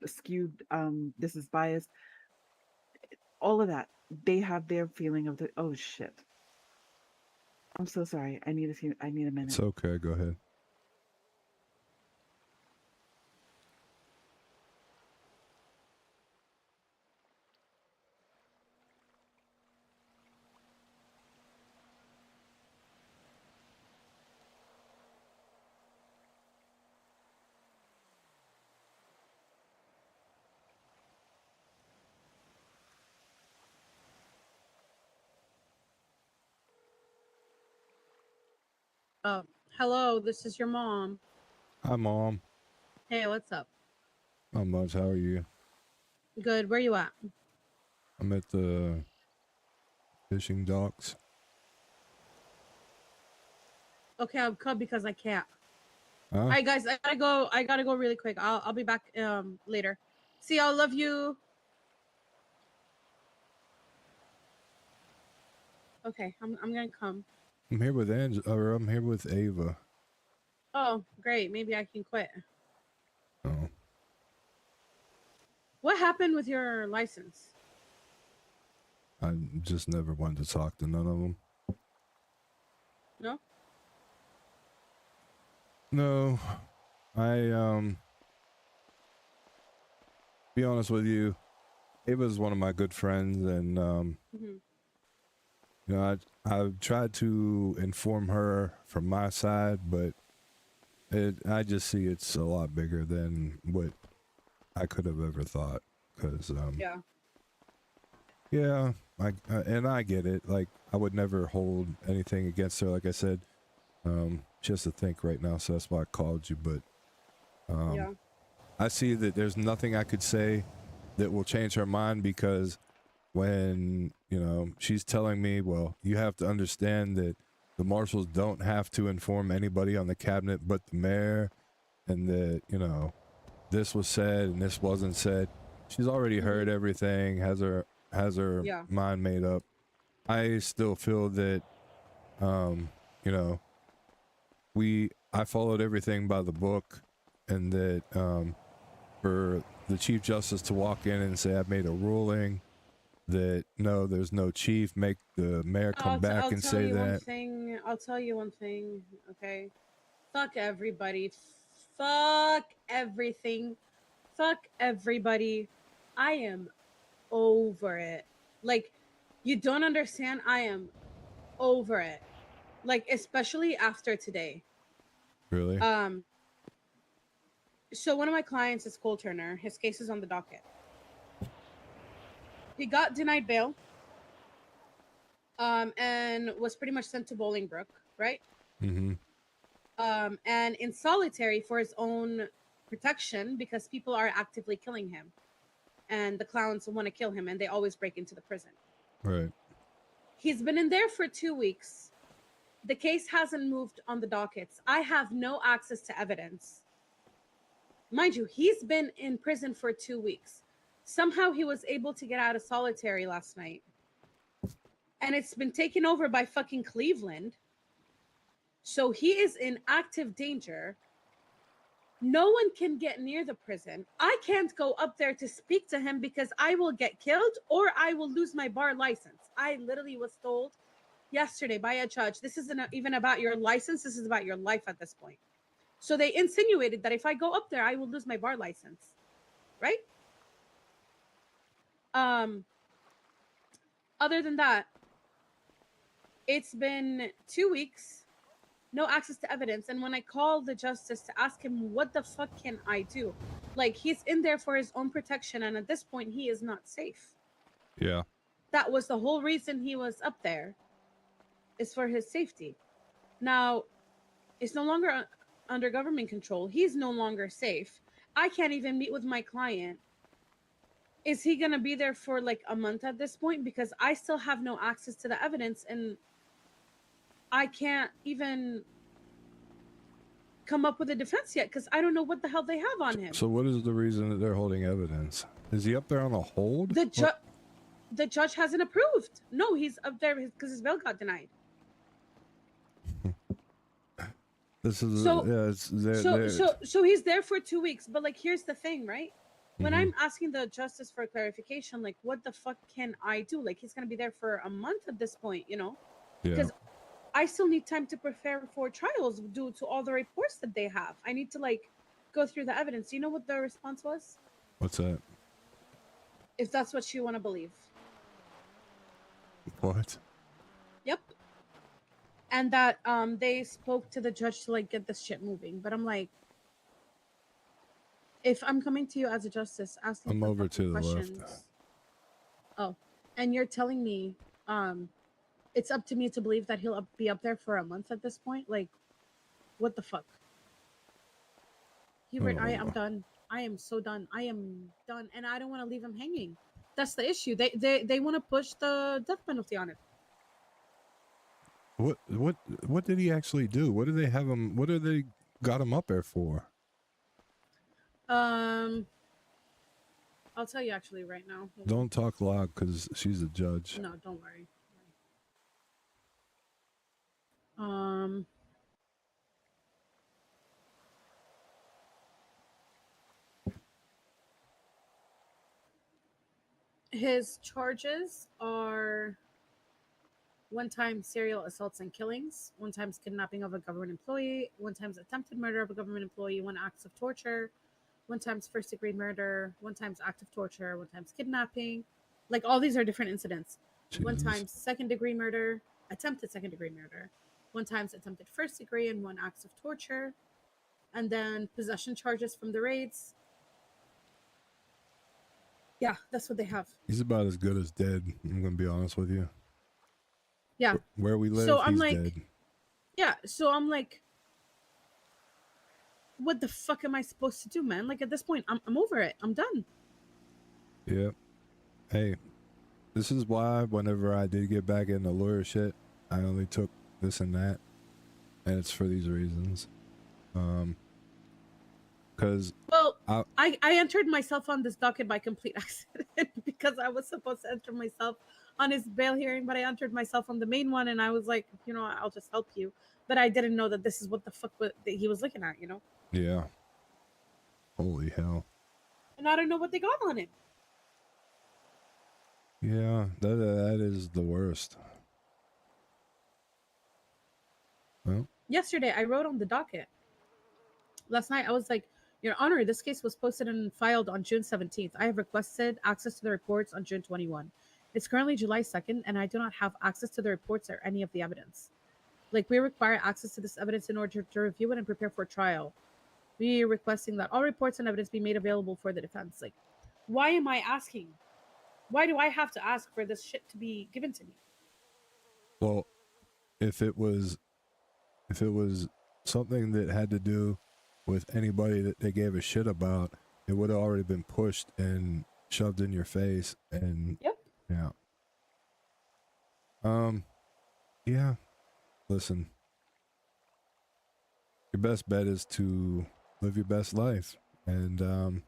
S7: skewed, this is biased, all of that, they have their feeling of oh shit. I'm so sorry. I need a minute.
S1: It's okay. Go ahead.
S3: Hello, this is your mom.
S1: Hi, Mom.
S3: Hey, what's up?
S1: Not much. How are you?
S3: Good. Where you at?
S1: I'm at the fishing docks.
S3: Okay, I'll come because I can't.
S1: Huh?
S3: All right, guys, I gotta go really quick. I'll be back later. See y'all. Love you. Okay, I'm gonna come.
S1: I'm here with I'm here with Ava.
S3: Oh, great. Maybe I can quit.
S1: Oh.
S3: What happened with your license?
S1: I just never wanted to talk to none of them.
S3: No?
S1: No. Be honest with you, Ava's one of my good friends, and you know, I've tried to inform her from my side, but I just see it's a lot bigger than what I could have ever thought. Cause yeah, and I get it. Like I would never hold anything against her. Like I said, just to think right now. So that's why I called you. But I see that there's nothing I could say that will change her mind, because when, you know, she's telling me, well, you have to understand that the marshals don't have to inform anybody on the cabinet but the mayor, and that, you know, this was said and this wasn't said. She's already heard everything, has her mind made up. I still feel that, you know, I followed everything by the book, and that for the Chief Justice to walk in and say, I've made a ruling that no, there's no chief, make the mayor come back and say that.
S3: I'll tell you one thing, okay? Fuck everybody. Fuck everything. Fuck everybody. I am over it. Like, you don't understand. I am over it. Like, especially after today.
S1: Really?
S3: So one of my clients is Cole Turner. His case is on the docket. He got denied bail. And was pretty much sent to Bolingbrook, right?
S1: Mm-hmm.
S3: And in solitary for his own protection, because people are actively killing him, and the clowns want to kill him, and they always break into the prison.
S1: Right.
S3: He's been in there for 2 weeks. The case hasn't moved on the dockets. I have no access to evidence. Mind you, he's been in prison for 2 weeks. Somehow he was able to get out of solitary last night. And it's been taken over by fucking Cleveland. So he is in active danger. No one can get near the prison. I can't go up there to speak to him because I will get killed or I will lose my bar license. I literally was told yesterday by a judge, this isn't even about your license, this is about your life at this point. So they insinuated that if I go up there, I will lose my bar license. Right? Other than that, it's been 2 weeks, no access to evidence. And when I called the justice to ask him, what the fuck can I do? Like, he's in there for his own protection. And at this point, he is not safe.
S1: Yeah.
S3: That was the whole reason he was up there, is for his safety. Now, it's no longer under government control. He's no longer safe. I can't even meet with my client. Is he going to be there for like a month at this point? Because I still have no access to the evidence, and I can't even come up with a defense yet because I don't know what the hell they have on him.
S1: So what is the reason that they're holding evidence? Is he up there on a hold?
S3: The judge hasn't approved. No, he's up there because his bail got denied.
S1: This is
S3: so he's there for 2 weeks. But like, here's the thing, right? When I'm asking the justice for clarification, like, what the fuck can I do? Like, he's gonna be there for a month at this point, you know? Because I still need time to prepare for trials due to all the reports that they have. I need to like go through the evidence. You know what the response was?
S1: What's that?
S3: If that's what you want to believe.
S1: What?
S3: Yep. And that they spoke to the judge to like get this shit moving. But I'm like, if I'm coming to you as a justice asking
S1: I'm over to the
S3: questions,
S1: left.
S3: Oh, and you're telling me it's up to me to believe that he'll be up there for a month at this point? Like, what the fuck? Huebert, I am done. I am so done. I am done, and I don't want to leave him hanging. That's the issue. They want to push the death penalty on it.
S1: What did he actually do? What do they have him? What do they got him up there for?
S3: I'll tell you actually right now.
S1: Don't talk loud because she's a judge.
S3: No, don't worry. His charges are 1 time serial assaults and killings, 1 time kidnapping of a government employee, 1 time attempted murder of a government employee, 1 act of torture, 1 time first-degree murder, 1 time act of torture, 1 time kidnapping. Like, all these are different incidents.
S1: Jesus.
S3: 1 time second-degree murder, attempted second-degree murder, 1 time attempted first-degree, and 1 act of torture. and then possession charges from the raids. Yeah, that's what they have.
S1: He's about as good as dead. I'm gonna be honest with you.
S3: Yeah.
S1: Where we live,
S3: So I'm
S1: he's
S3: like,
S1: dead.
S3: yeah. So I'm like, what the fuck am I supposed to do, man? Like at this point, I'm over it. I'm done.
S1: Yep. Hey, this is why whenever I did get back into lawyer shit, I only took this and that, and it's for these reasons. Because
S3: Well, I entered myself on this docket by complete accident because I was supposed to enter myself on his bail hearing, but I entered myself on the main one, and I was like, you know, I'll just help you. But I didn't know that this is what the fuck that he was looking at, you know.
S1: yeah. Holy hell.
S3: And I don't know what they got on him.
S1: Yeah, that is the worst. Well,
S3: Yesterday, I wrote on the docket. Last night, I was like, Your Honor, this case was posted and filed on June 17th. I have requested access to the reports on June 21. It's currently July 2nd, and I do not have access to the reports or any of the evidence. Like, we require access to this evidence in order to review it and prepare for trial. We are requesting that all reports and evidence be made available for the defense. Like, why am I asking? Why do I have to ask for this shit to be given to me?
S1: well, if it was something that had to do with anybody that they gave a shit about, it would have already been pushed and shoved in your face. And
S3: yep.
S1: Yeah. Yeah. Listen, your best bet is to live your best life, and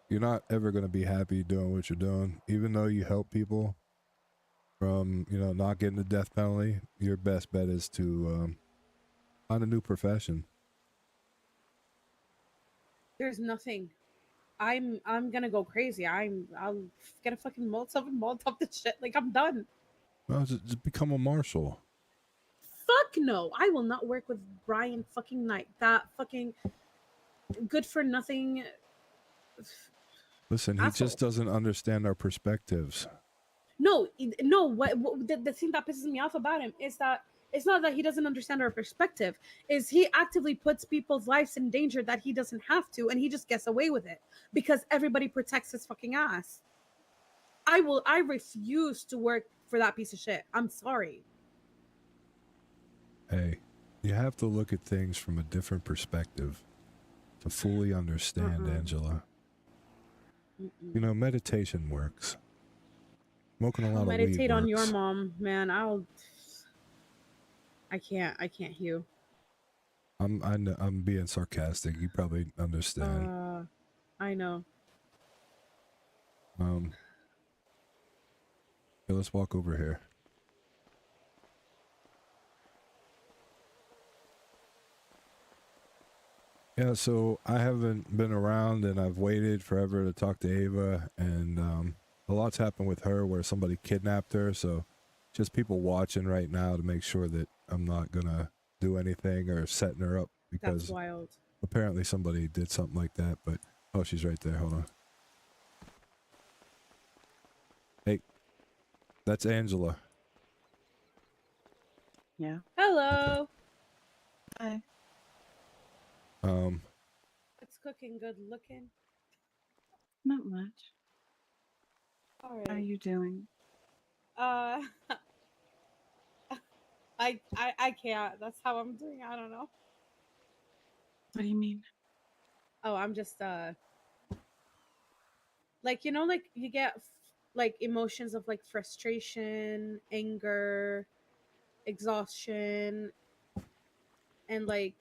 S1: you're not ever going to be happy doing what you're doing, even though you help people from, you know, not getting the death penalty. Your best bet is to find a new profession.
S3: There's nothing. I'm gonna go crazy. I'll get a fucking Molotov this shit. Like, I'm done.
S1: Well, just become a marshal.
S3: Fuck no. I will not work with Brian fucking Knight. That fucking good for nothing.
S1: Listen, he just doesn't understand our perspectives.
S3: No. What the thing that pisses me off about him is that it's not that he doesn't understand our perspective. Is he actively puts people's lives in danger that he doesn't have to, and he just gets away with it because everybody protects his fucking ass. I refuse to work for that piece of shit. I'm sorry.
S1: Hey, you have to look at things from a different perspective to fully understand, Angela. You know, meditation works. Smoking a lot
S3: I'll
S1: of weed
S3: meditate on your
S1: works.
S3: mom, man. I can't, Hugh.
S1: I'm being sarcastic. You probably understand.
S3: I know.
S1: Okay, let's walk over here. Yeah, so I haven't been around, and I've waited forever to talk to Ava, and a lot's happened with her where somebody kidnapped her, so just people watching right now to make sure that I'm not gonna do anything or setting her up, because
S3: That's wild.
S1: apparently somebody did something like that. But oh, she's right there. Hold on. Hey, that's Angela.
S7: Yeah.
S3: Hello.
S7: Hi.
S3: It's cooking good looking.
S7: Not much.
S3: All right.
S7: How are you doing?
S3: I can't. That's how I'm doing. I don't know.
S7: What do you mean?
S3: Oh, I'm just like, you know, like you get like emotions of like frustration, anger, exhaustion, and like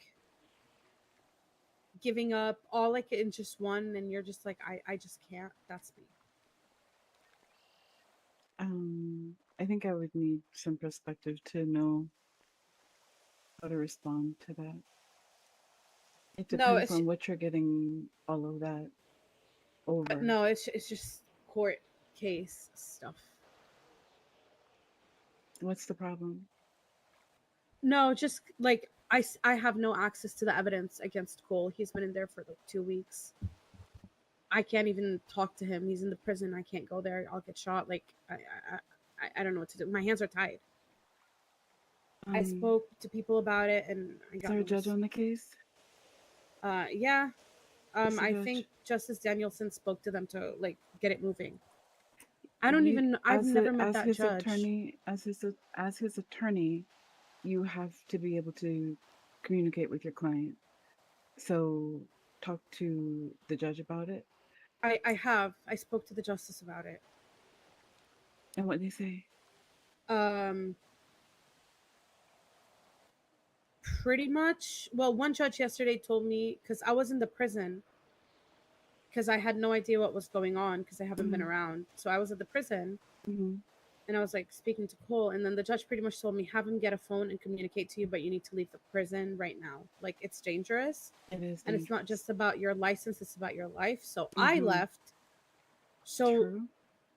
S3: giving up all like in just one, and you're just like, I just can't. That's me.
S7: I think I would need some perspective to know how to respond to that. It
S3: No,
S7: depends on what you're getting all of that over.
S3: No, it's just court case stuff.
S7: What's the problem?
S3: No, just like I have no access to the evidence against Cole. He's been in there for like 2 weeks. I can't even talk to him. He's in the prison. I can't go there. I'll get shot. Like I don't know what to do. My hands are tied. I spoke to people about it, and I got.
S7: Is there a judge on the case?
S3: Yeah.
S7: Mr.
S3: I
S7: Judge?
S3: think Justice Danielson spoke to them to like get it moving. I don't
S7: You,
S3: even know. I've never met
S7: as
S3: that
S7: his
S3: judge.
S7: attorney, as his attorney, you have to be able to communicate with your client. So talk to the judge about it.
S3: I have. I spoke to the justice about it.
S7: And what they say?
S3: Pretty much. Well, one judge yesterday told me, because I was in the prison, because I had no idea what was going on because I haven't been around. So I was at the prison, and I was like speaking to Cole, and then the judge pretty much told me, have him get a phone and communicate to you, but you need to leave the prison right now. Like, it's dangerous.
S7: It is,
S3: and it's not just about your license; it's about your life. So I
S7: Mhm.
S3: left. So
S7: True.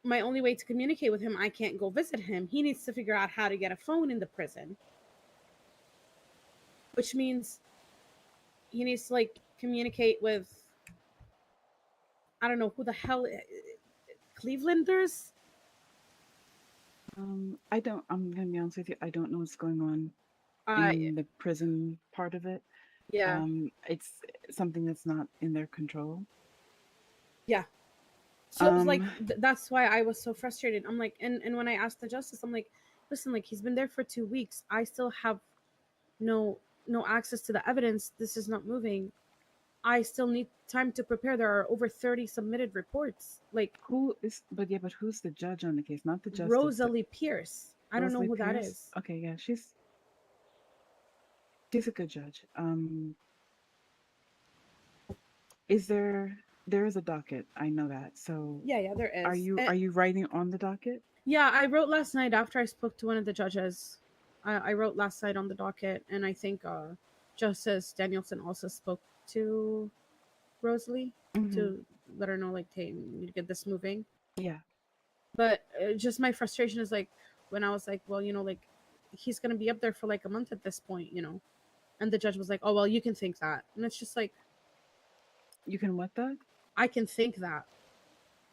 S3: my only way to communicate with him, I can't go visit him. He needs to figure out how to get a phone in the prison, which means he needs to like communicate with, I don't know who the hell, Clevelanders.
S7: I don't. I'm gonna be honest with you. I don't know what's going on
S3: Uh,
S7: in the prison part of it.
S3: Yeah.
S7: It's something that's not in their control.
S3: Yeah. So it was like
S7: Um,
S3: that's why I was so frustrated. I'm like, and when I asked the justice, I'm like, listen, like he's been there for 2 weeks. I still have no access to the evidence. This is not moving. I still need time to prepare. There are over 30 submitted reports. Like,
S7: who is? But yeah, but who's the judge on the case? Not the justice.
S3: Rosalie Pierce. I don't know
S7: Rosalie
S3: who that
S7: Pierce?
S3: is.
S7: Okay, yeah, she's a good judge. Is there is a docket? I know that. So
S3: Yeah, there is.
S7: Are you writing on the docket?
S3: Yeah, I wrote last night after I spoke to one of the judges. I wrote last night on the docket, and I think Justice Danielson also spoke to Rosalie to let her know, like, hey, we need to get this moving.
S7: Yeah.
S3: But just my frustration is like when I was like, well, like he's gonna be up there for like a month at this point, and the judge was like, oh well, you can think that, and it's just like,
S7: you can what that?
S3: I can think that,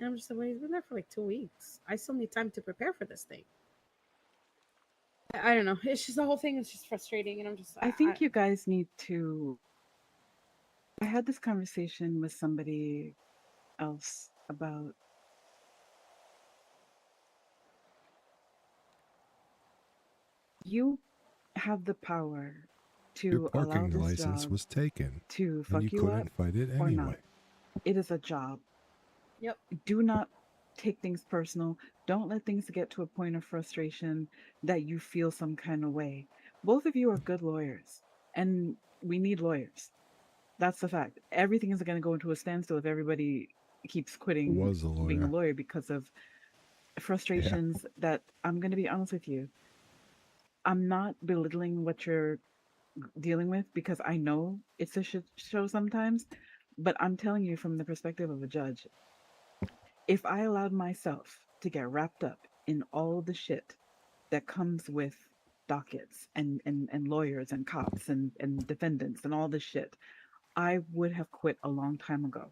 S3: and I'm just like, well, he's been there for like 2 weeks. I still need time to prepare for this thing. I don't know. It's just the whole thing is just frustrating, and I'm just.
S7: I think you guys need to. I had this conversation with somebody else about you have the power to
S1: Your
S7: allow
S1: parking
S7: this
S1: license
S7: job
S1: was taken,
S7: to
S1: and
S7: fuck
S1: you
S7: you
S1: couldn't
S7: up
S1: fight it
S7: or
S1: anyway.
S7: not. It is a job.
S3: Yep.
S7: Do not take things personal. Don't let things get to a point of frustration that you feel some kind of way. Both of you are good lawyers, and we need lawyers. That's the fact. Everything is going to go into a standstill if everybody keeps quitting
S1: Was a
S7: being a
S1: lawyer.
S7: lawyer because of frustrations that I'm going to be honest with you. I'm not belittling what you're dealing with because I know it's a shit show sometimes, but I'm telling you from the perspective of a judge. If I allowed myself to get wrapped up in all the shit that comes with dockets and lawyers and cops and defendants and all this shit, I would have quit a long time ago.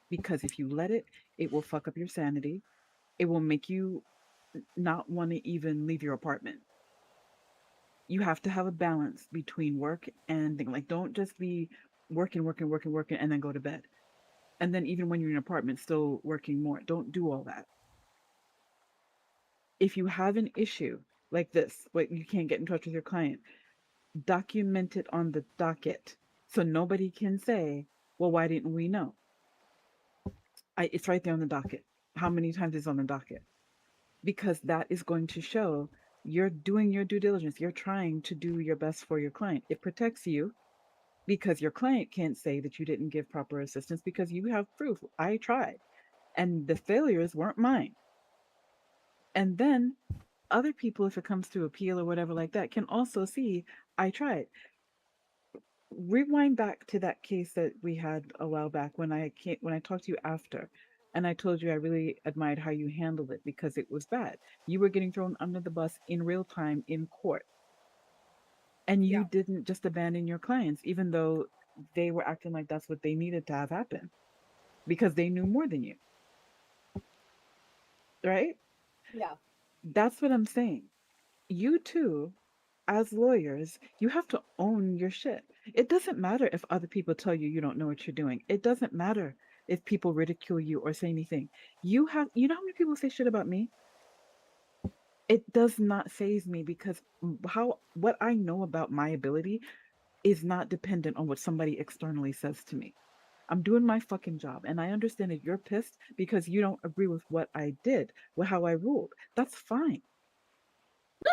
S7: Because if you let it, it will fuck up your sanity. It will make you not want to even leave your apartment. You have to have a balance between work and thing. Like, don't just be working, and then go to bed. And then even when you're in an apartment, still working more. Don't do all that. If you have an issue like this, but you can't get in touch with your client, document it on the docket so nobody can say, well, why didn't we know? It's right there on the docket. How many times is on the docket? Because that is going to show you're doing your due diligence. You're trying to do your best for your client. It protects you because your client can't say that you didn't give proper assistance because you have proof. I tried, and the failures weren't mine. And then other people, if it comes to appeal or whatever like that, can also see I tried. Rewind back to that case that we had a while back when I talked to you after, and I told you I really admired how you handled it because it was bad. You were getting thrown under the bus in real time in court, and you didn't just abandon your clients, even though they were acting like that's what they needed to have happen because they knew more than you, right?
S3: Yeah.
S7: That's what I'm saying. You too as lawyers, you have to own your shit. It doesn't matter if other people tell you you don't know what you're doing. It doesn't matter if people ridicule you or say anything. You know how many people say shit about me? It does not faze me because what I know about my ability is not dependent on what somebody externally says to me. I'm doing my fucking job, and I understand that you're pissed because you don't agree with what I did, with how I ruled. That's fine.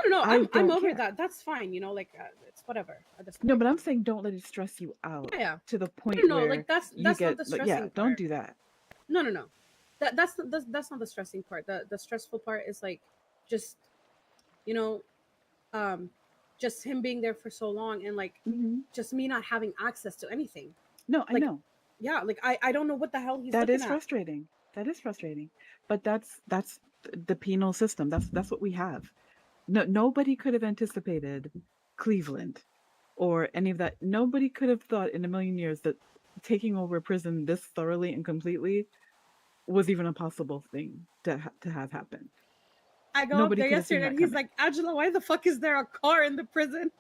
S3: No.
S7: I
S3: I'm
S7: don't
S3: over
S7: care.
S3: that. That's fine. You know, like it's whatever at this
S7: No,
S3: point.
S7: but I'm saying don't let it stress you out
S3: Yeah.
S7: to the point
S3: No,
S7: where
S3: like that's
S7: you
S3: not
S7: get
S3: the
S7: like,
S3: stressing
S7: yeah,
S3: part.
S7: don't do that.
S3: No. That's not the stressing part. The stressful part is like just you know, um, just him being there for so long and like just me not having access to anything.
S7: No, I
S3: Like,
S7: know.
S3: yeah, like I don't know what the hell he's
S7: That
S3: looking
S7: is
S3: at.
S7: frustrating. That is frustrating. But that's the penal system. That's what we have. No, nobody could have anticipated Cleveland or any of that. Nobody could have thought in a million years that taking over a prison this thoroughly and completely was even a possible thing to have happen.
S3: I go
S7: Nobody
S3: up there
S7: could have seen
S3: yesterday
S7: that
S3: and he's
S7: coming.
S3: like, Angela, why the fuck is there a car in the prison?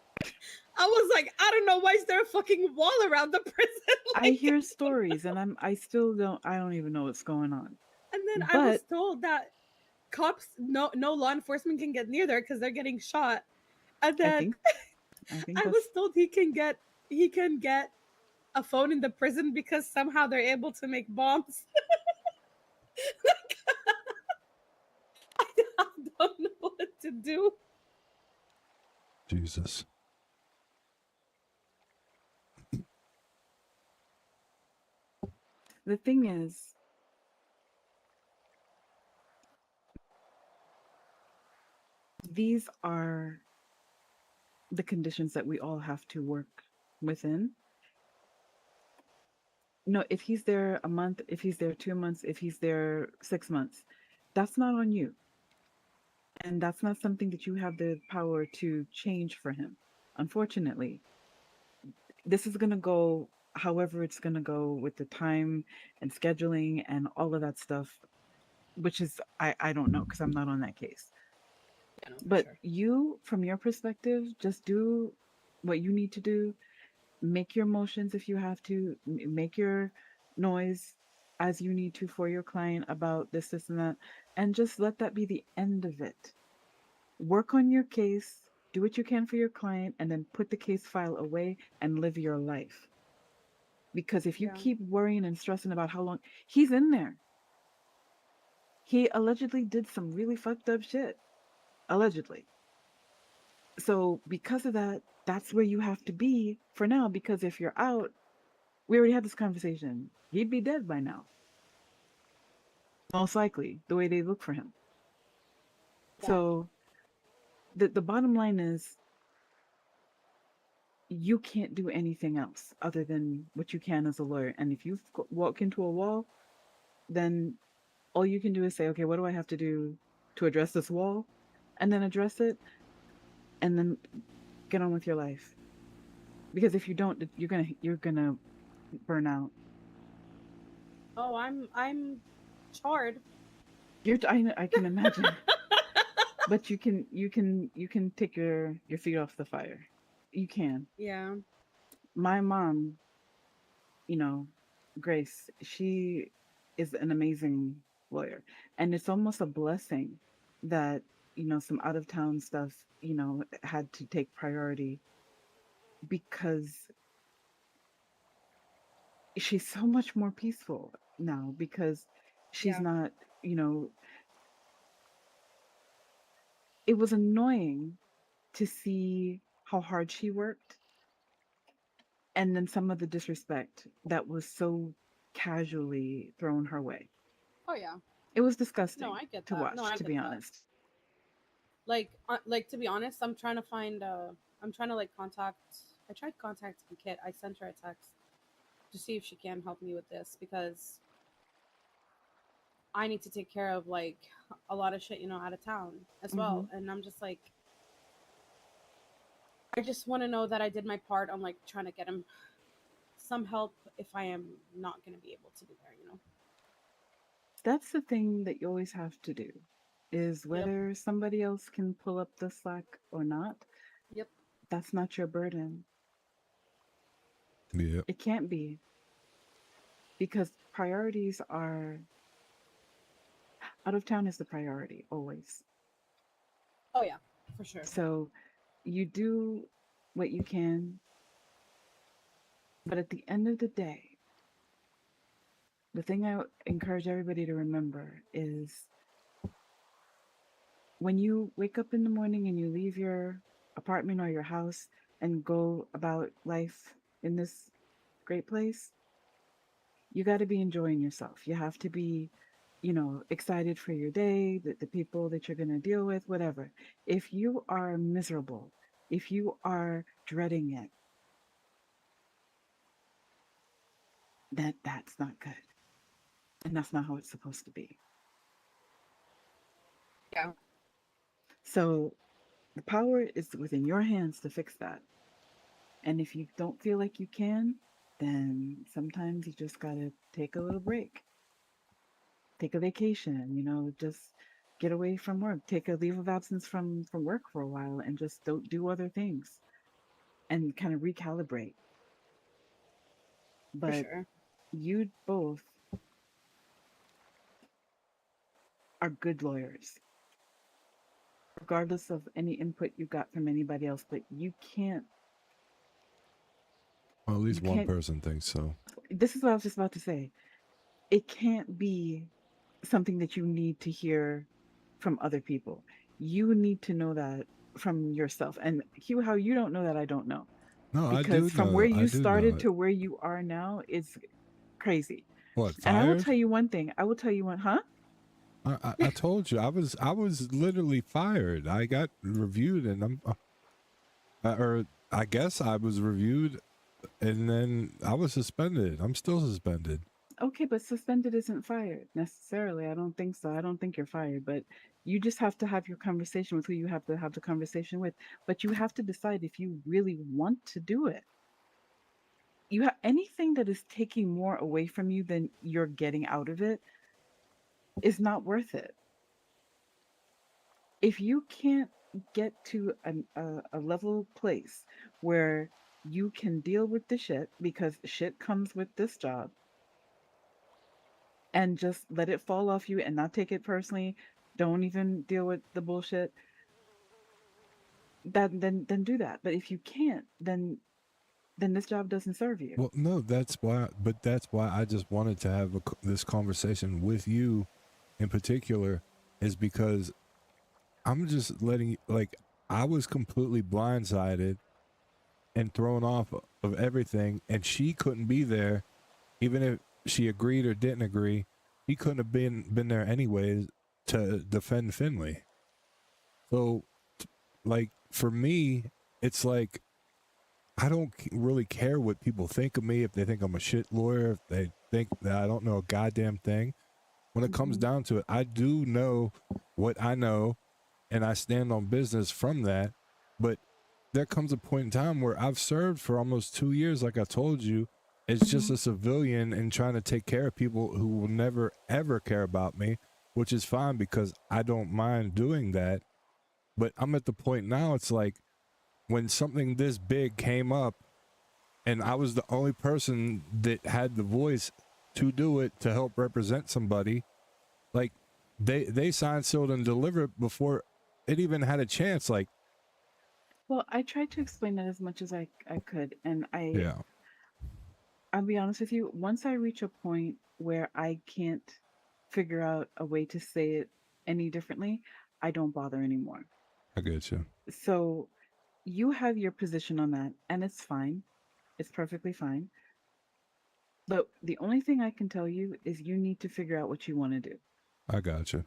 S3: I was like, I don't know, why is there a fucking wall around the prison?
S7: I hear stories and I don't even know what's going on.
S3: And then I was
S7: But
S3: told that cops, no law enforcement can get near there because they're getting shot. And then
S7: I think
S3: I
S7: that's
S3: was told he can get a phone in the prison because somehow they're able to make bombs. I don't know what to do.
S1: Jesus.
S7: the thing is, these are the conditions that we all have to work within. No, if he's there a month, if he's there 2 months, if he's there 6 months, that's not on you. And that's not something that you have the power to change for him. Unfortunately, this is going to go however it's going to go with the time and scheduling and all of that stuff, which is, I don't know because I'm not on that case.
S3: Yeah, no,
S7: But
S3: sure.
S7: you, from your perspective, just do what you need to do. Make your motions if you have to, make your noise as you need to for your client about this, and that, and just let that be the end of it. Work on your case, do what you can for your client, and then put the case file away and live your life. Because if you keep worrying and stressing about how long he's in there, he allegedly did some really fucked up shit. Allegedly. So because of that, that's where you have to be for now, because if you're out, we already had this conversation. He'd be dead by now. Most likely, the way they look for him. So the bottom line is you can't do anything else other than what you can as a lawyer. And if you walk into a wall, then all you can do is say, okay, what do I have to do to address this wall? And then address it, and then get on with your life. Because if you don't, you're gonna burn out.
S3: Oh, I'm charred.
S7: I can imagine. But you can take your feet off the fire. You can.
S3: Yeah.
S7: My mom, Grace, she is an amazing lawyer, and it's almost a blessing that some out of town stuff had to take priority, because she's so much more peaceful now, because she's not, it was annoying to see how hard she worked, and then some of the disrespect that was so casually thrown her way.
S3: Oh yeah.
S7: It was disgusting
S3: No, I get
S7: to
S3: that.
S7: watch,
S3: No, I
S7: to
S3: get
S7: be
S3: that.
S7: honest.
S3: Like to be honest, I'm trying to find. I'm trying to like contact. I tried contacting Kit. I sent her a text to see if she can help me with this, because I need to take care of like a lot of shit, out of town as well. And I'm just like, I just want to know that I did my part on like trying to get him some help if I am not going to be able to be there.
S7: That's the thing that you always have to do, is whether somebody else can pull up the slack or not.
S3: Yep.
S7: that's not your burden.
S1: Yeah.
S7: It can't be, because priorities are out of town is the priority always.
S3: Oh yeah, for sure.
S7: So you do what you can, but at the end of the day, the thing I encourage everybody to remember is when you wake up in the morning and you leave your apartment or your house and go about life in this great place, you got to be enjoying yourself. You have to be, excited for your day, the people that you're going to deal with, whatever. If you are miserable, if you are dreading it, that's not good. And that's not how it's supposed to be.
S3: Yeah.
S7: So the power is within your hands to fix that. And if you don't feel like you can, then sometimes you just got to take a little break. Take a vacation, just get away from work. Take a leave of absence from work for a while and just don't do other things and kind of recalibrate.
S3: For
S7: But
S3: sure.
S7: you both are good lawyers, regardless of any input you got from anybody else. But you can't.
S1: Well, at least
S7: You
S1: one
S7: can't.
S1: person thinks so.
S7: This is what I was just about to say. It can't be something that you need to hear from other people. You need to know that from yourself. And Hugh, how you don't know that, I don't know.
S1: No, I
S7: Because
S1: do
S7: from where
S1: know. I
S7: you
S1: do know
S7: started
S1: it.
S7: to where you are now is crazy.
S1: What,
S7: And I will
S1: fired?
S7: tell you one thing. Huh?
S1: I told you I was literally fired. I got reviewed and I'm or I guess I was reviewed and then I was suspended. I'm still suspended.
S7: Okay, but suspended isn't fired necessarily. I don't think so. I don't think you're fired, but you just have to have your conversation with who you have to have the conversation with. But you have to decide if you really want to do it. You have anything that is taking more away from you than you're getting out of it is not worth it. If you can't get to a level place where you can deal with the shit, because shit comes with this job, and just let it fall off you and not take it personally, don't even deal with the bullshit, then do that. But if you can't, then this job doesn't serve you.
S1: Well, no, that's why I just wanted to have this conversation with you in particular, is because I'm just letting you, like, I was completely blindsided and thrown off of everything, and she couldn't be there, even if she agreed or didn't agree. He couldn't have been there anyways to defend Finley. So, like, for me, it's like, I don't really care what people think of me, if they think I'm a shit lawyer, if they think that I don't know a goddamn thing. When it comes down to it, I do know what I know, and I stand on business from that. But there comes a point in time where I've served for almost 2 years, like I told you, as just a civilian and trying to take care of people who will never, ever care about me, which is fine because I don't mind doing that. But I'm at the point now, it's like, when something this big came up and I was the only person that had the voice to do it, to help represent somebody, like, they signed, sealed, and delivered before it even had a chance. Like,
S7: Well, I tried to explain that as much as I could, and
S1: yeah,
S7: I'll be honest with you, once I reach a point where I can't figure out a way to say it any differently, I don't bother anymore.
S1: I get you.
S7: So you have your position on that, and it's fine. It's perfectly fine. But the only thing I can tell you is you need to figure out what you want to do.
S1: I got you.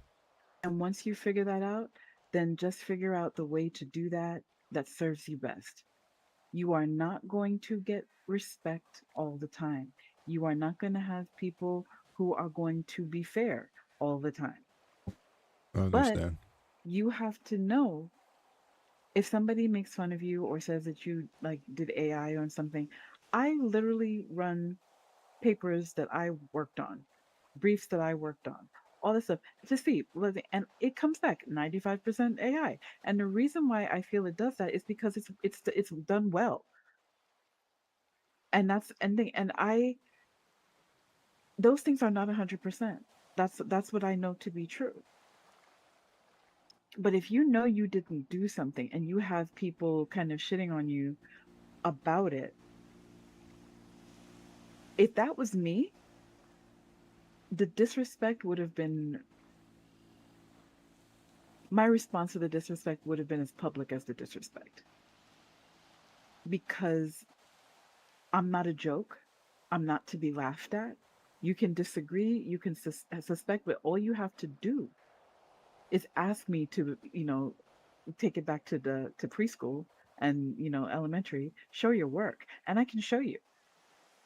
S7: And once you figure that out, then just figure out the way to do that serves you best. You are not going to get respect all the time. You are not going to have people who are going to be fair all the time.
S1: I understand.
S7: But you have to know, if somebody makes fun of you or says that you like did AI on something, I literally run papers that I worked on, briefs that I worked on, all this stuff to see, and it comes back 95% AI. And the reason why I feel it does that is because it's done well, and those things are not 100%. That's what I know to be true. But if you know you didn't do something and you have people kind of shitting on you about it, if that was me, the disrespect would have been, my response to the disrespect would have been as public as the disrespect. Because I'm not a joke. I'm not to be laughed at. You can disagree, you can suspect, but all you have to do is ask me to, take it back to preschool and, elementary, show your work, and I can show you.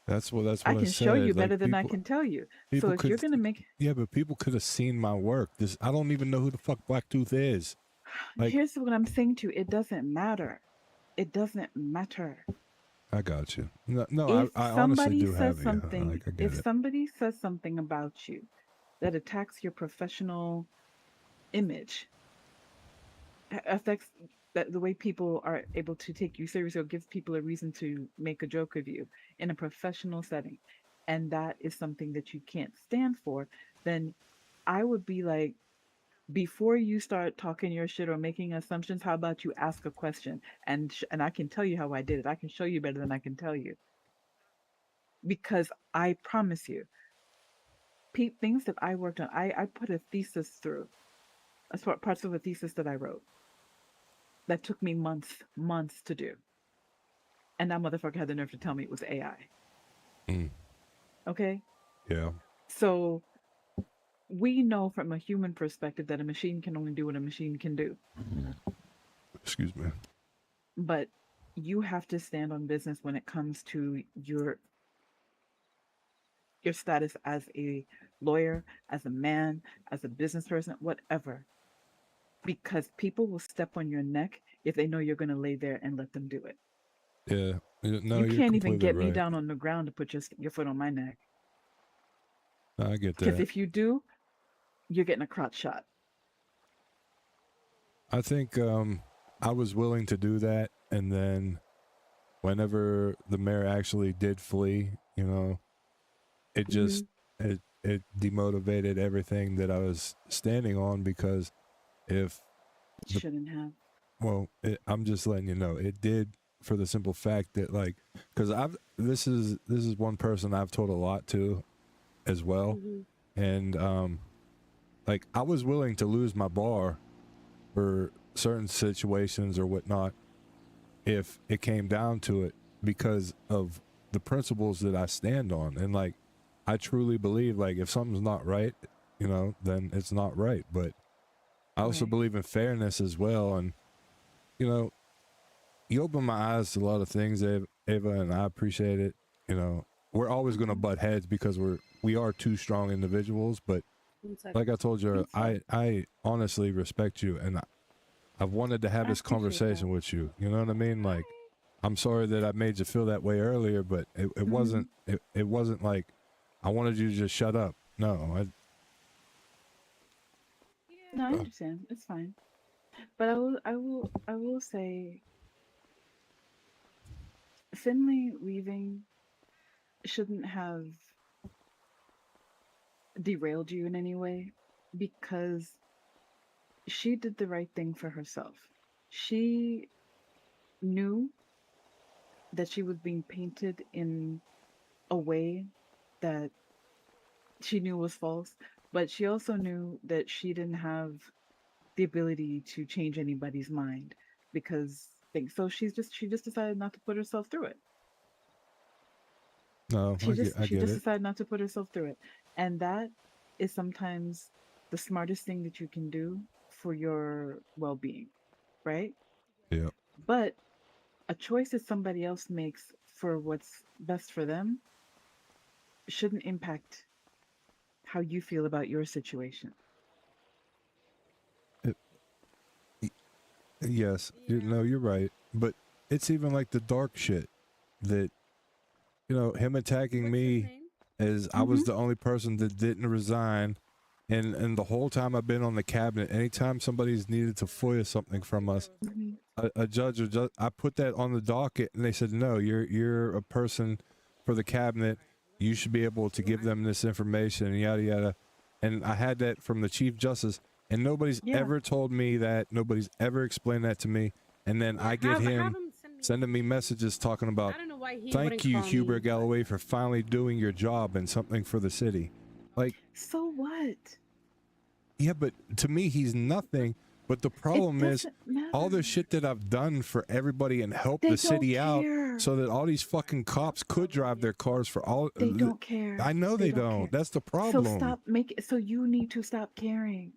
S1: That's what
S7: I can show you
S1: said.
S7: better
S1: Like,
S7: than I
S1: people,
S7: can tell you.
S1: people
S7: So if you're
S1: could,
S7: gonna make,
S1: yeah, but people could have seen my work. I don't even know who the fuck Blacktooth is. Like,
S7: here's what I'm saying to you: it doesn't matter. It doesn't matter.
S1: I got you. No,
S7: If
S1: I honestly
S7: somebody
S1: do
S7: says
S1: have you.
S7: something,
S1: Like, I get
S7: if
S1: it.
S7: somebody says something about you that attacks your professional image, affects the way people are able to take you seriously, or gives people a reason to make a joke of you in a professional setting, and that is something that you can't stand for, then I would be like, before you start talking your shit or making assumptions, how about you ask a question, and I can tell you how I did it. I can show you better than I can tell you, because I promise you, things that I worked on, I put a thesis through. That's what parts of a thesis that I wrote that took me months to do, and that motherfucker had the nerve to tell me it was AI. Okay.
S1: Yeah.
S7: So we know from a human perspective that a machine can only do what a machine can do.
S1: Excuse me.
S7: But you have to stand on business when it comes to your status as a lawyer, as a man, as a business person, whatever. Because people will step on your neck if they know you're going to lay there and let them do it.
S1: Yeah. No,
S7: you
S1: you're
S7: can't even
S1: completely
S7: get
S1: right.
S7: me down on the ground to put your foot on my neck.
S1: No, I get
S7: Because
S1: that.
S7: if you do, you're getting a crotch shot.
S1: I think I was willing to do that, and then whenever the mayor actually did flee, it just it demotivated everything that I was standing on, because if
S7: It shouldn't have.
S1: Well, I'm just letting you know it did, for the simple fact that, like, because this is one person I've told a lot to as well, and like, I was willing to lose my bar for certain situations or whatnot if it came down to it, because of the principles that I stand on. And, like, I truly believe, like, if something's not right, then it's not right. But I also believe in fairness as well. And, you open my eyes to a lot of things, Ava, and I appreciate it. We're always going to butt heads because we are two strong individuals. But like I told you, I honestly respect you, and I've wanted to have this conversation with you. You know what I mean? Like, I'm sorry that I made you feel that way earlier, but it wasn't it wasn't like I wanted you to just shut up. No,
S7: No, I understand. It's fine. But I will say, Finley leaving shouldn't have derailed you in any way, because she did the right thing for herself. She knew that she was being painted in a way that she knew was false, but she also knew that she didn't have the ability to change anybody's mind, because so she just decided not to put herself through it.
S1: No,
S7: She
S1: I get
S7: just
S1: it.
S7: decided not to put herself through it. And that is sometimes the smartest thing that you can do for your well-being, right?
S1: Yeah.
S7: But a choice that somebody else makes for what's best for them shouldn't impact how you feel about your situation.
S1: Yes, you're right. But it's even like the dark shit that, him attacking me as I was the only person that didn't resign, And the whole time I've been on the cabinet, anytime somebody's needed to FOIA something from us, a judge or I put that on the docket, and they said, no, you're a person for the cabinet. You should be able to give them this information, and yada yada. And I had that from the Chief Justice, and nobody's ever told me that. Nobody's ever explained that to me. And then I get him sending me messages talking about,
S3: I don't know why he
S1: thank
S3: wouldn't
S1: you,
S3: call me,
S1: Huebert Galloway, for finally doing your job and something for the city. Like,
S7: so what?
S1: yeah, but to me, he's nothing. But the problem is
S7: doesn't
S1: all the shit that I've done for everybody and helped the city out so that all these fucking cops could drive their cars for all.
S7: They don't care.
S1: I know they don't.
S7: care.
S1: That's the problem.
S7: So stop making. So you need to stop caring.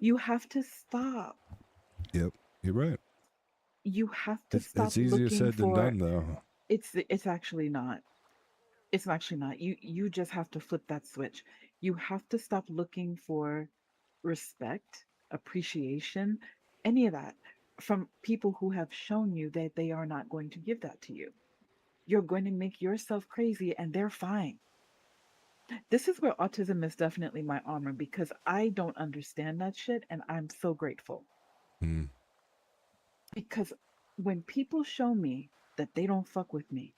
S7: You have to stop.
S1: Yep, you're right.
S7: You have to stop.
S1: It's easier
S7: looking
S1: said than
S7: for,
S1: done, though.
S7: It's actually not. It's actually not. You just have to flip that switch. You have to stop looking for respect, appreciation, any of that from people who have shown you that they are not going to give that to you. You're going to make yourself crazy and they're fine. This is where autism is definitely my armor because I don't understand that shit and I'm so grateful. Because when people show me that they don't fuck with me,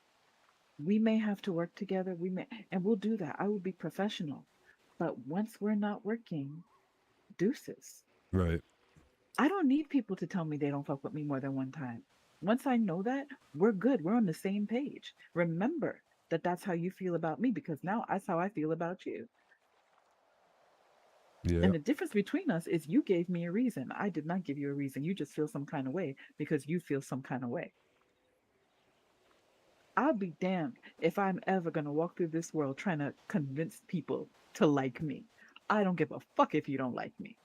S7: we may have to work together, and we'll do that. I will be professional. But once we're not working, deuces.
S1: Right.
S7: I don't need people to tell me they don't fuck with me more than one time. Once I know that, we're good. We're on the same page. Remember that that's how you feel about me because now that's how I feel about you.
S1: Yeah.
S7: And the difference between us is you gave me a reason. I did not give you a reason. You just feel some kind of way because you feel some kind of way. I'll be damned if I'm ever going to walk through this world trying to convince people to like me. I don't give a fuck if you don't like me.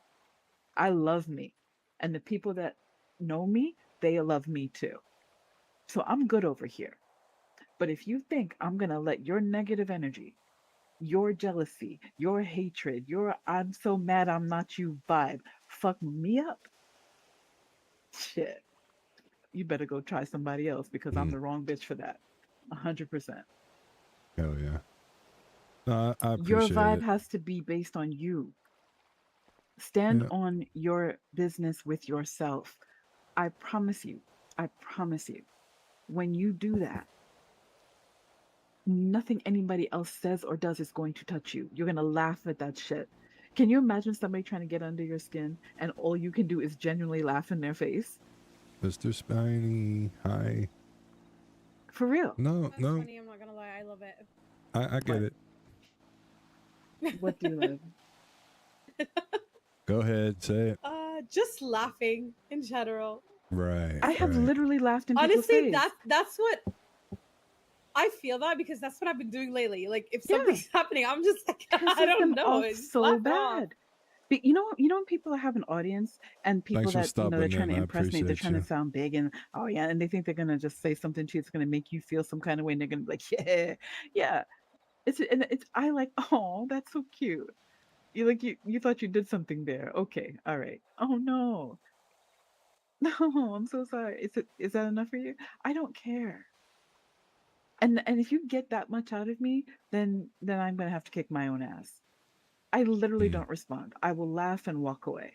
S7: I love me. And the people that know me, they love me too. So I'm good over here. But if you think I'm going to let your negative energy, your jealousy, your hatred, your I'm so mad I'm not you vibe fuck me up, shit, you better go try somebody else because I'm the wrong bitch for that. 100%.
S1: Hell yeah. No, I appreciate
S7: Your vibe
S1: it.
S7: has to be based on you. Stand on your business with yourself. I promise you, when you do that, nothing anybody else says or does is going to touch you. You're going to laugh at that shit. Can you imagine somebody trying to get under your skin and all you can do is genuinely laugh in their face?
S1: Mr. Spiny, hi.
S7: For real.
S1: No.
S3: Funny, I'm not gonna lie, I love it.
S1: I get it.
S7: What do you love?
S1: Go ahead, say it.
S3: Just laughing in general.
S1: Right.
S7: I have literally laughed in people's
S3: Honestly,
S7: face.
S3: that's what I feel that because that's what I've been doing lately. Like if something's happening, I'm just like I don't know. It's
S7: so bad. But you know when people have an audience and people
S1: Thanks for
S7: that they're
S1: stopping
S7: trying to
S1: in. I
S7: impress me, they're
S1: appreciate
S7: trying
S1: you.
S7: to sound big and oh yeah, and they think they're gonna just say something to you, it's gonna make you feel some kind of way, and they're gonna be like, yeah. It's I like, oh, that's so cute. You thought you did something there. Okay, all right. Oh no. No, I'm so sorry. Is that enough for you? I don't care. And if you get that much out of me, then I'm gonna have to kick my own ass. I literally don't respond. I will laugh and walk away.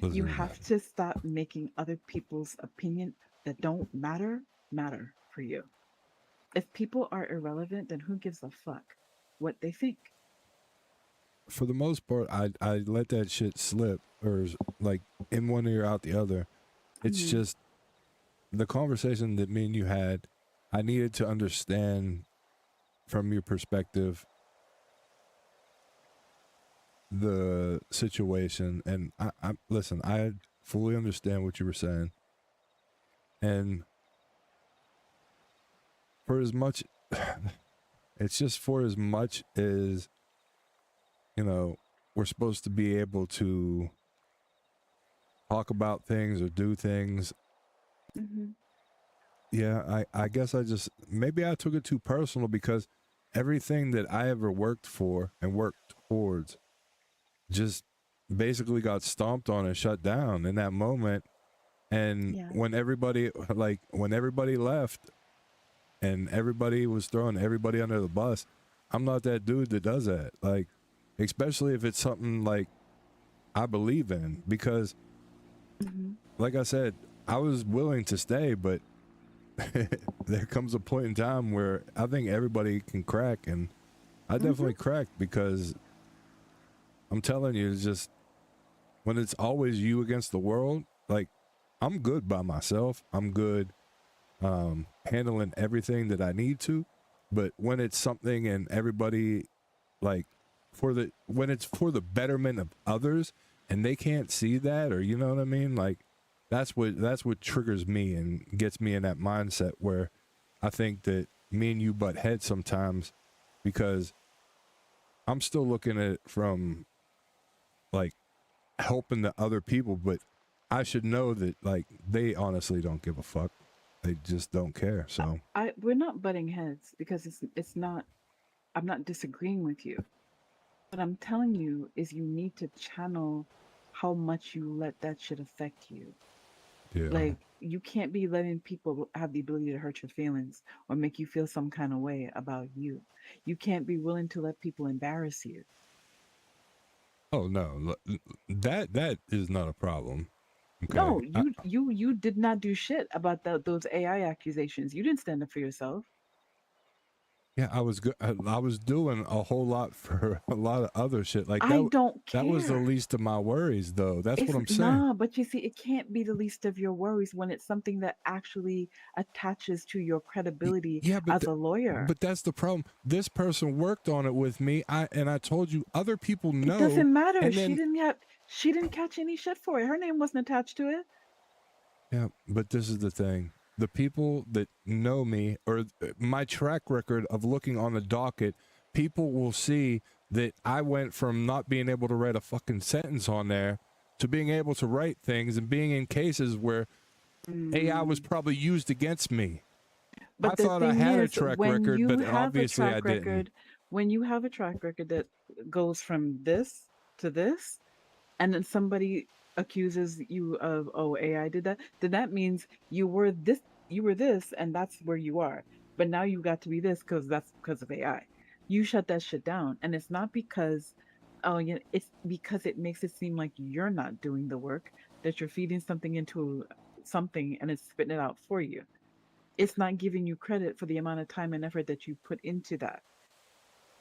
S7: You have to stop making other people's opinion that don't matter for you. If people are irrelevant, then who gives a fuck what they think?
S1: For the most part, I let that shit slip, or like in one ear out the other. It's just the conversation that me and you had. I needed to understand from your perspective the situation, and I listen. I fully understand what you were saying, and for as much, it's just for as much as, you know, we're supposed to be able to talk about things or do things. Yeah, I guess maybe I took it too personal because everything that I ever worked for and worked towards just basically got stomped on and shut down in that moment. And when everybody left and everybody was throwing everybody under the bus, I'm not that dude that does that. Like, especially if it's something like I believe in, because like I said, I was willing to stay, but there comes a point in time where I think everybody can crack, and I definitely cracked, because I'm telling you, it's just when it's always you against the world, like, I'm good by myself. I'm good handling everything that I need to, but when it's something and everybody, like, when it's for the betterment of others and they can't see that, or you know what I mean, like, that's what triggers me and gets me in that mindset where I think that me and you butt heads sometimes, because I'm still looking at it from like helping the other people, but I should know that, like, they honestly don't give a fuck. They just don't care. So
S7: We're not butting heads, because it's not. I'm not disagreeing with you. What I'm telling you is you need to channel how much you let that shit affect you.
S1: yeah.
S7: Like, you can't be letting people have the ability to hurt your feelings or make you feel some kind of way about you. You can't be willing to let people embarrass you.
S1: Oh no, that is not a problem. Okay.
S7: No, you did not do shit about those AI accusations. You didn't stand up for yourself.
S1: Yeah, I was good. I was doing a whole lot for a lot of other shit. Like
S7: I
S1: that.
S7: don't
S1: That was the
S7: care.
S1: least of my worries, though. That's what I'm saying.
S7: Nah, but you see, it can't be the least of your worries when it's something that actually attaches to your credibility as a lawyer.
S1: But that's the problem. This person worked on it with me. I told you, other people know.
S7: It doesn't matter.
S1: And
S7: She
S1: then,
S7: didn't catch any shit for it. Her name wasn't attached to it.
S1: yeah, but this is the thing. The people that know me, or my track record of looking on the docket, people will see that I went from not being able to write a fucking sentence on there to being able to write things and being in cases where AI was probably used against me.
S7: But
S1: I
S7: the
S1: thought I
S7: thing
S1: had a
S7: is,
S1: track
S7: when
S1: record,
S7: you
S1: but
S7: have a
S1: obviously I
S7: track
S1: didn't.
S7: record, when you have a track record that goes from this to this, and then somebody accuses you of, oh, AI did that, then that means you were this, and that's where you are. But now you got to be this because that's because of AI. You shut that shit down, and it's not because, oh, yeah, it's because it makes it seem like you're not doing the work, that you're feeding something into something and it's spitting it out for you. It's not giving you credit for the amount of time and effort that you put into that.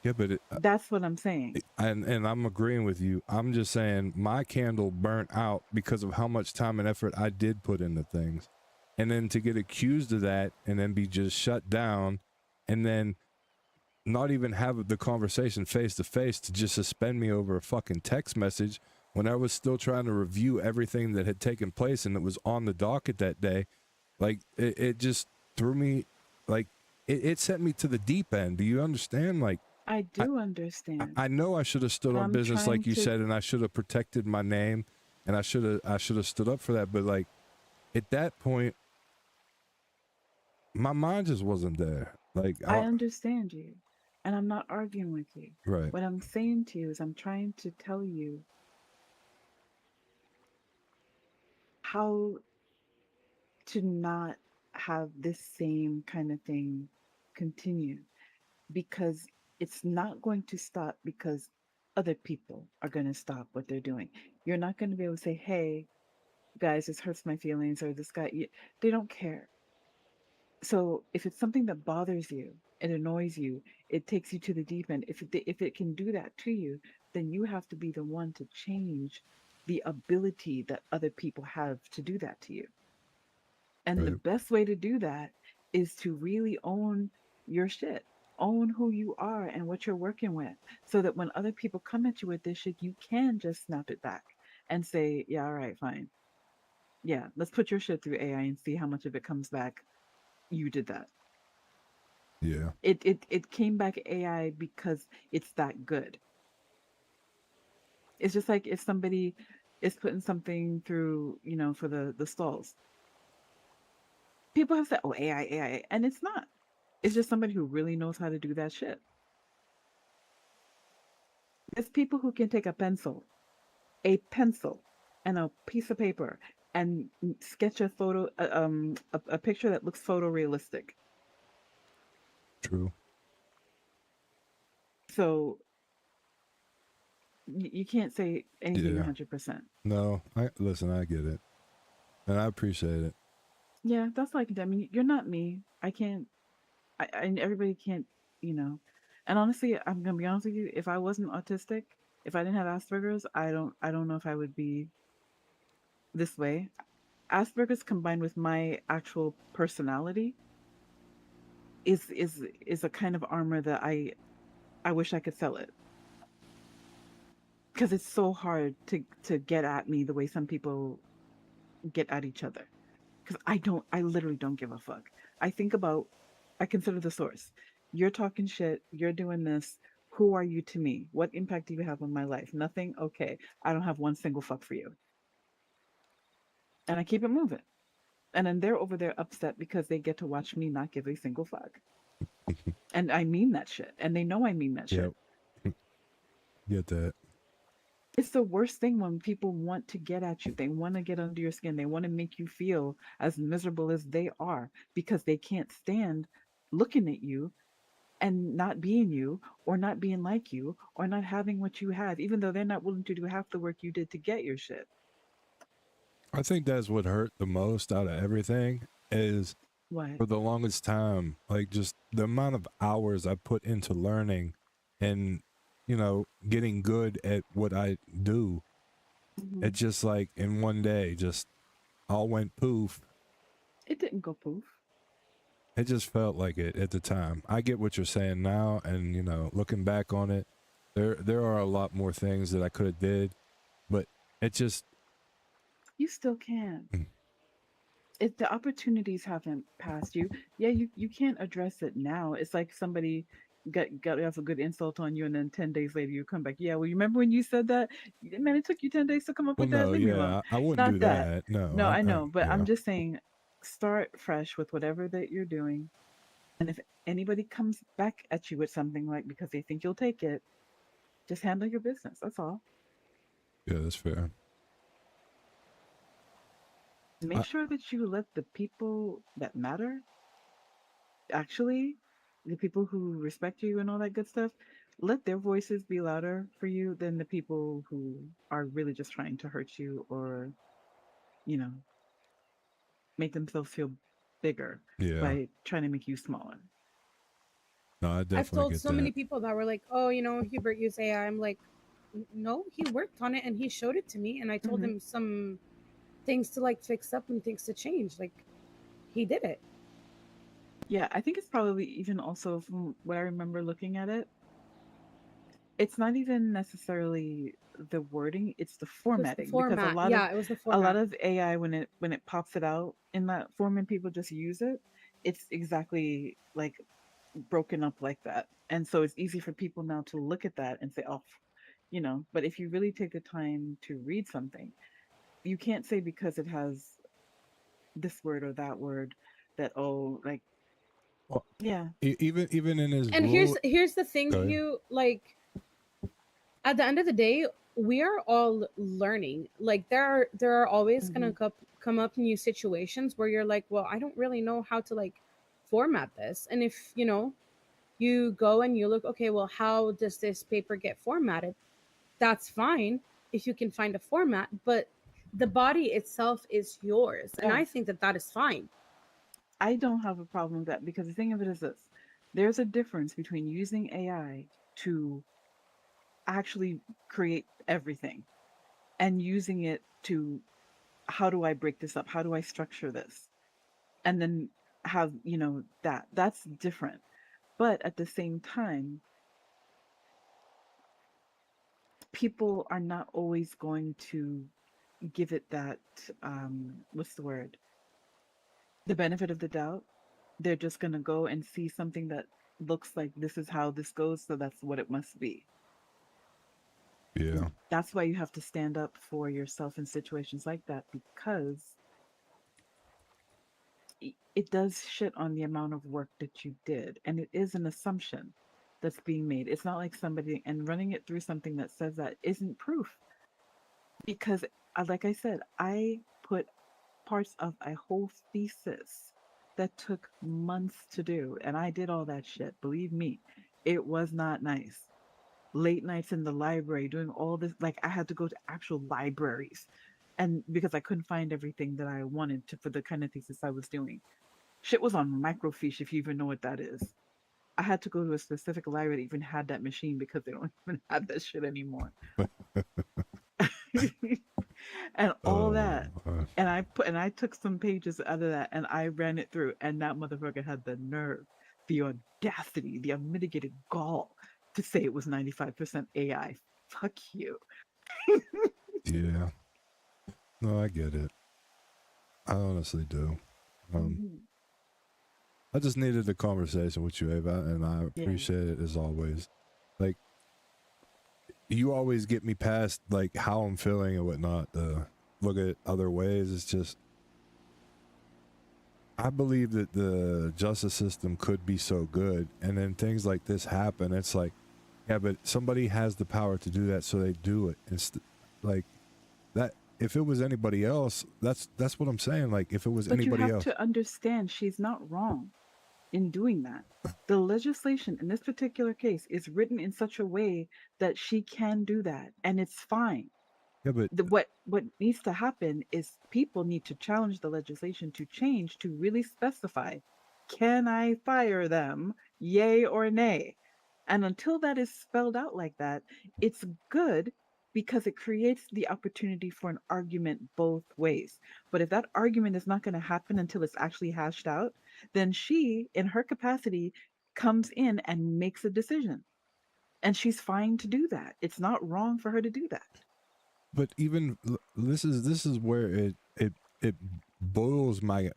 S1: Yeah, but
S7: that's what I'm saying.
S1: And I'm agreeing with you. I'm just saying my candle burnt out because of how much time and effort I did put into things. And then to get accused of that and then be just shut down and then not even have the conversation face to face, to just suspend me over a fucking text message when I was still trying to review everything that had taken place and it was on the docket that day. Like, it just threw me, like, it sent me to the deep end. Do you understand? Like,
S7: I do understand.
S1: I know I should have stood on business like you said, and I should have protected my name, and I should have stood up for that. But like, at that point, my mind just wasn't there. Like,
S7: I understand you, and I'm not arguing with you.
S1: Right.
S7: What I'm saying to you is I'm trying to tell you how to not have this same kind of thing continue, because it's not going to stop because other people are going to stop what they're doing. You're not going to be able to say, hey, guys, this hurts my feelings, or this guy, they don't care. So if it's something that bothers you, it annoys you, it takes you to the deep end. If it can do that to you, then you have to be the one to change the ability that other people have to do that to you. And the best way to do that is to really own your shit, own who you are and what you're working with, so that when other people come at you with this shit, you can just snap it back and say, yeah, all right, fine. Yeah, let's put your shit through AI and see how much of it comes back. You did that.
S1: Yeah.
S7: It came back AI because it's that good. It's just like if somebody is putting something through, for the stalls. People have said, oh, AI, and it's not. It's just somebody who really knows how to do that shit. There's people who can take a pencil and a piece of paper and sketch a photo, a picture that looks photorealistic.
S1: True.
S7: So you can't say anything
S1: Yeah.
S7: 100%.
S1: No, listen. I get it, and I appreciate it.
S7: Yeah, that's like, I mean, you're not me. I can't, and everybody can't, you know. And honestly, I'm gonna be honest with you. If I wasn't autistic, if I didn't have Asperger's, I don't know if I would be this way. Asperger's combined with my actual personality is a kind of armor that I wish I could sell it, because it's so hard to get at me the way some people get at each other. Because I literally don't give a fuck. I consider the source. You're talking shit, you're doing this. Who are you to me? What impact do you have on my life? Nothing? Okay. I don't have one single fuck for you. And I keep it moving. And then they're over there upset because they get to watch me not give a single fuck. And I mean that shit. And they know I mean that shit.
S1: Yep. Get that.
S7: It's the worst thing when people want to get at you. They want to get under your skin. They want to make you feel as miserable as they are because they can't stand looking at you and not being you, or not being like you, or not having what you have, even though they're not willing to do half the work you did to get your shit.
S1: I think that's what hurt the most out of everything is
S7: What?
S1: for the longest time, like just the amount of hours I put into learning and, you know, getting good at what I do.
S7: Mhm.
S1: It just like in one day, just all went poof.
S7: It didn't go poof.
S1: It just felt like it at the time. I get what you're saying now, and you know, looking back on it, there are a lot more things that I could have did, but it just
S7: You still can. If the opportunities haven't passed you, yeah, you can't address it now. It's like somebody got off a good insult on you, and then 10 days later you come back. Yeah, well, you remember when you said that? Man, it took you 10 days to come up
S1: well,
S7: with that.
S1: no,
S7: Leave me alone.
S1: yeah, I wouldn't
S7: Not
S1: do
S7: that.
S1: that. No,
S7: No, I know, but
S1: yeah.
S7: I'm just saying, start fresh with whatever that you're doing. And if anybody comes back at you with something like because they think you'll take it, just handle your business. That's all.
S1: Yeah, that's fair.
S7: Make sure that you let the people that matter, actually, the people who respect you and all that good stuff, let their voices be louder for you than the people who are really just trying to hurt you or, you know, make themselves feel bigger
S1: Yeah.
S7: by trying to make you smaller.
S1: No, I definitely
S3: I've told
S1: get
S3: so
S1: that.
S3: many people that were like, "Oh, you know, Huebert used AI." I'm like, "No, he worked on it and he showed it to me, and I told him some things to like fix up and things to change. Like, he did it."
S7: Yeah, I think it's probably even also from what I remember looking at it, it's not even necessarily the wording, it's the formatting. Because
S3: format. Yeah, it was the
S7: a lot
S3: format.
S7: of AI when it pops it out in that form and people just use it, it's exactly like broken up like that. And so it's easy for people now to look at that and say, oh, you know, but if you really take the time to read something, you can't say because it has this word or that word that, oh, like,
S1: Well,
S7: yeah.
S1: Even in his
S3: And
S1: rule,
S3: here's the thing,
S1: Go ahead.
S3: Hugh, like at the end of the day, we are all learning. Like there are always gonna come up new situations where you're like, well, I don't really know how to like format this. And if you know, you go and you look, okay, well, how does this paper get formatted? That's fine if you can find a format, but the body itself is yours, and I think that is fine.
S7: I don't have a problem with that because the thing of it is this: there's a difference between using AI to actually create everything and using it to, how do I break this up? How do I structure this? And then have, you know, that's different. But at the same time, people are not always going to give it that, what's the word? The benefit of the doubt. They're just going to go and see something that looks like this is how this goes, so that's what it must be.
S1: Yeah.
S7: That's why you have to stand up for yourself in situations like that, because it does shit on the amount of work that you did. And it is an assumption that's being made. It's not like somebody, and running it through something that says that isn't proof. Because, like I said, I put parts of a whole thesis that took months to do, and I did all that shit. Believe me, it was not nice. late nights in the library doing all this. Like I had to go to actual libraries, and because I couldn't find everything that I wanted to for the kind of thesis I was doing. Shit was on microfiche, if you even know what that is. I had to go to a specific library that even had that machine because they don't even have that shit anymore. And all that. And I took some pages out of that and I ran it through, and that motherfucker had the nerve, the audacity, the unmitigated gall to say it was 95% AI. Fuck you.
S1: Yeah. No, I get it. I honestly do. I just needed a conversation with you, Ava, and I appreciate it as always. Like, you always get me past like how I'm feeling and whatnot. Look at other ways. It's just, I believe that the justice system could be so good, and then things like this happen. It's like, yeah, but somebody has the power to do that, so they do it. It's like that. If it was anybody else, that's what I'm saying. Like, if it was anybody else,
S7: But you have to understand, she's not wrong in doing that. The legislation in this particular case is written in such a way that she can do that, and it's fine.
S1: Yeah, but
S7: what needs to happen is people need to challenge the legislation to change to really specify, can I fire them, yay or nay? And until that is spelled out like that, it's good because it creates the opportunity for an argument both ways. But if that argument is not going to happen until it's actually hashed out, then she, in her capacity, comes in and makes a decision. And she's fine to do that. It's not wrong for her to do that.
S1: but even this is where it boils my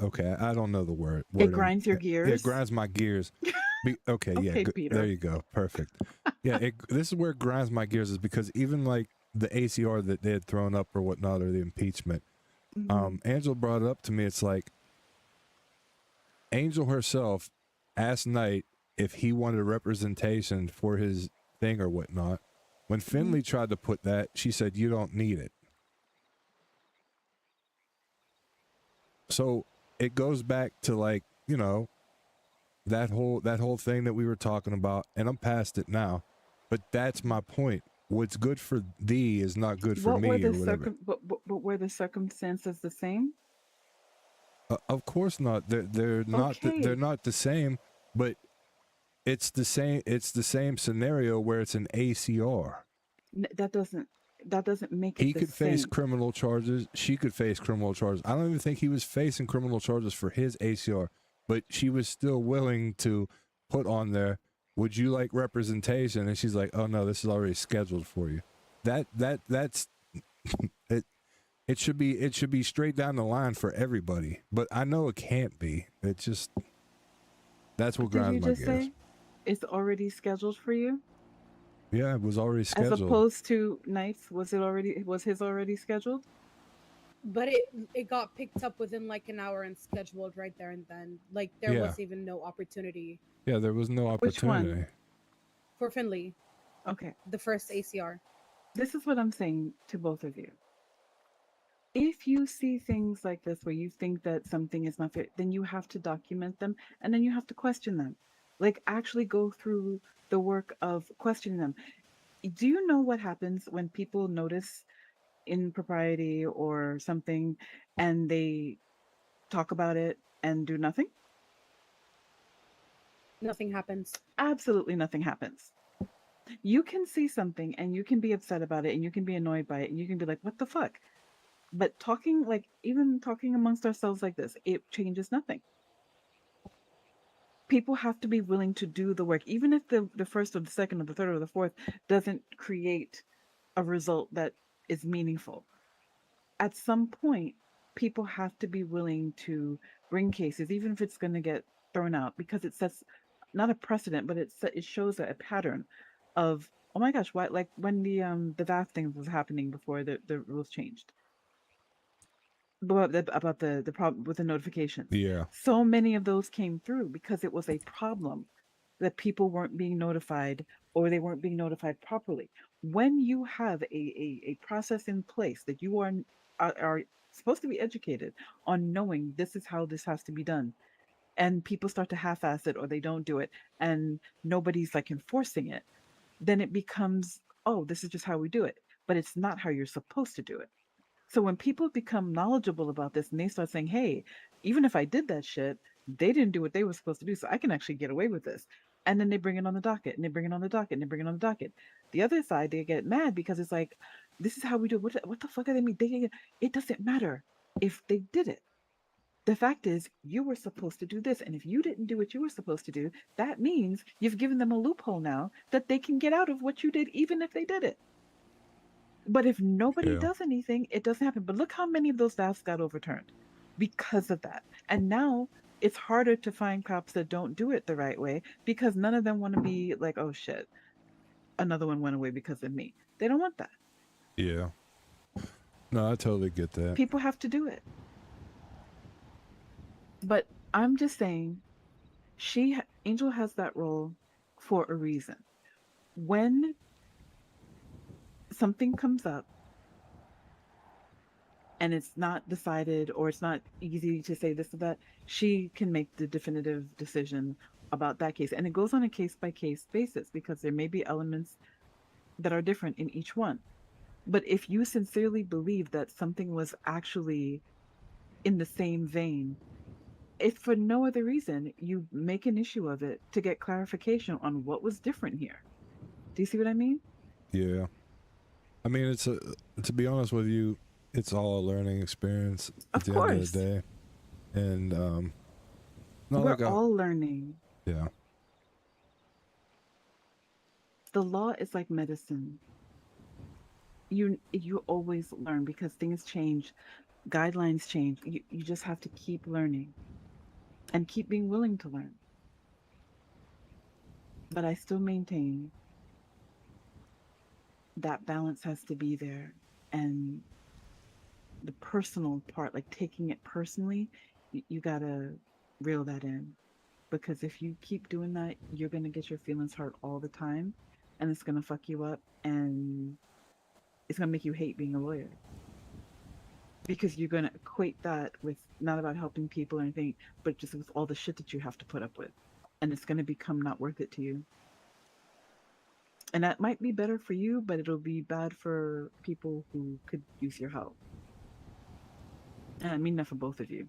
S1: okay, I don't know the word.
S7: It grinds your gears.
S1: It grinds my gears. Okay, yeah,
S7: Okay, Peter.
S1: there you go, perfect. Yeah, this is where it grinds my gears, is because even like the ACR that they had thrown up or whatnot, or the impeachment, Angel brought it up to me. It's like Angel herself asked Knight if he wanted representation for his thing or whatnot. When Finley tried to put that, she said, "You don't need it." So it goes back to, like, you know, that whole thing that we were talking about, and I'm past it now. But that's my point. What's good for thee is not good for me, or whatever.
S7: But were the circumstances the same?
S1: Of course not. They're not.
S7: Okay.
S1: They're not the same. But it's the same. It's the same scenario where it's an ACR.
S7: That doesn't make it
S1: He
S7: the
S1: could face
S7: same.
S1: criminal charges. She could face criminal charges. I don't even think he was facing criminal charges for his ACR, but she was still willing to put on there, "Would you like representation?" And she's like, "Oh no, this is already scheduled for you." That's it. It should be straight down the line for everybody. But I know it can't be. It just, that's what
S7: Did
S1: grinds
S7: you
S1: my
S7: just
S1: gears.
S7: say it's already scheduled for you?
S1: Yeah, it was already scheduled.
S7: As opposed to nights, was his already scheduled?
S3: But it got picked up within like an hour and scheduled right there and then. Like there
S1: Yeah.
S3: was even no opportunity
S1: Yeah, there was no
S7: Which one?
S1: opportunity.
S3: for Finley,
S7: Okay.
S3: the first ACR.
S7: This is what I'm saying to both of you. If you see things like this where you think that something is not fair, then you have to document them and then you have to question them. Like actually go through the work of questioning them. Do you know what happens when people notice impropriety or something and they talk about it and do nothing?
S3: Nothing happens.
S7: Absolutely nothing happens. You can see something and you can be upset about it and you can be annoyed by it and you can be like, what the fuck? But talking, like, even talking amongst ourselves like this, it changes nothing. People have to be willing to do the work, even if the first or the second or the third or the fourth doesn't create a result that is meaningful. At some point, people have to be willing to bring cases, even if it's going to get thrown out, because it sets not a precedent, but it shows a pattern of, oh my gosh, why, like when the VAF thing was happening before the rules changed. About the problem with the notifications.
S1: Yeah.
S7: So many of those came through because it was a problem that people weren't being notified or they weren't being notified properly. When you have a process in place that you are supposed to be educated on knowing this is how this has to be done, and people start to half-ass it or they don't do it, and nobody's like enforcing it, then it becomes, oh, this is just how we do it, but it's not how you're supposed to do it. So when people become knowledgeable about this and they start saying, hey, even if I did that shit, they didn't do what they were supposed to do, so I can actually get away with this. And then they bring it on the docket, and they bring it on the docket, and they bring it on the docket. The other side, they get mad because it's like, this is how we do it. What the fuck are they mean? It doesn't matter if they did it. The fact is, you were supposed to do this, and if you didn't do what you were supposed to do, that means you've given them a loophole now that they can get out of what you did, even if they did it. But if nobody
S1: Yeah.
S7: does anything, it doesn't happen. But look how many of those vows got overturned because of that. And now it's harder to find cops that don't do it the right way because none of them want to be like, oh shit, another one went away because of me. They don't want that.
S1: Yeah. No, I totally get that.
S7: People have to do it. But I'm just saying, Angel has that role for a reason. When something comes up and it's not decided or it's not easy to say this or that, she can make the definitive decision about that case. And it goes on a case-by-case basis because there may be elements that are different in each one. But if you sincerely believe that something was actually in the same vein, if for no other reason, you make an issue of it to get clarification on what was different here. Do you see what I mean?
S1: Yeah. I mean, to be honest with you, it's all a learning experience at the end of the day. And no,
S7: we're
S1: like
S7: all learning.
S1: Yeah.
S7: The law is like medicine. You always learn because things change, guidelines change. You just have to keep learning and keep being willing to learn. But I still maintain that balance has to be there, and the personal part, like taking it personally, you gotta reel that in, because if you keep doing that, you're gonna get your feelings hurt all the time, and it's gonna fuck you up, and it's gonna make you hate being a lawyer, because you're gonna equate that with not about helping people or anything, but just with all the shit that you have to put up with, and it's gonna become not worth it to you. And that might be better for you, but it'll be bad for people who could use your help. And I mean that for both of you.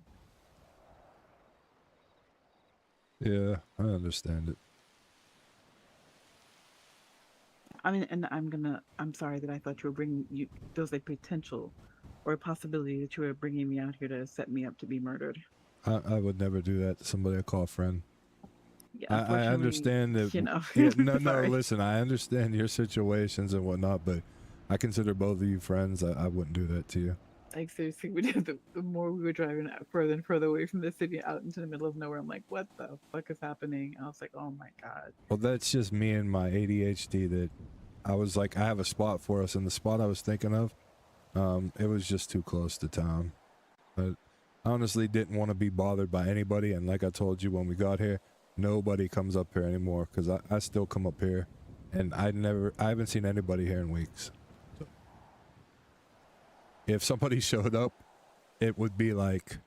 S1: Yeah, I understand it.
S7: I mean, and I'm sorry that I thought you were there was a potential or a possibility that you were bringing me out here to set me up to be murdered.
S1: I would never do that to somebody I call a friend.
S7: Yeah,
S1: I understand that.
S7: you know.
S1: Yeah, no,
S7: Sorry.
S1: listen, I understand your situations and whatnot, but I consider both of you friends. I wouldn't do that to you.
S7: Like, seriously, the more we were driving further and further away from the city out into the middle of nowhere, I'm like, what the fuck is happening? I was like, oh my God.
S1: Well, that's just me and my ADHD that I was like, I have a spot for us, and the spot I was thinking of, it was just too close to town. But I honestly didn't want to be bothered by anybody, and like I told you when we got here, nobody comes up here anymore, because I still come up here, and I haven't seen anybody here in weeks. If somebody showed up, it would be like,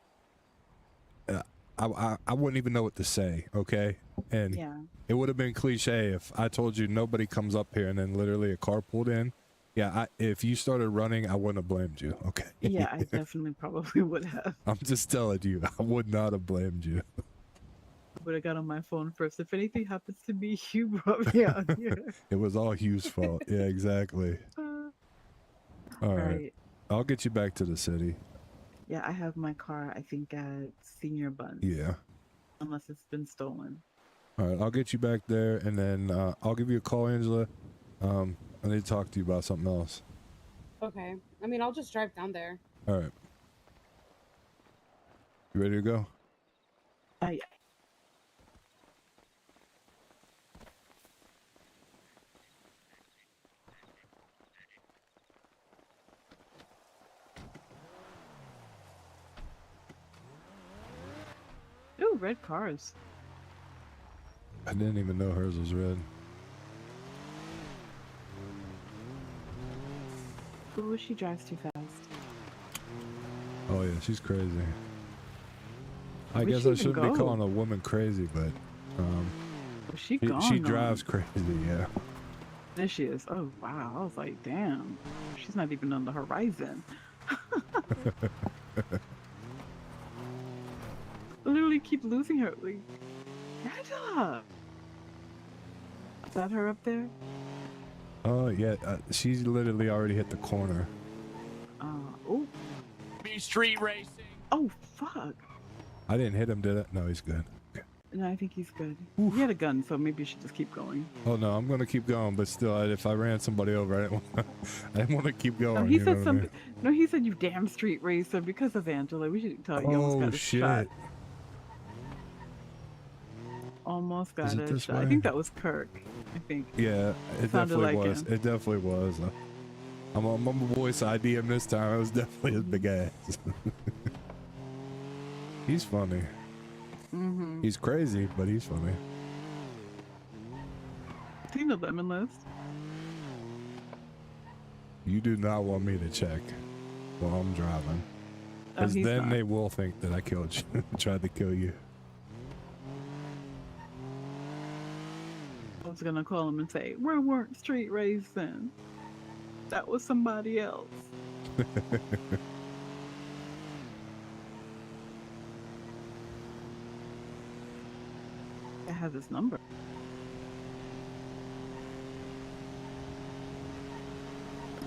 S1: I wouldn't even know what to say, okay? And
S7: yeah.
S1: It would have been cliche if I told you nobody comes up here and then literally a car pulled in. Yeah, if you started running, I wouldn't have blamed you, okay?
S7: Yeah, I definitely probably would have.
S1: I'm just telling you, I would not have blamed you.
S7: I would have got on my phone first. If anything happens to me, you brought me out here.
S1: It was all Hugh's fault. Yeah, exactly. All right. I'll get you back to the city.
S7: Yeah, I have my car, I think, at Senior Buns.
S1: Yeah.
S7: Unless it's been stolen.
S1: All right, I'll get you back there, and then I'll give you a call, Angela. I need to talk to you about something else.
S3: Okay. I mean, I'll just drive down there.
S1: All right. You ready to go?
S7: Yeah. Ooh, red cars.
S1: I didn't even know hers was red.
S7: Ooh, she drives too fast.
S1: Oh yeah, she's crazy. I
S7: Where'd
S1: guess
S7: she
S1: I
S7: even
S1: shouldn't
S7: go?
S1: be calling a woman crazy, but
S7: She
S1: she
S7: gone.
S1: drives crazy. Yeah.
S7: There she is. Oh wow. I was like, damn. She's not even on the horizon. Literally keep losing her. Like, Angela. Is that her up there?
S1: Oh yeah, she's literally already hit the corner.
S7: Oh.
S10: Be street racing.
S7: Oh fuck.
S1: I didn't hit him, did I? No, he's good.
S7: No, I think he's good. He had a gun, so maybe you should just keep going.
S1: Oh no, I'm gonna keep going, but still, if I ran somebody over, I didn't want to keep going.
S7: No, he
S1: you know
S7: said
S1: what I
S7: something.
S1: mean?
S7: No, he said you damn street racer because of Angela. We should tell you. Almost
S1: Oh
S7: got a shot.
S1: shit!
S7: Almost got
S1: Is it
S7: a
S1: this
S7: shot. I
S1: way?
S7: think that was Kirk. I think.
S1: Yeah, it
S7: Sounded
S1: definitely
S7: like
S1: was.
S7: him.
S1: It definitely was. I'm a voice ID him this time. It was definitely his big ass. He's funny.
S7: Mm-hmm.
S1: He's crazy, but he's funny.
S7: Seen the lemon list?
S1: You do not want me to check while I'm driving, because
S7: he's
S1: then
S7: not.
S1: they will think that I killed you, tried to kill you.
S7: I was gonna call him and say, we weren't street racing. That was somebody else. I have his number.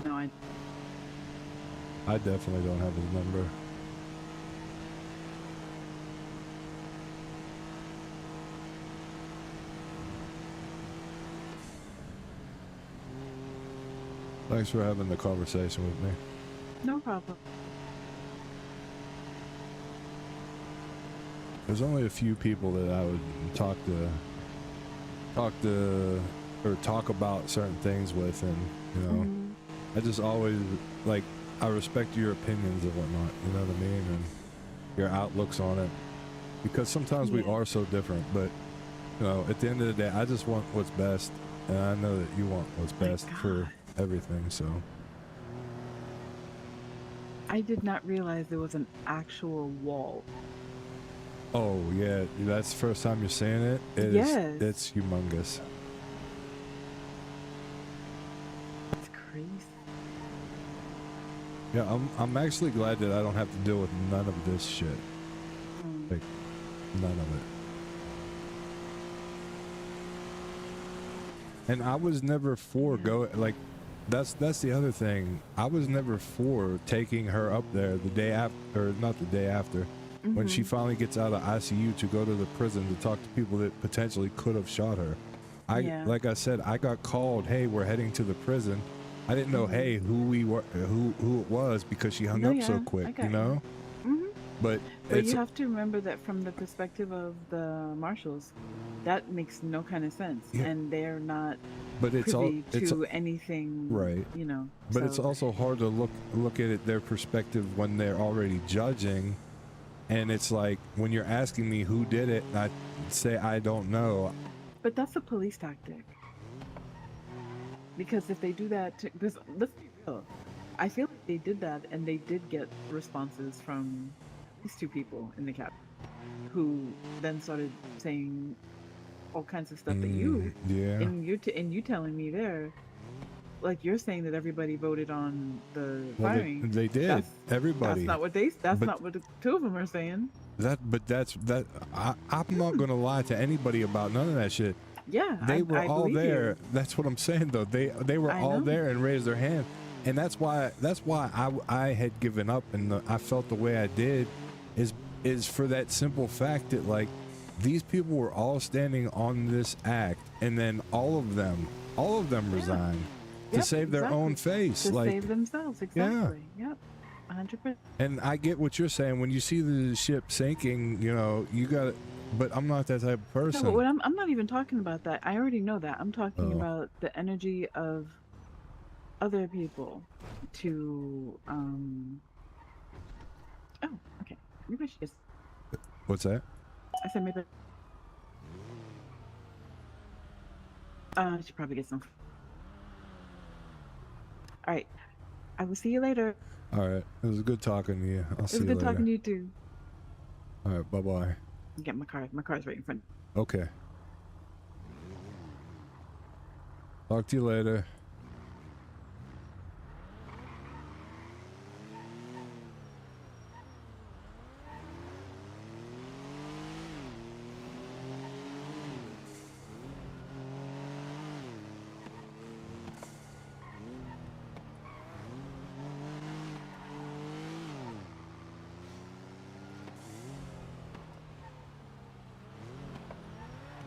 S7: No,
S1: I definitely don't have his number. Thanks for having the conversation with me.
S7: no problem.
S1: There's only a few people that I would talk about certain things with, and you know, I just always like, I respect your opinions and whatnot. You know what I mean, and your outlooks on it, because sometimes we are so different. But you know, at the end of the day, I just want what's best, and I know that you want what's best for everything. So
S7: I did not realize there was an actual wall.
S1: oh yeah, that's the first time you're seeing it.
S7: Yes.
S1: It's humongous.
S7: That's crazy.
S1: Yeah, I'm actually glad that I don't have to deal with none of this shit. Like, none of it. And I was never for like, that's the other thing. I was never for taking her up there the day after, or not the day after, when she finally gets out of ICU to go to the prison to talk to people that potentially could have shot her. Like I said, I got called, hey, we're heading to the prison. I didn't know, hey, who it was, because she hung up so quick, you know? But it's,
S7: you have to remember that from the perspective of the marshals, that makes no kind of sense, and they're not
S1: but it's
S7: privy
S1: it's
S7: to anything,
S1: right?
S7: You know,
S1: but
S7: so.
S1: it's also hard to look at it, their perspective, when they're already judging, and it's like, when you're asking me who did it, and I say I don't know.
S7: But that's a police tactic. Because if they do that, because let's be real, I feel like they did that, and they did get responses from these two people in the cab, who then started saying all kinds of stuff that you, and you telling me there, like you're saying that everybody voted on the firing.
S1: They did. Everybody.
S7: That's not what not what the two of them are saying.
S1: I'm not gonna lie to anybody about none of that shit.
S7: Yeah,
S1: they were
S7: I
S1: all
S7: believe
S1: there.
S7: you.
S1: That's what I'm saying, though. They were all there and raised their hand, and that's why I had given up, and I felt the way I did, is for that simple fact that, like, these people were all standing on this act, and then all of them resigned to save their own face,
S7: to
S1: like,
S7: save themselves. Exactly. Yep. 100%.
S1: And I get what you're saying. When you see the ship sinking, you know, you got it. But I'm not that type of person.
S7: No, but I'm not even talking about that. I already know that. I'm talking about the energy of other people to oh, okay. Maybe I should just
S1: What's that?
S7: I said maybe I should probably get some. Alright. I will see you later.
S1: All right. It was good talking to you. I'll see you later.
S7: It was good talking to you too.
S1: All right, bye-bye.
S7: Get my car. My car's right in front.
S1: Okay. Talk to you later.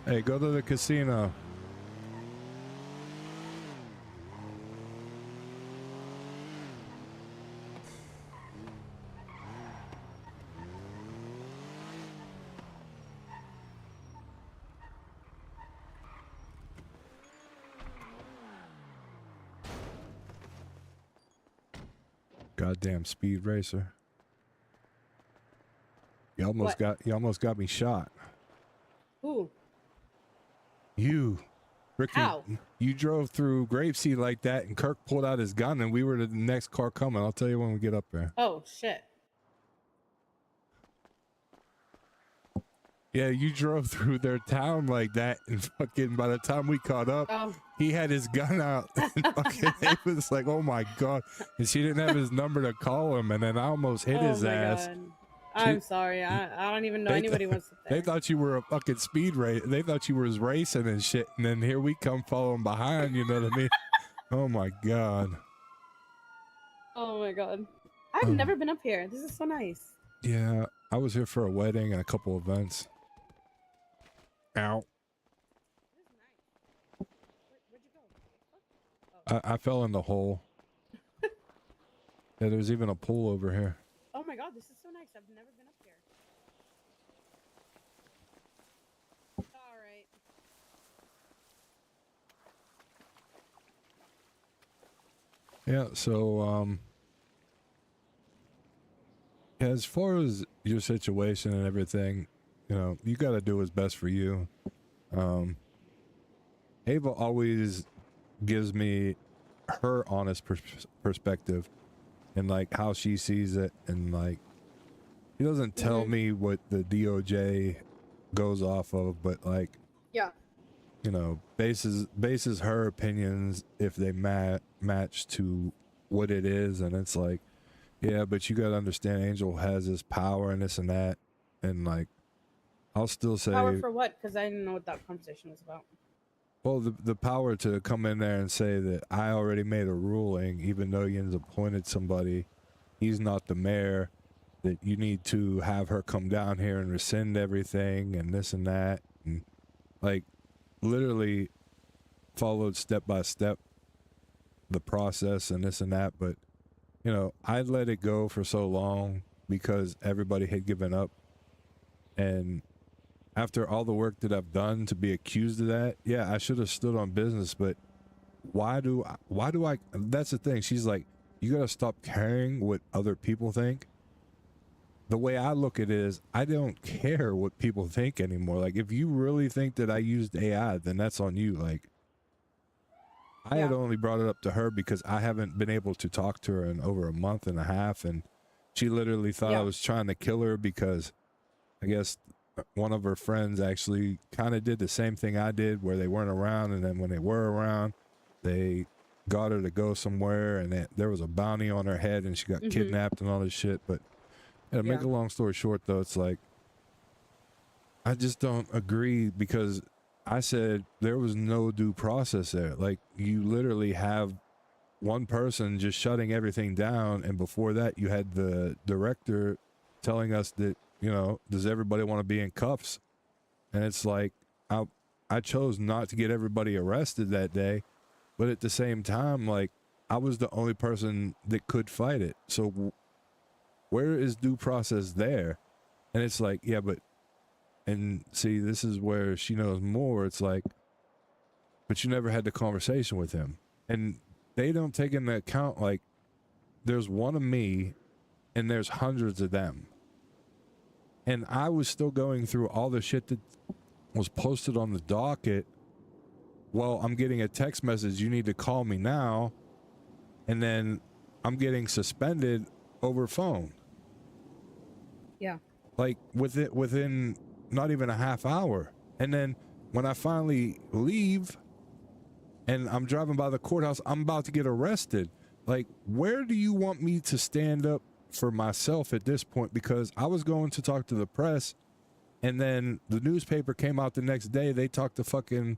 S1: Hey, go to the casino. Goddamn speed racer. You almost got me shot.
S3: Who?
S1: You. Freaking,
S3: How?
S1: You drove through Grapeseed like that, and Kirk pulled out his gun, and we were the next car coming. I'll tell you when we get up there.
S3: Oh shit.
S1: Yeah, you drove through their town like that, and fucking by the time we caught up, he had his gun out. And fucking, it was like, oh my god! And she didn't have his number to call him, and then I almost hit his ass.
S3: God. I'm sorry. I don't even know anybody wants to.
S1: They thought you were a fucking speed race. They thought you was racing and shit, and then here we come following behind. You know what I mean? Oh my god.
S3: Oh my god. I've never been up here. This is so nice.
S1: Yeah, I was here for a wedding and a couple events. Ow. I fell in the hole. Yeah, there's even a pool over here.
S3: Oh my god, this is so nice. I've never been up here. Alright.
S1: Yeah, so as far as your situation and everything, you know, you got to do what's best for you. Ava always gives me her honest perspective and like how she sees it, and like he doesn't tell me what the DOJ goes off of, but like,
S3: yeah,
S1: you know, bases her opinions if they match to what it is, and it's like, yeah, but you got to understand Angel has this power and this and that, and like I'll still say
S3: Power for what? Because I didn't know what that conversation was about.
S1: well, the power to come in there and say that I already made a ruling, even though Yin's appointed somebody, he's not the mayor, that you need to have her come down here and rescind everything and this and that, and like literally followed step by step the process and this and that. But you know, I let it go for so long because everybody had given up, and after all the work that I've done to be accused of that, yeah, I should have stood on business, but why do I, that's the thing. She's like, you got to stop caring what other people think. The way I look at it is, I don't care what people think anymore. Like, if you really think that I used AI, then that's on you. Like, I had only brought it up to her because I haven't been able to talk to her in over a month and a half, and she literally thought I was trying to kill her because I guess one of her friends actually kind of did the same thing I did, where they weren't around, and then when they were around, they got her to go somewhere, and there was a bounty on her head, and she got kidnapped and all this shit. But to make a long story short, though, it's like I just don't agree, because I said there was no due process there. Like, you literally have one person just shutting everything down, and before that you had the director telling us that, you know, does everybody want to be in cuffs? And it's like, I chose not to get everybody arrested that day, but at the same time, like, I was the only person that could fight it. So where is due process there? And it's like, yeah, but, and see, this is where she knows more. It's like, but you never had the conversation with him. And they don't take into account, like, there's one of me and there's hundreds of them. And I was still going through all the shit that was posted on the docket. Well, I'm getting a text message, you need to call me now. And then I'm getting suspended over phone.
S3: Yeah.
S1: like within not even a half hour. And then when I finally leave and I'm driving by the courthouse, I'm about to get arrested. Like, where do you want me to stand up for myself at this point? Because I was going to talk to the press, and then the newspaper came out the next day. They talked to fucking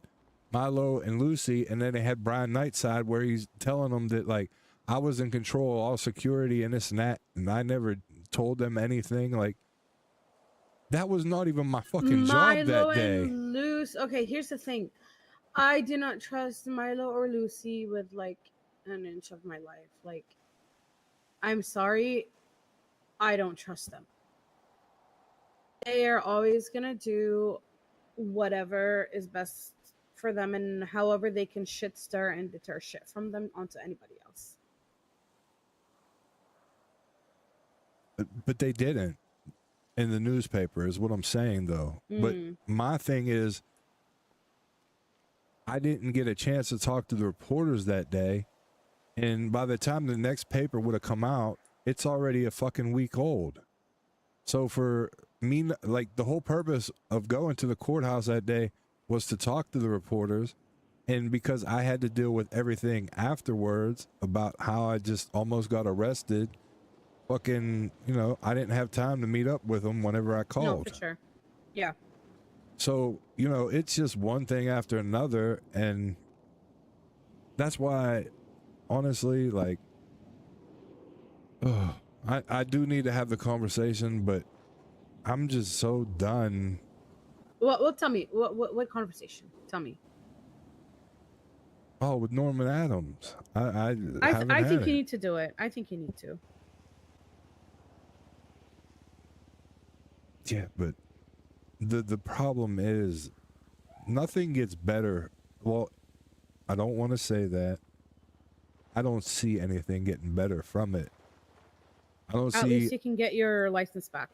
S1: Milo and Lucy, and then they had Brian Nightside where he's telling them that, like, I was in control of all security and this and that, and I never told them anything. Like, that was not even my fucking job that day.
S3: And Lucy. Okay, here's the thing. I do not trust Milo or Lucy with like an inch of my life. Like, I'm sorry, I don't trust them. They are always gonna do whatever is best for them and however they can shit stir and deter shit from them onto anybody else.
S1: But they didn't in the newspaper is what I'm saying, though. But my thing is, I didn't get a chance to talk to the reporters that day, and by the time the next paper would have come out, it's already a fucking week old. So for me, like, the whole purpose of going to the courthouse that day was to talk to the reporters, and because I had to deal with everything afterwards about how I just almost got arrested, fucking, you know, I didn't have time to meet up with them whenever I called.
S3: No, for sure. Yeah.
S1: So, you know, it's just one thing after another, and that's why, honestly, like, I do need to have the conversation, but I'm just so done.
S3: Well, tell me, what conversation? Tell me.
S1: Oh, with Norman Adams. I
S3: think you need to do it. I think you need to.
S1: Yeah, but the problem is nothing gets better. Well, I don't want to say that. I don't see anything getting better from it. I don't see.
S3: At least you can get your license back.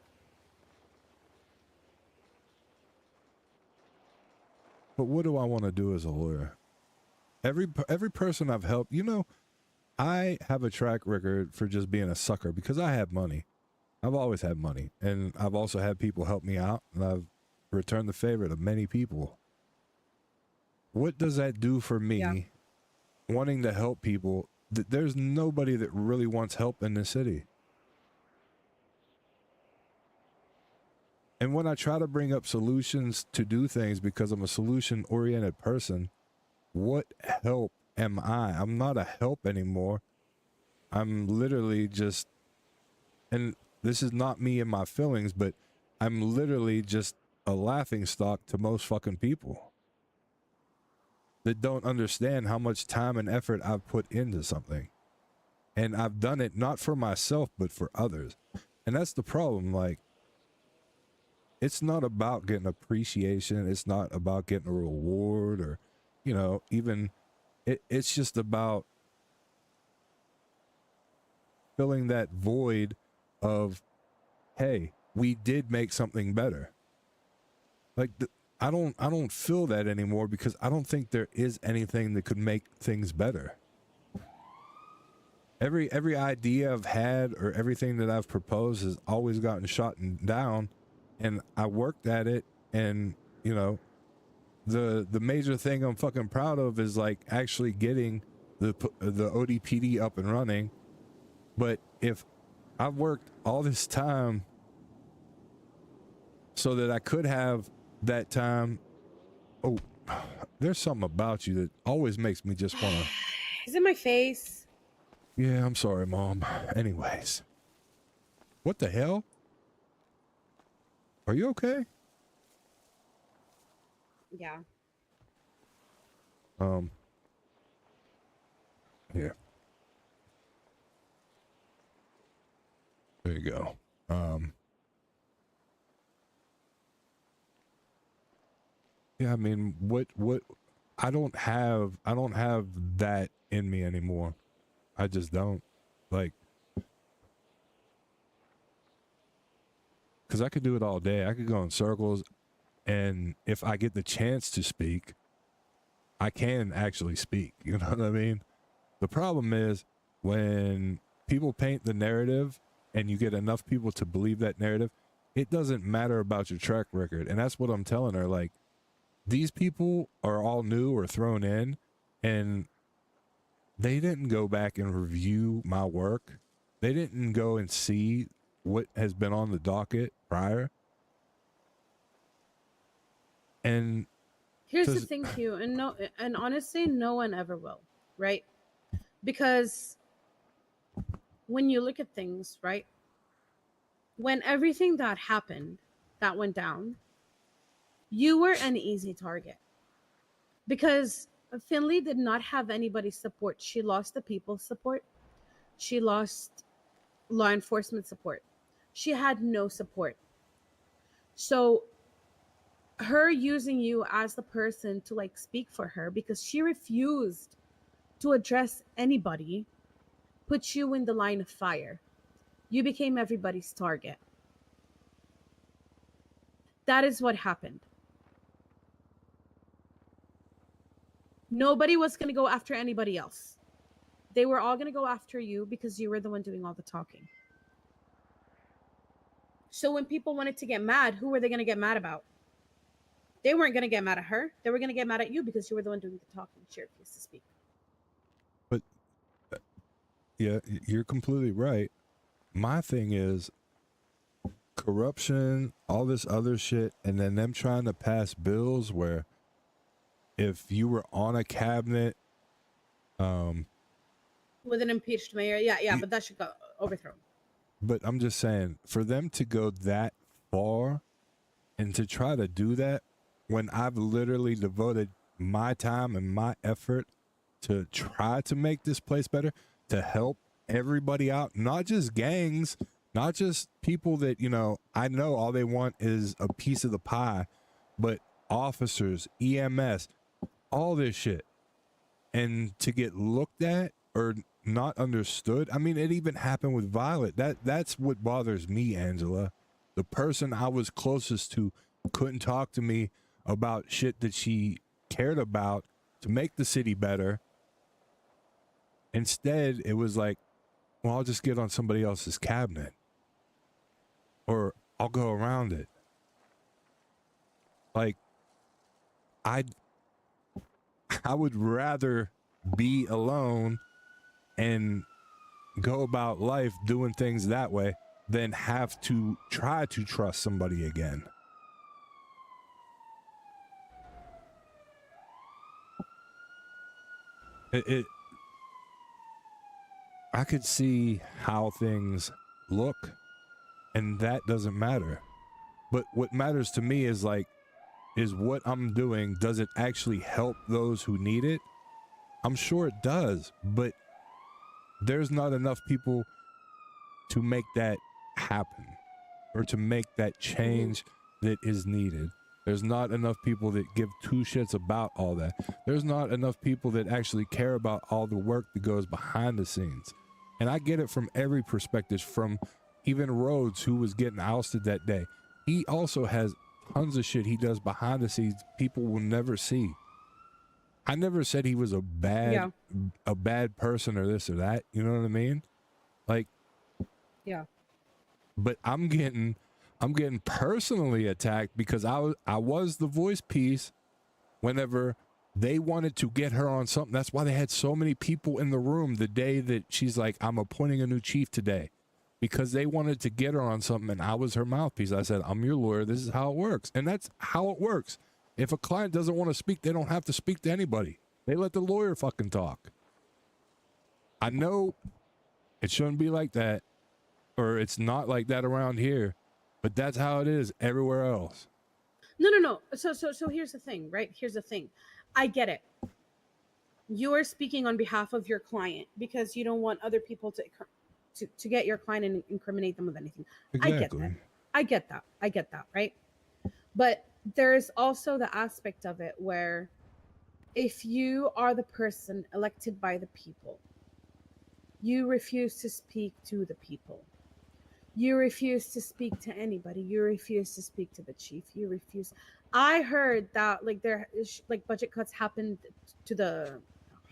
S1: But what do I want to do as a lawyer? Every person I've helped, you know, I have a track record for just being a sucker because I have money. I've always had money, and I've also had people help me out, and I've returned the favor to many people. What does that do for me, wanting to help people? There's nobody that really wants help in this city. And when I try to bring up solutions to do things because I'm a solution-oriented person, what help am I? I'm not a help anymore. I'm literally just, and this is not me and my feelings, but I'm literally just a laughingstock to most fucking people that don't understand how much time and effort I've put into something. And I've done it not for myself, but for others. And that's the problem. Like, it's not about getting appreciation. It's not about getting a reward or, you know, even it's just about filling that void of, hey, we did make something better. Like, I don't feel that anymore because I don't think there is anything that could make things better. Every idea I've had or everything that I've proposed has always gotten shot down, and I worked at it. And, you know, the major thing I'm fucking proud of is like actually getting the ODPD up and running. But if I've worked all this time so that I could have that time, oh, there's something about you that always makes me just want to.
S3: Is it my face?
S1: Yeah, I'm sorry, Mom. Anyways, what the hell? Are you okay?
S3: Yeah.
S1: Here. There you go. Yeah, I mean, what I don't have that in me anymore. I just don't. Like, because I could do it all day. I could go in circles, and if I get the chance to speak, I can actually speak. You know what I mean? The problem is when people paint the narrative and you get enough people to believe that narrative, it doesn't matter about your track record. And that's what I'm telling her. Like, these people are all new or thrown in, and they didn't go back and review my work. They didn't go and see what has been on the docket prior. And
S3: here's the thing, Q, and honestly, no one ever will, right? Because when you look at things, right, when everything that happened, that went down, you were an easy target. Because Finley did not have anybody's support. She lost the people's support. She lost law enforcement support. She had no support. So her using you as the person to like speak for her, because she refused to address anybody, put you in the line of fire. You became everybody's target. That is what happened. Nobody was going to go after anybody else. They were all going to go after you because you were the one doing all the talking. So when people wanted to get mad, who were they going to get mad about? They weren't going to get mad at her. They were going to get mad at you because you were the one doing the talking. She refused to speak.
S1: But yeah, you're completely right. My thing is corruption, all this other shit, and then them trying to pass bills where if you were on a cabinet,
S3: with an impeached mayor, yeah, but that should go overthrown.
S1: But I'm just saying, for them to go that far and to try to do that when I've literally devoted my time and my effort to try to make this place better, to help everybody out, not just gangs, not just people that, you know all they want is a piece of the pie, but officers, EMS, all this shit. And to get looked at or not understood. I mean, it even happened with Violet. That's what bothers me, Angela. The person I was closest to couldn't talk to me about shit that she cared about to make the city better. Instead, it was like, well, I'll just get on somebody else's cabinet, or I'll go around it. Like, I would rather be alone and go about life doing things that way than have to try to trust somebody again. I could see how things look, and that doesn't matter. But what matters to me is what I'm doing, does it actually help those who need it? I'm sure it does, but there's not enough people to make that happen or to make that change that is needed. There's not enough people that give two shits about all that. There's not enough people that actually care about all the work that goes behind the scenes. And I get it from every perspective, from even Rhodes, who was getting ousted that day. He also has tons of shit he does behind the scenes people will never see. I never said he was a bad person or this or that. You know what I mean? Like,
S3: yeah.
S1: But I'm getting personally attacked because I was the voice piece whenever they wanted to get her on something. That's why they had so many people in the room the day that she's like, I'm appointing a new chief today, because they wanted to get her on something and I was her mouthpiece. I said, I'm your lawyer. This is how it works. And that's how it works. If a client doesn't want to speak, they don't have to speak to anybody. They let the lawyer fucking talk. I know it shouldn't be like that, or it's not like that around here, but that's how it is everywhere else.
S3: No. So here's the thing, right? Here's the thing. I get it. You are speaking on behalf of your client because you don't want other people to get your client and incriminate them with anything.
S1: Exactly.
S3: I get that, right? But there's also the aspect of it where if you are the person elected by the people, you refuse to speak to the people. You refuse to speak to anybody. You refuse to speak to the chief. You refuse. I heard that budget cuts happened to the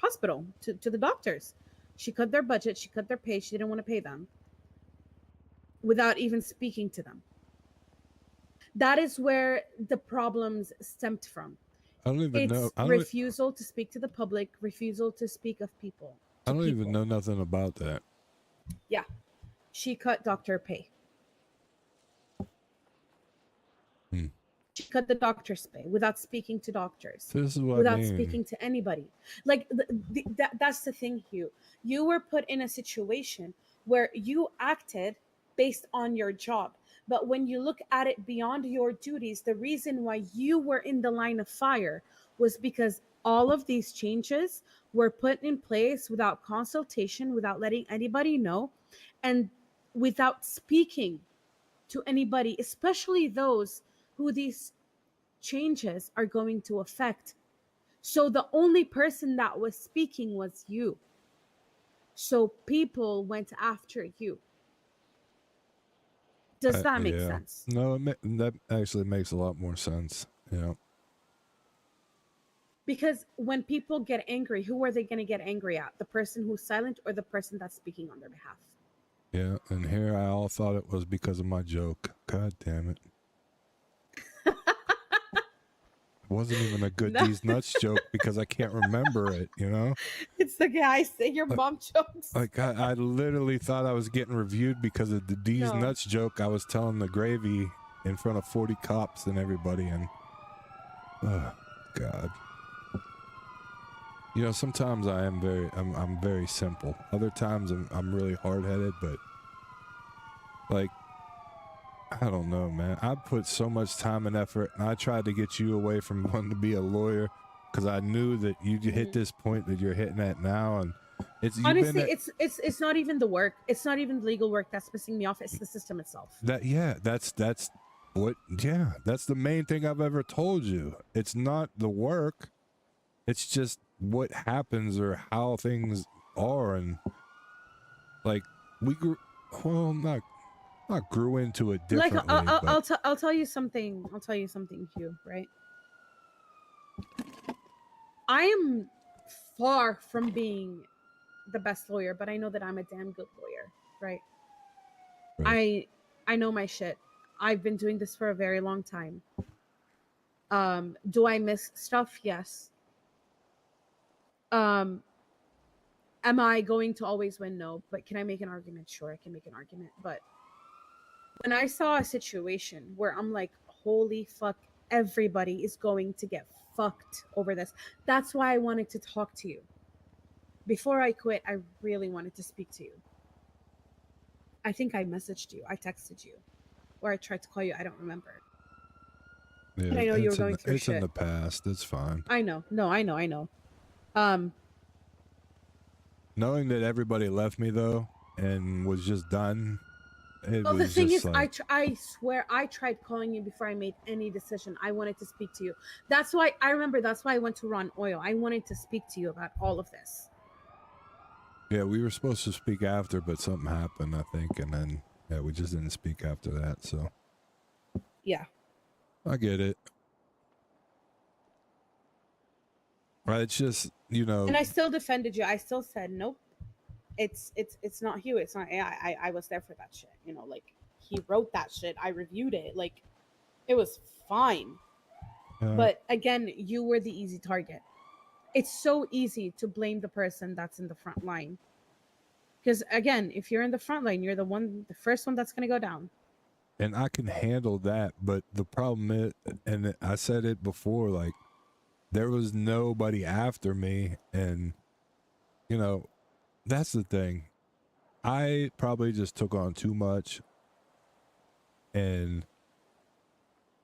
S3: hospital, to the doctors. She cut their budget. She cut their pay. She didn't want to pay them without even speaking to them. That is where the problems stemmed from.
S1: I don't even know.
S3: It's refusal to speak to the public, refusal to speak of people.
S1: I don't even know nothing about that.
S3: Yeah. She cut Dr. Pay. She cut the doctor's pay without speaking to doctors.
S1: This is what
S3: without
S1: I mean.
S3: speaking to anybody. Like that's the thing, Hugh. You were put in a situation where you acted based on your job. But when you look at it beyond your duties, the reason why you were in the line of fire was because all of these changes were put in place without consultation, without letting anybody know, and without speaking to anybody, especially those who these changes are going to affect. So the only person that was speaking was you. So people went after you. Does that make sense?
S1: No, that actually makes a lot more sense. Yeah.
S3: Because when people get angry, who are they going to get angry at? The person who's silent or the person that's speaking on their behalf?
S1: Yeah, and here I all thought it was because of my joke. God damn it. It wasn't even a good These Nuts joke because I can't remember it, you know?
S3: It's the guy saying your mom jokes.
S1: Like, I literally thought I was getting reviewed because of the These Nuts joke I was telling the Gravy in front of 40 cops and everybody, and... Oh, God. You know, sometimes I'm very simple. Other times I'm really hard-headed, but... Like... I don't know, man. I put so much time and effort, and I tried to get you away from wanting to be a lawyer because I knew that you hit this point that you're hitting at now, and it's
S3: honestly, it's not even the work. It's not even the legal work that's pissing me off. It's the system itself.
S1: That's the main thing I've ever told you. It's not the work. It's just what happens or how things are, and like we grew. Well, not grew into it differently.
S3: Like I'll tell you something. I'll tell you something, Hugh. Right? I am far from being the best lawyer, but I know that I'm a damn good lawyer. Right? I know my shit. I've been doing this for a very long time. Do I miss stuff? Yes. Am I going to always win? No. But can I make an argument? Sure, I can make an argument. But when I saw a situation where I'm like, holy fuck, everybody is going to get fucked over this. That's why I wanted to talk to you. Before I quit, I really wanted to speak to you. I think I messaged you. I texted you. Or I tried to call you. I don't remember.
S1: Yeah,
S3: but I know you were going through
S1: it's
S3: shit.
S1: in the past. It's fine.
S3: I know. No, I know.
S1: Knowing that everybody left me, though, and was just done...
S3: Well, the thing is, like... I swear I tried calling you before I made any decision. I wanted to speak to you. That's why I went to Ron Oil. I wanted to speak to you about all of this.
S1: Yeah, we were supposed to speak after, but something happened, I think, and then we just didn't speak after that. So
S3: yeah,
S1: I get it. Right, it's just, you know.
S3: And I still defended you. I still said nope. It's not you. It's not AI. I was there for that shit. You know, like he wrote that shit. I reviewed it. Like it was fine. But again, you were the easy target. It's so easy to blame the person that's in the front line. Because again, if you're in the front line, you're the first one that's gonna go down.
S1: And I can handle that, but the problem is, and I said it before, like there was nobody after me, and you know. That's the thing. I probably just took on too much, and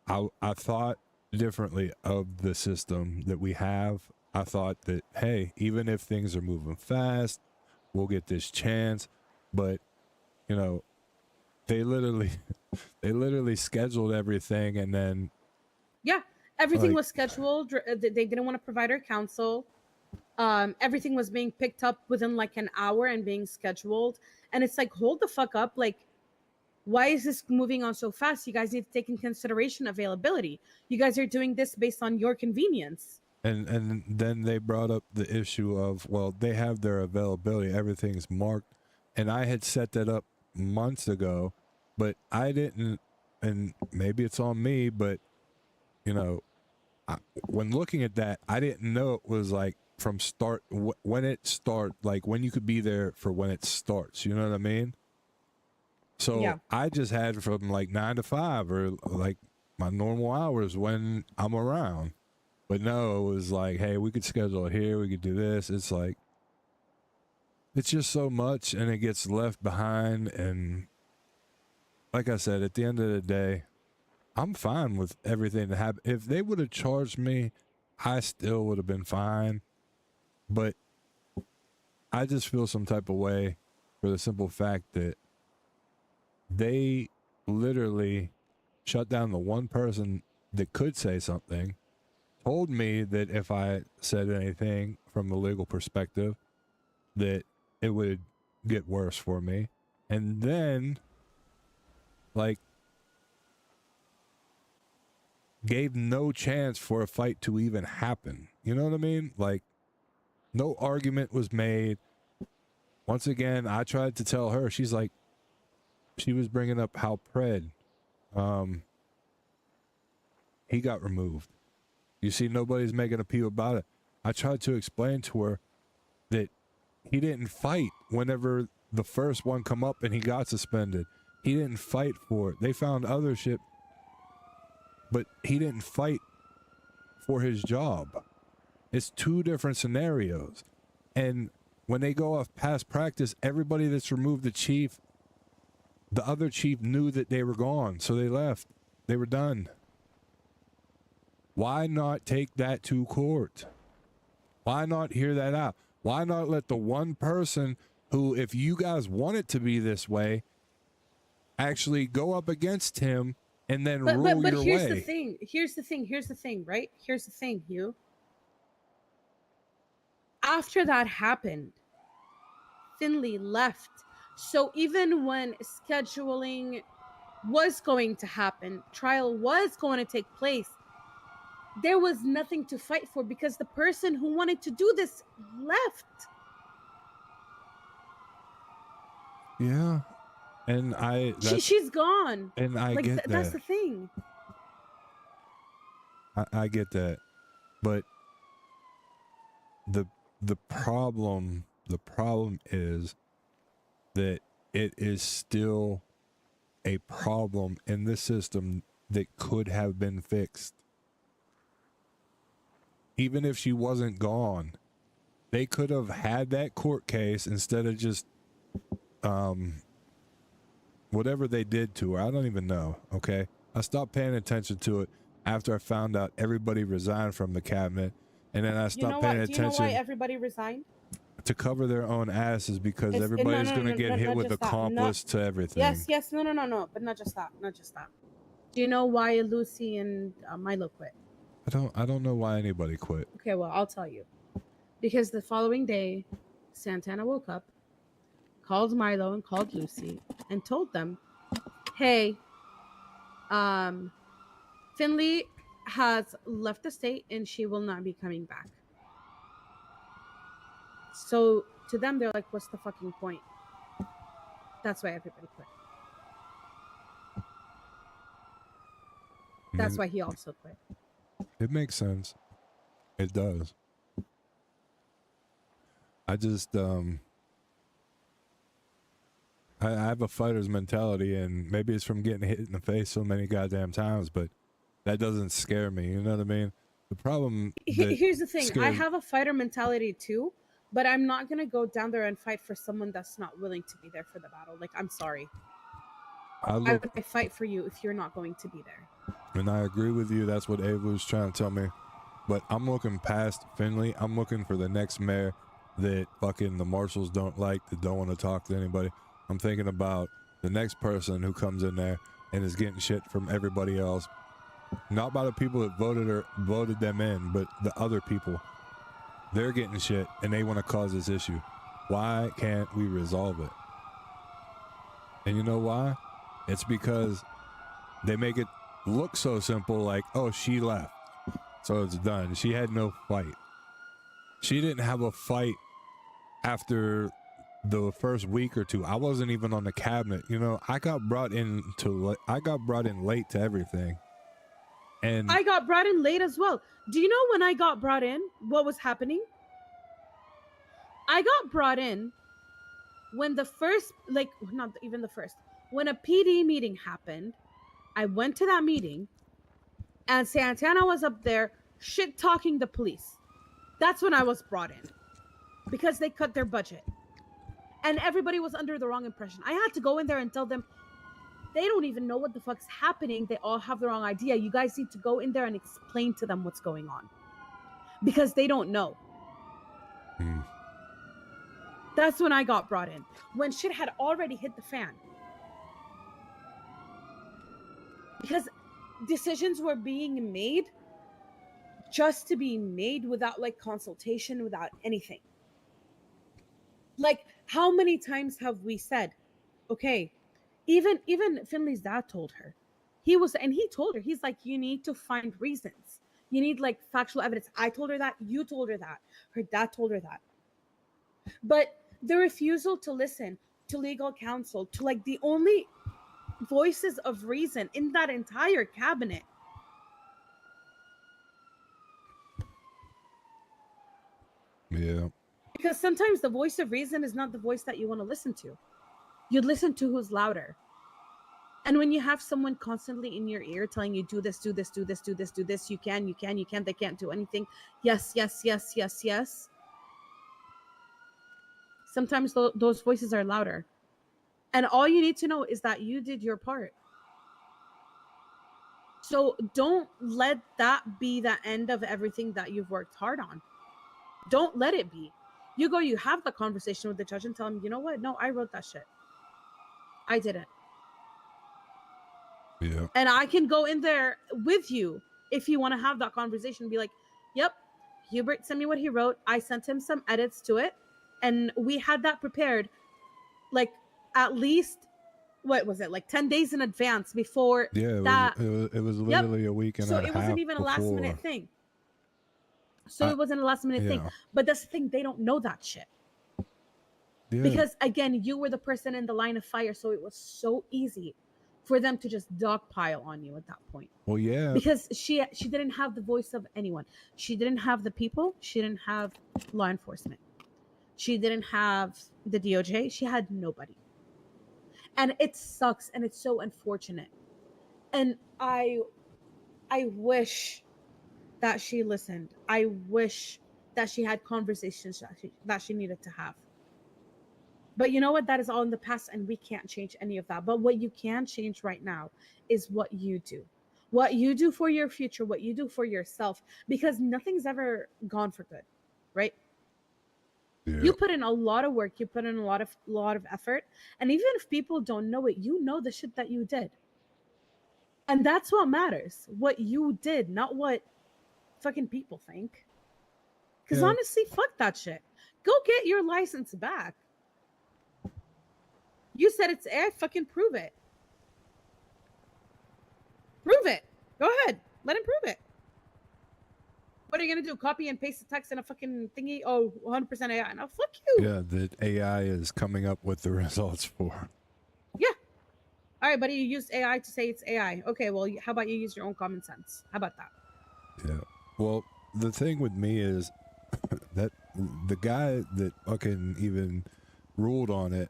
S1: I thought differently of the system that we have. I thought that, hey, even if things are moving fast, we'll get this chance. But, you know, they literally scheduled everything, and then
S3: everything was scheduled. They didn't want to provide our counsel. Everything was being picked up within like an hour and being scheduled, and it's like, hold the fuck up, like why is this moving on so fast? You guys need to take in consideration availability. You guys are doing this based on your convenience.
S1: And then they brought up the issue of, well, they have their availability, everything's marked, and I had set that up months ago, but I didn't and maybe it's on me, but you know, when looking at that, I didn't know it was like from start when it start, like when you could be there for when it starts. You know what I mean? So
S3: Yeah.
S1: I just had from like 9 to 5 or like my normal hours when I'm around. But no, it was like, hey, we could schedule it here. We could do this. It's like, it's just so much and it gets left behind. And like I said, at the end of the day, I'm fine with everything that happened. If they would have charged me, I still would have been fine. But I just feel some type of way for the simple fact that they literally shut down the one person that could say something, told me that if I said anything from a legal perspective, that it would get worse for me. And then, like, gave no chance for a fight to even happen. You know what I mean? Like, no argument was made. Once again, I tried to tell her, she's like, she was bringing up how Pred, he got removed. You see, nobody's making a peep about it. I tried to explain to her that he didn't fight whenever the first one come up and he got suspended. He didn't fight for it. They found other shit, but he didn't fight for his job. It's two different scenarios. And when they go off past practice, everybody that's removed the chief, the other chief knew that they were gone, so they left. They were done. Why not take that to court? Why not hear that out? Why not let the one person who, if you guys want it to be this way, actually go up against him and then rule your way?
S3: But here's the thing. Here's the thing, right? Here's the thing, Hugh. After that happened, Finley left. So even when scheduling was going to happen, trial was going to take place, there was nothing to fight for because the person who wanted to do this left.
S1: Yeah. And
S3: she's gone.
S1: And I
S3: like,
S1: get that.
S3: That's the thing.
S1: I get that. But the problem is that it is still a problem in the system that could have been fixed. Even if she wasn't gone, they could have had that court case instead of just whatever they did to her. I don't even know. Okay, I stopped paying attention to it after I found out everybody resigned from the cabinet, and then I stopped paying attention.
S3: Do you know why everybody resigned?
S1: To cover their own asses because everybody's going to get hit with accomplice to everything.
S3: Yes, no, but not just that. Do you know why Lucy and Milo quit?
S1: I don't know why anybody quit.
S3: Okay, well, I'll tell you. Because the following day, Santana woke up, called Milo and called Lucy, and told them, hey, Finley has left the state and she will not be coming back. So to them, they're like, what's the fucking point? That's why everybody quit. That's why he also quit.
S1: It makes sense. It does. I just I have a fighter's mentality, and maybe it's from getting hit in the face so many goddamn times, but that doesn't scare me. You know what I mean? The problem.
S3: Here's the thing. I have a fighter mentality too, but I'm not gonna go down there and fight for someone that's not willing to be there for the battle. Like, I'm sorry. Why would I fight for you if you're not going to be there?
S1: And I agree with you. That's what Ava was trying to tell me. But I'm looking past Finley. I'm looking for the next mayor that fucking the marshals don't like, that don't want to talk to anybody. I'm thinking about the next person who comes in there and is getting shit from everybody else. Not by the people that voted them in, but the other people. They're getting shit and they want to cause this issue. Why can't we resolve it? And you know why? It's because they make it look so simple, like, oh, she left, so it's done. She had no fight. She didn't have a fight after the first week or two, I wasn't even on the cabinet. You know, I got brought in late to everything. And
S3: I got brought in late as well. Do you know when I got brought in, what was happening? I got brought in when the first, like, not even the first, when a PD meeting happened. I went to that meeting and Santana was up there shit talking the police. That's when I was brought in because they cut their budget. And everybody was under the wrong impression. I had to go in there and tell them, they don't even know what the fuck's happening. They all have the wrong idea. You guys need to go in there and explain to them what's going on. Because they don't know. That's when I got brought in. When shit had already hit the fan. Because decisions were being made just to be made without like consultation, without anything. Like, how many times have we said, okay, even Finley's dad told her. He told her, he's like, you need to find reasons. You need like factual evidence. I told her that, you told her that, her dad told her that. But the refusal to listen to legal counsel, to like the only voices of reason in that entire cabinet.
S1: Yeah.
S3: Because sometimes the voice of reason is not the voice that you want to listen to. You'd listen to who's louder. And when you have someone constantly in your ear telling you, do this, do this, do this, do this, do this, you can, they can't do anything. Yes, yes, yes, yes, yes. Sometimes those voices are louder. And all you need to know is that you did your part. So don't let that be the end of everything that you've worked hard on. Don't let it be. You have the conversation with the judge and tell him, you know what? No, I wrote that shit. I didn't.
S1: Yeah.
S3: And I can go in there with you if you want to have that conversation. Be like, yep, Huebert sent me what he wrote. I sent him some edits to it. And we had that prepared like at least, what was it, like 10 days in advance before that.
S1: It was literally a week and a half.
S3: So it wasn't even a last minute thing. It wasn't a last minute thing. But that's the thing, they don't know that shit. Yeah. Because again, you were the person in the line of fire, so it was so easy for them to just dogpile on you at that point.
S1: Well, yeah.
S3: Because she didn't have the voice of anyone. She didn't have the people. She didn't have law enforcement. She didn't have the DOJ. She had nobody. And it sucks, and it's so unfortunate. And I wish that she listened. I wish that she had conversations that she needed to have. But you know what? That is all in the past, and we can't change any of that. But what you can change right now is what you do. What you do for your future, what you do for yourself, because nothing's ever gone for good, right? Yeah. You put in a lot of work, you put in a lot of effort, and even if people don't know it, you know the shit that you did. And that's what matters. What you did, not what fucking people think. Because honestly, fuck that shit. Go get your license back. You said it's AI, fucking prove it. Prove it. Go ahead. Let him prove it. What are you going to do? Copy and paste the text in a fucking thingy? Oh, 100% AI. No, fuck you.
S1: Yeah, the AI is coming up with the results for.
S3: Yeah. All right, buddy, you used AI to say it's AI. Okay, well, how about you use your own common sense? How about that?
S1: Yeah. Well, the thing with me is that the guy that fucking even ruled on it,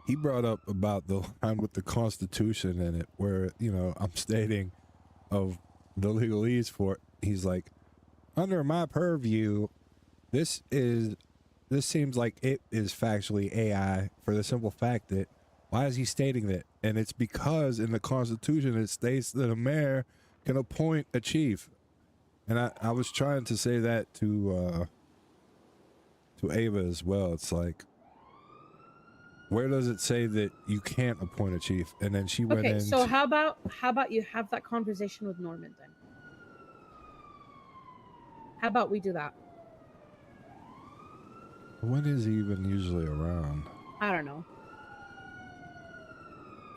S1: he brought up about the line with the Constitution in it, where, you know, I'm stating of the legalese for it. He's like, under my purview, this seems like it is factually AI for the simple fact that, why is he stating that? And it's because in the Constitution it states that a mayor can appoint a chief. And I was trying to say that to Ava as well. It's like, where does it say that you can't appoint a chief? And then she went in.
S3: Okay, so how about you have that conversation with Norman then? How about we do that?
S1: When is he even usually around?
S3: I don't know.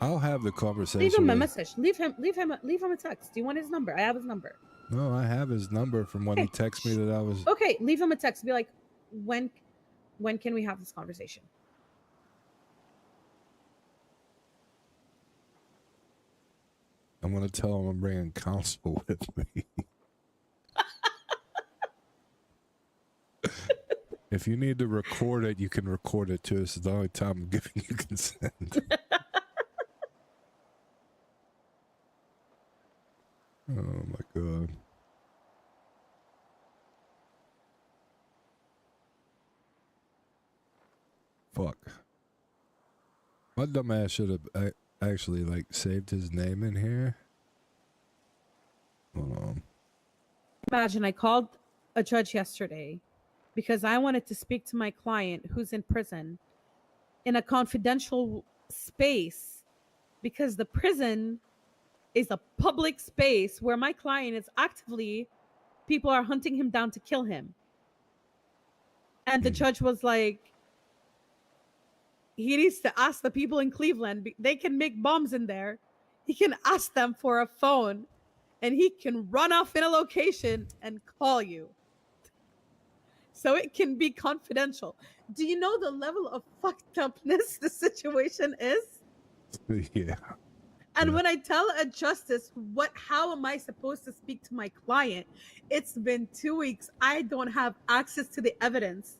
S1: I'll have the conversation.
S3: Leave him a message. Leave him a text. Do you want his number? I have his number.
S1: No, I have his number from when he texted me that I was.
S3: Okay, leave him a text. Be like, when can we have this conversation?
S1: I'm gonna tell him I'm bringing counsel with me. If you need to record it, you can record it too. This is the only time I'm giving you consent. Oh my god. Fuck. My dumb ass should have actually like saved his name in here. Hold on.
S3: Imagine I called a judge yesterday because I wanted to speak to my client who's in prison in a confidential space because the prison is a public space where my client is actively, people are hunting him down to kill him. And the judge was like, he needs to ask the people in Cleveland, they can make bombs in there. He can ask them for a phone and he can run off in a location and call you. So it can be confidential. Do you know the level of fucked upness the situation is?
S1: Yeah.
S3: And when I tell a justice, how am I supposed to speak to my client? It's been 2 weeks. I don't have access to the evidence.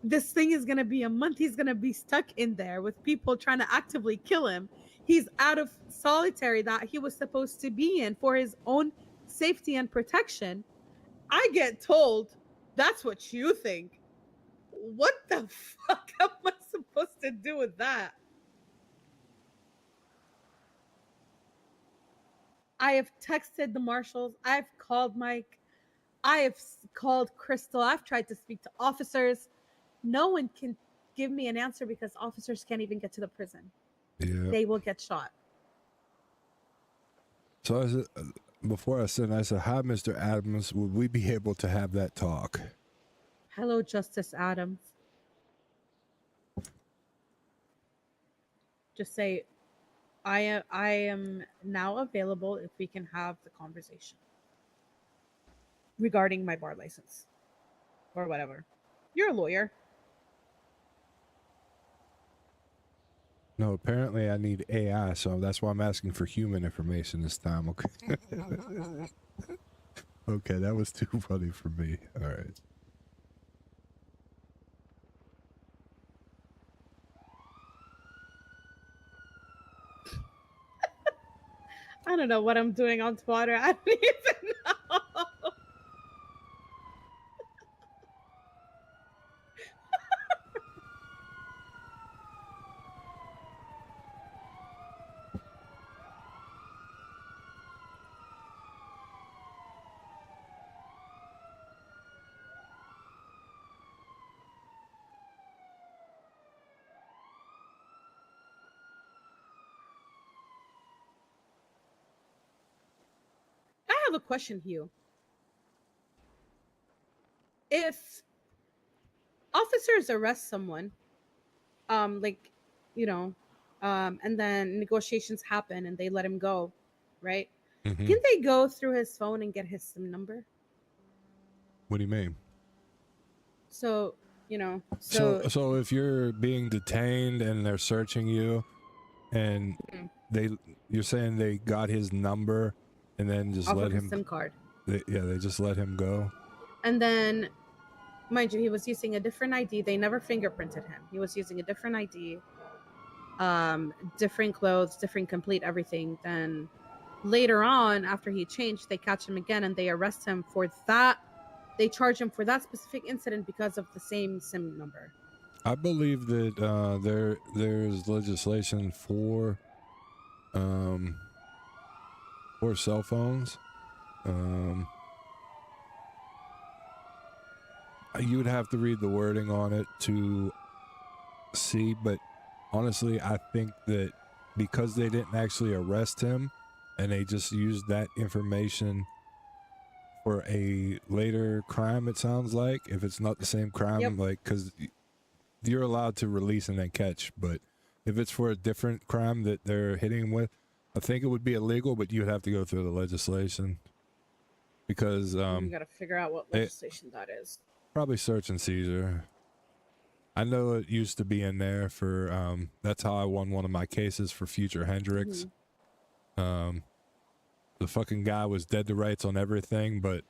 S3: This thing is going to be a month. He's going to be stuck in there with people trying to actively kill him. He's out of solitary that he was supposed to be in for his own safety and protection. I get told, that's what you think. What the fuck am I supposed to do with that? I have texted the marshals. I've called Mike. I have called Crystal. I've tried to speak to officers. No one can give me an answer because officers can't even get to the prison.
S1: Yeah.
S3: They will get shot.
S1: So I said, before I said, hi, Mr. Adams. Would we be able to have that talk?
S3: Hello, Justice Adams. Just say, I am now available if we can have the conversation regarding my bar license or whatever. You're a lawyer.
S1: No, apparently I need AI, so that's why I'm asking for human information this time. Okay. Okay, that was too funny for me. All right.
S3: I don't know what I'm doing on Twitter. I don't even know. I have a question, Hugh. If officers arrest someone, and then negotiations happen and they let him go, right?
S1: Mm-hmm.
S3: Can they go through his phone and get his SIM number?
S1: What do you mean?
S3: So
S1: So if you're being detained and they're searching you, and you're saying they got his number and then just
S3: off
S1: let
S3: of his
S1: him
S3: SIM card.
S1: They just let him go.
S3: And then, mind you, he was using a different ID. They never fingerprinted him. He was using a different ID, different clothes, different complete everything. Then later on, after he changed, they catch him again and they arrest him for that. They charge him for that specific incident because of the same SIM number.
S1: I believe that there's legislation for cell phones. You would have to read the wording on it to see, but honestly, I think that because they didn't actually arrest him and they just used that information for a later crime, it sounds like, if it's not the same crime, like, because you're allowed to release and then catch, but if it's for a different crime that they're hitting him with, I think it would be illegal, but you would have to go through the legislation because
S3: you got to figure out what legislation that is.
S1: Probably search and seizure. I know it used to be in there for that's how I won one of my cases for Future Hendricks. the fucking guy was dead to rights on everything, but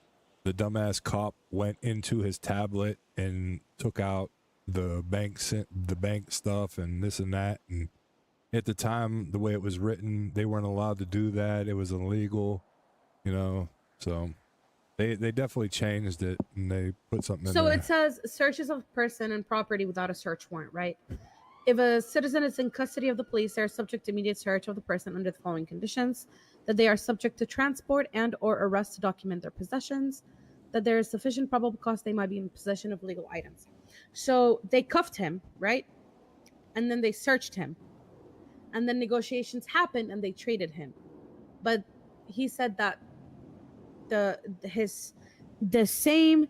S1: the dumbass cop went into his tablet and took out the bank stuff and this and that. And at the time, the way it was written, they weren't allowed to do that. It was illegal, you know. So they definitely changed it and they put something in
S3: So
S1: there.
S3: it says searches of person and property without a search warrant, right? If a citizen is in custody of the police, they are subject to immediate search of the person under the following conditions: that they are subject to transport and or arrest to document their possessions, that there is sufficient probable cause they might be in possession of legal items. So they cuffed him, right? And then they searched him. And then negotiations happened and they traded him. But he said that the same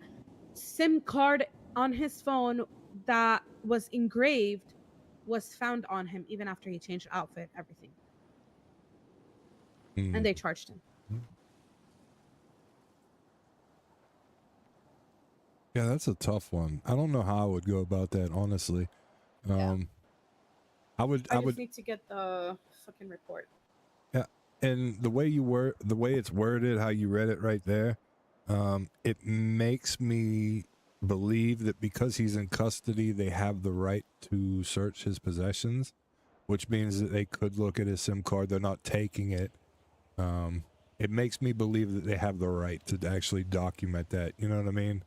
S3: SIM card on his phone that was engraved was found on him even after he changed outfit, everything. And they charged him.
S1: Yeah, that's a tough one. I don't know how I would go about that, honestly. I would
S3: need to get the fucking report.
S1: Yeah, and the way it's worded, how you read it right there, it makes me believe that because he's in custody, they have the right to search his possessions, which means that they could look at his SIM card. They're not taking it. It makes me believe that they have the right to actually document that. You know what I mean?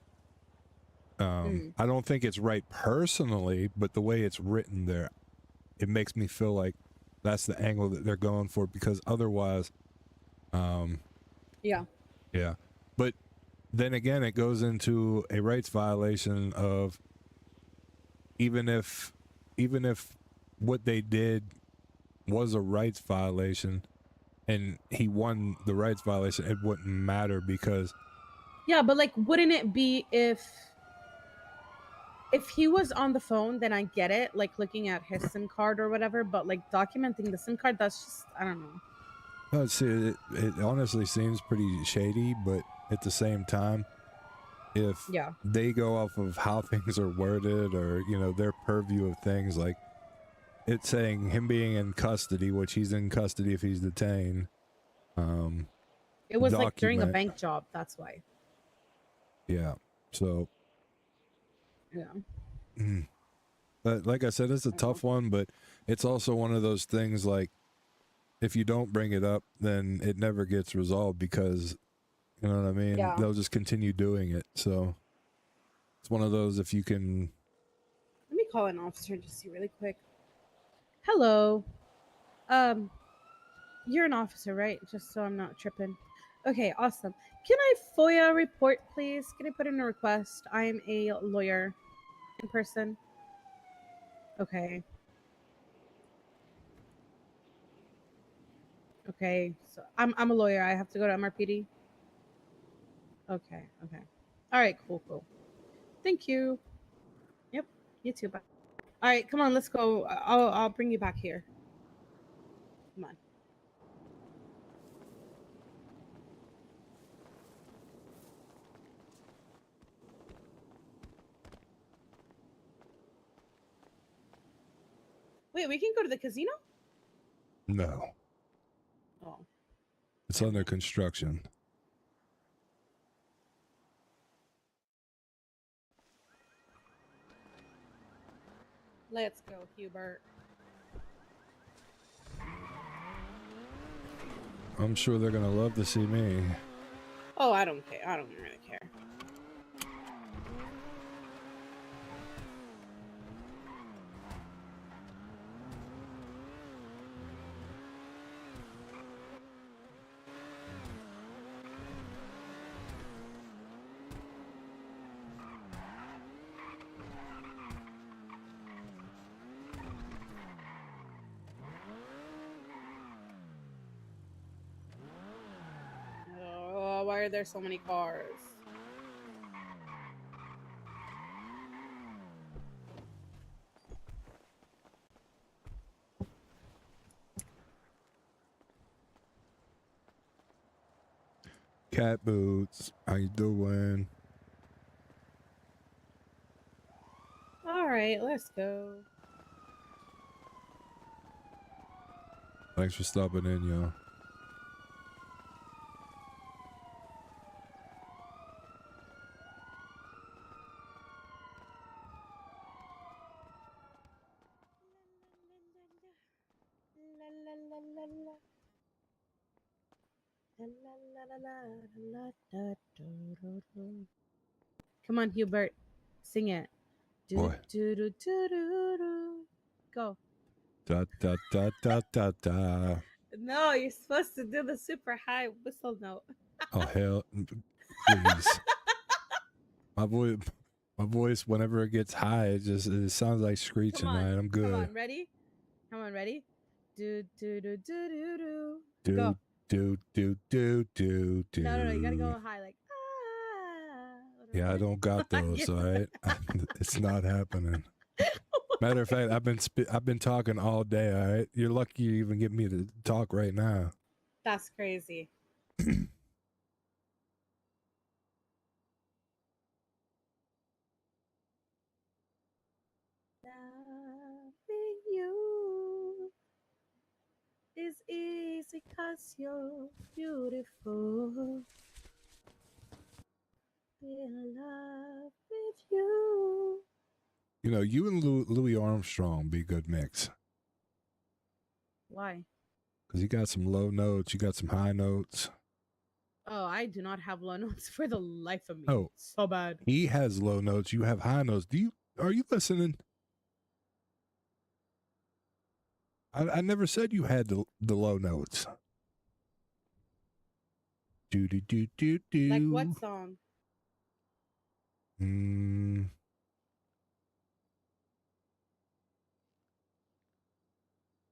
S1: I don't think it's right personally, but the way it's written there, it makes me feel like that's the angle that they're going for, because otherwise,
S3: Yeah.
S1: But then again, it goes into a rights violation of even if what they did was a rights violation and he won the rights violation, it wouldn't matter because
S3: Yeah, but like, wouldn't it be if he was on the phone, then I get it, like looking at his SIM card or whatever, but like documenting the SIM card, that's just, I don't know.
S1: no, it honestly seems pretty shady, but at the same time, if they go off of how things are worded or, you know, their purview of things, like it's saying him being in custody, which he's in custody if he's detained.
S3: It was like during a
S1: document-
S3: bank job, that's why.
S1: Yeah. So,
S3: Yeah.
S1: but like I said, it's a tough one, but it's also one of those things like if you don't bring it up, then it never gets resolved because, you know what I mean?
S3: Yeah.
S1: They'll just continue doing it. So it's one of those, if you can.
S3: Let me call an officer and just see really quick. Hello. You're an officer, right? Just so I'm not tripping. Okay, awesome. Can I FOIA report, please? Can I put in a request? I'm a lawyer in person. Okay. Okay, so I'm a lawyer. I have to go to MRPD. Okay. All right, cool. Thank you. Yep, you too. Bye. All right, come on, let's go. I'll bring you back here. Come on. Wait, we can go to the casino?
S1: No.
S3: Oh.
S1: It's under construction.
S3: Let's go, Huebert.
S1: I'm sure they're going to love to see me.
S3: Oh, I don't care. I don't really care. Oh, why are there so many cars?
S1: Cat Boots, how you doing?
S3: All right, let's go.
S1: Thanks for stopping in, y'all.
S3: Come on, Huebert, sing it.
S1: Boy.
S3: Go.
S1: Da da da da da da.
S3: No, you're supposed to do the super high whistle note.
S1: Oh hell, please. My voice, whenever it gets high, it sounds like screeching.
S3: Come on,
S1: Right, I'm good.
S3: Come on, ready? Come on, ready? Do do do do do do.
S1: Do
S3: Go.
S1: do do do do do.
S3: No, you gotta go high, like
S1: Yeah, I don't got those. All right, it's not happening. Matter of fact, I've been talking all day. All right, you're lucky you even get me to talk right now.
S3: That's crazy. Loving you is easy 'cause you're beautiful. Be in love with you.
S1: You know, you and Louis Armstrong be a good mix.
S3: Why?
S1: Because you got some low notes, you got some high notes.
S3: Oh, I do not have low notes for the life of me.
S1: Oh,
S3: so bad.
S1: He has low notes, you have high notes. Are you listening? I never said you had the low notes. Do do do do do.
S3: Like what song?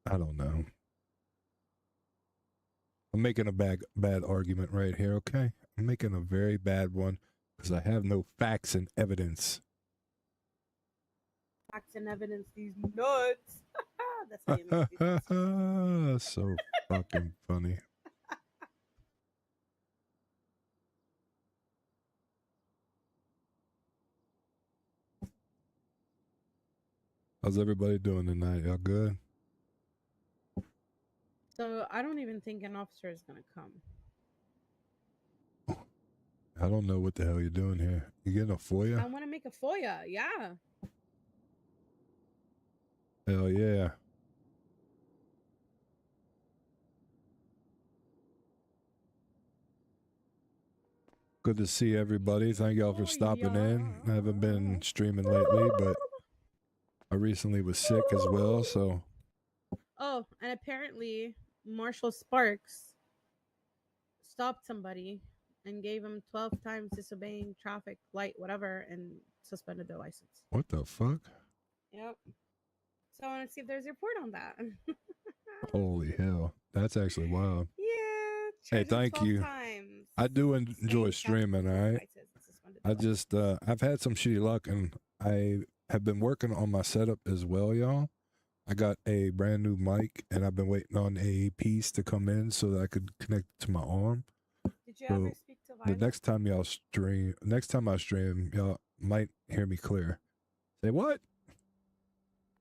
S1: I don't know. I'm making a bad argument right here, okay? I'm making a very bad one because I have no facts and evidence.
S3: Facts and evidence, these nuts. That's how you make these
S1: So fucking funny. How's everybody doing tonight? Y'all good?
S3: So I don't even think an officer is gonna come.
S1: I don't know what the hell you're doing here. You getting a
S3: I
S1: FOIA?
S3: want to make a FOIA. Yeah.
S1: Hell yeah. Good to see everybody. Thank y'all for stopping in. I haven't been streaming lately, but I recently was sick as well, so
S3: Oh, and apparently Marshall Sparks stopped somebody and gave him 12 times disobeying traffic light, whatever, and suspended their license.
S1: what the fuck?
S3: Yep. So I want to see if there's a report on that.
S1: Holy hell. That's actually wild.
S3: Yeah.
S1: Hey,
S3: charged him
S1: thank
S3: 12
S1: you.
S3: times.
S1: I do enjoy streaming, all right? I just, I've had some shitty luck, and I have been working on my setup as well, y'all. I got a brand new mic, and I've been waiting on a piece to come in so that I could connect it to my arm.
S3: Did you
S1: So
S3: ever speak to
S1: the
S3: Violet?
S1: next time I stream, y'all might hear me clear. Say what?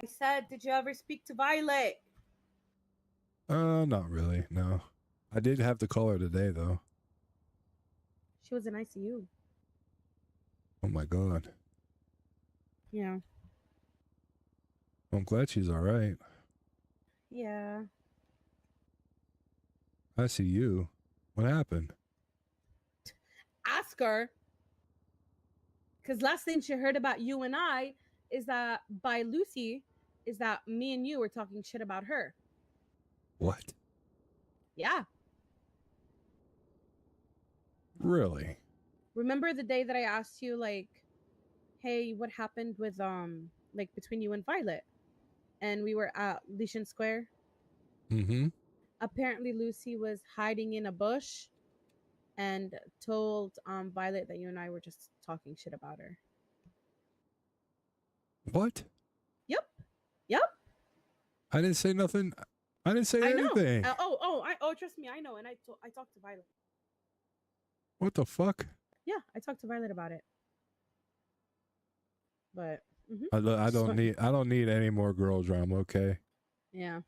S3: I said, did you ever speak to Violet?
S1: Not really, no. I did have to call her today, though.
S3: She was in ICU.
S1: Oh my god.
S3: Yeah.
S1: I'm glad she's all right.
S3: Yeah.
S1: I see you. What happened?
S3: Ask her. Because last thing she heard about you and I is that by Lucy is that me and you were talking shit about her.
S1: What?
S3: Yeah.
S1: Really?
S3: Remember the day that I asked you, like, hey, what happened with like between you and Violet? And we were at Legion Square.
S1: Mm-hmm.
S3: Apparently Lucy was hiding in a bush and told Violet that you and I were just talking shit about her.
S1: What?
S3: Yep. Yep.
S1: I didn't say nothing. I didn't say
S3: I know.
S1: anything.
S3: Trust me, I know. And I talked to Violet.
S1: What the fuck?
S3: Yeah, I talked to Violet about it. But
S1: I don't need any more girl drama, okay?
S3: yeah.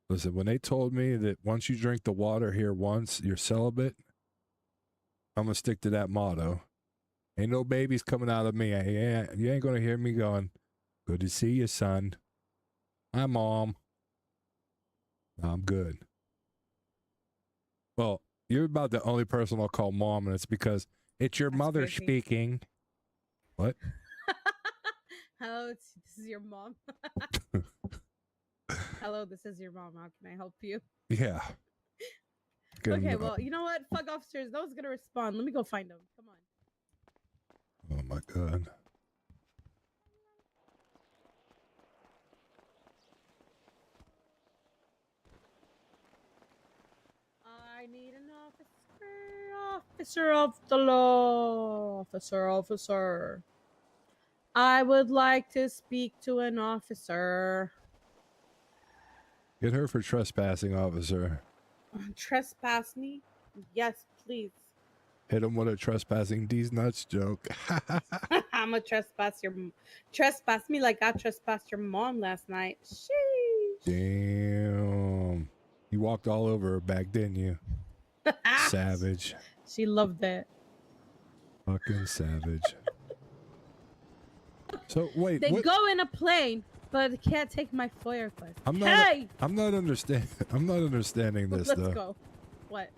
S1: Listen, when they told me that once you drink the water here once, you're celibate, I'm gonna stick to that motto. Ain't no babies coming out of me. You ain't gonna hear me going, good to see you, son. Hi, Mom. No, I'm good. Well, you're about the only person I'll call mom, and it's because it's your mother
S3: crazy.
S1: speaking. What?
S3: Hello, this is your mom. Hello, this is your mom. How can I help you?
S1: Yeah.
S3: Okay, well, you know what? Fuck officers. No one's gonna respond. Let me go find them. Come on.
S1: Oh my god.
S3: I need an officer of the law. Officer. I would like to speak to an officer.
S1: Get her for trespassing, officer.
S3: Trespass me? Yes, please.
S1: Hit him with a trespassing these nuts joke.
S3: I'm a trespass me like I trespassed your mom last night. Sheesh.
S1: Damn. You walked all over her back, didn't you? Savage.
S3: She loved it.
S1: Fucking savage. So wait,
S3: They
S1: what?
S3: go in a plane, but they can't take my FOIA request.
S1: I'm not understanding this
S3: Let's
S1: though.
S3: go. What?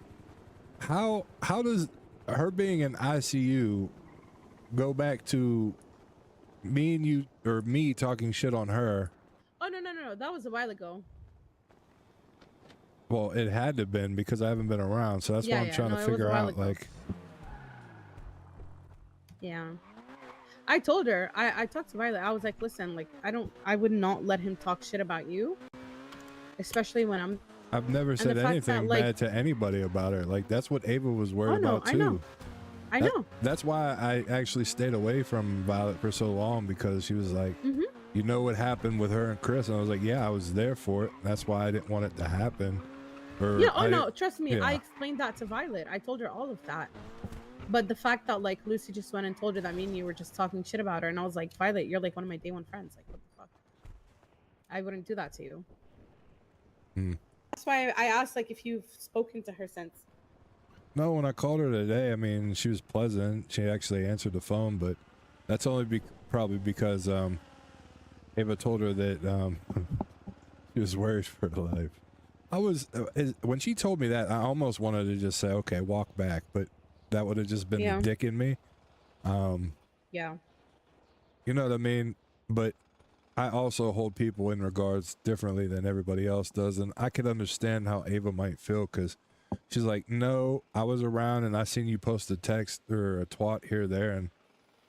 S1: How does her being in ICU go back to me and you, or me talking shit on her?
S3: Oh no. That was a while ago.
S1: Well, it had to have been because I haven't been around, so that's why I'm trying to figure out like.
S3: Yeah. I told her, I talked to Violet. I was like, listen, like I would not let him talk shit about you, especially when
S1: I've never said anything bad to anybody about her. Like that's what Ava was worried about too.
S3: I know.
S1: That's why I actually stayed away from Violet for so long, because she was like, you know what happened with her and Chris, and I was like, yeah, I was there for it. That's why I didn't want it to happen. Or
S3: Yeah. Oh no, trust me.
S1: yeah.
S3: I explained that to Violet. I told her all of that. But the fact that like Lucy just went and told her that me and you were just talking shit about her, and I was like, Violet, you're like one of my day one friends. Like, what the fuck? I wouldn't do that to you. That's why I asked like if you've spoken to her since.
S1: No, when I called her today, I mean, she was pleasant. She actually answered the phone, but that's only probably because Ava told her that she was worried for her life. I was when she told me that, I almost wanted to just say, okay, walk back, but that would have just been the dick in me.
S3: Yeah.
S1: You know what I mean? But I also hold people in regards differently than everybody else does, and I could understand how Ava might feel, because she's like, no, I was around and I seen you post a text or a twat here or there, and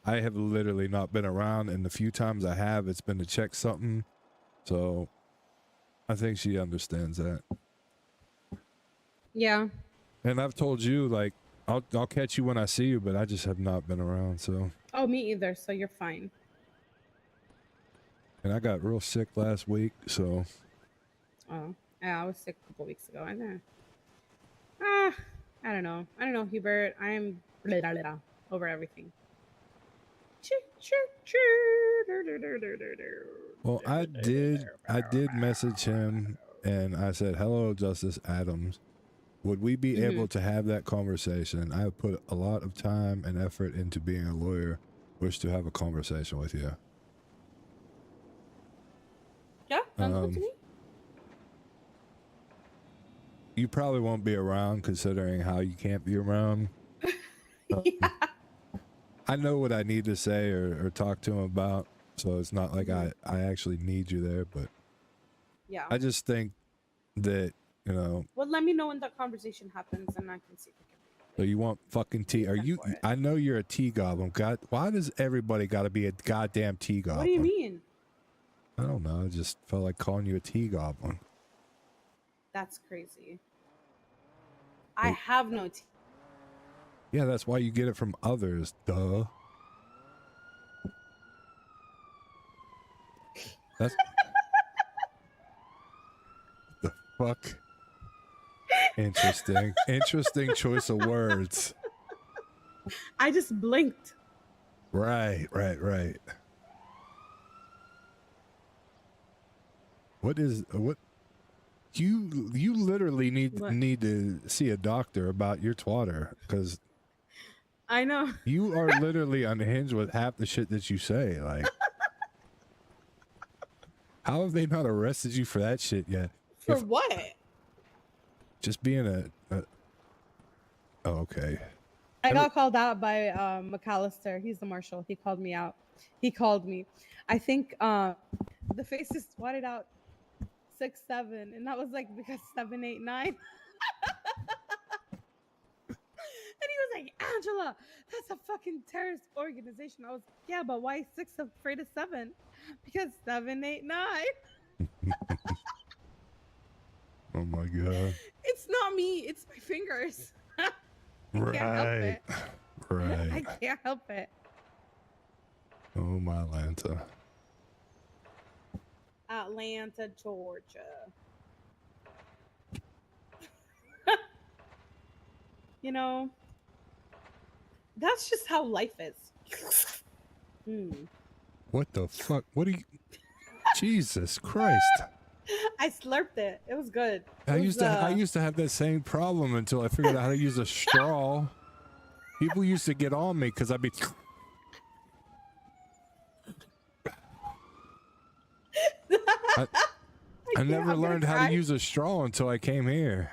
S1: I have literally not been around, and the few times I have, it's been to check something. So I think she understands that.
S3: Yeah.
S1: And I've told you, like, I'll catch you when I see you, but I just have not been around, so.
S3: Oh, me either. So you're fine.
S1: And I got real sick last week, so.
S3: Oh, yeah, I was sick a couple weeks ago. I know. I don't know, Huebert. I'm over everything.
S1: Well, I did message him, and I said, hello, Justice Adams. Would we be able to have that conversation? I have put a lot of time and effort into being a lawyer. Wish to have a conversation with you.
S3: Yeah, sounds good to me.
S1: You probably won't be around, considering how you can't be around. I know what I need to say or talk to him about, so it's not like I actually need you there, but
S3: yeah,
S1: I just think that, you know.
S3: Well, let me know when that conversation happens, and I can see.
S1: So you want fucking tea? Are you? I know you're a tea goblin. God, why does everybody got to be a goddamn tea goblin?
S3: What do you mean?
S1: I don't know. I just felt like calling you a tea goblin.
S3: That's crazy. I have no tea.
S1: Yeah, that's why you get it from others, duh. That's the fuck. Interesting. Interesting choice of words.
S3: I just blinked.
S1: Right. What you literally need to see a doctor about your twatter, because
S3: I know.
S1: You are literally unhinged with half the shit that you say. Like, how have they not arrested you for that shit yet?
S3: For what?
S1: Just being Oh, okay.
S3: I got called out by McAllister. He's the marshal. He called me out. He called me. I think the face is swatted out 6, 7, and that was like because 7, 8, 9. And he was like, Angela, that's a fucking terrorist organization. I was like, yeah, but why 6 afraid of 7? Because 7, 8, 9.
S1: Oh my god.
S3: It's not me. It's my fingers. I can't help it.
S1: Right.
S3: I can't help it.
S1: Oh my Atlanta.
S3: Atlanta, Georgia. You know, that's just how life is.
S1: What the fuck? What are you? Jesus Christ!
S3: I slurped it. It was good.
S1: I used to have that same problem until I figured out how to use a straw. People used to get on me because I'd be. I never learned how to use a straw until I came here.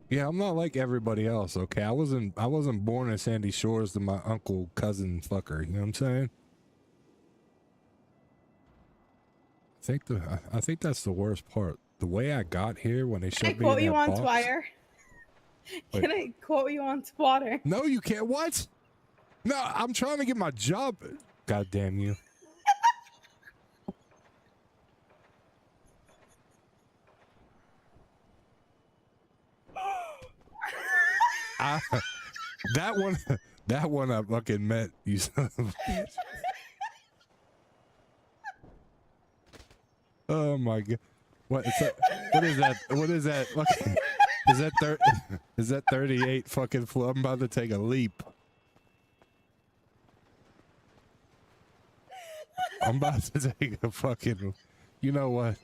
S1: Yeah, I'm not like everybody else, okay? I wasn't born in Sandy Shores to my uncle, cousin, fucker. You know what I'm saying? I think that's the worst part. The way I got here when they showed me in that box.
S3: Twitter? Can I quote you on Twitter?
S1: No, you can't. What? No, I'm trying to get my job. God damn you. That one I fucking met, you son of a bitch. Oh my god. What is that? What is that? Fucking, is that 38 fucking flow? I'm about to take a leap. I'm about to take a fucking, you know what?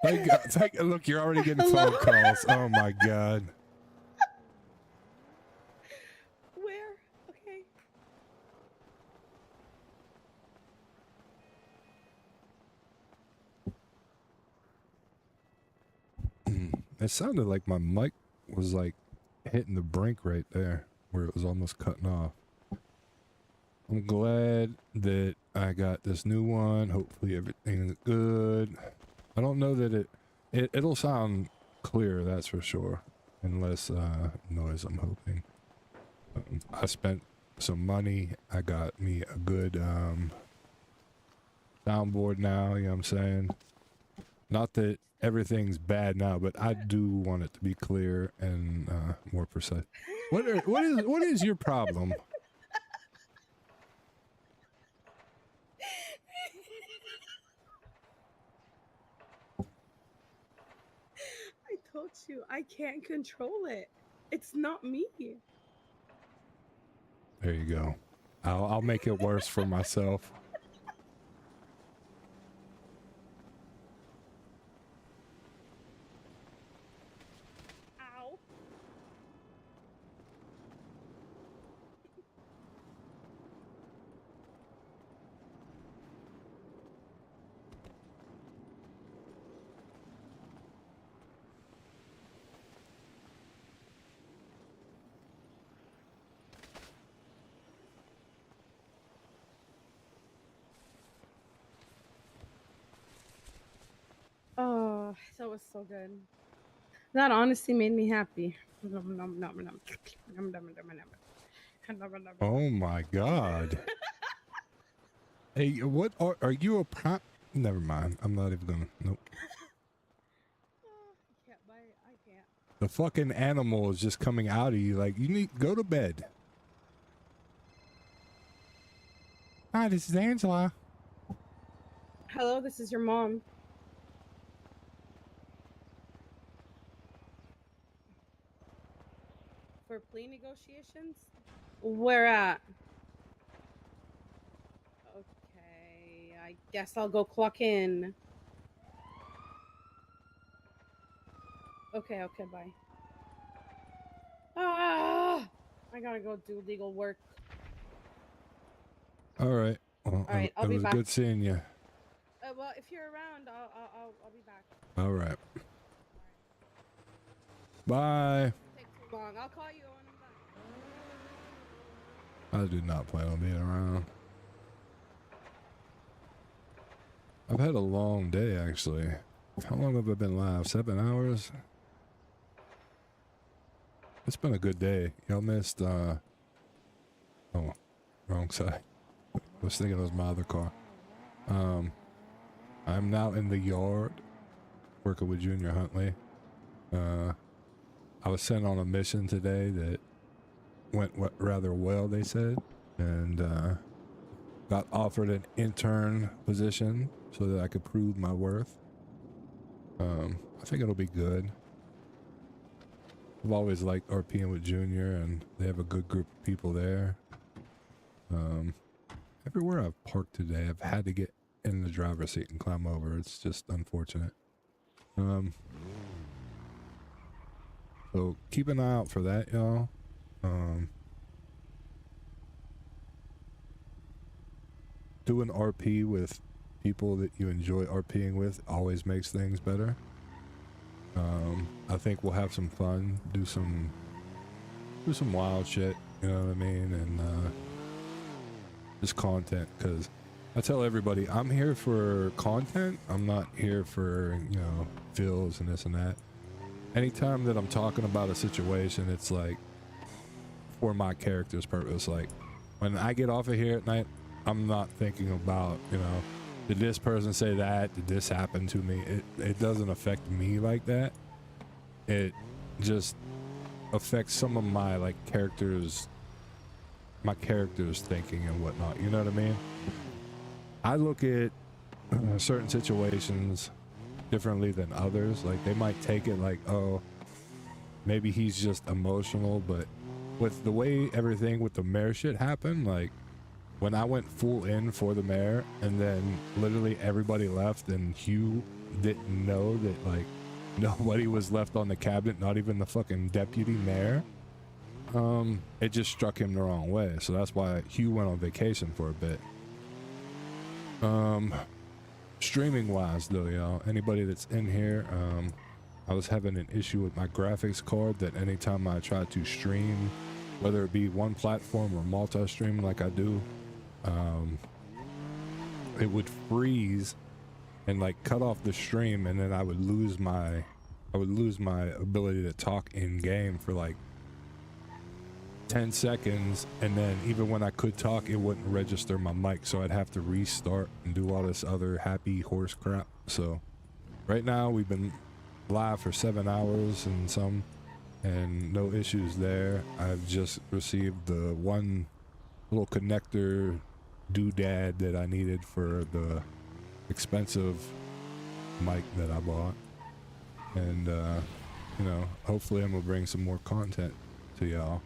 S1: Look, you're already getting phone calls. Oh my god.
S3: Where? Okay.
S1: It sounded like my mic was like hitting the brink right there where it was almost cutting off. I'm glad that I got this new one. Hopefully everything's good. I don't know that it'll sound clear, that's for sure. And less noise, I'm hoping. I spent some money. I got me a good soundboard now, you know what I'm saying? Not that everything's bad now, but I do want it to be clear and more precise. What is your problem?
S3: I told you, I can't control it. It's not me.
S1: There you go. I'll make it worse for myself.
S3: Ow. Oh, that was so good. That honestly made me happy.
S1: Oh my god. Hey, what are you a prop? Never mind. I'm not even gonna. Nope.
S3: I can't.
S1: The fucking animal is just coming out of you like you need go to bed. Hi, this is Angela.
S3: Hello, this is your mom. For plea negotiations? Where at? Okay, I guess I'll go clock in. Okay, bye. Ah! I gotta go do legal work.
S1: All right. Well,
S3: All right, I'll
S1: it
S3: be
S1: was
S3: back.
S1: good seeing you.
S3: Well, if you're around, I'll be back.
S1: All right. Bye.
S3: Take too long. I'll call you when I'm done.
S1: I do not plan on being around. I've had a long day, actually. How long have I been live? 7 hours? It's been a good day. Y'all missed, oh, wrong side. I was thinking it was my other car. I'm now in the yard, working with Junior Huntley. I was sent on a mission today that went rather well, they said, and got offered an intern position so that I could prove my worth. I think it'll be good. I've always liked RPing with Junior, and they have a good group of people there. Everywhere I've parked today, I've had to get in the driver's seat and climb over. It's just unfortunate. So keep an eye out for that, y'all. Doing RP with people that you enjoy RPing with always makes things better. I think we'll have some fun, do some wild shit, you know what I mean, and just content, because I tell everybody I'm here for content. I'm not here for, you know, feels and this and that. Anytime that I'm talking about a situation, it's like for my character's purpose. Like when I get off of here at night, I'm not thinking about, you know, did this person say that? Did this happen to me? It doesn't affect me like that. It just affects some of my like characters' thinking and whatnot. You know what I mean? I look at certain situations differently than others. Like they might take it like, oh, maybe he's just emotional, but with the way everything with the mayor shit happened, like when I went full in for the mayor and then literally everybody left and Hugh didn't know that like nobody was left on the cabinet, not even the fucking deputy mayor, it just struck him the wrong way. So that's why Hugh went on vacation for a bit. Streaming wise though, y'all, anybody that's in here, I was having an issue with my graphics card that anytime I tried to stream, whether it be one platform or multi-stream like I do, it would freeze and like cut off the stream, and then I would lose my ability to talk in game for like 10 seconds, and then even when I could talk, it wouldn't register my mic, so I'd have to restart and do all this other happy horse crap. So right now we've been live for 7 hours and some, and no issues there. I've just received the one little connector doodad that I needed for the expensive mic that I bought, and you know, hopefully I'm gonna bring some more content to y'all,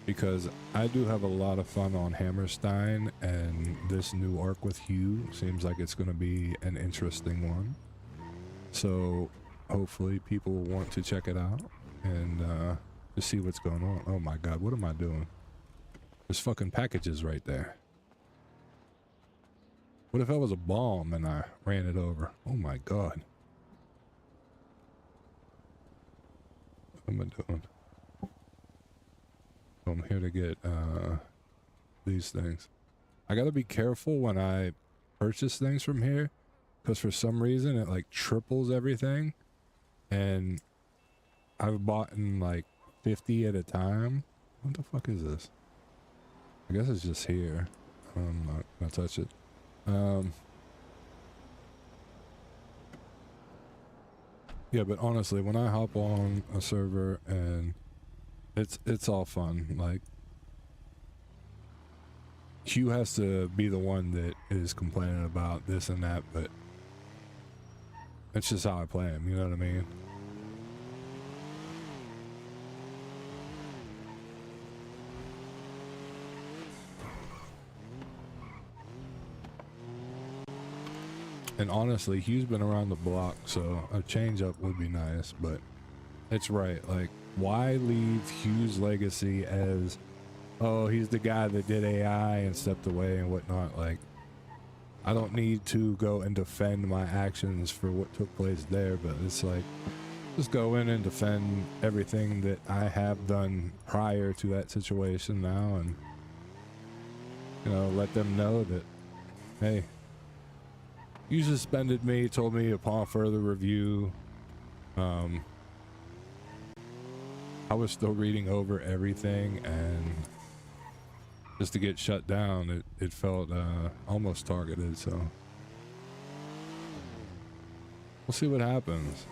S1: because I do have a lot of fun on Hammerstein, and this new arc with Hugh seems like it's gonna be an interesting one. So hopefully people want to check it out and to see what's going on. Oh my god, what am I doing? There's fucking packages right there. What if I was a bomb and I ran it over? Oh my god. What am I doing? I'm here to get these things. I gotta be careful when I purchase things from here, because for some reason it like triples everything, and I've bought in like 50 at a time. What the fuck is this? I guess it's just here. I'm not gonna touch it. Yeah, but honestly, when I hop on a server and it's all fun, like Hugh has to be the one that is complaining about this and that, but it's just how I play him, you know what I mean? And honestly, Hugh's been around the block, so a change up would be nice, but it's right. Like, why leave Hugh's legacy as, oh, he's the guy that did AI and stepped away and whatnot? Like, I don't need to go and defend my actions for what took place there, but it's like, just go in and defend everything that I have done prior to that situation now, and you know, let them know that, hey, you suspended me, told me upon further review, I was still reading over everything, and just to get shut down, it felt almost targeted, so we'll see what happens.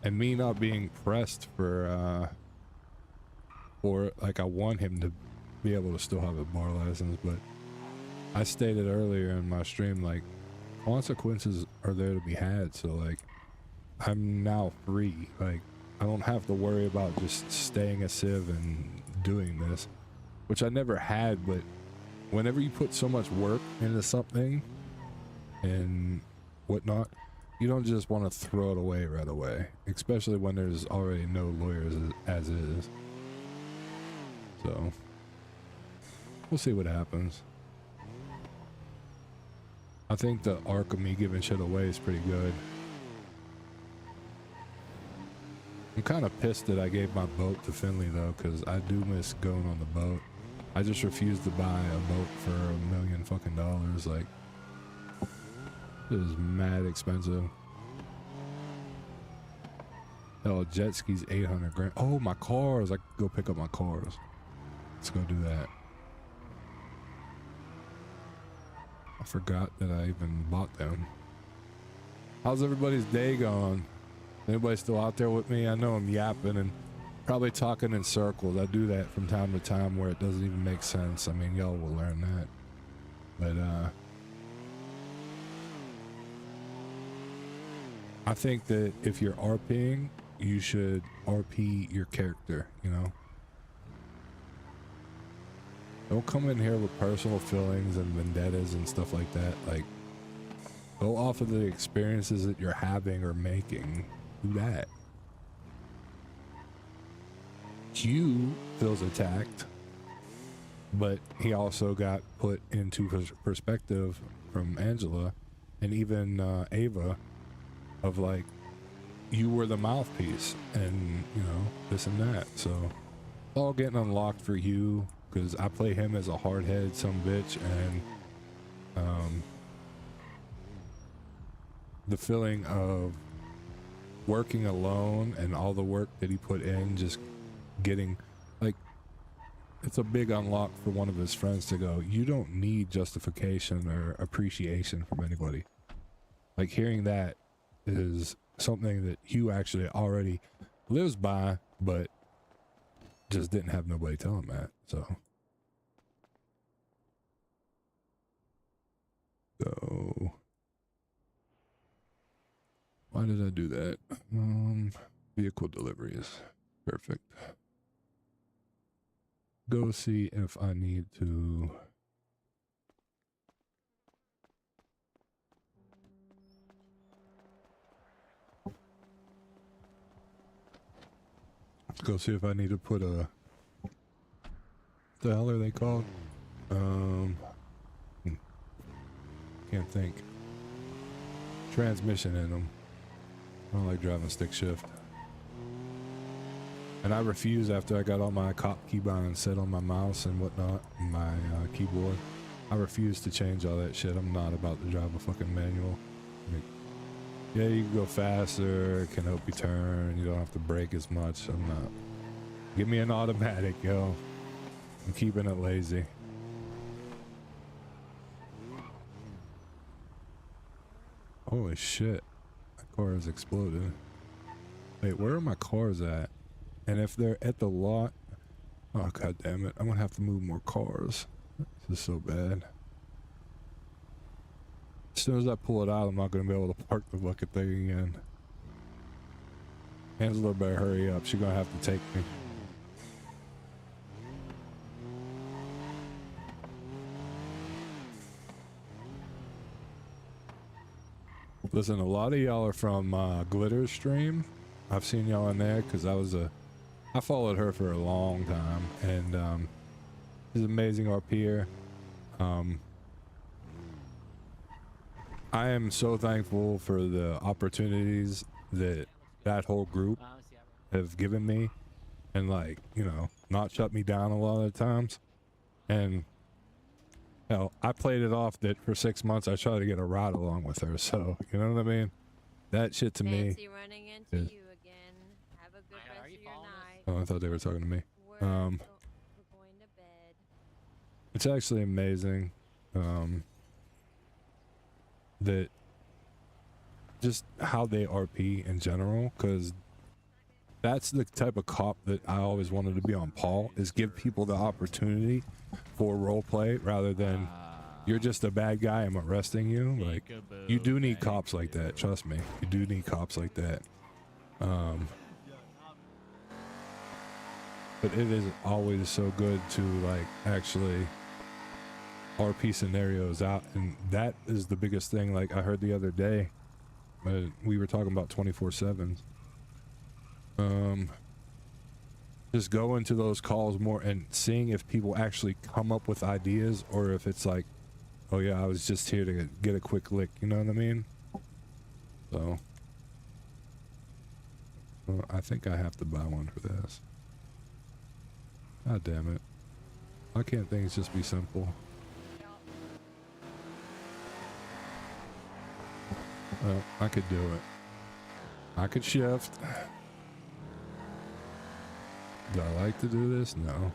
S1: And me not being pressed for like, I want him to be able to still have a bar license, but I stated earlier in my stream, like, consequences are there to be had, so like, I'm now free. Like, I don't have to worry about just staying a civ and doing this, which I never had. But whenever you put so much work into something and whatnot, you don't just want to throw it away right away, especially when there's already no lawyers as is. So we'll see what happens. I think the arc of me giving shit away is pretty good. I'm kind of pissed that I gave my boat to Finley though, because I do miss going on the boat. I just refused to buy a boat for $1 million fucking dollars. Like, it is mad expensive. Hell, jet skis 800 grand. Oh, my cars! I could go pick up my cars. Let's go do that. I forgot that I even bought them. How's everybody's day going? Anybody still out there with me? I know I'm yapping and probably talking in circles. I do that from time to time where it doesn't even make sense. I mean, y'all will learn that. But I think that if you're RPing, you should RP your character, you know? Don't come in here with personal feelings and vendettas and stuff like that. Like, go off of the experiences that you're having or making. Do that. Q feels attacked, but he also got put into perspective from Angela and even Ava of like, you were the mouthpiece and, you know, this and that. So all getting unlocked for you, because I play him as a hard-headed sumbitch, and the feeling of working alone and all the work that he put in, just getting, like, it's a big unlock for one of his friends to go, you don't need justification or appreciation from anybody. Like, hearing that is something that Hugh actually already lives by, but just didn't have nobody tell him that. So why did I do that? Vehicle deliveries. Perfect. Go see if I need to go see if I need to put a, what the hell are they called? Can't think. Transmission in them. I don't like driving stick shift. And I refuse, after I got all my cop keybinds set on my mouse and whatnot, and my keyboard, I refuse to change all that shit. I'm not about to drive a fucking manual. Like, yeah, you can go faster, it can help you turn, you don't have to brake as much. I'm not. Give me an automatic, yo. I'm keeping it lazy. Holy shit. My car has exploded. Wait, where are my cars at? And if they're at the lot... Oh, god damn it. I'm gonna have to move more cars. This is so bad. As soon as I pull it out, I'm not gonna be able to park the fucking thing again. Angela better hurry up. She's gonna have to take me. Listen, a lot of y'all are from Glitter's stream. I've seen y'all in there because I followed her for a long time, and she's an amazing RPer. I am so thankful for the opportunities that that whole group have given me, and like, you know, not shut me down a lot of the times. And hell, I played it off that for 6 months I tried to get a ride along with her, so you know what I mean? That shit to me
S11: running into
S1: is,
S11: you again. Have a good rest of your night.
S1: oh, I thought they were talking to me.
S11: We're going to bed.
S1: It's actually amazing that just how they RP in general, because that's the type of cop that I always wanted to be on Paul, is give people the opportunity for role play rather than you're just a bad guy, I'm arresting you. Like, you do need cops like that, trust me. You do need cops like that. But it is always so good to like actually RP scenarios out, and that is the biggest thing. Like I heard the other day, we were talking about 24/7. Just go into those calls more and seeing if people actually come up with ideas, or if it's like, oh yeah, I was just here to get a quick lick, you know what I mean? So I think I have to buy one for this. God damn it. Why can't things just be simple? Well, I could do it. I could shift. Do I like to do this? No.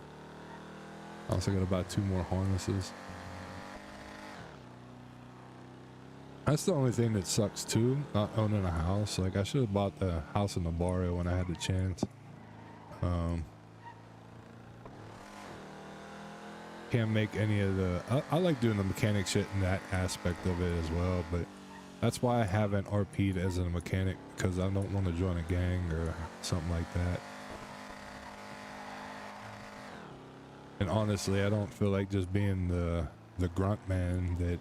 S1: I also gotta buy 2 more harnesses. That's the only thing that sucks too, not owning a house. Like I should have bought the house in the barrio when I had the chance. Can't make any of the... I like doing the mechanic shit in that aspect of it as well, but that's why I haven't RP'd as a mechanic, because I don't want to join a gang or something like that. And honestly, I don't feel like just being the grunt man that,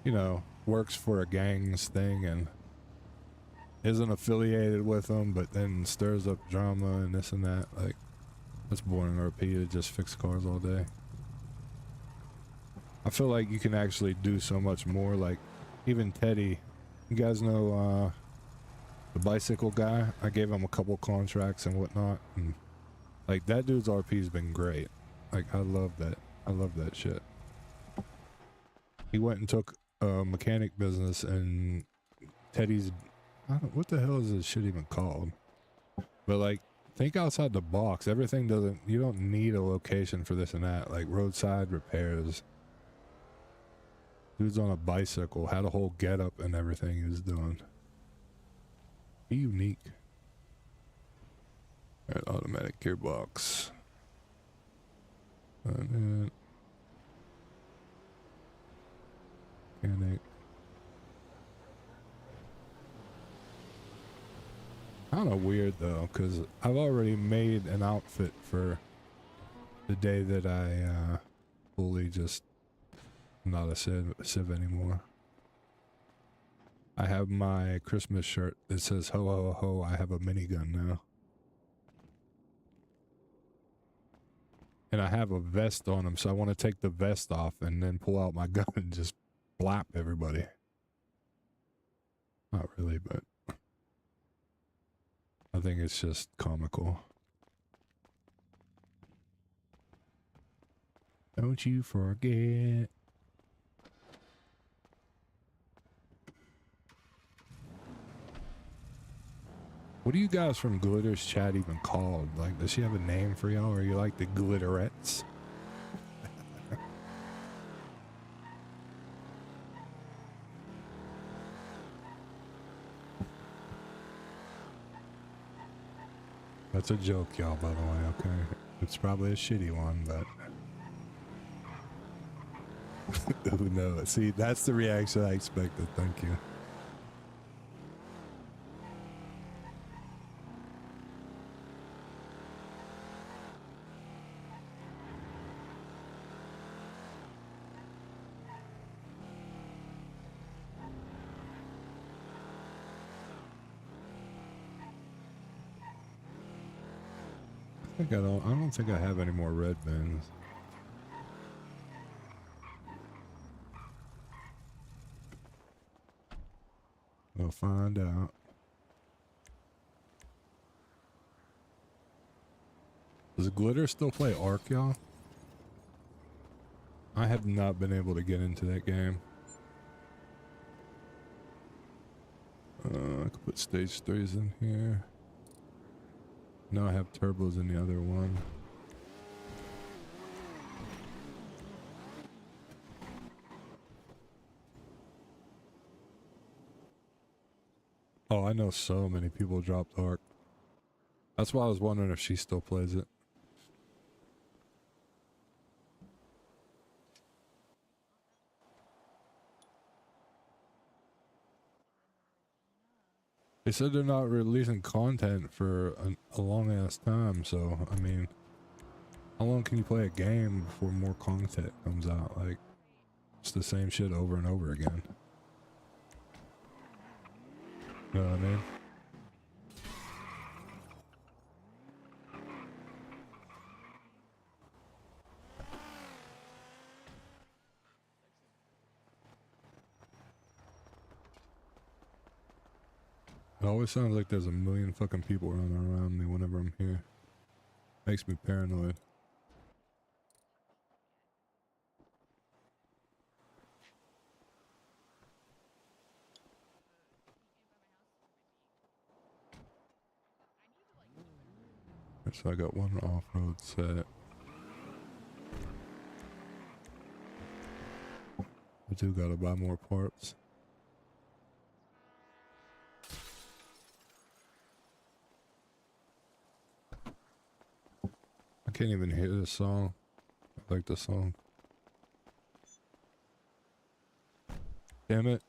S1: you know, works for a gang's thing and isn't affiliated with them, but then stirs up drama and this and that. Like, that's boring RP to just fix cars all day. I feel like you can actually do so much more. Like, even Teddy, you guys know the bicycle guy? I gave him a couple contracts and whatnot, and like that dude's RP's been great. Like, I love that. I love that shit. He went and took a mechanic business, and Teddy's, I don't, what the hell is this shit even called? But like, think outside the box. Everything doesn't, you don't need a location for this and that. Like roadside repairs. Dude's on a bicycle, had a whole getup and everything he was doing. Be unique. Alright, automatic gearbox. And then mechanic. Kind of weird though, because I've already made an outfit for the day that I fully just not a civ anymore. I have my Christmas shirt that says ho ho ho, I have a minigun now. And I have a vest on him, so I want to take the vest off and then pull out my gun and just blap everybody. Not really, but I think it's just comical. Don't you forget. What do you guys from Glitter's chat even called? Like, does she have a name for y'all, or are you like the Glitterettes? That's a joke, y'all, by the way, okay? It's probably a shitty one, but... Who knows? See, that's the reaction I expected, thank you. I don't think I have any more red bins. We'll find out. Does Glitter still play Ark, y'all? I have not been able to get into that game. I could put stage 3s in here. No, I have turbos in the other one. Oh, I know so many people dropped Ark. That's why I was wondering if she still plays it. They said they're not releasing content for a long ass time, so I mean, how long can you play a game before more content comes out? Like, it's the same shit over and over again. You know what I mean? It always sounds like there's a million fucking people running around me whenever I'm here. Makes me paranoid. So I got one off-road set. I do gotta buy more parts. I can't even hear this song. I like the song. Damn it.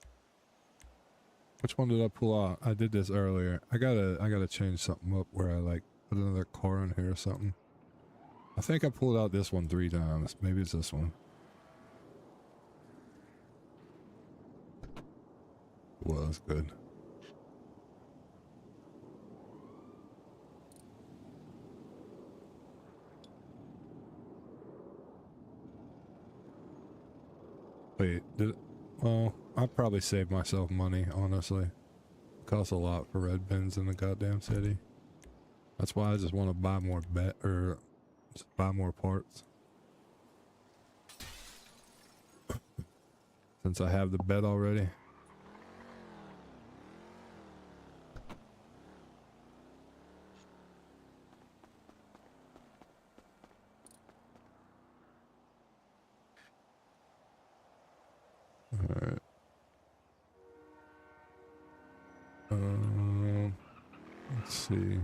S1: Which one did I pull out? I did this earlier. I gotta change something up where I like put another car in here or something. I think I pulled out this one 3 times. Maybe it's this one. Well, that's good. Wait, well, I'll probably save myself money, honestly. It costs a lot for red bins in the goddamn city. That's why I just want to buy more just buy more parts. Since I have the bed already. Alright. Let's see.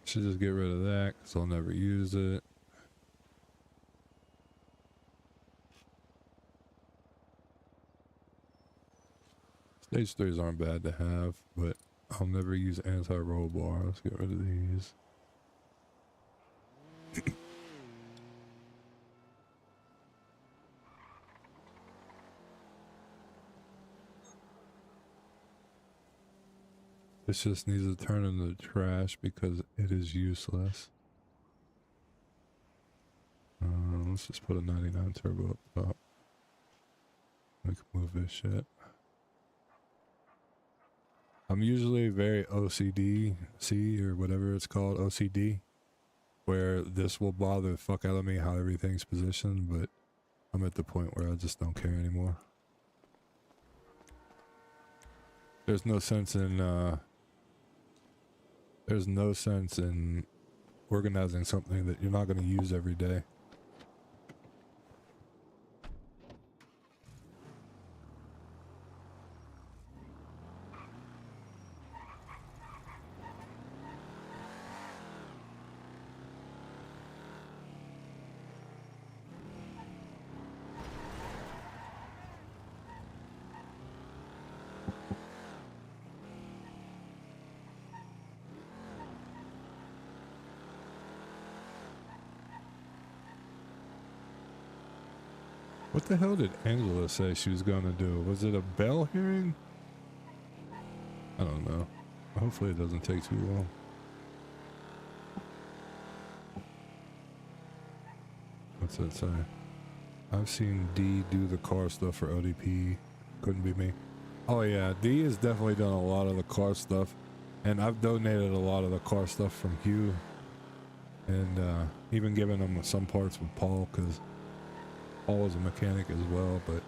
S1: Should just get rid of that because I'll never use it. Stage 3s aren't bad to have, but I'll never use anti-roll bar. Let's get rid of these. This just needs to turn into trash because it is useless. Let's just put a 99 turbo up top. We can move this shit. I'm usually very OCD-C or whatever it's called, OCD, where this will bother the fuck out of me how everything's positioned, but I'm at the point where I just don't care anymore. There's no sense in organizing something that you're not going to use every day. What the hell did Angela say she was gonna do? Was it a bell hearing? I don't know. Hopefully it doesn't take too long. What's that say? I've seen D do the car stuff for ODP. Couldn't be me. Oh yeah, D has definitely done a lot of the car stuff, and I've donated a lot of the car stuff from Hugh, and even given him some parts with Paul, because Paul was a mechanic as well. But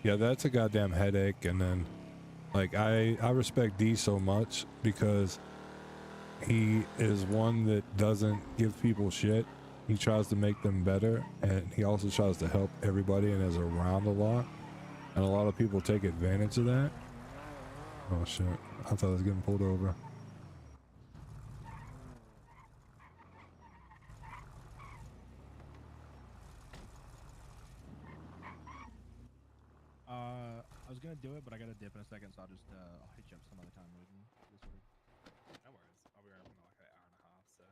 S1: yeah, that's a goddamn headache. And then like I respect D so much because he is one that doesn't give people shit. He tries to make them better, and he also tries to help everybody and is around a lot. And a lot of people take advantage of that. Oh shit, I thought I was getting pulled over.
S21: I was gonna do it, but I gotta dip in a second, so I'll just I'll hit you up some other time. We can do sort of.
S13: No worries. I'll be around in like an hour and a half, so.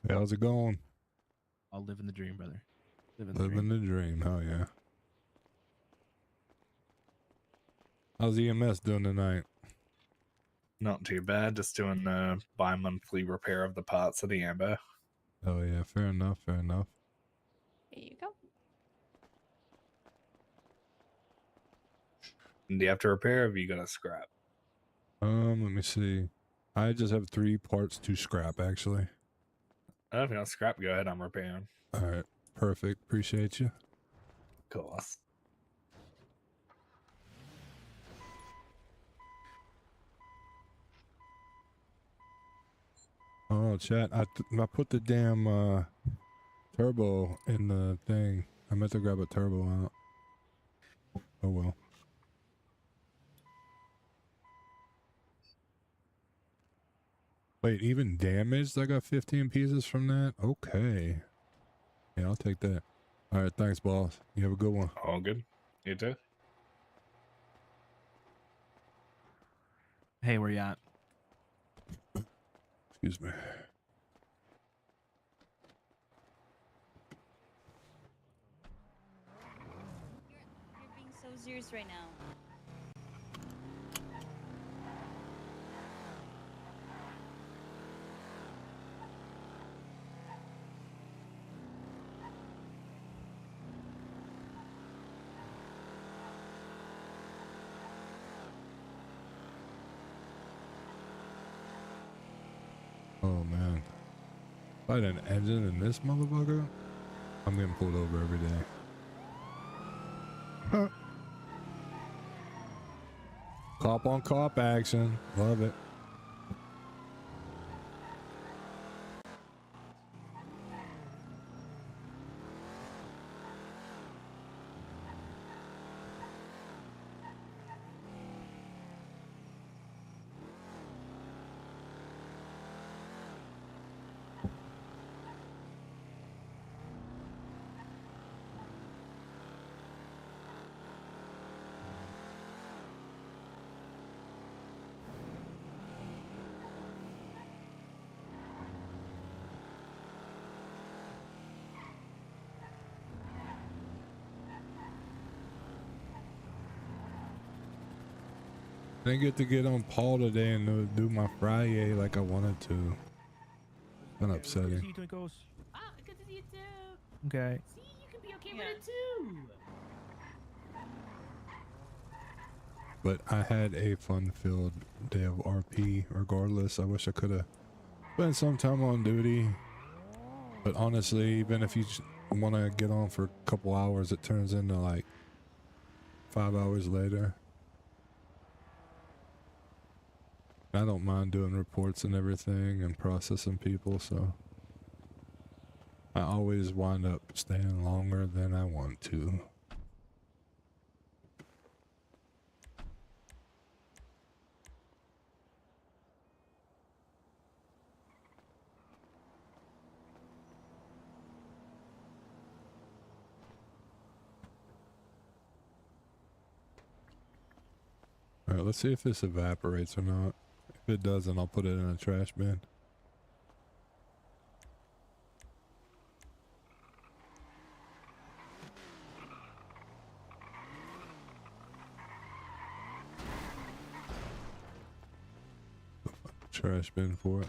S1: Hey, how's it going?
S21: I'll live in the dream, brother.
S1: Living the dream, hell yeah. How's EMS doing tonight?
S22: Not too bad. Just doing bi-monthly repair of the parts of the Amber.
S1: Oh yeah, fair enough, fair enough.
S4: Here you go.
S22: And do you have to repair, or have you got to scrap?
S1: Let me see. I just have 3 parts to scrap, actually.
S22: I don't think I'll scrap. Go ahead, I'm repairing.
S1: Alright, perfect. Appreciate you.
S22: Of course.
S1: Oh, chat, I put the damn turbo in the thing. I meant to grab a turbo out. Oh well. Wait, even damaged? I got 15 pieces from that? Okay. Yeah, I'll take that. Alright, thanks, boss. You have a good one.
S22: All good. You too.
S21: Hey, where you at?
S1: Excuse me.
S15: You're being so serious right now.
S1: Oh man. If I had an engine in this motherfucker, I'm getting pulled over every day. Huh. Cop on cop action. Love it. Didn't get on Paul today and do my Friday like I wanted to. Been upsetting.
S21: Good to see you, Twinkles.
S23: Ah, good to see you too.
S21: Okay.
S23: See, you can be okay with it too.
S1: But I had a fun-filled day of RP regardless. I wish I could have spent some time on duty. But honestly, even if you want to get on for a couple hours, it turns into like 5 hours later. I don't mind doing reports and everything and processing people, so I always wind up staying longer than I want to. Alright, let's see if this evaporates or not. If it doesn't, I'll put it in a trash bin. trash bin for it.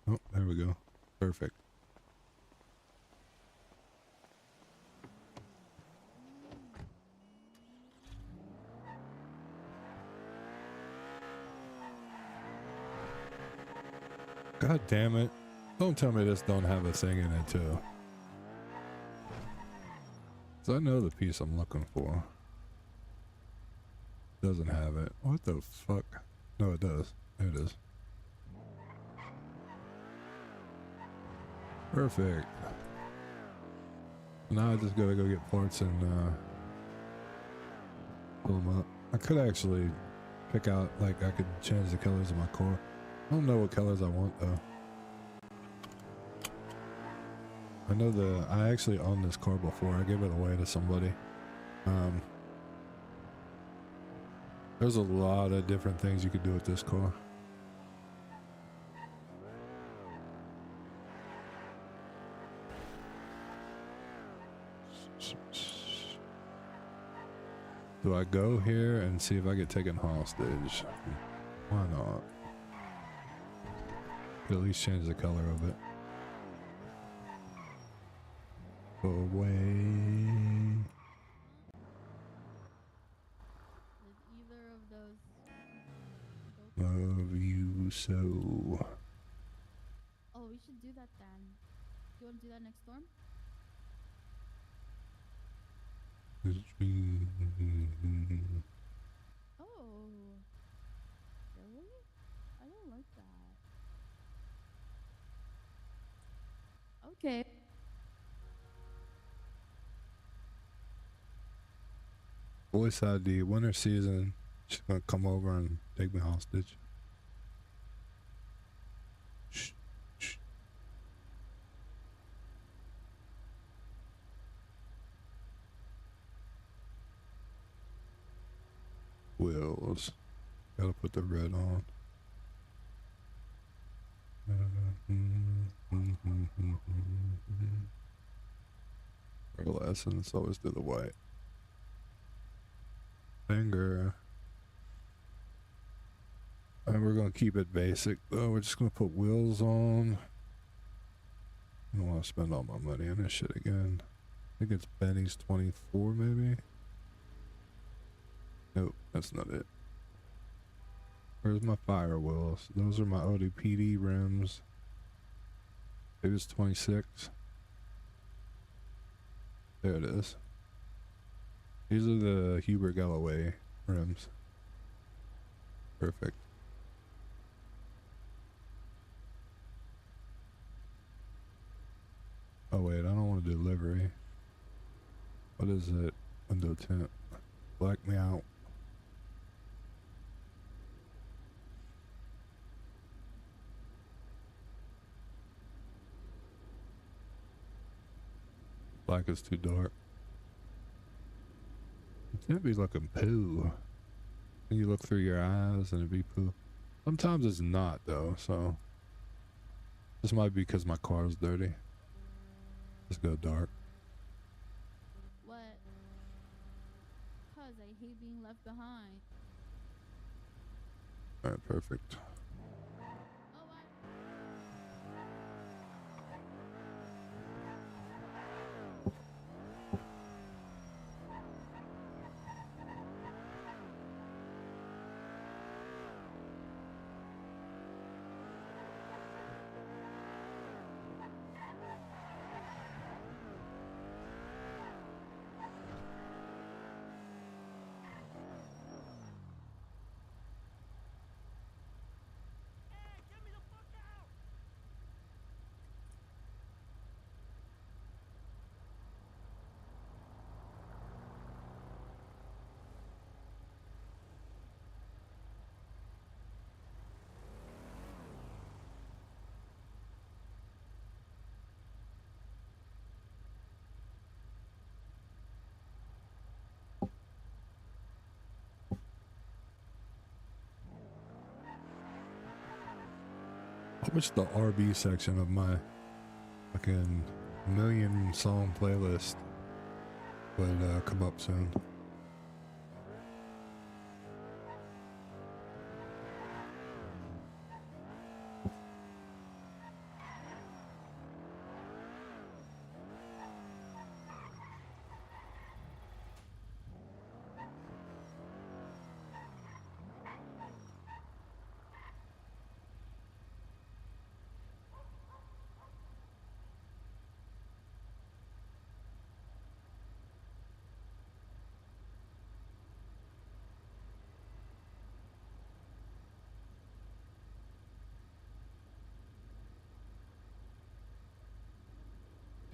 S1: Oh, there we go. Perfect. God damn it. Don't tell me this don't have a thing in it too. 'Cause I know the piece I'm looking for. Doesn't have it. What the fuck? No, it does. There it is. Perfect. Now I just gotta go get parts and pull them up. I could actually pick out, like, I could change the colors of my car. I don't know what colors I want though. I know I actually owned this car before. I gave it away to somebody. There's a lot of different things you could do with this car. Do I go here and see if I get taken hostage? Why not? Could at least change the color of it. Go away.
S2: With either of those.
S1: Love you so.
S2: Oh, we should do that then. Do you want to do that next storm? Oh. Really? I don't like that. Okay.
S1: Voice ID, winter season. She's gonna come over and take me hostage. Shh, shh. Wheels. Gotta put the red on. Real essence, always do the white. Finger. And we're gonna keep it basic though. We're just gonna put wheels on. I don't want to spend all my money on this shit again. I think it's Benny's 24 maybe. Nope, that's not it. Where's my fire wheels? Those are my ODPD rims. Maybe it's 26. There it is. These are the Huebert Galloway rims. Perfect. Oh wait, I don't want to do livery. What is it? Window tint. Black me out. Black is too dark. It's gonna be looking poo. And you look through your eyes and it'd be poo. Sometimes it's not though, so this might be because my car is dirty. Let's go dark.
S2: What? Cause I hate being left behind.
S1: Alright, perfect. I wish the RB section of my fucking million song playlist would come up soon.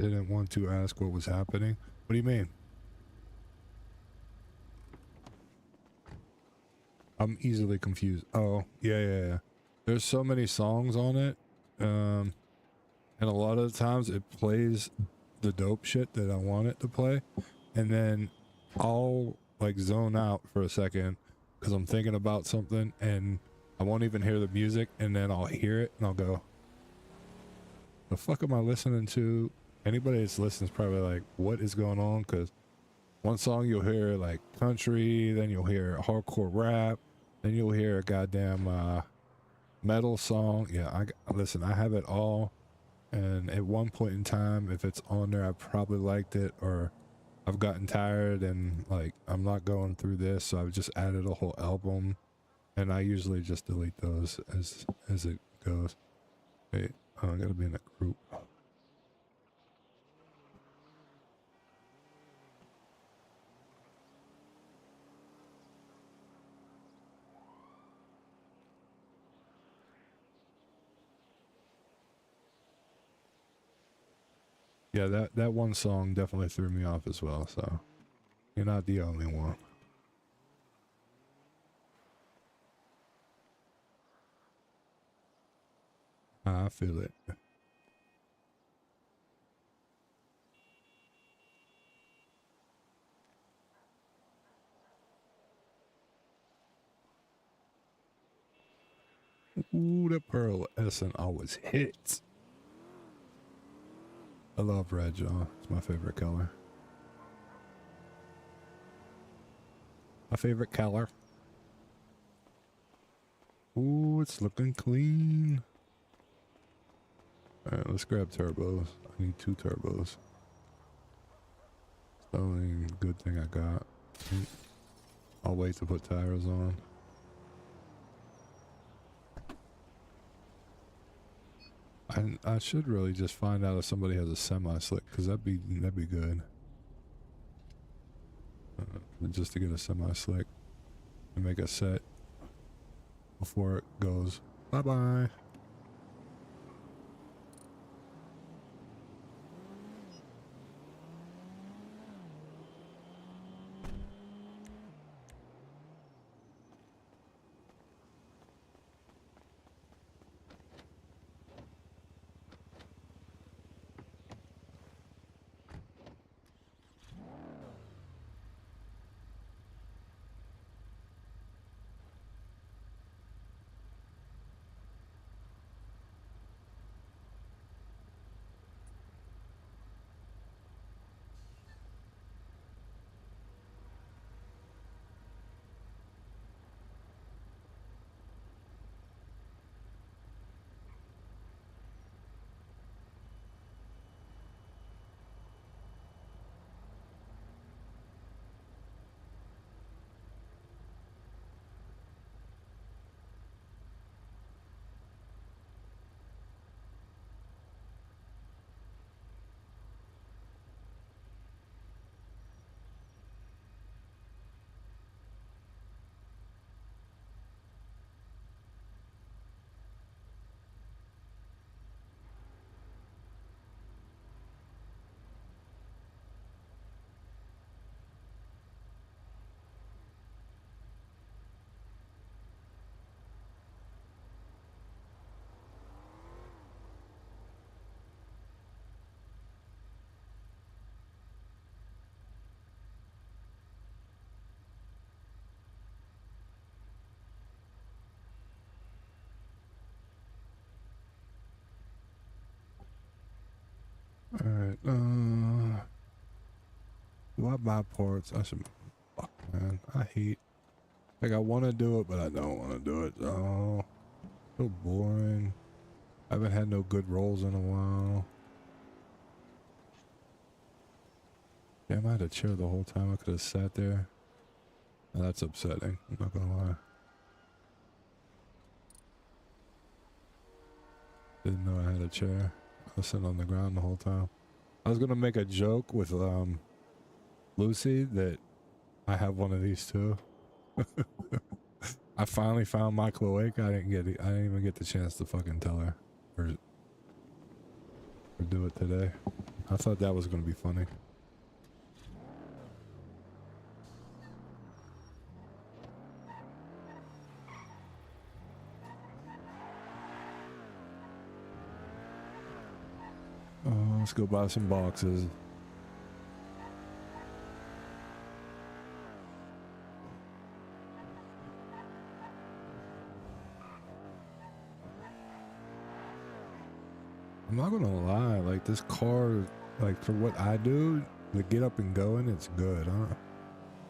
S1: Didn't want to ask what was happening. What do you mean? I'm easily confused. Oh, yeah. There's so many songs on it. And a lot of the times it plays the dope shit that I want it to play. And then I'll like zone out for a second because I'm thinking about something and I won't even hear the music, and then I'll hear it and I'll go, the fuck am I listening to? Anybody that's listening is probably like, what is going on? Because one song you'll hear like country, then you'll hear hardcore rap, then you'll hear a goddamn metal song. Yeah, listen, I have it all. And at one point in time, if it's on there, I probably liked it, or I've gotten tired and like I'm not going through this, so I've just added a whole album. And I usually just delete those as it goes. Wait, oh, I gotta be in a group. Yeah, that one song definitely threw me off as well, so you're not the only one. I feel it. Ooh, the pearl essence always hits. I love red, John. It's my favorite color. My favorite color. Ooh, it's looking clean. Alright, let's grab turbos. I need 2 turbos. It's the only good thing I got. I'll wait to put tires on. I should really just find out if somebody has a semi-slick, because that'd be good. Just to get a semi-slick and make a set before it goes bye-bye. Alright, do I buy parts? I should. Fuck, man. I hate. Like, I want to do it, but I don't want to do it. Oh, so boring. I haven't had no good rolls in a while. Damn, I had a chair the whole time. I could have sat there. Now, that's upsetting. I'm not gonna lie. Didn't know I had a chair. I was sitting on the ground the whole time. I was gonna make a joke with Lucy that I have one of these too. I finally found my cloaca. I didn't even get the chance to fucking tell her or do it today. I thought that was gonna be funny. Let's go buy some boxes. I'm not gonna lie, like this car, like for what I do, the get up and going, it's good.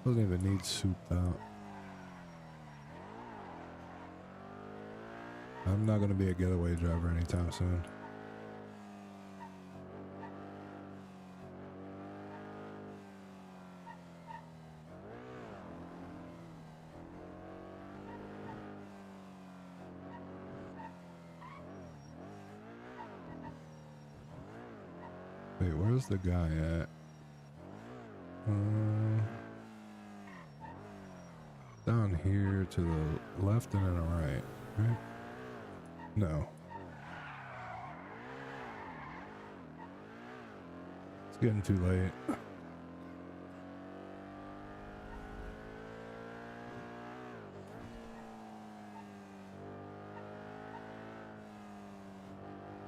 S1: Doesn't even need souped out. I'm not gonna be a getaway driver anytime soon. Wait, where's the guy at? Down here to the left and then the right, right? No. It's getting too late.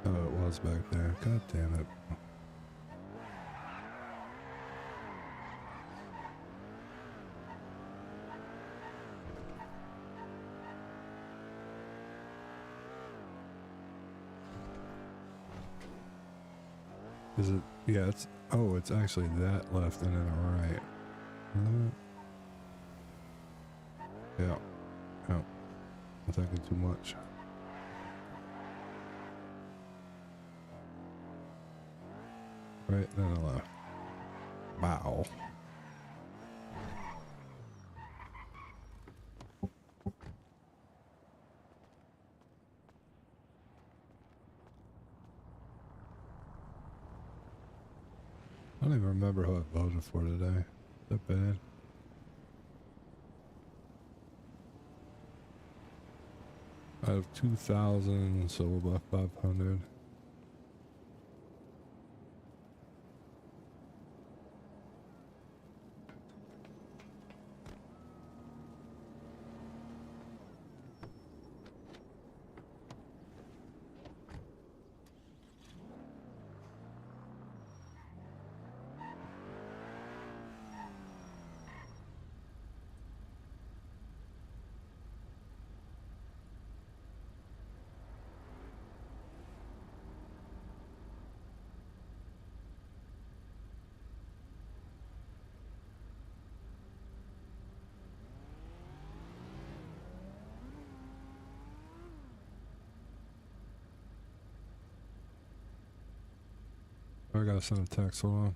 S1: Oh, it was back there. God damn it. Is it? Yeah, it's. Oh, it's actually that left and then a right. Yeah. Yeah. I'm thinking too much. Right, then a left. Wow. I don't even remember who I voted for today. Is that bad? Out of 2,000, so about 500. I gotta send a text, hold on.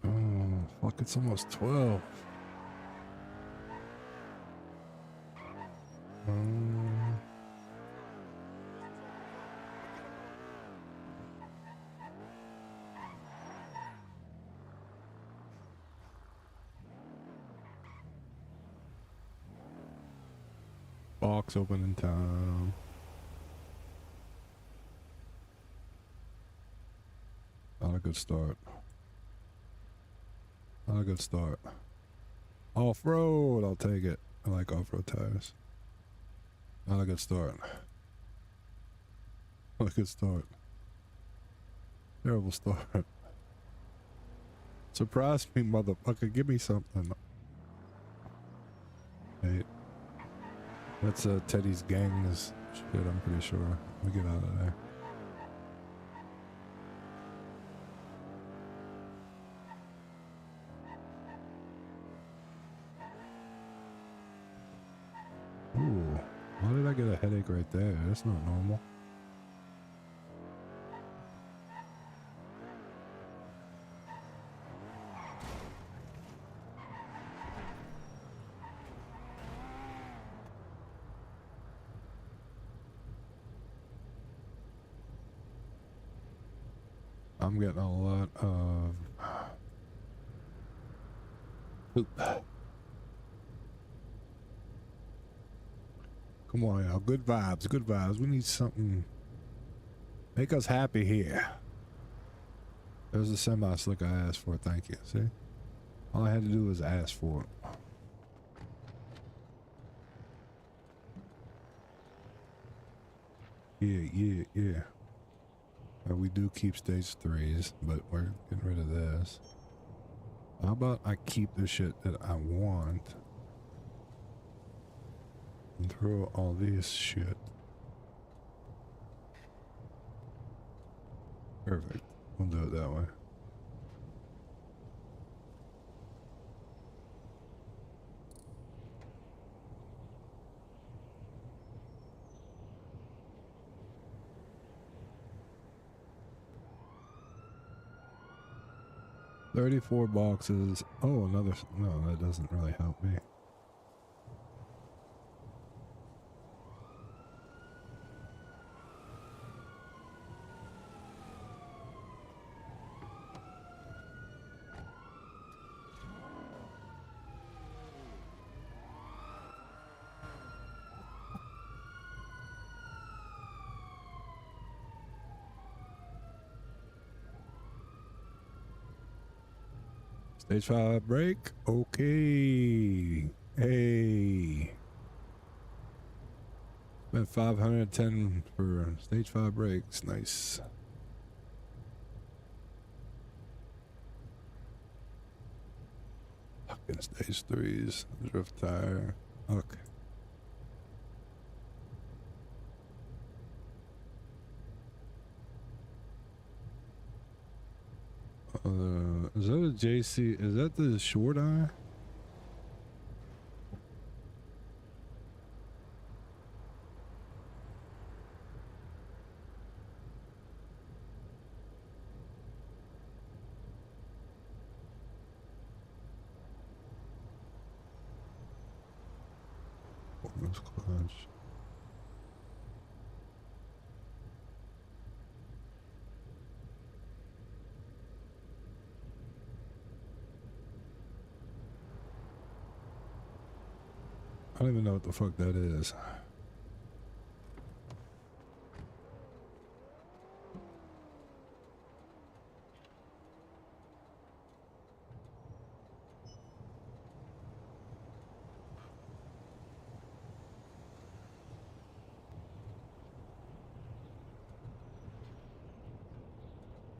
S1: Oh, fuck, it's almost 12. Box opening time. Not a good start. Not a good start. Off-road, I'll take it. I like off-road tires. Not a good start. Not a good start. Terrible start. Surprise me, motherfucker. Give me something. Hey. That's Teddy's gang's shit, I'm pretty sure. We get out of there. Ooh, why did I get a headache right there? That's not normal. I'm getting a lot of poop. Come on, y'all. Good vibes, good vibes. We need something. Make us happy here. There's a semi-slick I asked for. Thank you. See? All I had to do was ask for it. Yeah. We do keep stage 3s, but we're getting rid of this. How about I keep the shit that I want and throw all these shit. Perfect. We'll do it that way. $34 boxes. Oh, another. No, that doesn't really help me. Stage 5 break. Okay. Hey. Spent 510 for stage 5 breaks. Nice. Fucking stage 3s. Drift tire. Okay. Is that a JC? Is that the short eye? Performance clutch. I don't even know what the fuck that is.